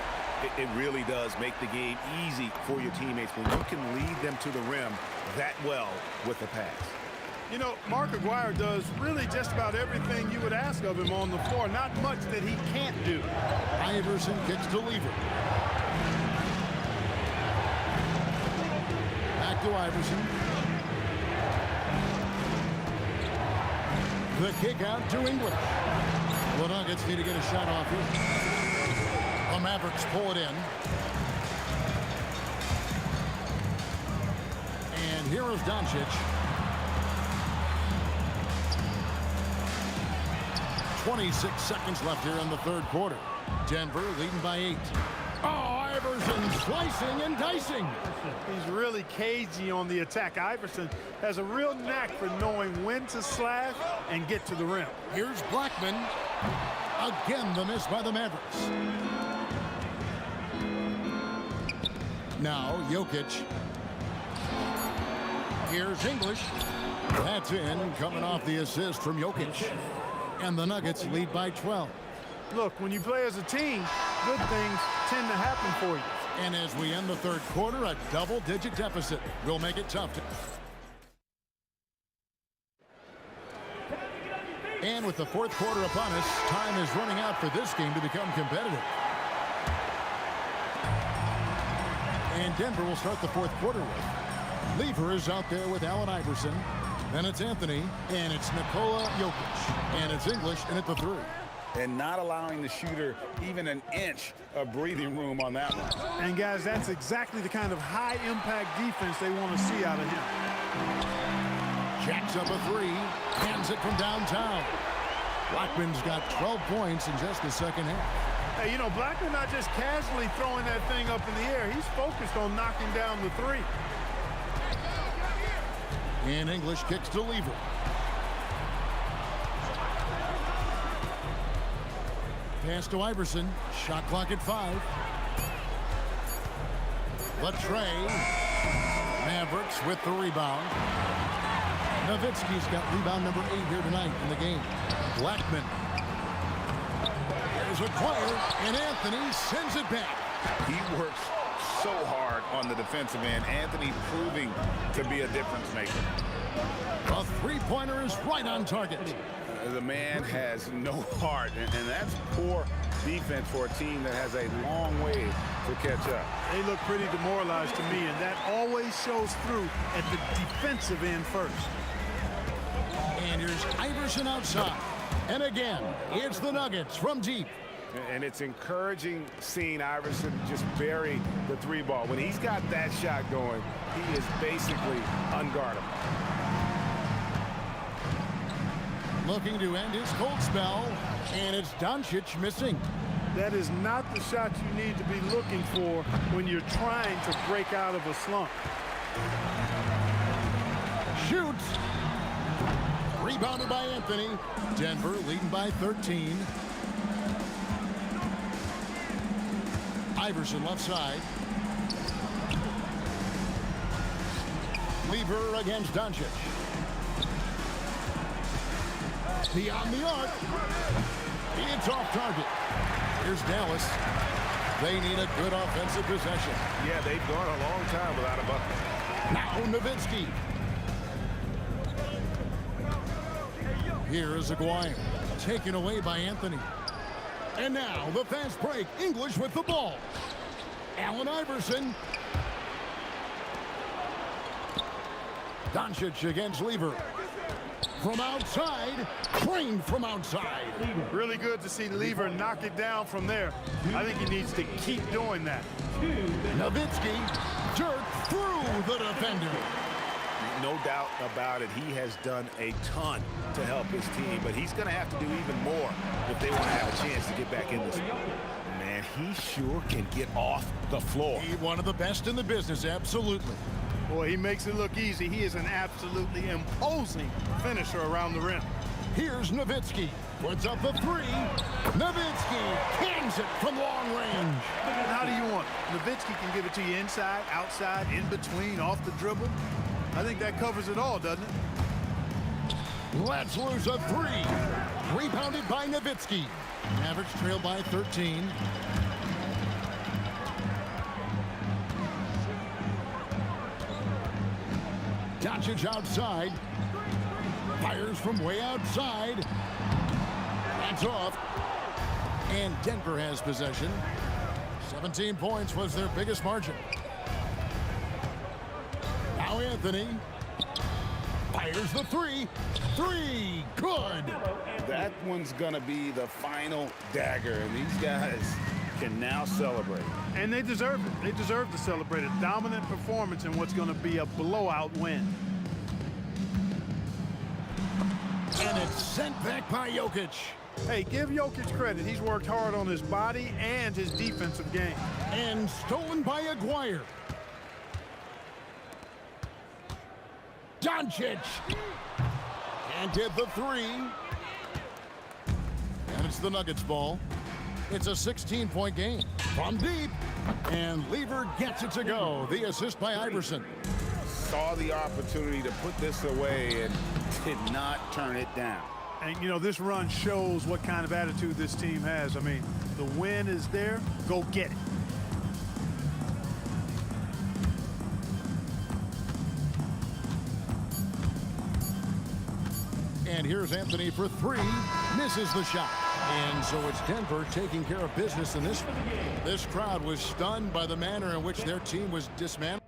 H: It really does make the game easy for your teammates when you can lead them to the rim that well with the pass.
D: You know, Mark Aguirre does really just about everything you would ask of him on the floor. Not much that he can't do.
G: Iverson kicks to Lever. Back to Iverson. The kick out to English. The Nuggets need to get a shot off here. The Mavericks pull it in. And here is Doncic. 26 seconds left here in the third quarter. Denver leading by 8. Oh, Iverson slicing and dicing.
D: He's really cagey on the attack. Iverson has a real knack for knowing when to slash and get to the rim.
G: Here's Blackman. Again, the miss by the Mavericks. Now, Jokic. Here's English. That's in, coming off the assist from Jokic. And the Nuggets lead by 12.
D: Look, when you play as a team, good things tend to happen for you.
G: And as we end the third quarter, a double-digit deficit will make it tough to... And with the fourth quarter upon us, time is running out for this game to become competitive. And Denver will start the fourth quarter with. Lever is out there with Allen Iverson. Then it's Anthony, and it's Nikola Jokic. And it's English, and at the 3.
H: And not allowing the shooter even an inch of breathing room on that one.
D: And guys, that's exactly the kind of high-impact defense they want to see out of him.
G: Jacks up a 3, hands it from downtown. Blackman's got 12 points in just the second half.
D: Hey, you know, Blackman not just casually throwing that thing up in the air. He's focused on knocking down the 3.
G: And English kicks to Lever. Pass to Iverson. Shot clock at 5. Latrey. Mavericks with the rebound. Nowitzki's got rebound number 8 here tonight in the game. Blackman. There's a corner, and Anthony sends it back.
H: He works so hard on the defensive end. Anthony proving to be a difference maker.
G: A three-pointer is right on target.
H: The man has no heart, and that's poor defense for a team that has a long way to catch up.
D: They look pretty demoralized to me, and that always shows through at the defensive end first.
G: And here's Iverson outside. And again, it's the Nuggets from deep.
H: And it's encouraging seeing Iverson just bury the 3 ball. When he's got that shot going, he is basically unguardable.
G: Looking to end his cold spell, and it's Doncic missing.
D: That is not the shot you need to be looking for when you're trying to break out of a slump.
G: Shoots. Rebounded by Anthony. Denver leading by 13. Iverson left side. Lever against Doncic. Beyond the arc. It's off target. Here's Dallas. They need a good offensive possession.
H: Yeah, they've gone a long time without a bucket.
G: Now Nowitzki. Here is Aguirre. Taken away by Anthony. And now the fast break. English with the ball. Allen Iverson. Doncic against Lever. From outside, trained from outside.
D: Really good to see Lever knock it down from there. I think he needs to keep doing that.
G: Nowitzki jerked through the defender.
H: No doubt about it, he has done a ton to help his team, but he's going to have to do even more if they want to have a chance to get back in this. Man, he sure can get off the floor.
G: He's one of the best in the business, absolutely.
D: Boy, he makes it look easy. He is an absolutely imposing finisher around the rim.
G: Here's Nowitzki. Puts up the 3. Nowitzki cans it from long range.
D: How do you want it? Nowitzki can give it to you inside, outside, in between, off the dribble. I think that covers it all, doesn't it?
G: Let's lose a 3. Rebounded by Nowitzki. Mavericks trail by 13. Doncic outside. Fires from way outside. That's off. And Denver has possession. 17 points was their biggest margin. Now Anthony fires the 3. 3, good.
H: That one's gonna be the final dagger, and these guys can now celebrate.
D: And they deserve it. They deserve to celebrate a dominant performance in what's gonna be a blowout win.
G: And it's sent back by Jokic.
D: Hey, give Jokic credit. He's worked hard on his body and his defensive game.
G: And stolen by Aguirre. Doncic. Can't hit the 3. And it's the Nuggets ball. It's a 16-point game. From deep. And Lever gets it to go. The assist by Iverson.
H: Saw the opportunity to put this away and did not turn it down.
D: And, you know, this run shows what kind of attitude this team has. I mean, the win is there. Go get it.
G: And here's Anthony for 3. Misses the shot. And so it's Denver taking care of business in this one. This crowd was stunned by the manner in which their team was dismantled.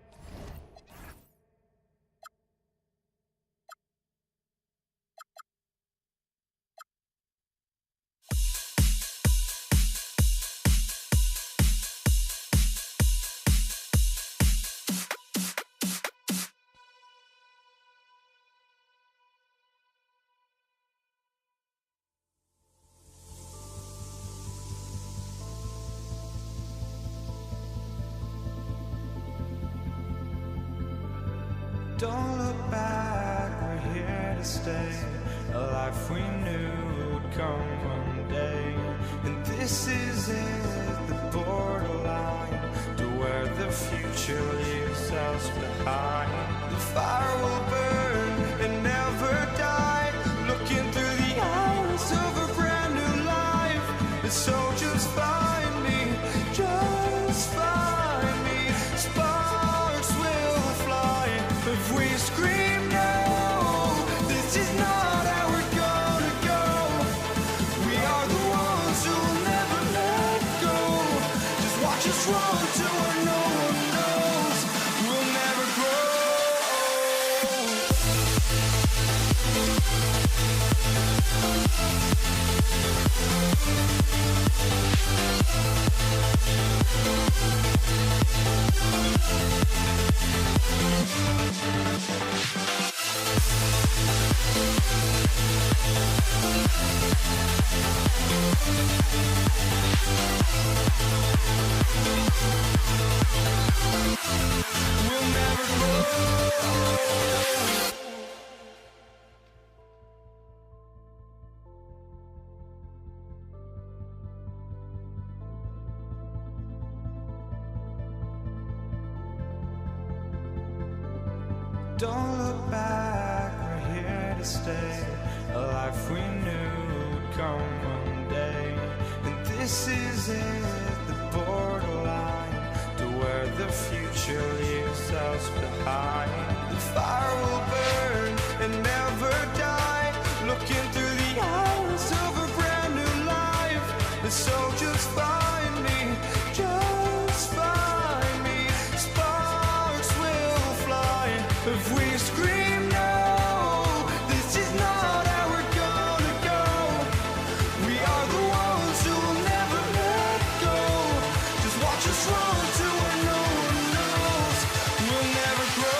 B: Don't look back, we're here to stay. A life we knew would come one day. And this is it, the borderline to where the future leaves us behind. The fire will burn and never die. Looking through the eyes of a brand new life. And so just find me, just find me. Sparks will fly if we scream no. This is not how we're gonna go. We are the ones who'll never let go. Just watch us run to where no one knows. We'll never grow. We'll never grow. Don't look back, we're here to stay. A life we knew would come one day. And this is it, the borderline to where the future leaves us behind. The fire will burn and never die. Looking through the eyes of a brand new life. And so just find me, just find me. Sparks will fly if we scream no. This is not how we're gonna go. We are the ones who will never let go. Just watch us run to where no one knows. We'll never grow.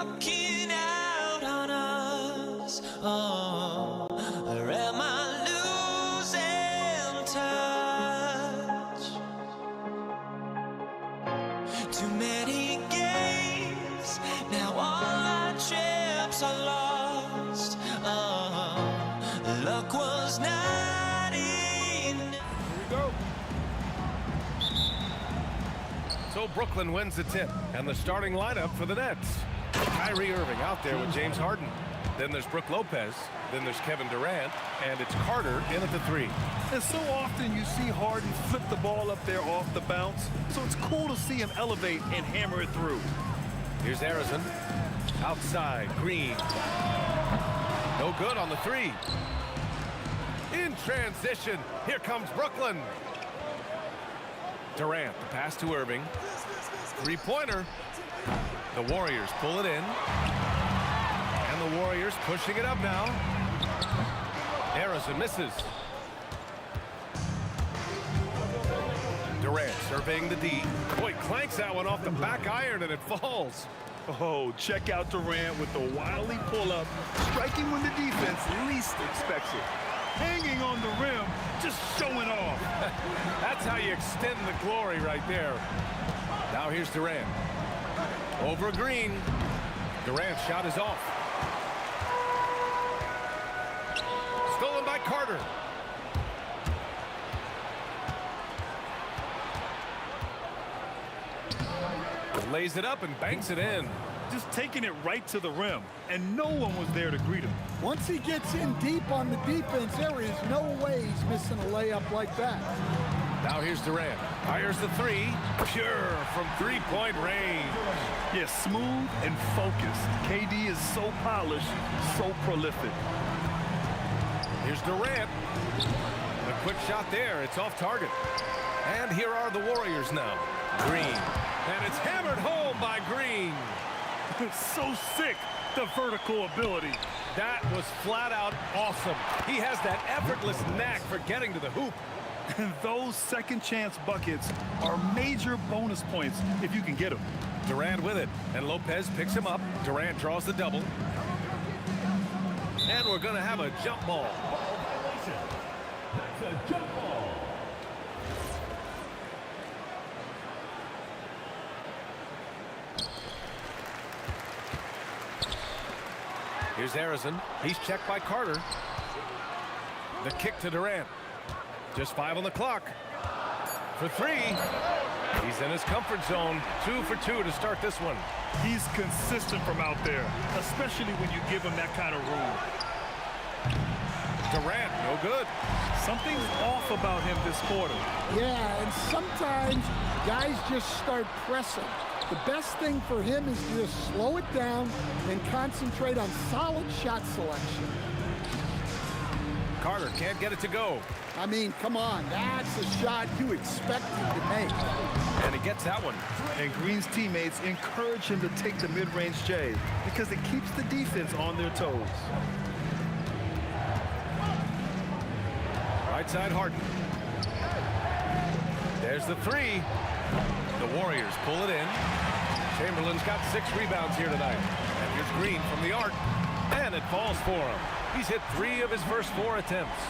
B: walking out on us. Oh, or am I losing touch? Too many games, now all our chips are lost. Oh, luck was not enough.
C: Here we go. So Brooklyn wins the tip, and the starting lineup for the Nets. Kyrie Irving out there with James Harden. Then there's Brook Lopez. Then there's Kevin Durant. And it's Carter in at the 3.
M: And so often you see Harden flip the ball up there off the bounce. So it's cool to see him elevate and hammer it through.
C: Here's Harrison. Outside, Green. No good on the 3. In transition, here comes Brooklyn. Durant, the pass to Irving. 3-pointer. The Warriors pull it in. And the Warriors pushing it up now. Harrison misses. Durant surveying the D. Boy, clanks that one off the back iron and it falls.
M: Oh, check out Durant with the wily pull-up, striking when the defense least expects it. Hanging on the rim, just showing off.
C: That's how you extend the glory right there. Now here's Durant. Over Green. Durant's shot is off. Stolen by Carter. Lays it up and banks it in.
M: Just taking it right to the rim, and no one was there to greet him.
E: Once he gets in deep on the defense, there is no way he's missing a layup like that.
C: Now here's Durant. Fires the 3. Pure from 3-point range.
M: Yeah, smooth and focused. KD is so polished, so prolific.
C: Here's Durant. A quick shot there. It's off target. And here are the Warriors now. Green. And it's hammered home by Green.
M: So sick, the vertical ability.
C: That was flat out awesome. He has that effortless knack for getting to the hoop.
M: And those second chance buckets are major bonus points if you can get them.
C: Durant with it, and Lopez picks him up. Durant draws the double. And we're going to have a jump ball.
F: That's a jump ball.
C: Here's Harrison. He's checked by Carter. The kick to Durant. Just 5 on the clock. For 3. He's in his comfort zone. 2 for 2 to start this one.
M: He's consistent from out there, especially when you give him that kind of room.
C: Durant, no good.
M: Something's off about him this quarter.
E: Yeah, and sometimes guys just start pressing. The best thing for him is to just slow it down and concentrate on solid shot selection.
C: Carter can't get it to go.
E: I mean, come on, that's a shot you expect him to make.
C: And he gets that one.
M: And Green's teammates encourage him to take the mid-range J because it keeps the defense on their toes.
C: Right side Harden. There's the 3. The Warriors pull it in. Chamberlain's got 6 rebounds here tonight. And here's Green from the arc. And it falls for him. He's hit 3 of his first 4 attempts.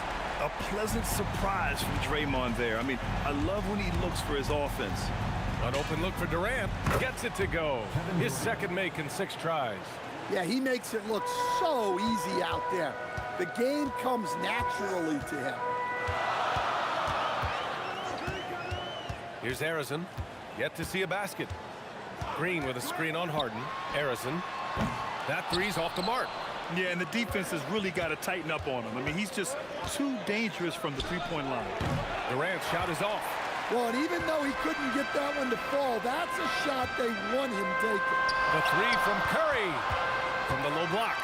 M: A pleasant surprise from Draymond there. I mean, I love when he looks for his offense.
C: An open look for Durant. Gets it to go. His second make in 6 tries.
E: Yeah, he makes it look so easy out there. The game comes naturally to him.
C: Here's Harrison. Yet to see a basket. Green with a screen on Harden. Harrison. That 3's off the mark.
M: Yeah, and the defense has really got to tighten up on him. I mean, he's just too dangerous from the three-point line.
C: Durant's shot is off.
E: Well, and even though he couldn't get that one to fall, that's a shot they want him taking.
C: The 3 from Curry. From the low block.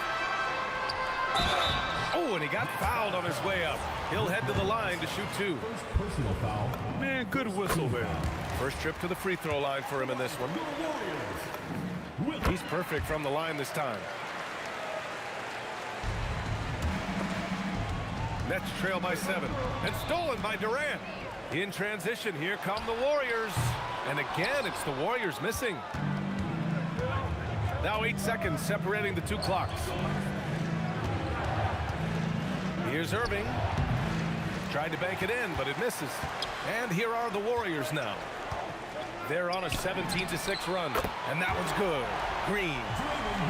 C: Oh, and he got fouled on his way up. He'll head to the line to shoot 2.
F: Personal foul.
M: Man, good whistle there.
C: First trip to the free throw line for him in this one. He's perfect from the line this time. Nets trail by 7. And stolen by Durant. In transition, here come the Warriors. And again, it's the Warriors missing. Now 8 seconds separating the two clocks. Here's Irving. Tried to bank it in, but it misses. And here are the Warriors now. They're on a 17-6 run, and that one's good. Green.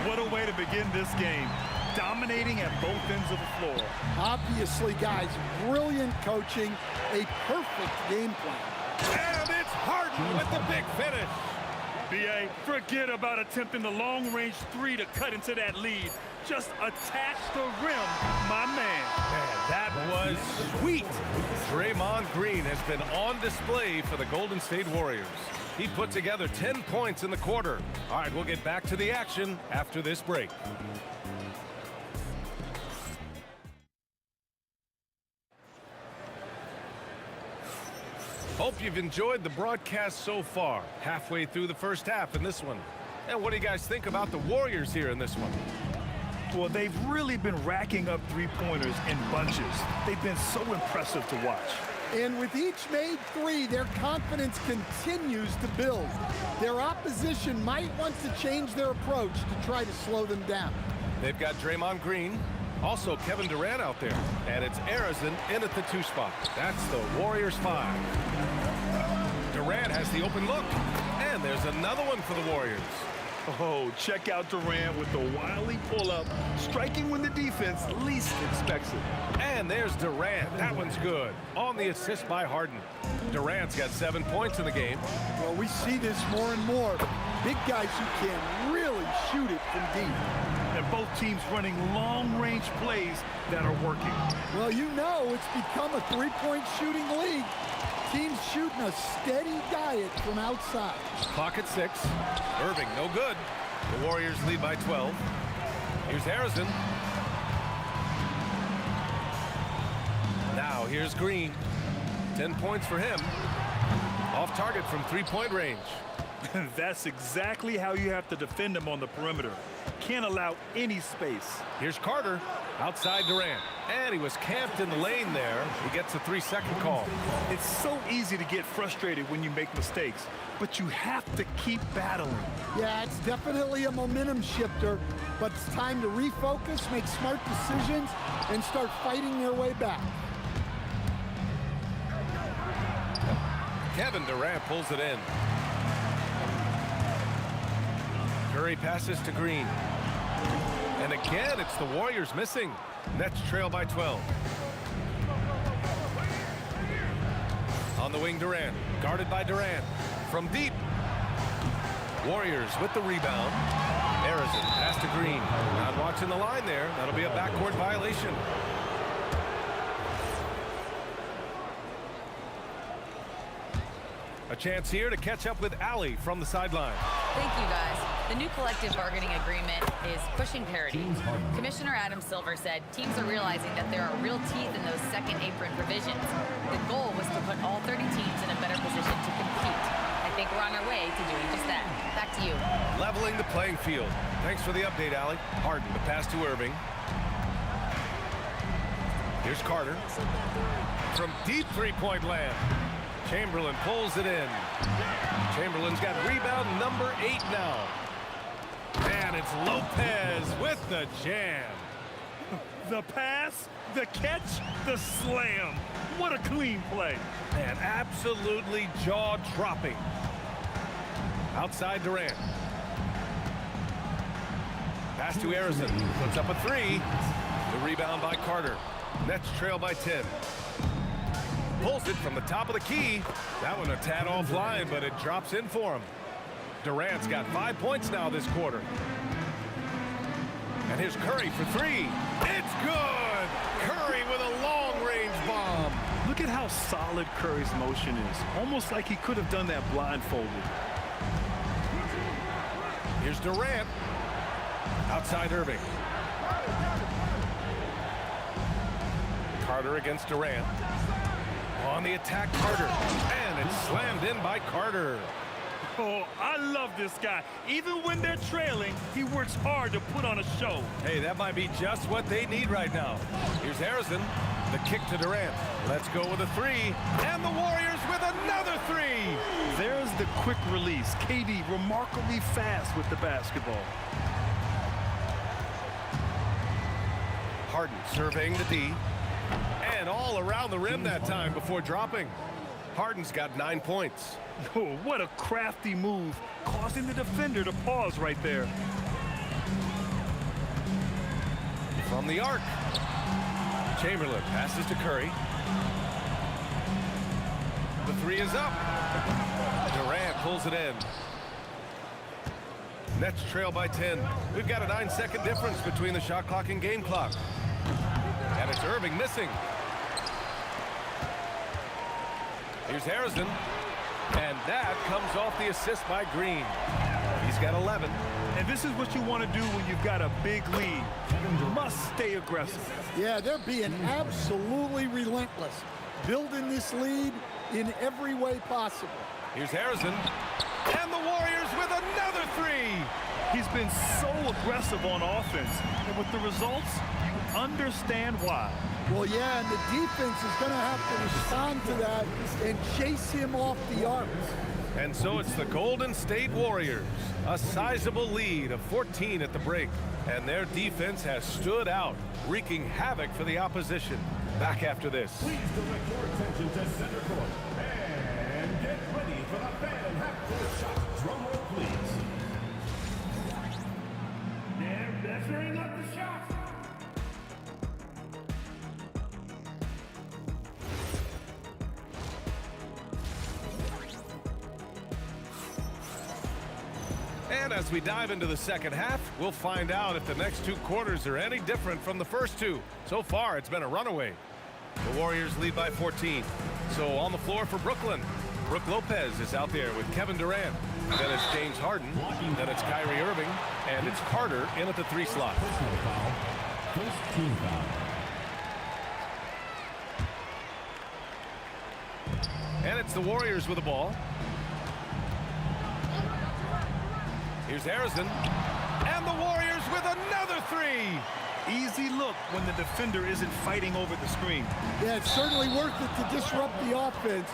M: What a way to begin this game. Dominating at both ends of the floor.
E: Obviously, guys, brilliant coaching, a perfect game plan.
C: And it's Harden with the big finish.
M: B.A., forget about attempting the long-range three to cut into that lead. Just attach the rim, my man.
C: Man, that was sweet. Draymond Green has been on display for the Golden State Warriors. He put together 10 points in the quarter. All right, we'll get back to the action after this break. Hope you've enjoyed the broadcast so far. Halfway through the first half in this one. And what do you guys think about the Warriors here in this one?
M: Well, they've really been racking up three-pointers in bunches. They've been so impressive to watch.
E: And with each made three, their confidence continues to build. Their opposition might want to change their approach to try to slow them down.
C: They've got Draymond Green, also Kevin Durant out there, and it's Arizin in at the 2 spot. That's the Warriors 5. Durant has the open look, and there's another one for the Warriors.
M: Oh, check out Durant with the wily pull-up, striking when the defense least expects it.
C: And there's Durant. That one's good. On the assist by Harden. Durant's got 7 points in the game.
E: Well, we see this more and more. Big guys who can really shoot it from deep.
M: And both teams running long-range plays that are working.
E: Well, you know it's become a three-point shooting league. Teams shooting a steady diet from outside.
C: Clock at 6. Irving, no good. The Warriors lead by 12. Here's Arizin. Now here's Green. 10 points for him. Off target from three-point range.
M: That's exactly how you have to defend him on the perimeter. Can't allow any space.
C: Here's Carter outside Durant. And he was camped in the lane there. He gets a 3-second call.
M: It's so easy to get frustrated when you make mistakes, but you have to keep battling.
E: Yeah, it's definitely a momentum shifter, but it's time to refocus, make smart decisions, and start fighting their way back.
C: Kevin Durant pulls it in. Curry passes to Green. And again, it's the Warriors missing. Nets trail by 12. On the wing, Durant. Guarded by Durant. From deep. Warriors with the rebound. Arizin pass to Green. Not watching the line there. That'll be a backcourt violation. A chance here to catch up with Allie from the sideline.
N: Thank you, guys. The new collective bargaining agreement is pushing parity. Commissioner Adam Silver said teams are realizing that there are real teeth in those second apron provisions. The goal was to put all 30 teams in a better position to compete. I think we're on our way to doing just that. Back to you.
C: Leveling the playing field. Thanks for the update, Allie. Harden, the pass to Irving. Here's Carter. From deep three-point land. Chamberlain pulls it in. Chamberlain's got rebound number 8 now. And it's Lopez with the jam.
M: The pass, the catch, the slam. What a clean play.
C: And absolutely jaw-dropping. Outside Durant. Pass to Arizin. Puts up a 3. The rebound by Carter. Nets trail by 10. Pulls it from the top of the key. That one a tad offline, but it drops in for him. Durant's got 5 points now this quarter. And here's Curry for 3. It's good! Curry with a long-range bomb.
M: Look at how solid Curry's motion is. Almost like he could have done that blindfolded.
C: Here's Durant. Outside Irving. Carter against Durant. On the attack, Carter. And it's slammed in by Carter.
M: Oh, I love this guy. Even when they're trailing, he works hard to put on a show.
C: Hey, that might be just what they need right now. Here's Harrison. The kick to Durant. Let's go with a three. And the Warriors with another three.
M: There's the quick release. KD remarkably fast with the basketball.
C: Harden surveying the D. And all around the rim that time before dropping. Harden's got 9 points.
M: Oh, what a crafty move, causing the defender to pause right there.
C: From the arc. Chamberlain passes to Curry. The three is up. Durant pulls it in. Nets trail by 10. We've got a 9-second difference between the shot clock and game clock. And it's Irving missing. Here's Harrison. And that comes off the assist by Green. He's got 11.
M: And this is what you want to do when you've got a big lead. You must stay aggressive.
E: Yeah, they're being absolutely relentless, building this lead in every way possible.
C: Here's Harrison. And the Warriors with another three.
M: He's been so aggressive on offense. And with the results, you understand why.
E: Well, yeah, and the defense is going to have to respond to that and chase him off the arc.
C: And so it's the Golden State Warriors, a sizable lead of 14 at the break. And their defense has stood out, wreaking havoc for the opposition. Back after this.
F: Please direct your attention to center court. And get ready for the fan half-court shot. Drum roll, please. They're measuring up the shot.
C: And as we dive into the second half, we'll find out if the next 2 quarters are any different from the first 2. So far, it's been a runaway. The Warriors lead by 14. So on the floor for Brooklyn, Brook Lopez is out there with Kevin Durant. Then it's James Harden. Then it's Kyrie Irving. And it's Carter in at the 3 slot.
F: First team foul.
C: And it's the Warriors with the ball. Here's Harrison. And the Warriors with another three.
M: Easy look when the defender isn't fighting over the screen.
E: Yeah, it's certainly worth it to disrupt the offense.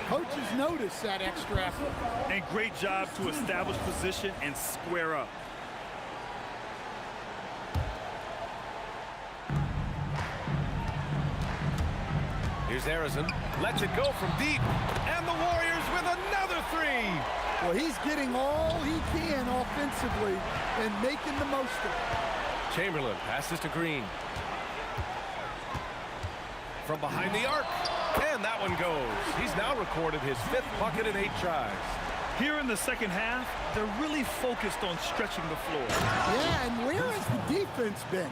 E: Coaches notice that extra effort.
M: And great job to establish position and square up.
C: Here's Harrison. Lets it go from deep. And the Warriors with another three.
E: Well, he's getting all he can offensively and making the most of it.
C: Chamberlain passes to Green. From behind the arc. And that one goes. He's now recorded his 5th bucket in 8 tries.
M: Here in the second half, they're really focused on stretching the floor.
E: Yeah, and where has the defense been?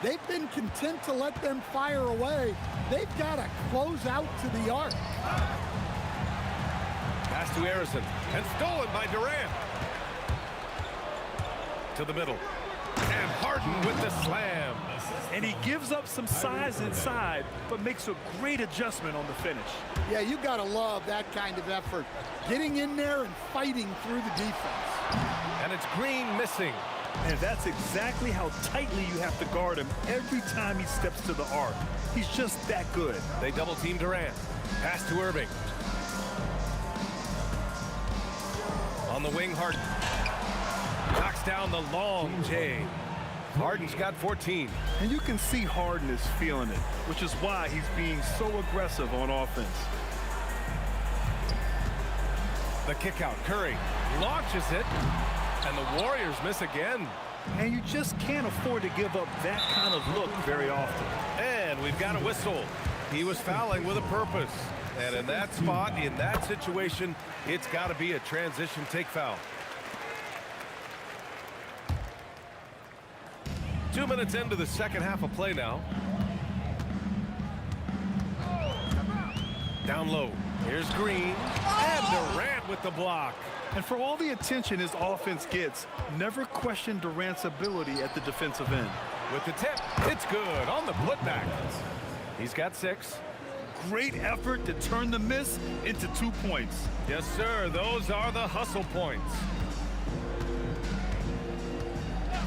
E: They've been content to let them fire away. They've got to close out to the arc.
C: Pass to Harrison. And stolen by Durant. To the middle. And Harden with the slam.
M: And he gives up some size inside, but makes a great adjustment on the finish.
E: Yeah, you got to love that kind of effort. Getting in there and fighting through the defense.
C: And it's Green missing.
M: And that's exactly how tightly you have to guard him every time he steps to the arc. He's just that good.
C: They double team Durant. Pass to Irving. On the wing, Harden. Knocks down the long J. Harden's got 14.
M: And you can see Harden is feeling it, which is why he's being so aggressive on offense.
C: The kick out. Curry launches it. And the Warriors miss again.
M: And you just can't afford to give up that kind of look very often.
C: And we've got a whistle. He was fouling with a purpose. And in that spot, in that situation, it's got to be a transition take foul. 2 minutes into the second half of play now. Down low. Here's Green. And Durant with the block.
M: And for all the attention his offense gets, never question Durant's ability at the defensive end.
C: With the tip, it's good on the putback. He's got 6.
M: Great effort to turn the miss into 2 points.
C: Yes, sir. Those are the hustle points.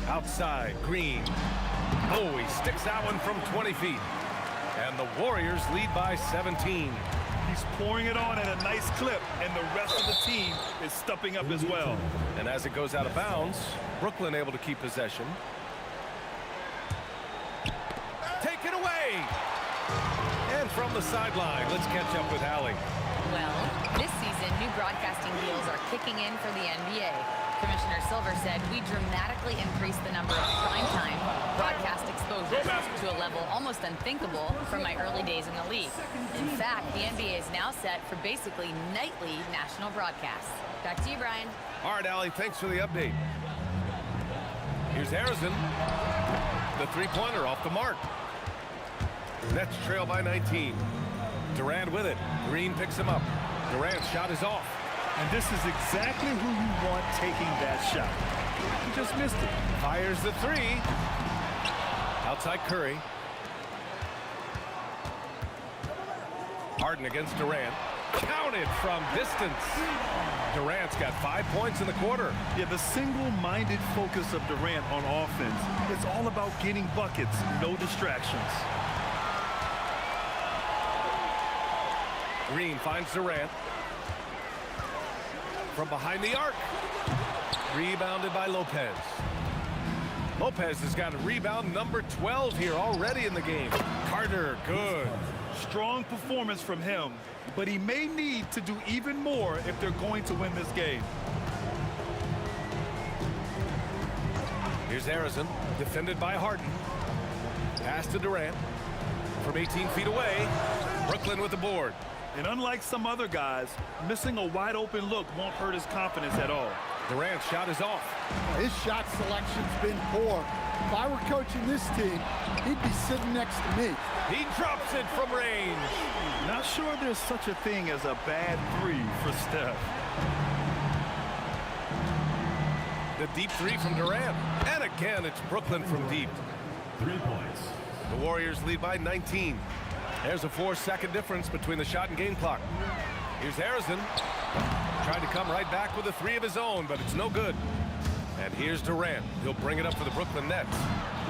C: Outside, Green. Oh, he sticks that one from 20 feet. And the Warriors lead by 17.
M: He's pouring it on at a nice clip, and the rest of the team is stepping up as well.
C: And as it goes out of bounds, Brooklyn able to keep possession. Take it away! And from the sideline, let's catch up with Allie.
N: Well, this season, new broadcasting deals are kicking in for the NBA. Commissioner Silver said we dramatically increased the number of primetime broadcast exposures to a level almost unthinkable from my early days in the league. In fact, the NBA is now set for basically nightly national broadcasts. Back to you, Brian.
C: All right, Allie, thanks for the update. Here's Harrison. The three-pointer off the mark. Nets trail by 19. Durant with it. Green picks him up. Durant's shot is off.
M: And this is exactly who you want taking that shot. He just missed it.
C: Fires the three. Outside Curry. Harden against Durant. Counted from distance. Durant's got 5 points in the quarter.
M: Yeah, the single-minded focus of Durant on offense. It's all about getting buckets, no distractions.
C: Green finds Durant. From behind the arc. Rebounded by Lopez. Lopez has got a rebound number 12 here already in the game. Carter, good.
M: Strong performance from him, but he may need to do even more if they're going to win this game.
C: Here's Harrison, defended by Harden. Pass to Durant. From 18 feet away, Brooklyn with the board.
M: And unlike some other guys, missing a wide-open look won't hurt his confidence at all.
C: Durant's shot is off.
E: His shot selection's been poor. If I were coaching this team, he'd be sitting next to me.
C: He drops it from range.
M: Not sure there's such a thing as a bad three for Steph.
C: The deep three from Durant. And again, it's Brooklyn from deep.
F: 3 points.
C: The Warriors lead by 19. There's a 4-second difference between the shot and game clock. Here's Harrison. Trying to come right back with a three of his own, but it's no good. And here's Durant. He'll bring it up for the Brooklyn Nets.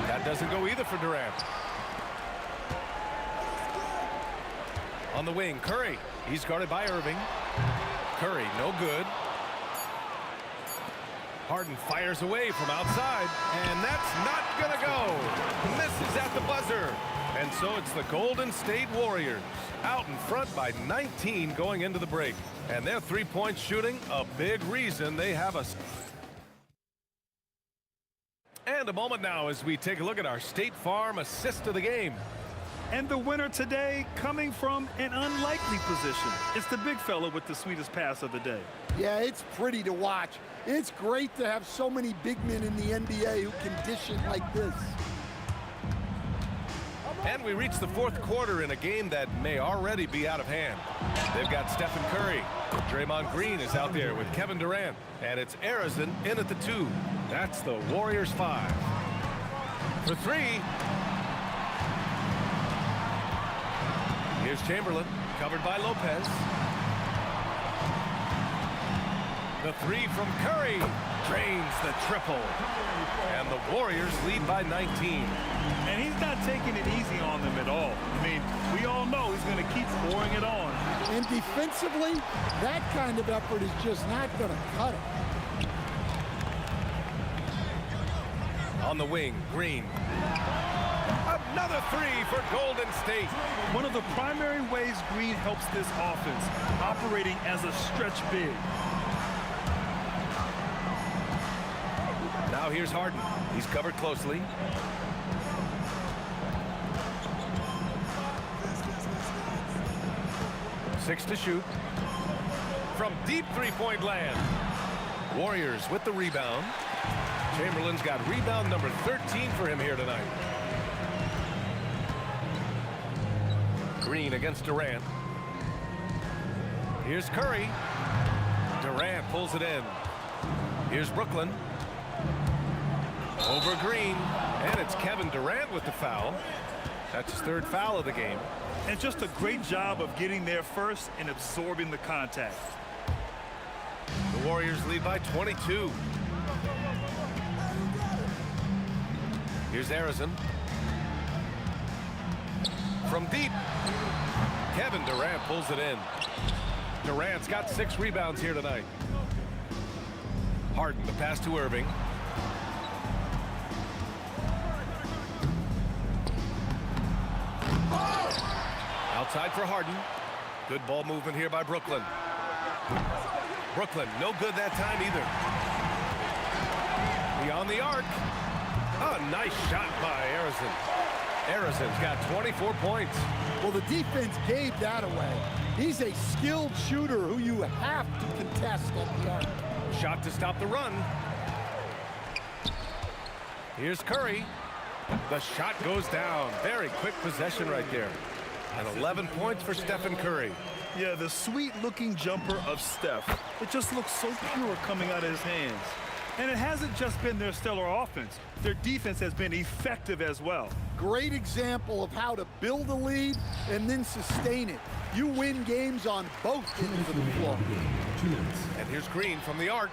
C: That doesn't go either for Durant. On the wing, Curry. He's guarded by Irving. Curry, no good. Harden fires away from outside, and that's not gonna go. Misses at the buzzer. And so it's the Golden State Warriors out in front by 19 going into the break. And their three-point shooting, a big reason they have us. And a moment now as we take a look at our State Farm assist of the game.
M: And the winner today coming from an unlikely position. It's the big fella with the sweetest pass of the day.
E: Yeah, it's pretty to watch. It's great to have so many big men in the NBA who can dish it like this.
C: And we reach the fourth quarter in a game that may already be out of hand. They've got Stephen Curry. Draymond Green is out there with Kevin Durant. And it's Harrison in at the 2. That's the Warriors 5. For 3. Here's Chamberlain, covered by Lopez. The 3 from Curry drains the triple. And the Warriors lead by 19.
M: And he's not taking it easy on them at all. I mean, we all know he's going to keep pouring it on.
E: And defensively, that kind of effort is just not going to cut it.
C: On the wing, Green. Another 3 for Golden State.
M: One of the primary ways Green helps this offense, operating as a stretch big.
C: Now here's Harden. He's covered closely. Six to shoot. From deep three-point land. Warriors with the rebound. Chamberlain's got rebound number 13 for him here tonight. Green against Durant. Here's Curry. Durant pulls it in. Here's Brooklyn. Over Green. And it's Kevin Durant with the foul. That's his 3rd foul of the game.
M: And just a great job of getting there first and absorbing the contact.
C: The Warriors lead by 22. Here's Harrison. from deep. Kevin Durant pulls it in. Durant's got 6 rebounds here tonight. Harden, the pass to Irving. Outside for Harden. Good ball movement here by Brooklyn. Brooklyn, no good that time either. Beyond the arc. Oh, nice shot by Arizin. Arizon's got 24 points.
E: Well, the defense gave that away. He's a skilled shooter who you have to contest at the arc.
C: Shot to stop the run. Here's Curry. The shot goes down. Very quick possession right there. And 11 points for Stephen Curry.
M: Yeah, the sweet-looking jumper of Steph. It just looks so pure coming out of his hands. And it hasn't just been their stellar offense. Their defense has been effective as well.
E: Great example of how to build a lead and then sustain it. You win games on both ends of the floor.
C: And here's Green from the arc.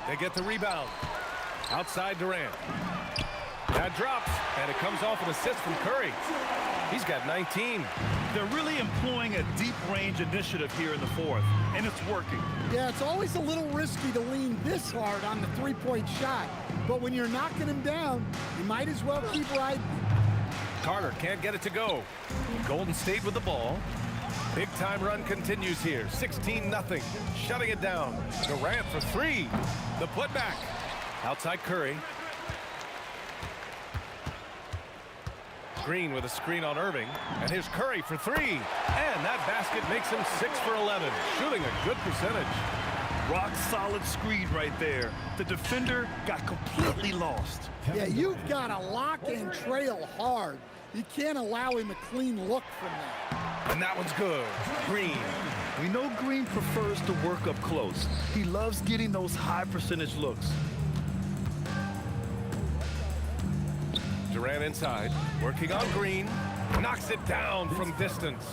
C: They get the rebound. Outside Durant. That drops, and it comes off an assist from Curry. He's got 19.
M: They're really employing a deep range initiative here in the fourth, and it's working.
E: Yeah, it's always a little risky to lean this hard on the three-point shot, but when you're knocking him down, you might as well keep riding.
C: Carter can't get it to go. Golden State with the ball. Big time run continues here. 16-0, shutting it down. Durant for 3. The putback. Outside Curry. Green with a screen on Irving. And here's Curry for 3. And that basket makes him 6 for 11. Shooting a good percentage.
M: Rock solid screen right there. The defender got completely lost.
E: Yeah, you've got to lock and trail hard. You can't allow him a clean look from that.
C: And that one's good. Green.
M: We know Green prefers to work up close. He loves getting those high percentage looks.
C: Durant inside, working on Green. Knocks it down from distance.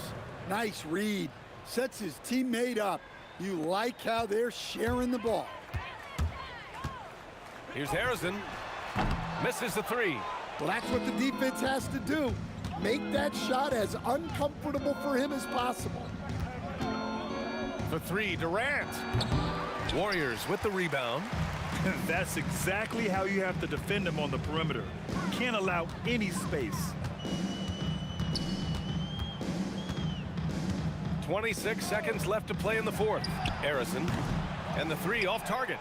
E: Nice read. Sets his teammate up. You like how they're sharing the ball.
C: Here's Harrison. Misses the 3.
E: Well, that's what the defense has to do. Make that shot as uncomfortable for him as possible.
C: For 3, Durant. Warriors with the rebound.
M: That's exactly how you have to defend him on the perimeter. You can't allow any space.
C: 26 seconds left to play in the fourth. Harrison. And the 3 off target.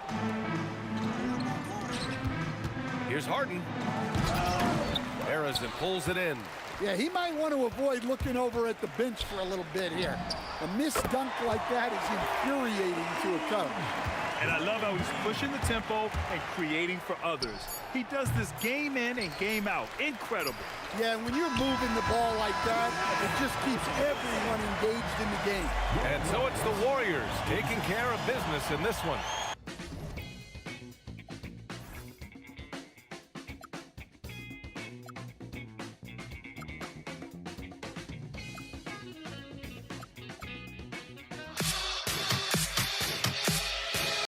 C: Here's Harden. Harrison pulls it in.
E: Yeah, he might want to avoid looking over at the bench for a little bit here. A missed dunk like that is infuriating to a coach.
M: And I love how he's pushing the tempo and creating for others. He does this game in and game out. Incredible.
E: Yeah, and when you're moving the ball like that, it just keeps everyone engaged in the game.
C: And so it's the Warriors taking care of business in this one.